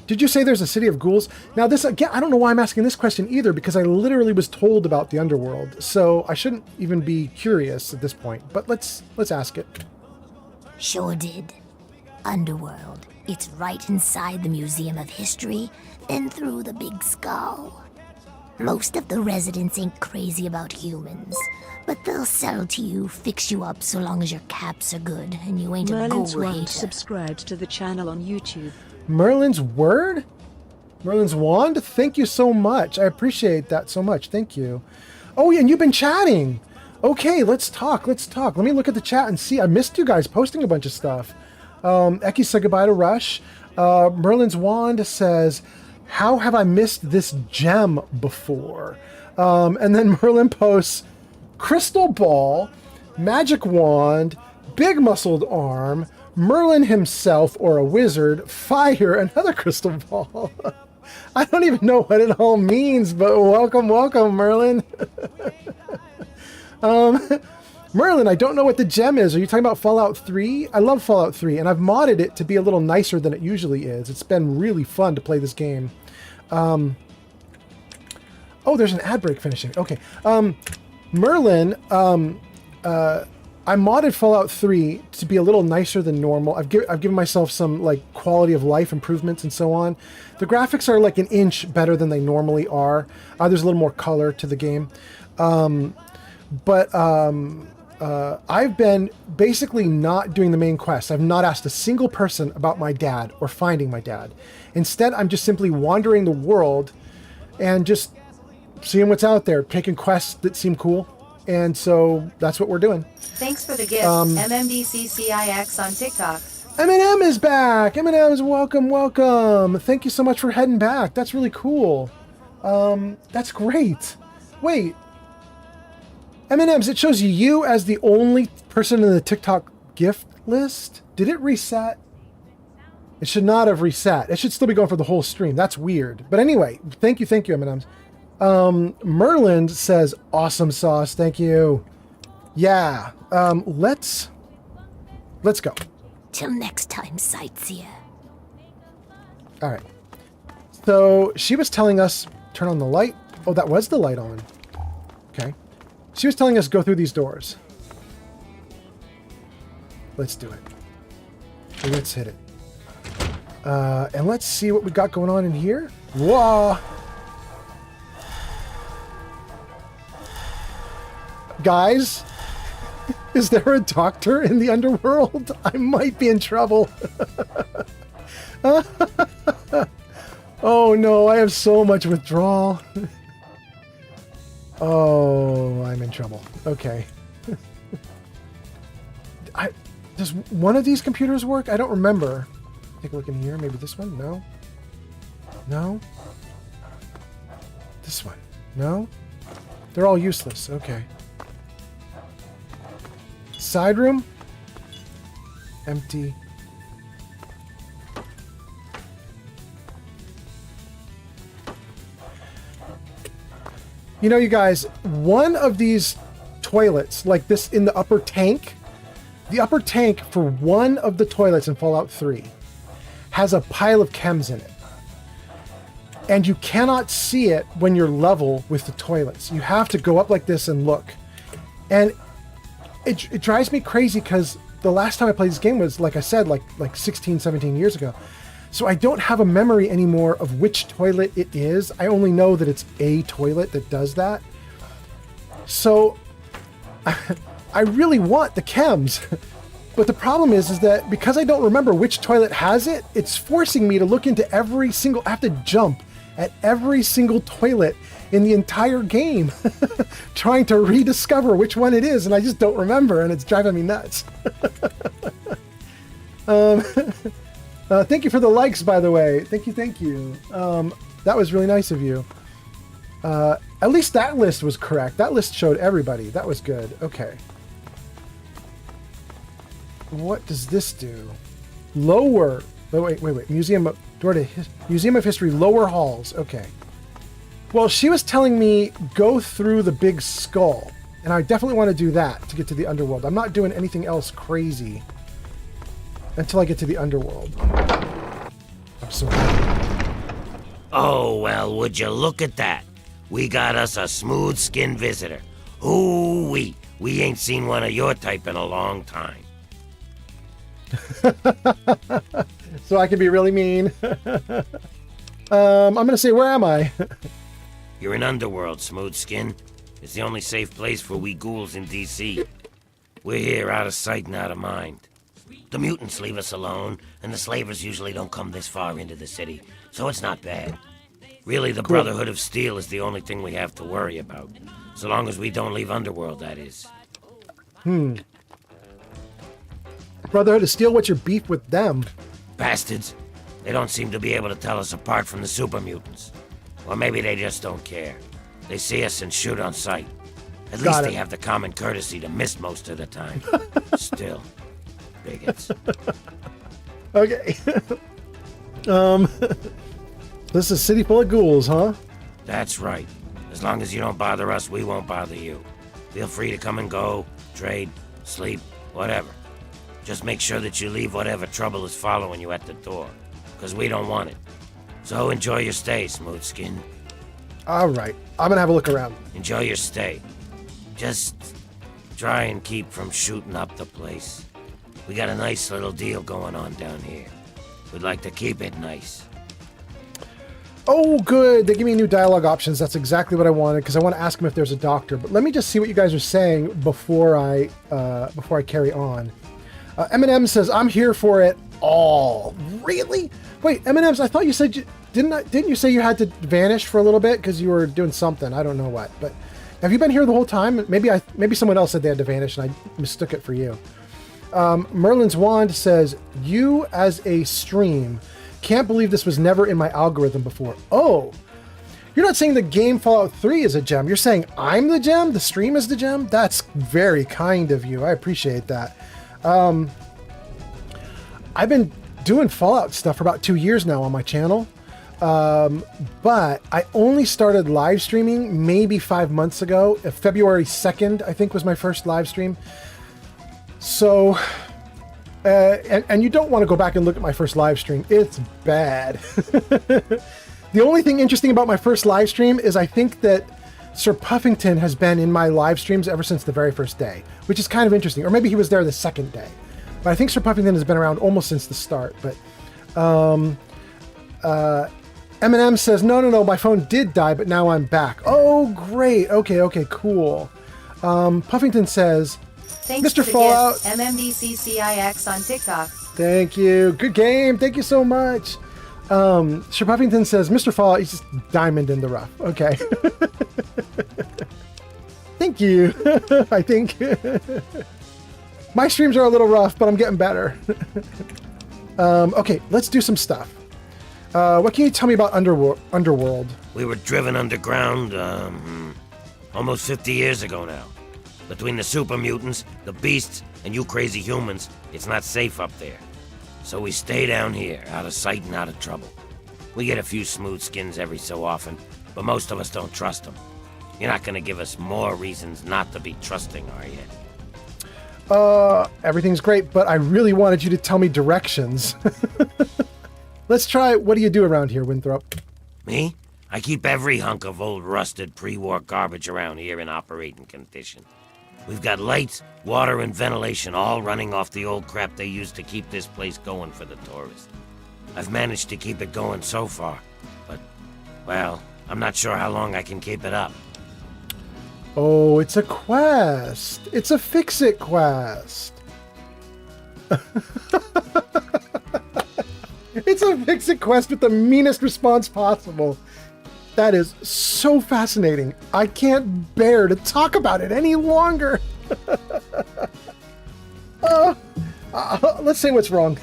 Did you say there's a city of ghouls? Now this, again, I don't know why I'm asking this question either, because I literally was told about the underworld, so I shouldn't even be curious at this point, but let's ask it. Sure did. Underworld. It's right inside the Museum of History, then through the Big Skull. Most of the residents ain't crazy about humans, but they'll sell to you, fix you up so long as your caps are good and you ain't a ghoul hater. Subscribed to the channel on YouTube. Merlin's word? Merlin's wand? Thank you so much. I appreciate that so much. Thank you. Oh, yeah, and you've been chatting. Okay, let's talk. Let me look at the chat and see. I missed you guys posting a bunch of stuff. Eki said goodbye to Rush. Merlin's wand says, how have I missed this gem before? And then Merlin posts, crystal ball, magic wand, big muscled arm, Merlin himself or a wizard, fire, another crystal ball. I don't even know what it all means, but welcome, Merlin. Merlin, I don't know what the gem is. Are you talking about Fallout 3? I love Fallout 3, and I've modded it to be a little nicer than it usually is. It's been really fun to play this game. Oh, there's an ad break finishing. Okay. Merlin, I modded Fallout 3 to be a little nicer than normal. I've given myself some like quality of life improvements and so on. The graphics are like an inch better than they normally are. There's a little more color to the game. I've been basically not doing the main quest. I've not asked a single person about my dad or finding my dad. Instead, I'm just simply wandering the world and just seeing what's out there, taking quests that seem cool. And so that's what we're doing. Thanks for the gift, MMDCCIX on TikTok. Eminem is back. Eminem's welcome. Thank you so much for heading back. That's really cool. That's great. Wait. M&M's, it shows you as the only person in the TikTok gift list. Did it reset? It should not have reset. It should still be going for the whole stream. That's weird. But anyway, thank you, M&M's. Merlin says, awesome sauce. Thank you. Yeah. Let's go. Till next time, sightseer. All right. So she was telling us, turn on the light. Oh, that was the light on. Okay. She was telling us go through these doors. Let's do it. Let's hit it. And let's see what we got going on in here. Whoa! Guys, Is there a doctor in the underworld? I might be in trouble. Oh no, I have so much withdrawal. Oh, I'm in trouble. Okay. Does one of these computers work? I don't remember. Take a look in here. Maybe this one? No. No. This one? No. They're all useless. Okay. Side room? Empty. You know, you guys, one of these toilets, like this in the upper tank, the upper tank for one of the toilets in Fallout 3 has a pile of chems in it. And you cannot see it when you're level with the toilets. You have to go up like this and look. And it drives me crazy because the last time I played this game was, like I said, like 16, 17 years ago. So I don't have a memory anymore of which toilet it is. I only know that it's a toilet that does that. So I really want the chems. But the problem is that because I don't remember which toilet has it, it's forcing me to look into every single... I have to jump at every single toilet in the entire game trying to rediscover which one it is, and I just don't remember, and it's driving me nuts. Thank you for the likes, by the way. Thank you. That was really nice of you. At least that list was correct. That list showed everybody. That was good. Okay. What does this do? Lower. Oh, wait. Museum of History, lower halls. Okay. Well, she was telling me go through the big skull, and I definitely want to do that to get to the underworld. I'm not doing anything else crazy until I get to the underworld. I'm so happy. Oh, well, would you look at that? We got us a smooth-skinned visitor. Ooh-wee. We ain't seen one of your type in a long time. So I can be really mean. I'm going to say, where am I? You're in Underworld, Smoothskin. It's the only safe place for we ghouls in D.C. We're here, out of sight and out of mind. The mutants leave us alone, and the slavers usually don't come this far into the city, so it's not bad. Really, the Brotherhood of Steel is the only thing we have to worry about. So long as we don't leave Underworld, that is. Brotherhood of Steel, what's your beef with them? Bastards. They don't seem to be able to tell us apart from the super mutants. Or maybe they just don't care. They see us and shoot on sight. At least they have the common courtesy to miss most of the time. Still, bigots. Okay. This is a city full of ghouls, huh? That's right. As long as you don't bother us, we won't bother you. Feel free to come and go, trade, sleep, whatever. Just make sure that you leave whatever trouble is following you at the door, because we don't want it. So enjoy your stay, Smoothskin. All right. I'm going to have a look around. Enjoy your stay. Just try and keep from shooting up the place. We got a nice little deal going on down here. We'd like to keep it nice. Oh, good. They give me new dialogue options. That's exactly what I wanted, because I want to ask them if there's a doctor. But let me just see what you guys are saying before I carry on. Eminem says, I'm here for it all. Really? Wait, Eminem's, I thought you said, didn't you say you had to vanish for a little bit because you were doing something? I don't know what, but have you been here the whole time? Maybe someone else said they had to vanish and I mistook it for you. Merlin's Wand says, you as a stream, can't believe this was never in my algorithm before. Oh, you're not saying the game Fallout 3 is a gem. You're saying I'm the gem? The stream is the gem? That's very kind of you. I appreciate that. I've been doing Fallout stuff for about 2 years now on my channel. But I only started live streaming maybe 5 months ago. February 2nd, I think, was my first live stream. So, and you don't want to go back and look at my first live stream. It's bad. The only thing interesting about my first live stream is I think that Sir Puffington has been in my live streams ever since the very first day, which is kind of interesting. Or maybe he was there the second day. But I think Sir Puffington has been around almost since the start. But Eminem says, no, my phone did die, but now I'm back. Oh, great. Okay, cool. Puffington says, Thanks Mr. for the Fallout. gift, MMDCCIX on TikTok. Thank you. Good game. Thank you so much. Sir Puffington says, Mr. Fallout, he's just diamond in the rough. Okay. Thank you. I think. My streams are a little rough, but I'm getting better. Okay, let's do some stuff. What can you tell me about Underworld? We were driven underground, almost 50 years ago now. Between the super mutants, the beasts, and you crazy humans, it's not safe up there. So we stay down here, out of sight and out of trouble. We get a few smooth skins every so often, but most of us don't trust them. You're not gonna give us more reasons not to be trusting, are you? Everything's great, but I really wanted you to tell me directions. Let's try, what do you do around here, Winthrop? Me? I keep every hunk of old rusted pre-war garbage around here in operating condition. We've got lights, water, and ventilation all running off the old crap they used to keep this place going for the tourists. I've managed to keep it going so far, but, well, I'm not sure how long I can keep it up. Oh, it's a quest. It's a fix-it quest. It's a fix-it quest with the meanest response possible. That is so fascinating. I can't bear to talk about it any longer. Let's say what's wrong.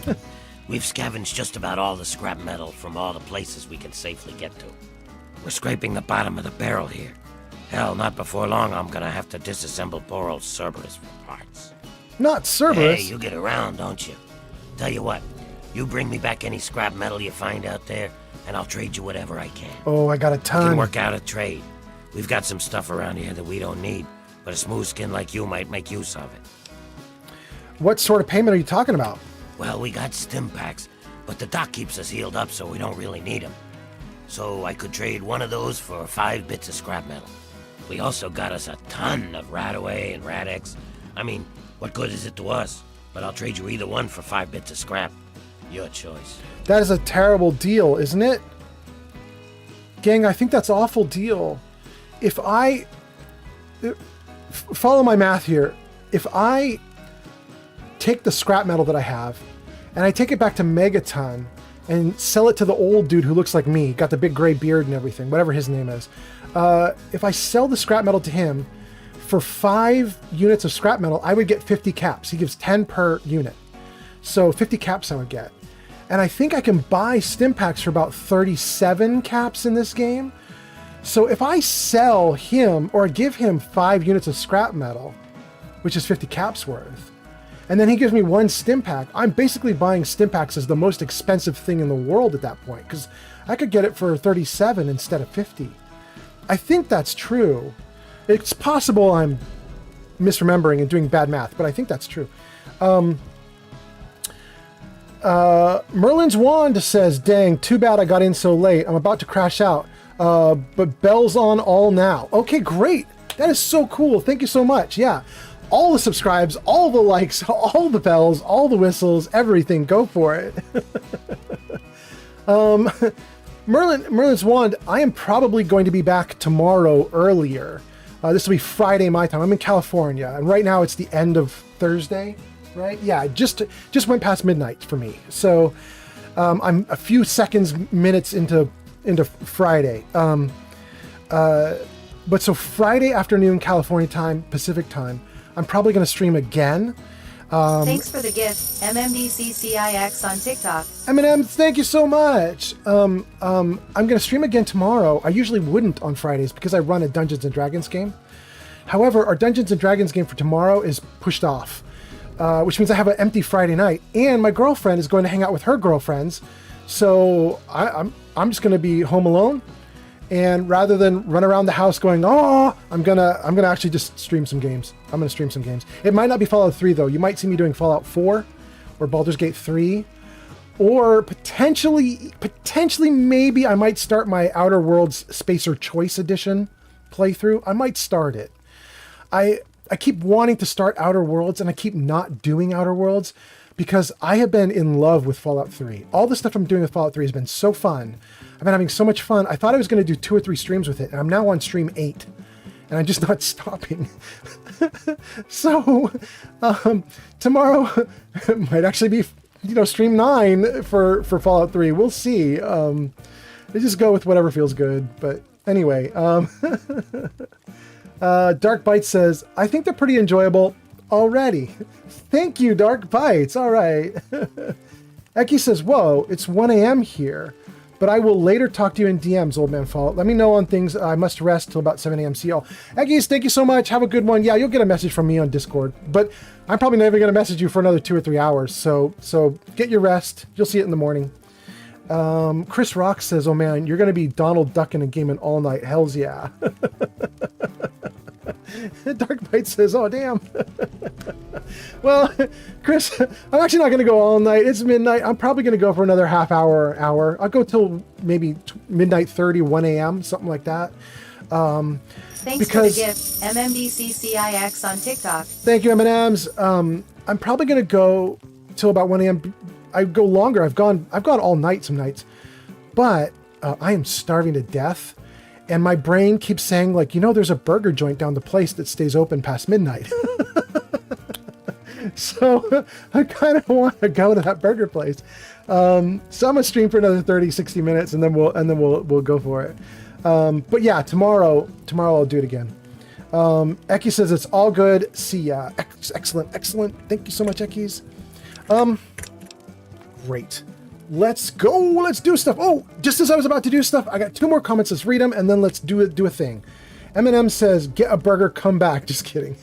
We've scavenged just about all the scrap metal from all the places we can safely get to. We're scraping the bottom of the barrel here. Hell, not before long I'm gonna have to disassemble poor old Cerberus for parts. Not Cerberus. Hey, you get around, don't you? Tell you what, you bring me back any scrap metal you find out there, and I'll trade you whatever I can. Oh, I got a We ton. can work out a trade. We've got some stuff around here that we don't need, but a smooth skin like you might make use of it. What sort of payment are you talking about? Well, we got stim packs, but the doc keeps us healed up so we don't really need them. So I could trade one of those for 5 bits of scrap metal. We also got us a ton of Radaway and Radex. I mean, what good is it to us? But I'll trade you either one for 5 bits of scrap. Your choice. That is a terrible deal, isn't it? Gang, I think that's an awful deal. If I... Follow my math here. If I take the scrap metal that I have, and I take it back to Megaton, and sell it to the old dude who looks like me, got the big gray beard and everything, whatever his name is. If I sell the scrap metal to him, for 5 units of scrap metal, I would get 50 caps. He gives 10 per unit. So 50 caps I would get. And I think I can buy stim packs for about 37 caps in this game. So if I sell him or give him 5 units of scrap metal, which is 50 caps worth, and then he gives me 1 stim pack, I'm basically buying stim packs as the most expensive thing in the world at that point, because I could get it for 37 instead of 50. I think that's true. It's possible I'm misremembering and doing bad math, but I think that's true. Merlin's Wand says, dang, too bad I got in so late. I'm about to crash out, but bells on all now. Okay, great. That is so cool. Thank you so much. Yeah. All the subscribes, all the likes, all the bells, all the whistles, everything. Go for it. Merlin's Wand, I am probably going to be back tomorrow earlier. This will be Friday my time. I'm in California, and right now it's the end of Thursday, right? Yeah, just went past midnight for me. So I'm a few minutes into Friday. But so Friday afternoon, California time, Pacific time, I'm probably going to stream again. Thanks for the gift, MMDCCIX on TikTok. Eminem, thank you so much. I'm going to stream again tomorrow. I usually wouldn't on Fridays because I run a Dungeons & Dragons game. However, our Dungeons & Dragons game for tomorrow is pushed off, which means I have an empty Friday night. And my girlfriend is going to hang out with her girlfriends. So I'm just going to be home alone. And rather than run around the house going, oh, I'm gonna actually just stream some games. I'm gonna stream some games. It might not be Fallout 3 though. You might see me doing Fallout 4 or Baldur's Gate 3, or potentially maybe I might start my Outer Worlds Spacer Choice Edition playthrough. I might start it. I keep wanting to start Outer Worlds and I keep not doing Outer Worlds because I have been in love with Fallout 3. All the stuff I'm doing with Fallout 3 has been so fun. I've been having so much fun. I thought I was going to do 2 or 3 streams with it, and I'm now on stream 8. and I'm just not stopping. So tomorrow might actually be, stream 9 for Fallout 3. We'll see. I just go with whatever feels good. But anyway, Dark Bite says, I think they're pretty enjoyable already. Thank you, Dark Bites. All right. Eki says, whoa, it's 1 a.m. here, but I will later talk to you in DMs, Old Man Fallout. Let me know on things. I must rest till about 7 a.m. See y'all. Ekis, thank you so much. Have a good one. Yeah, you'll get a message from me on Discord, but I'm probably never going to message you for another 2 or 3 hours. So get your rest. You'll see it in the morning. Chris Rock says, oh man, you're going to be Donald Duck in a game all night. Hells yeah. Dark Bite says, oh damn. Well, Chris, I'm actually not going to go all night. It's midnight. I'm probably going to go for another half hour. I'll go till maybe midnight 30, 1 a.m., something like that. Thanks for the gift, MMDCCIX on TikTok. Thank you, M&Ms. I'm probably going to go till about 1 a.m. I go longer. I've gone all night some nights, but I am starving to death. And my brain keeps saying, like, there's a burger joint down the place that stays open past midnight. So I kind of want to go to that burger place. So I'm gonna stream for another 30, 60 minutes, and then we'll go for it. But yeah, tomorrow I'll do it again. Eki says it's all good. See ya. Excellent. Thank you so much, Ekis. Great. Let's go. Let's do stuff. Oh, just as I was about to do stuff, I got 2 more comments. Let's read them, and then let's do a thing. Eminem says, get a burger, come back. Just kidding.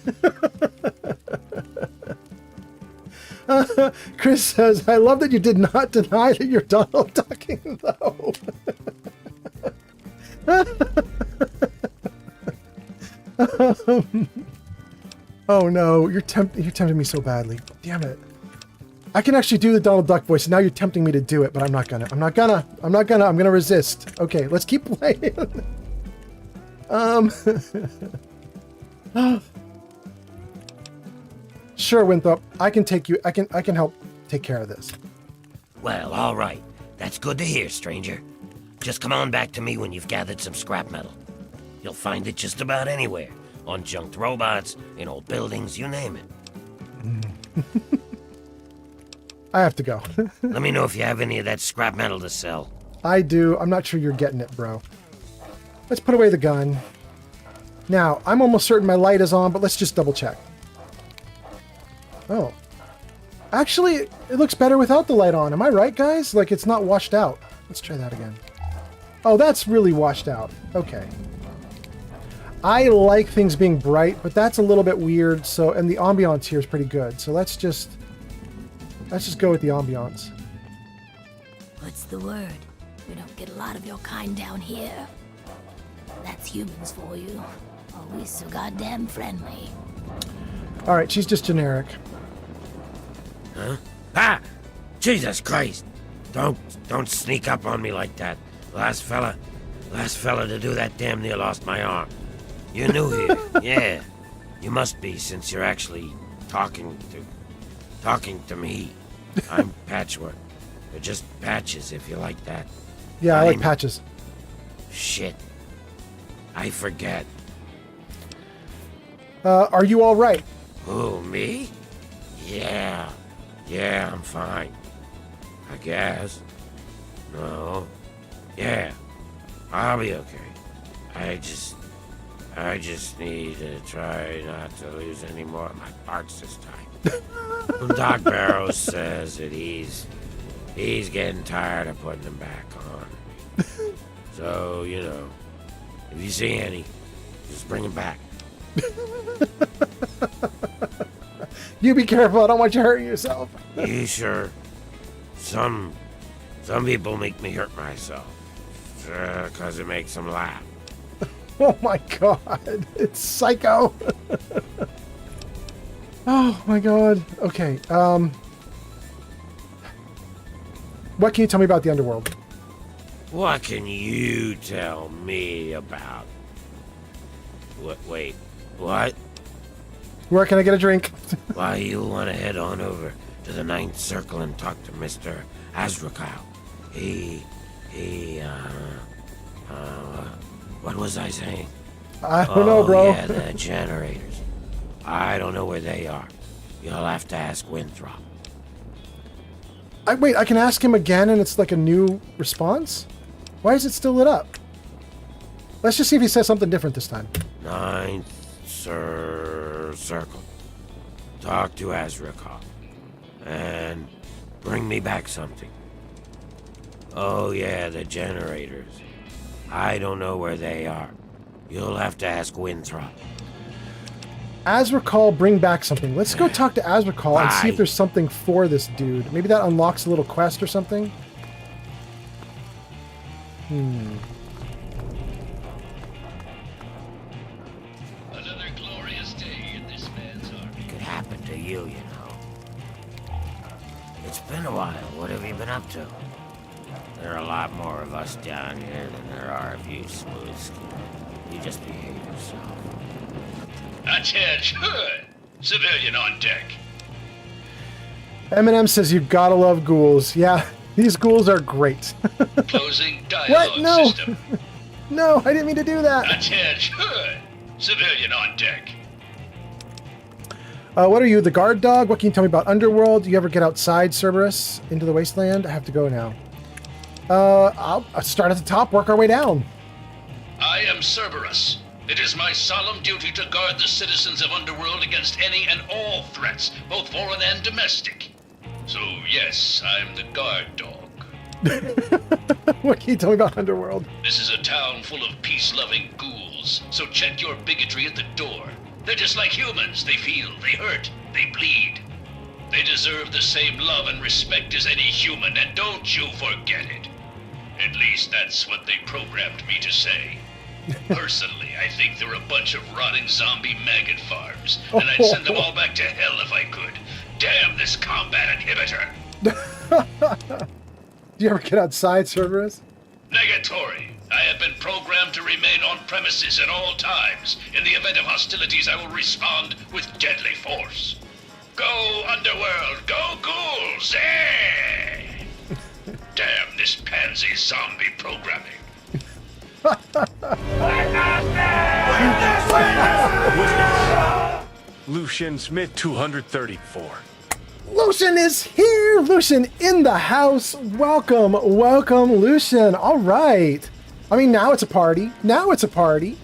Chris says, I love that you did not deny that you're Donald Ducking, though. Oh no, you're tempting me so badly. Damn it. I can actually do the Donald Duck voice, and now you're tempting me to do it, but I'm not gonna. I'm gonna resist. Okay, let's keep playing. Sure, Winthrop. I can take you. I can help take care of this. Well, all right. That's good to hear, stranger. Just come on back to me when you've gathered some scrap metal. You'll find it just about anywhere. On junked robots, in old buildings, you name it. I have to go. Let me know if you have any of that scrap metal to sell. I do. I'm not sure you're getting it, bro. Let's put away the gun. Now, I'm almost certain my light is on, but let's just double check. Oh. Actually, it looks better without the light on. Am I right, guys? Like, it's not washed out. Let's try that again. Oh, that's really washed out. Okay. I like things being bright, but that's a little bit weird. So, and the ambiance here is pretty good. So let's just go with the ambiance. What's the word? We don't get a lot of your kind down here. That's humans for you. Always so goddamn friendly. All right, she's just generic. Huh? Ah! Jesus Christ! Don't sneak up on me like that. Last fella to do that damn near lost my arm. You're new here. Yeah. You must be, since you're actually talking to me. I'm Patchwork. Or just Patches, if you like that. Yeah, I like Patches. Shit. I forget. Are you all right? Who, me? Yeah, I'm fine. I guess. No. Yeah, I'll be okay. I just need to try not to lose any more of my parts this time. Doc Barrows says that he's getting tired of putting them back on. So, if you see any, just bring them back. You be careful. I don't want you hurting yourself. You sure? Some people make me hurt myself. Because it makes them laugh. Oh my god. It's psycho. Oh my god. Okay. What can you tell me about the underworld? What can you tell me about? Wait, what? Where can I get a drink? Why, you want to head on over to the Ninth Circle and talk to Mr. Azrakal. What was I saying? I don't know, bro. Yeah, the generators. I don't know where they are. You'll have to ask Winthrop. Wait, I can ask him again and it's like a new response? Why is it still lit up? Let's just see if he says something different this time. 9th circle. Talk to Azrakal. And bring me back something. Oh yeah, the generators. I don't know where they are. You'll have to ask Winthrop. Azrakal, bring back something. Let's go talk to Azrakal and see if Bye. there's something for this dude. Maybe that unlocks a little quest or something? Another glorious day in this man's army. Could happen to you, you know. It's been a while. What have you been up to? There are a lot more of us down here than there are of you, smooth skin. You just behave yourself. Attention! Civilian on deck. Eminem says you gotta love ghouls. Yeah, these ghouls are great. Closing dialogue What? No! system. No, I didn't mean to do that. Attention! Civilian on deck. What are you, the guard dog? What can you tell me about Underworld? Do you ever get outside, Cerberus, into the wasteland? I have to go now. I'll start at the top, work our way down. I am Cerberus. It is my solemn duty to guard the citizens of Underworld against any and all threats, both foreign and domestic. So, yes, I'm the guard dog. What can you tell me about Underworld? This is a town full of peace-loving ghouls, so check your bigotry at the door. They're just like humans. They feel, they hurt, they bleed. They deserve the same love and respect as any human, and don't you forget it. At least that's what they programmed me to say. Personally, I think they're a bunch of rotting zombie maggot farms, and I'd send them all back to hell if I could. Damn this combat inhibitor! Do you ever get outside, Cerberus? Negatory. I have been programmed to remain on premises at all times. In the event of hostilities, I will respond with deadly force. Go, Underworld! Go, ghouls! Eh! Damn this pansy zombie programming. Lucian Smith 234. Lucian is here! Lucian in the house! Welcome, welcome, Lucian. All right. I mean, now it's a party. Now it's a party.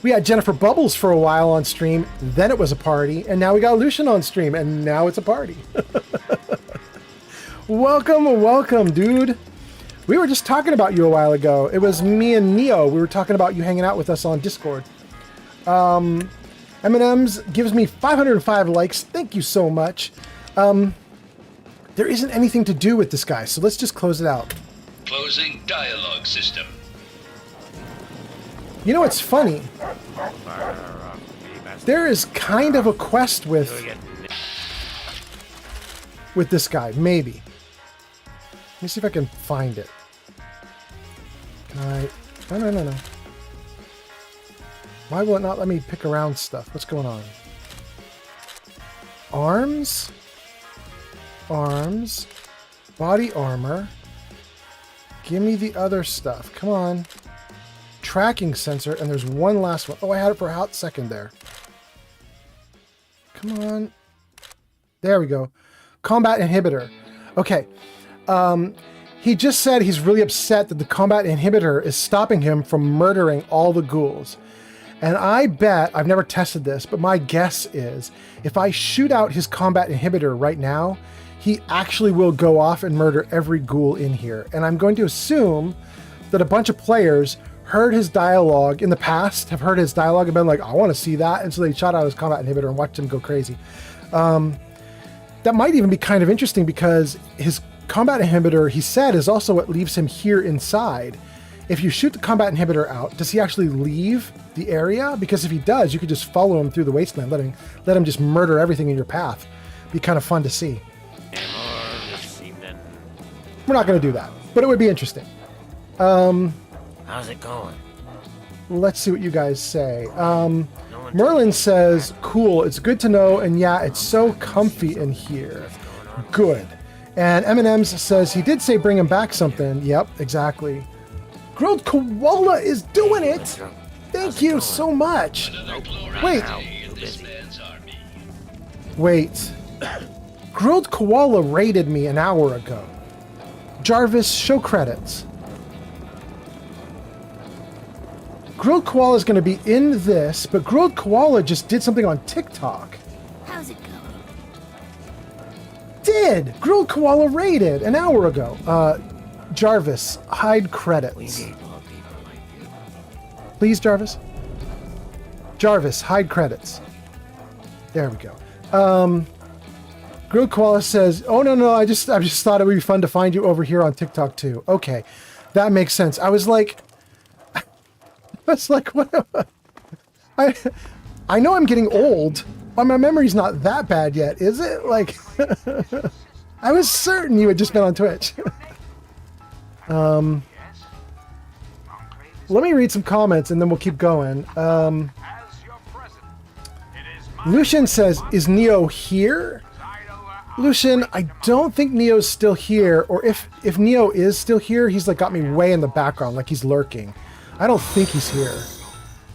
We had Jennifer Bubbles for a while on stream, then it was a party, and now we got Lucian on stream, and now it's a party. Welcome, welcome, dude. We were just talking about you a while ago. It was me and Neo. We were talking about you hanging out with us on Discord. M&M's gives me 505 likes. Thank you so much. There isn't anything to do with this guy, so let's just close it out. Closing dialogue system. You know what's funny? There is kind of a quest with this guy, maybe. Let me see if I can find it. Can I? No. Why will it not let me pick around stuff? What's going on? Arms? Arms. Body armor. Give me the other stuff. Come on. Tracking sensor, and there's one last one. Oh, I had it for a hot second there. Come on. There we go. Combat inhibitor. Okay. He just said he's really upset that the combat inhibitor is stopping him from murdering all the ghouls. And I bet, I've never tested this, but my guess is if I shoot out his combat inhibitor right now, he actually will go off and murder every ghoul in here. And I'm going to assume that a bunch of players heard his dialogue in the past, have heard his dialogue and been like, I want to see that. And so they shot out his combat inhibitor and watched him go crazy. That might even be kind of interesting because his combat inhibitor, he said, is also what leaves him here inside. If you shoot the combat inhibitor out, does he actually leave the area? Because if he does, you could just follow him through the wasteland, let him just murder everything in your path. Be kind of fun to see. We're not going to do that, but it would be interesting. How's it going? Let's see what you guys say. Merlin says, cool, it's good to know, and yeah, it's so comfy in here. Good. And M&M's says, he did say bring him back something. Yep, exactly. Grilled Koala is doing it! Thank you so much. Wait. Wait. Grilled Koala raided me an hour ago. Jarvis, show credits. Grilled Koala is going to be in this, but Grilled Koala just did something on TikTok. How's it going? Did! Grilled Koala raided an hour ago. Jarvis, hide credits. Please, Jarvis. Jarvis, hide credits. There we go. Grilled Koala says, "Oh no, I just thought it would be fun to find you over here on TikTok too." Okay, that makes sense. I was like, what? I know I'm getting old, but my memory's not that bad yet, is it? Like, I was certain you had just been on Twitch. Let me read some comments and then we'll keep going. Lucian says, "Is Neo here?" Lucian, I don't think Neo's still here, or if Neo is still here, he's like got me way in the background, like he's lurking. I don't think he's here.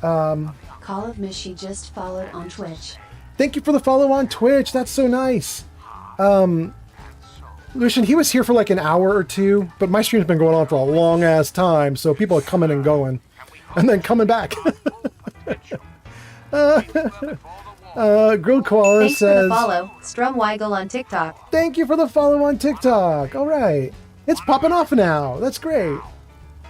Call of Mishi just followed on Twitch. Thank you for the follow on Twitch. That's so nice. Lucian, he was here for like an hour or two, but my stream's been going on for a long ass time, so people are coming and going, and then coming back. Grilled Koala Thanks says, for the follow. Strumweigel on TikTok. "Thank you for the follow on TikTok." All right. It's popping off now. That's great.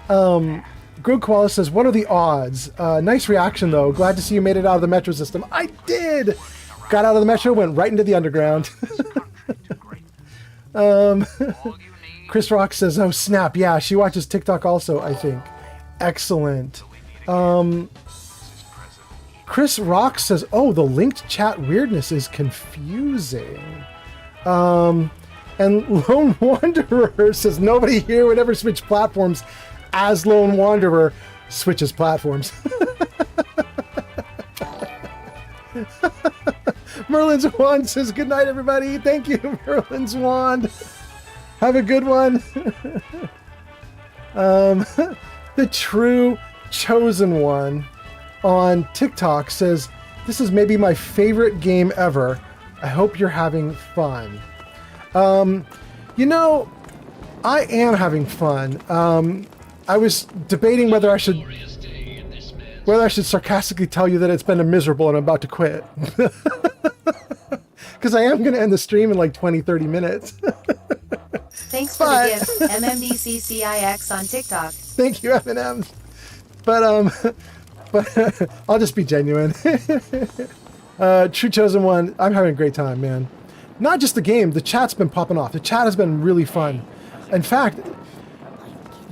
Grilled Koala says, "What are the odds?" Nice reaction, though. Glad to see you made it out of the metro system. I did! Got out of the metro, went right into the underground. Chris Rock says, "Oh, snap. Yeah, she watches TikTok also, I think." Excellent. Chris Rock says, "Oh, the linked chat weirdness is confusing." And Lone Wanderer says, "Nobody here would ever switch platforms as Lone Wanderer switches platforms." Merlin's Wand says, "Good night, everybody." Thank you, Merlin's Wand. Have a good one. The True Chosen One on TikTok says, "This is maybe my favorite game ever. I hope you're having fun." You know, I am having fun. I was debating whether I should sarcastically tell you that it's been a miserable and I'm about to quit. Because I am going to end the stream in like 20-30 minutes. Thanks for the gift, MMDCCIX on TikTok. Thank you, M&M. But I'll just be genuine. True Chosen One, I'm having a great time, man. Not just the game, the chat's been popping off. The chat has been really fun. In fact,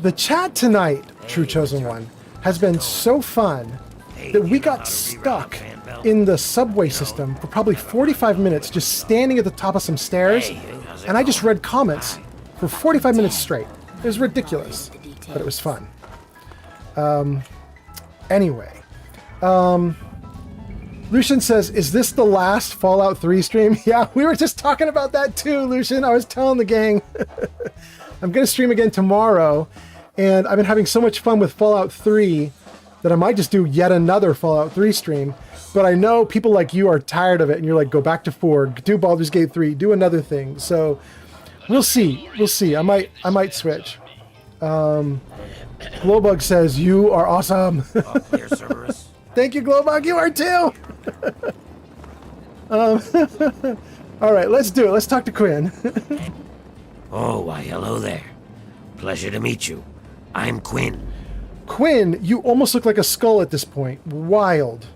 the chat tonight, True Chosen One, has been so fun that we got stuck in the subway system for probably 45 minutes just standing at the top of some stairs, and I just read comments for 45 minutes straight. It was ridiculous, but it was fun. Anyway, Lucian says, "Is this the last Fallout 3 stream?" Yeah, we were just talking about that too, Lucian. I was telling the gang. I'm going to stream again tomorrow, and I've been having so much fun with Fallout 3 that I might just do yet another Fallout 3 stream. But I know people like you are tired of it, and you're like, go back to 4, do Baldur's Gate 3, do another thing. So we'll see. We'll see. I might switch. Glowbug says, "You are awesome." Thank you, Glowbug. You are too. All right, let's do it. Let's talk to Quinn. Oh, why, hello there. Pleasure to meet you. I'm Quinn. Quinn, you almost look like a skull at this point. Wild.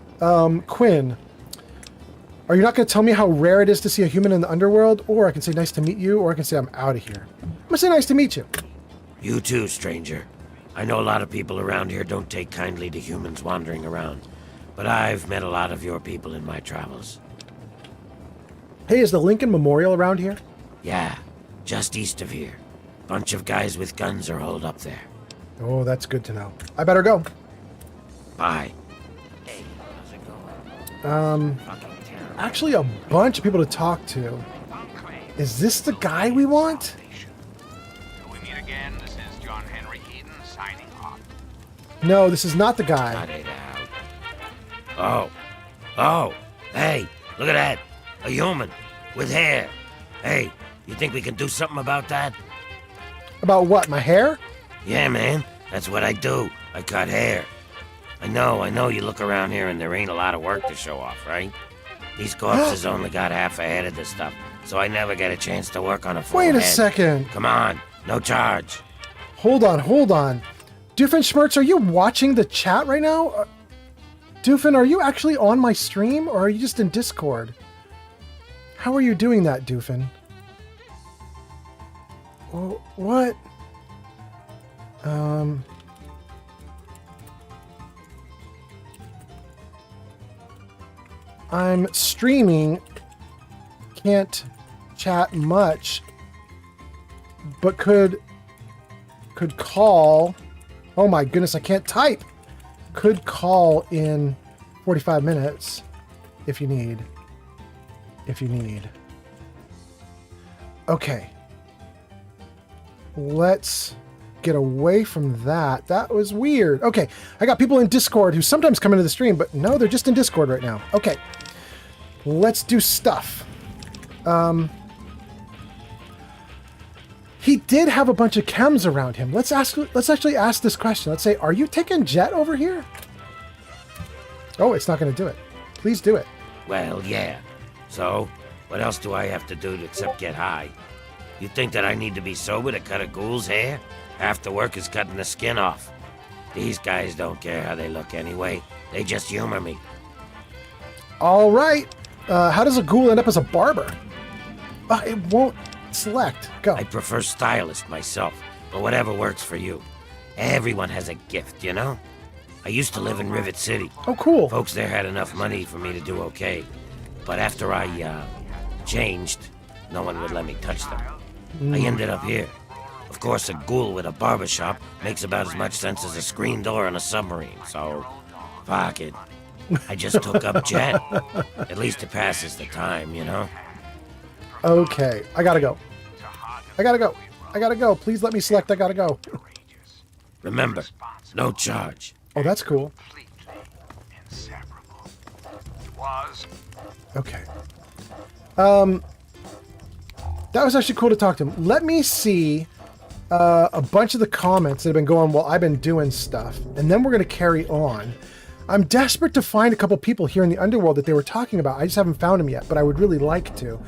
Quinn, are you not going to tell me how rare it is to see a human in the underworld? Or I can say nice to meet you, or I can say I'm out of here. I'm going to say nice to meet you. You too, stranger. I know a lot of people around here don't take kindly to humans wandering around, but I've met a lot of your people in my travels. Hey, is the Lincoln Memorial around here? Yeah, just east of here. Bunch of guys with guns are holed up there. Oh, that's good to know. I better go. Bye. Actually, a bunch of people to talk to. Is this the guy we want? No, this is not the guy. Cut it out. Oh, hey, look at that. A human with hair. Hey, you think we can do something about that? About what, my hair? Yeah, man, that's what I do. I cut hair. I know you look around here and there ain't a lot of work to show off, right? These corpses only got half a head of this stuff, so I never get a chance to work on a full Wait a head. second. Come on, no charge. Hold on. Doofenshmirtz, are you watching the chat right now? Doofen, are you actually on my stream, or are you just in Discord? How are you doing that, Doofen? Well, what? I'm streaming, can't chat much, but could call. Oh my goodness, I can't type. Could call in 45 minutes if you need. Okay. Let's get away from that. That was weird. Okay, I got people in Discord who sometimes come into the stream, but no, they're just in Discord right now. Okay. Let's do stuff. He did have a bunch of chems around him. Let's actually ask this question. Let's say, are you taking Jet over here? Oh, it's not going to do it. Please do it. Well, yeah. So, what else do I have to do except get high? You think that I need to be sober to cut a ghoul's hair? Half the work is cutting the skin off. These guys don't care how they look anyway. They just humor me. All right. How does a ghoul end up as a barber? It won't select. Go. I prefer stylist myself, but whatever works for you. Everyone has a gift, you know? I used to live in Rivet City. Oh, cool. Folks there had enough money for me to do okay. But after I, changed, no one would let me touch them. I ended up here. Of course, a ghoul with a barbershop makes about as much sense as a screen door on a submarine, so... fuck it. I just took up Jet. At least it passes the time, you know? Okay, I gotta go. Please let me select. I gotta go. Remember, no charge. Oh, that's cool. Okay. That was actually cool to talk to him. Let me see a bunch of the comments that have been going while I've been doing stuff, and then we're going to carry on. I'm desperate to find a couple people here in the underworld that they were talking about. I just haven't found them yet, but I would really like to.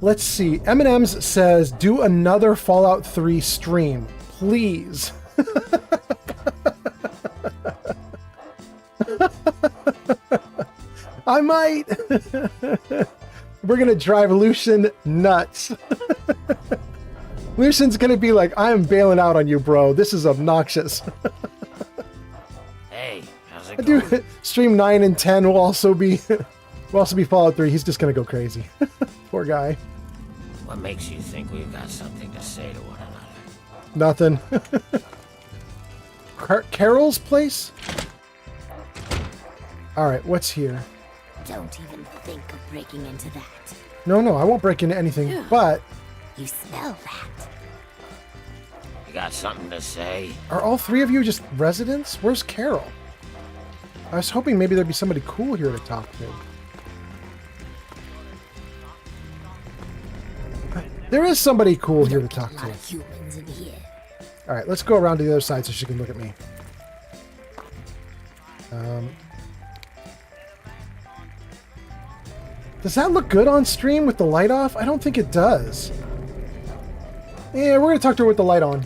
Let's see. M&M's says, do another Fallout 3 stream, please. I might. We're going to drive Lucian nuts. Lucian's going to be like, I am bailing out on you, bro. This is obnoxious. Hey, how's it going? Dude, stream 9 and 10 will also be Fallout 3. He's just going to go crazy. Poor guy. What makes you think we've got something to say to one another? Nothing. Carol's place? All right, what's here? Don't even think of breaking into that. No, I won't break into anything, but... You smell that? You got something to say? Are all three of you just residents? Where's Carol? I was hoping maybe there'd be somebody cool here to talk to. There is somebody cool here to talk to. Humans in here. All right, let's go around to the other side so she can look at me. Does that look good on stream with the light off? I don't think it does. Yeah, we're going to talk to her with the light on.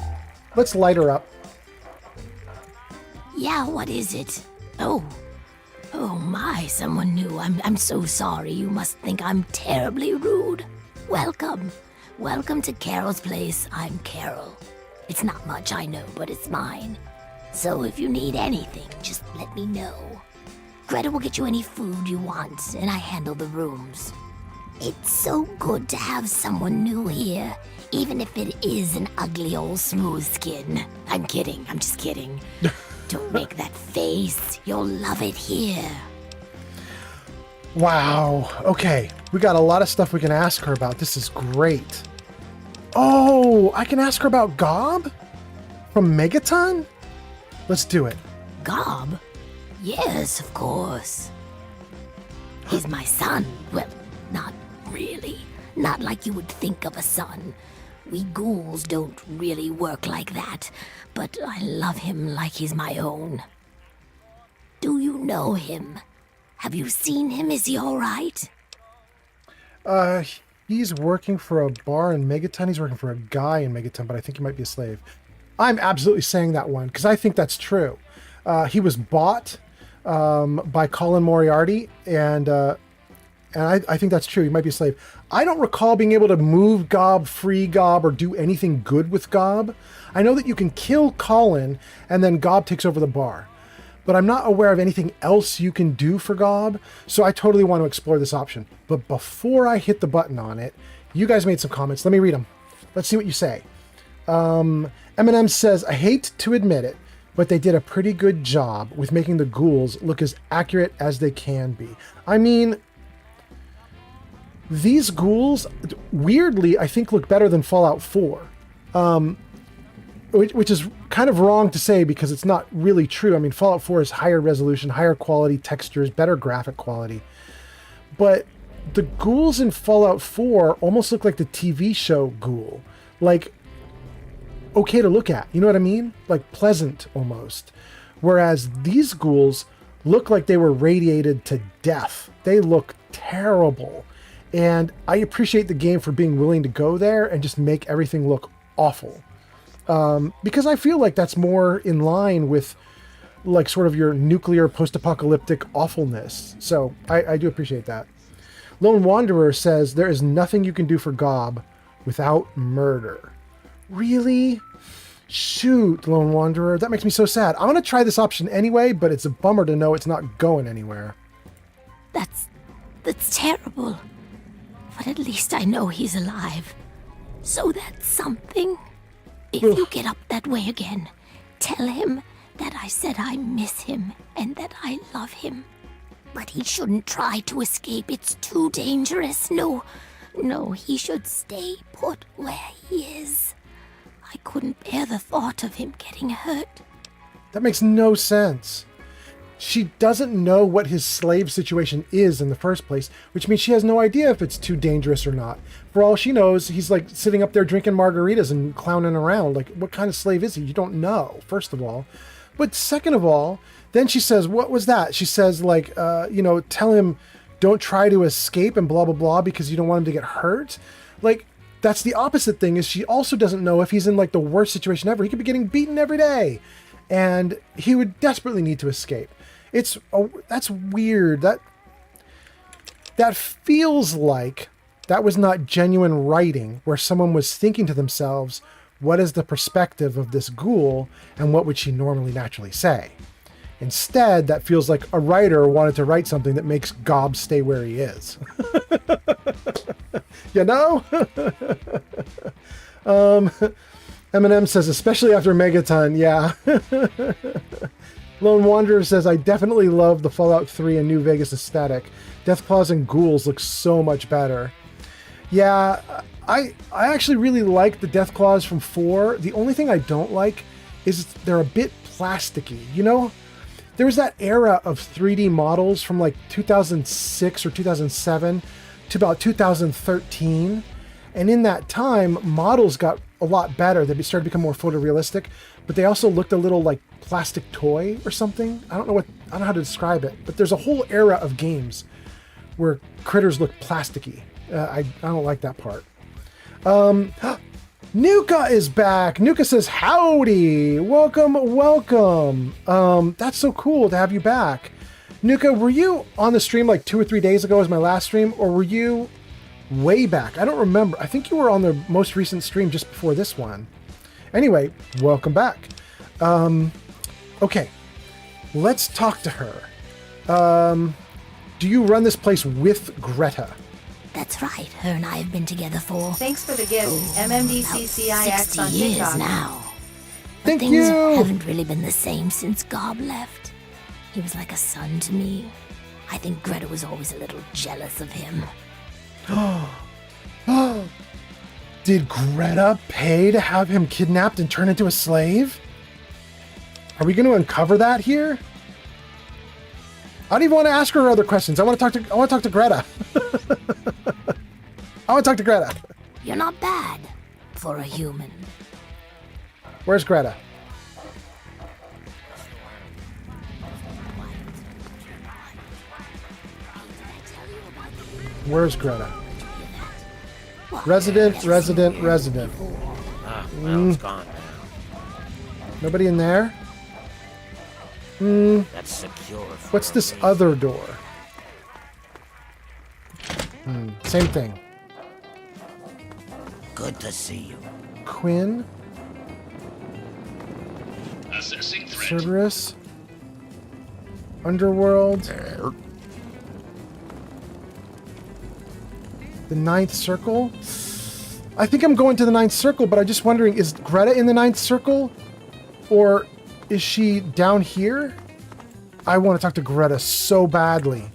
Let's light her up. Yeah, what is it? Oh my, someone new. I'm so sorry. You must think I'm terribly rude. Welcome to Carol's place. I'm Carol. It's not much, I know, but it's mine. So if you need anything, just let me know. Greta will get you any food you want, and I handle the rooms. It's so good to have someone new here, even if it is an ugly old smooth skin. I'm kidding, I'm just kidding. Don't make that face. You'll love it here. Wow. Okay, we got a lot of stuff we can ask her about. This is great. Oh, I can ask her about Gob? From Megaton? Let's do it. Gob? Yes, of course. He's my son. Well, not really. Not like you would think of a son. We ghouls don't really work like that, but I love him like he's my own. Do you know him? Have you seen him? Is he all right? He's working for a bar in Megaton. He's working for a guy in Megaton, but I think he might be a slave. I'm absolutely saying that one because I think that's true. He was bought by Colin Moriarty, and I think that's true. He might be a slave. I don't recall being able to move Gob, free Gob, or do anything good with Gob. I know that you can kill Colin, and then Gob takes over the bar. But I'm not aware of anything else you can do for Gob, so I totally want to explore this option. But before I hit the button on it, you guys made some comments. Let me read them. Let's see what you say. Eminem says, I hate to admit it, but they did a pretty good job with making the ghouls look as accurate as they can be. I mean, these ghouls, weirdly, I think look better than Fallout 4. Which is kind of wrong to say because it's not really true. I mean, Fallout 4 is higher resolution, higher quality textures, better graphic quality. But the ghouls in Fallout 4 almost look like the TV show ghoul. Like, okay to look at. You know what I mean? Like, pleasant almost. Whereas these ghouls look like they were radiated to death. They look terrible. And I appreciate the game for being willing to go there and just make everything look awful. Because I feel like that's more in line with like sort of your nuclear post-apocalyptic awfulness. So I do appreciate that. Lone Wanderer says there is nothing you can do for Gob without murder. Really? Shoot, Lone Wanderer. That makes me so sad. I'm going to try this option anyway, but it's a bummer to know it's not going anywhere. That's terrible. But at least I know he's alive. So that's something. If you get up that way again, tell him that I said I miss him and that I love him. But he shouldn't try to escape. It's too dangerous. No, he should stay put where he is. I couldn't bear the thought of him getting hurt. That makes no sense. She doesn't know what his slave situation is in the first place, which means she has no idea if it's too dangerous or not. For all she knows, he's like sitting up there drinking margaritas and clowning around. Like, what kind of slave is he? You don't know, first of all. But second of all, then she says, what was that? She says, like, tell him don't try to escape and blah, blah, blah, because you don't want him to get hurt. Like, that's the opposite thing, is she also doesn't know if he's in like the worst situation ever. He could be getting beaten every day and he would desperately need to escape. That's weird. That feels like that was not genuine writing where someone was thinking to themselves, what is the perspective of this ghoul and what would she normally naturally say? Instead, that feels like a writer wanted to write something that makes Gob stay where he is. You know? Eminem says, especially after Megaton, yeah. Lone Wanderer says, I definitely love the Fallout 3 and New Vegas aesthetic. Deathclaws and ghouls look so much better. Yeah, I actually really like the Deathclaws from 4. The only thing I don't like is they're a bit plasticky, you know? There was that era of 3D models from like 2006 or 2007 to about 2013. And in that time, models got a lot better. They started to become more photorealistic, but they also looked a little like plastic toy or something. I don't know how to describe it, but there's a whole era of games where critters look plasticky. I don't like that part. Nuka is back. Nuka says, howdy. Welcome. That's so cool to have you back. Nuka, were you on the stream like 2 or 3 days ago as my last stream, or were you way back? I don't remember. I think you were on the most recent stream just before this one. Anyway, welcome back. Okay, let's talk to her. Do you run this place with Greta? That's right. Her and I have been together for... Thanks for the gift, MMDCCIX 60 on years TikTok. now. But Thank things you. haven't really been the same since Gob left. He was like a son to me. I think Greta was always a little jealous of him. Did Greta pay to have him kidnapped and turned into a slave? Are we going to uncover that here? I don't even want to ask her other questions. I want to talk to Greta. I want to talk to Greta. You're not bad for a human. Where's Greta? Where's Greta? Resident. Ah, well, it's gone now. Nobody in there? That's secure. What's this other door? Same thing. Good to see you. Quinn? Assessing threat. Cerberus? Underworld? The Ninth Circle? I think I'm going to the Ninth Circle, but I'm just wondering, is Greta in the Ninth Circle? Or is she down here? I want to talk to Greta so badly.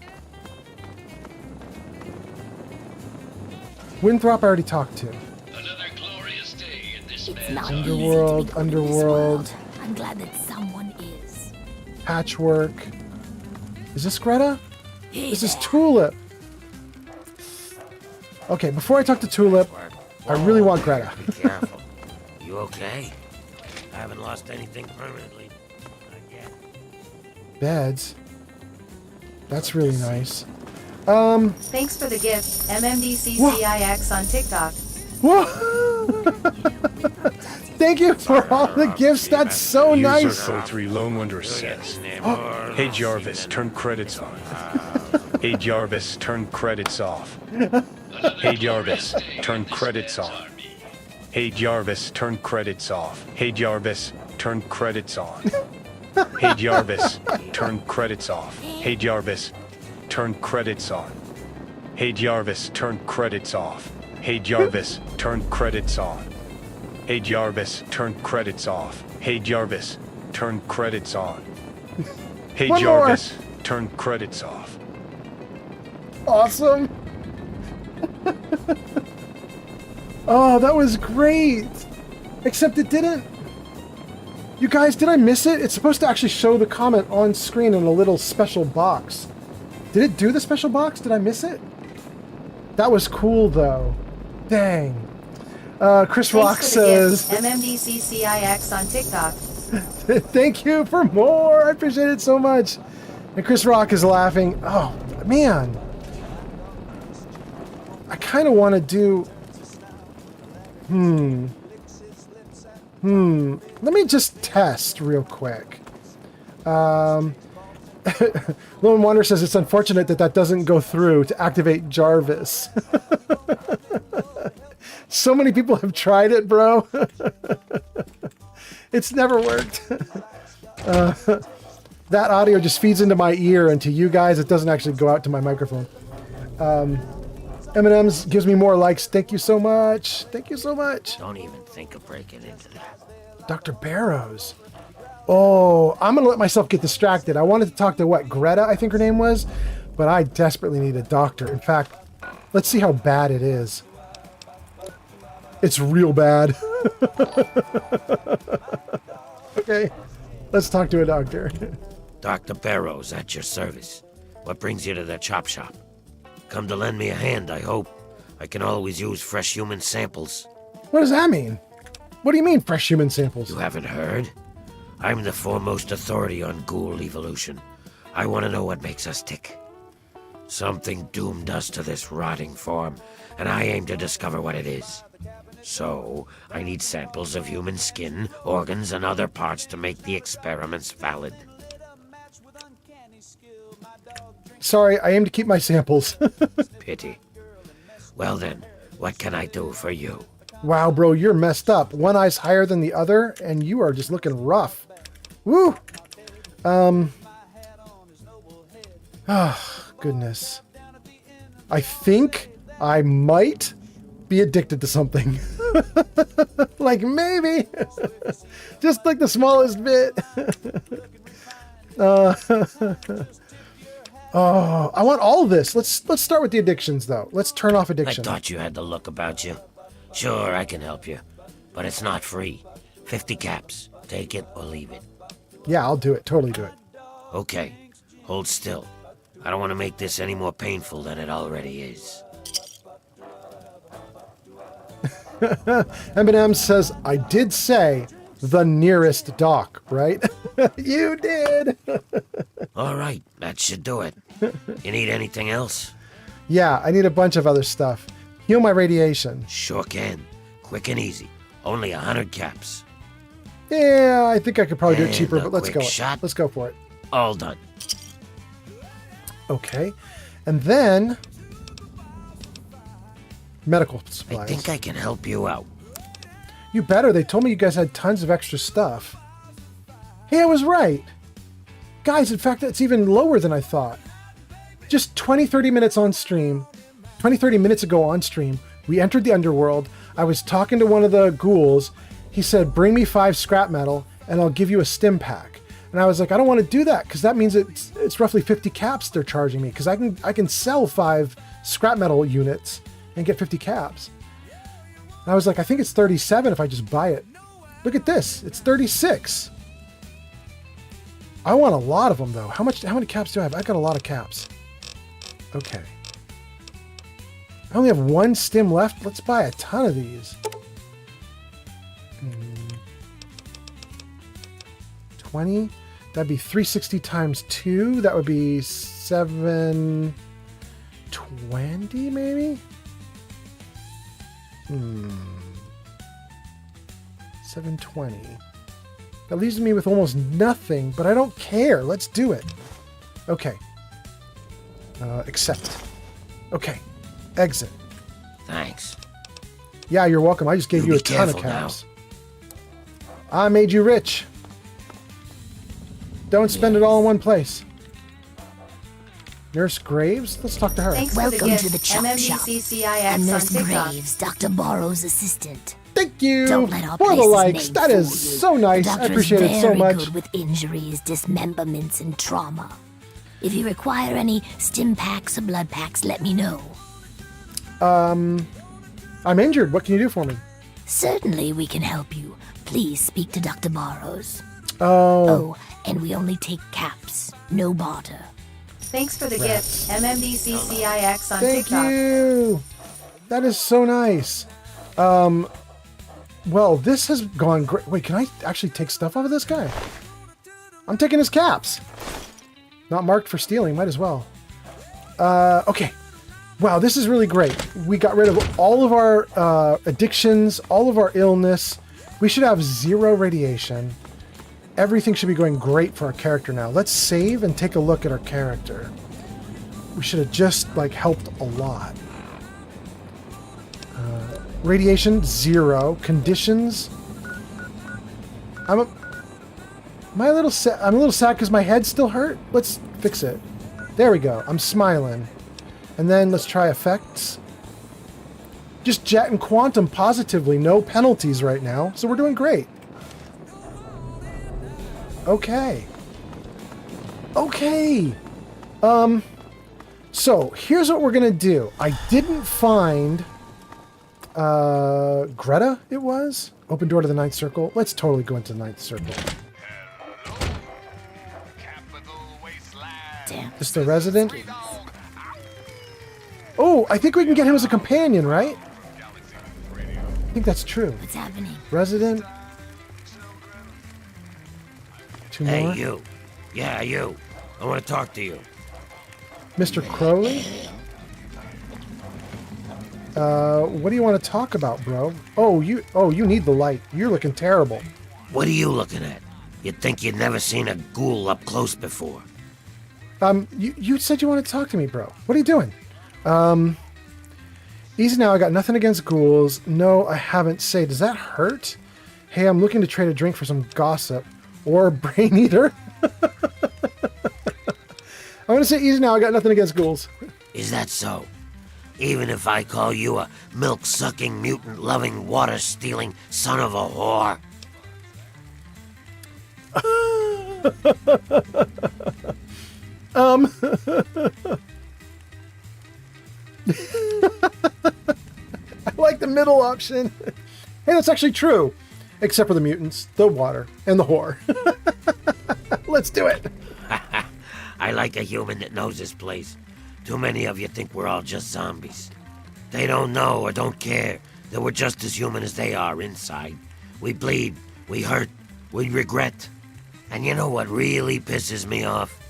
Winthrop I already talked to. Another glorious day in this It's man's not army. Underworld, easy to be good in this Underworld. world. I'm glad that someone is. Patchwork. Is this Greta? Hey This is there. Tulip. Okay, before I talk to Tulip, I really want Greta. Be careful. You okay? I haven't lost anything permanently. Not yet. Beds. That's really nice. Thanks for the gift, MMDCCIX on TikTok. Whoa! Thank you for all the gifts. That's so User nice. code 3 Lone Wanderer says, "Hey Jarvis, turn credits on." Hey Jarvis, turn credits off. Hey Jarvis, turn credits on. Hey Jarvis, turn credits off. Hey Jarvis, turn credits on. Hey Jarvis, turn credits off. Hey Jarvis, turn credits on. Hey Jarvis, turn credits off. Hey Jarvis, turn credits on. Hey Jarvis, turn credits off. Hey Jarvis, turn credits on. Hey One more. Jarvis, turn credits off. Awesome. Oh, that was great. Except it didn't. You guys, did I miss it? It's supposed to actually show the comment on screen in a little special box. Did it do the special box? Did I miss it? That was cool, though. Dang. Chris Rock says, MMDCCIX on TikTok. thank you for more. I appreciate it so much. And Chris Rock is laughing. Oh, man. I kind of want to do... Let me just test real quick. Lone Wonder says it's unfortunate that doesn't go through to activate Jarvis. So many people have tried it, bro. It's never worked. That audio just feeds into my ear, and to you guys, it doesn't actually go out to my microphone. M&M's gives me more likes. Thank you so much. Thank you so much. Don't even think of breaking into that. Dr. Barrows. Oh, I'm going to let myself get distracted. I wanted to talk to what? Greta, I think her name was. But I desperately need a doctor. In fact, let's see how bad it is. It's real bad. Okay, let's talk to a doctor. Dr. Barrows at your service. What brings you to the chop shop? Come to lend me a hand, I hope. I can always use fresh human samples. What does that mean? What do you mean, fresh human samples? You haven't heard? I'm the foremost authority on ghoul evolution. I want to know what makes us tick. Something doomed us to this rotting form, and I aim to discover what it is. So, I need samples of human skin, organs, and other parts to make the experiments valid. Sorry, I aim to keep my samples. Pity. Well then, what can I do for you? Wow, bro, you're messed up. One eye's higher than the other, and you are just looking rough. Woo! Goodness. I think I might be addicted to something. Like, maybe. Just like the smallest bit. Oh, I want all of this. Let's start with the addictions, though. Let's turn off addiction. I thought you had the look about you. Sure, I can help you. But it's not free. 50 caps. Take it or leave it. Yeah, I'll do it. Totally do it. Okay. Hold still. I don't want to make this any more painful than it already is. Eminem says, I did say the nearest dock, right? You did. All right, that should do it. You need anything else? Yeah, I need a bunch of other stuff. Heal my radiation. Sure can. Quick and easy. Only 100 caps. Yeah, I think I could probably do it And cheaper, a but let's quick go. shot. Let's go for it. All done. Okay. And then medical supplies. I think I can help you out. You better. They told me you guys had tons of extra stuff. Hey, I was right. Guys, in fact, it's even lower than I thought. Just 20-30 minutes on stream. 20-30 minutes ago on stream, we entered the underworld. I was talking to one of the ghouls. He said, bring me 5 scrap metal and I'll give you a stim pack. And I was like, I don't want to do that because that means it's roughly 50 caps they're charging me because I can sell 5 scrap metal units and get 50 caps. And I was like, I think it's 37 if I just buy it. Look at this. It's 36. I want a lot of them though. How many caps do I have? I got a lot of caps. Okay. I only have 1 stim left. Let's buy a ton of these. 20. That'd be 360 times 2. That would be 720 maybe? 720. That leaves me with almost nothing, but I don't care. Let's do it. Okay. Accept. Okay. Exit. Thanks. Yeah, you're welcome. I just gave you a ton of caps. I made you rich. Don't spend it all in one place. Nurse Graves? Let's talk to her. Thanks Welcome for the gift. to the chop shop. MMBCCIX I'm on Nurse TikTok. Graves, Dr. Barrow's assistant. Thank you Don't let our for the place's likes. name That is fool you. so nice. The I doctor appreciate is it so very much. good with injuries, dismemberments, and trauma. If you require any stim packs or blood packs, let me know. I'm injured. What can you do for me? Certainly we can help you. Please speak to Dr. Barrows. Oh. And we only take caps, no barter. Thanks for the gift. MMBCCIX on Thank TikTok. you. That is so nice. Well, this has gone great. Wait, can I actually take stuff off of this guy? I'm taking his caps. Not marked for stealing. Might as well. Okay. Wow, this is really great. We got rid of all of our addictions, all of our illness. We should have 0 radiation. Everything should be going great for our character now. Let's save and take a look at our character. We should have just, helped a lot. Radiation, 0. Conditions. I'm a little sad because my head still hurt. Let's fix it. There we go. I'm smiling. And then let's try effects. Just jet and quantum positively. No penalties right now. So we're doing great. Okay. Okay. So here's what we're going to do. I didn't find Greta, it was? Open door to the 9th circle. Let's totally go into the 9th circle. Damn. Just the resident? Oh, I think we can get him as a companion, right? I think that's true. What's happening? Resident. 2 more. Hey, you. Yeah, you. I want to talk to you. Mr. Crowley? What do you want to talk about, bro? Oh, you need the light. You're looking terrible. What are you looking at? You'd think you'd never seen a ghoul up close before. You said you wanted to talk to me, bro. What are you doing? Easy now, I got nothing against ghouls. No, I haven't. Say, does that hurt? Hey, I'm looking to trade a drink for some gossip. Or brain eater. I want to say easy now, I got nothing against ghouls. Is that so? Even if I call you a milk-sucking, mutant-loving, water-stealing son of a whore? I like the middle option. Hey, that's actually true. Except for the mutants, the water, and the whore. Let's do it. I like a human that knows his place. Too many of you think we're all just zombies. They don't know or don't care that we're just as human as they are inside. We bleed, we hurt, we regret. And you know what really pisses me off?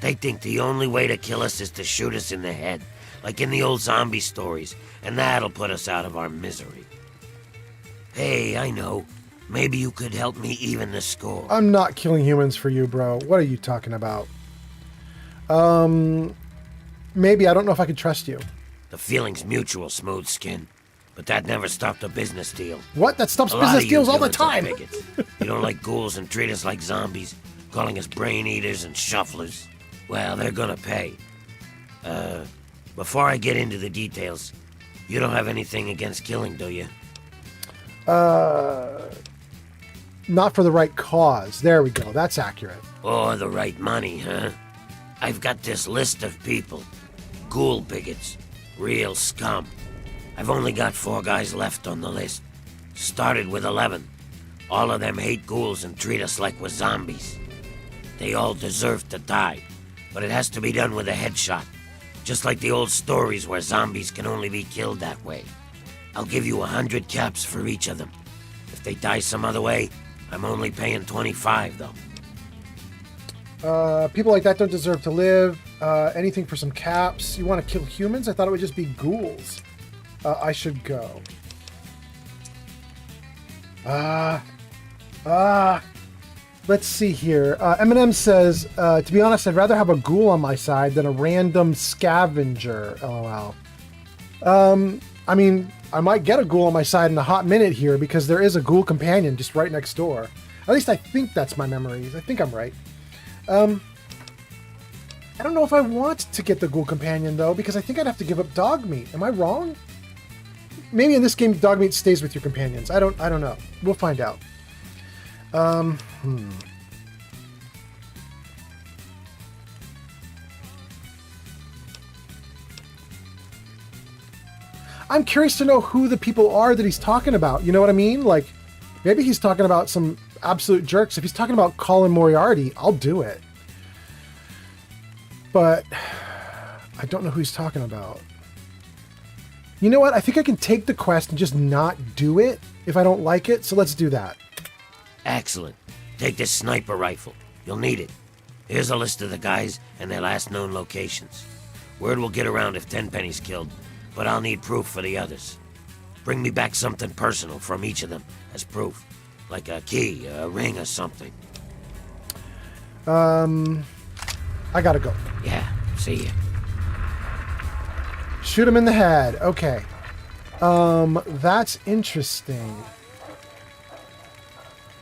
They think the only way to kill us is to shoot us in the head, like in the old zombie stories, and that'll put us out of our misery. Hey, I know. Maybe you could help me even the score. I'm not killing humans for you, bro. What are you talking about? Maybe. I don't know if I could trust you. The feeling's mutual, Smooth Skin. But that never stopped a business deal. What? That stops A lot business of you deals all the villains are time. bigots. You don't like ghouls and treat us like zombies, calling us brain eaters and shufflers. Well, they're gonna pay. Before I get into the details, you don't have anything against killing, do you? Not for the right cause. There we go. That's accurate. Or the right money, huh? I've got this list of people. Ghoul bigots. Real scum. I've only got 4 guys left on the list. Started with 11. All of them hate ghouls and treat us like we're zombies. They all deserve to die, but it has to be done with a headshot. Just like the old stories where zombies can only be killed that way. I'll give you 100 caps for each of them. If they die some other way, I'm only paying 25, though. People like that don't deserve to live. Anything for some caps. You want to kill humans? I thought it would just be ghouls. I should go. Let's see here. Eminem says, to be honest, I'd rather have a ghoul on my side than a random scavenger. LOL. I mean, I might get a ghoul on my side in a hot minute here because there is a ghoul companion just right next door. At least I think that's my memories. I think I'm right. I don't know if I want to get the ghoul companion though, because I think I'd have to give up dog meat. Am I wrong? Maybe in this game, dog meat stays with your companions. I don't know. We'll find out. I'm curious to know who the people are that he's talking about. You know what I mean? Like, maybe he's talking about some absolute jerks. If he's talking about Colin Moriarty, I'll do it. But I don't know who he's talking about. You know what? I think I can take the quest and just not do it if I don't like it. So let's do that. Excellent. Take this sniper rifle. You'll need it. Here's a list of the guys and their last known locations. Word will get around if Tenpenny's killed, but I'll need proof for the others. Bring me back something personal from each of them as proof. Like a key, a ring, or something. I gotta go. Yeah, see ya. Shoot him in the head. Okay. That's interesting.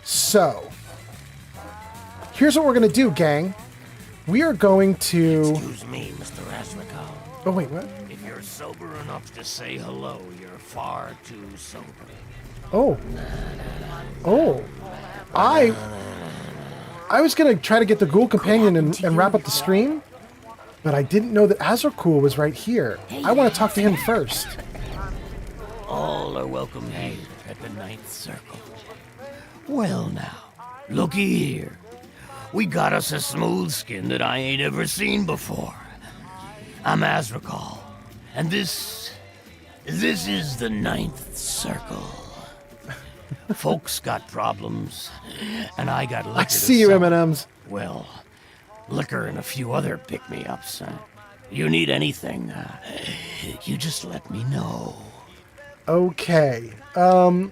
So, here's what we're gonna do, gang. We are going to... Excuse me, Mr. Asrikal. Oh, wait, what? If you're sober enough to say hello, you're far too sober. Oh. Oh. I was gonna try to get the ghoul companion and wrap up the stream, but I didn't know that Azrakul was right here. I want to talk to him first. All are welcome here at the Ninth Circle. Well now, looky here. We got us a smooth skin that I ain't ever seen before. I'm Azrakal, and this is the Ninth Circle. Folks got problems, and I got liquor. I see you, M&Ms. Well, liquor and a few other pick-me-ups. You need anything, you just let me know. Okay. Oh,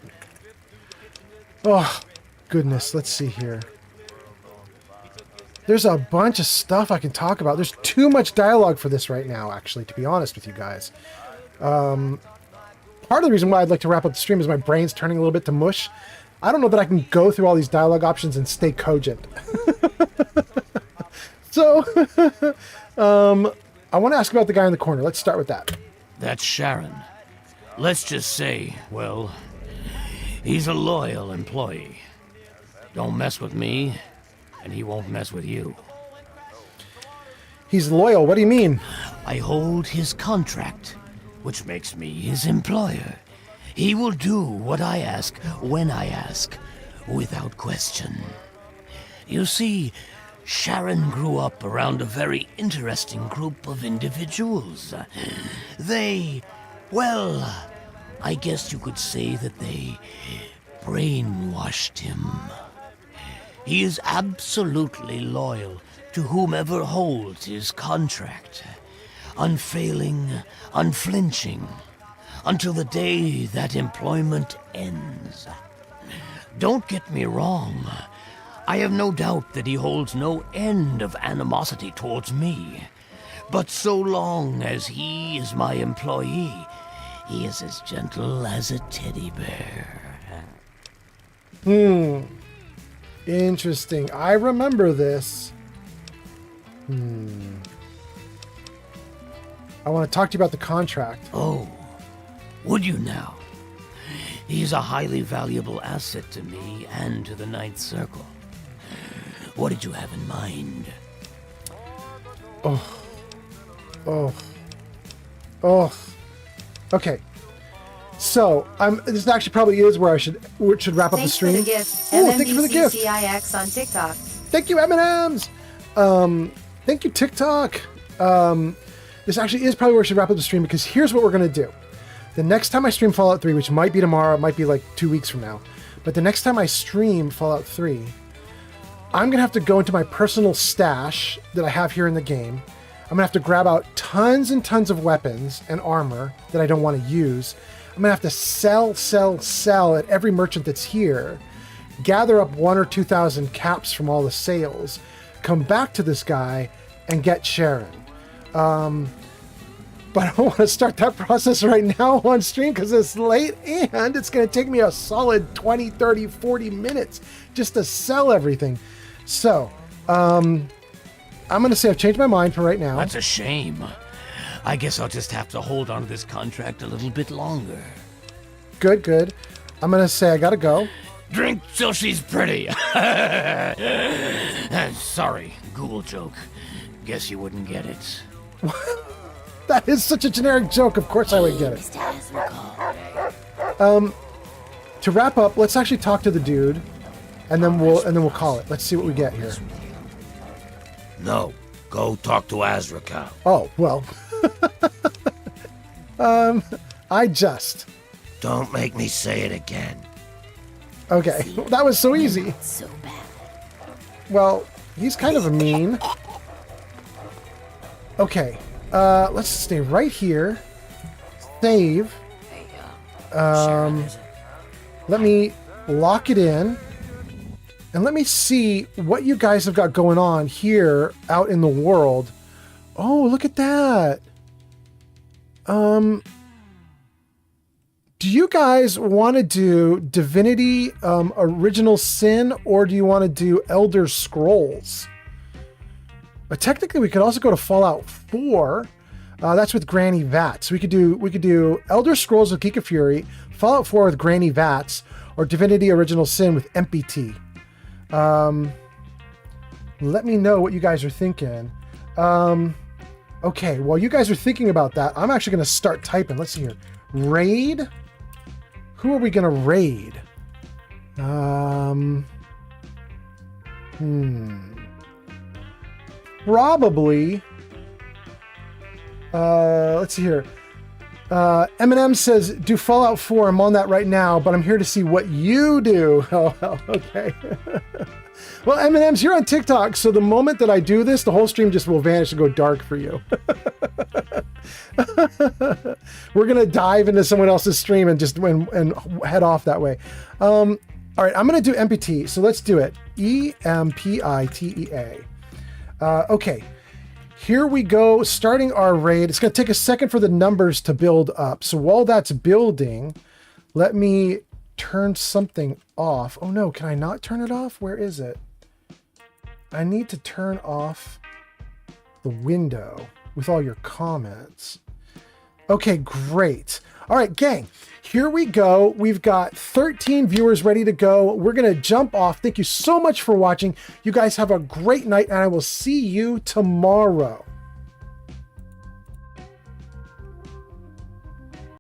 goodness. Let's see here. There's a bunch of stuff I can talk about. There's too much dialogue for this right now, actually, to be honest with you guys. Part of the reason why I'd like to wrap up the stream is my brain's turning a little bit to mush. I don't know that I can go through all these dialogue options and stay cogent. So, I want to ask about the guy in the corner. Let's start with that. That's Sharon. Let's just say, well, he's a loyal employee. Don't mess with me, and he won't mess with you. He's loyal. What do you mean? I hold his contract, which makes me his employer. He will do what I ask, when I ask, without question. You see, Sharon grew up around a very interesting group of individuals. Well, I guess you could say that they brainwashed him. He is absolutely loyal to whomever holds his contract. Unfailing, unflinching, until the day that employment ends. Don't get me wrong. I have no doubt that he holds no end of animosity towards me. But so long as he is my employee, he is as gentle as a teddy bear. Interesting. I remember this. I want to talk to you about the contract. Oh, would you now? He's a highly valuable asset to me and to the Ninth Circle. What did you have in mind? Okay. So, this actually probably is where should wrap up the stream. Thanks for the gift. Oh, thank you for the gift. MMBCCIX on TikTok. Thank you, M&Ms. Thank you, TikTok. This actually is probably where I should wrap up the stream, because here's what we're going to do. The next time I stream Fallout 3, which might be tomorrow, it might be like 2 weeks from now, but the next time I stream Fallout 3, I'm going to have to go into my personal stash that I have here in the game. I'm going to have to grab out tons and tons of weapons and armor that I don't want to use. I'm going to have to sell at every merchant that's here, gather up 1,000 or 2,000 caps from all the sales, come back to this guy, and get Sharon. But I don't want to start that process right now on stream because it's late and it's going to take me a solid 20, 30, 40 minutes just to sell everything. So, I'm going to say I've changed my mind for right now. That's a shame. I guess I'll just have to hold on to this contract a little bit longer. Good. I'm going to say I got to go. Drink till she's pretty. Sorry, ghoul joke. Guess you wouldn't get it. That is such a generic joke. Of course I would get it. To wrap up, let's actually talk to the dude, and then we'll call it. Let's see what we get here. No, go talk to Azrakal. Oh well. I just. Don't make me say it again. Okay, that was so easy. So bad. Well, he's kind of a mean. Okay, let's stay right here. Save. Let me lock it in. And let me see what you guys have got going on here out in the world. Oh, look at that. Do you guys want to do Divinity Original Sin, or do you want to do Elder Scrolls? But technically, we could also go to Fallout 4. That's with Granny Vats. We could do Elder Scrolls with Geek of Fury, Fallout 4 with Granny Vats, or Divinity Original Sin with MPT. Let me know what you guys are thinking. Okay, while you guys are thinking about that, I'm actually going to start typing. Let's see here. Raid? Who are we going to raid? Probably. Let's see here. Eminem says, do Fallout 4. I'm on that right now, but I'm here to see what you do. Oh, okay. Well, Eminem's, you're on TikTok, so the moment that I do this, the whole stream just will vanish and go dark for you. We're going to dive into someone else's stream and just and head off that way. All right, I'm going to do MPT, so let's do it. EMPITEA. Okay. Here we go, starting our raid. It's going to take a second for the numbers to build up. So while that's building, let me turn something off. Oh no, can I not turn it off? Where is it? I need to turn off the window with all your comments. Okay, great. All right, gang, here we go. We've got 13 viewers ready to go. We're going to jump off. Thank you so much for watching. You guys have a great night, and I will see you tomorrow.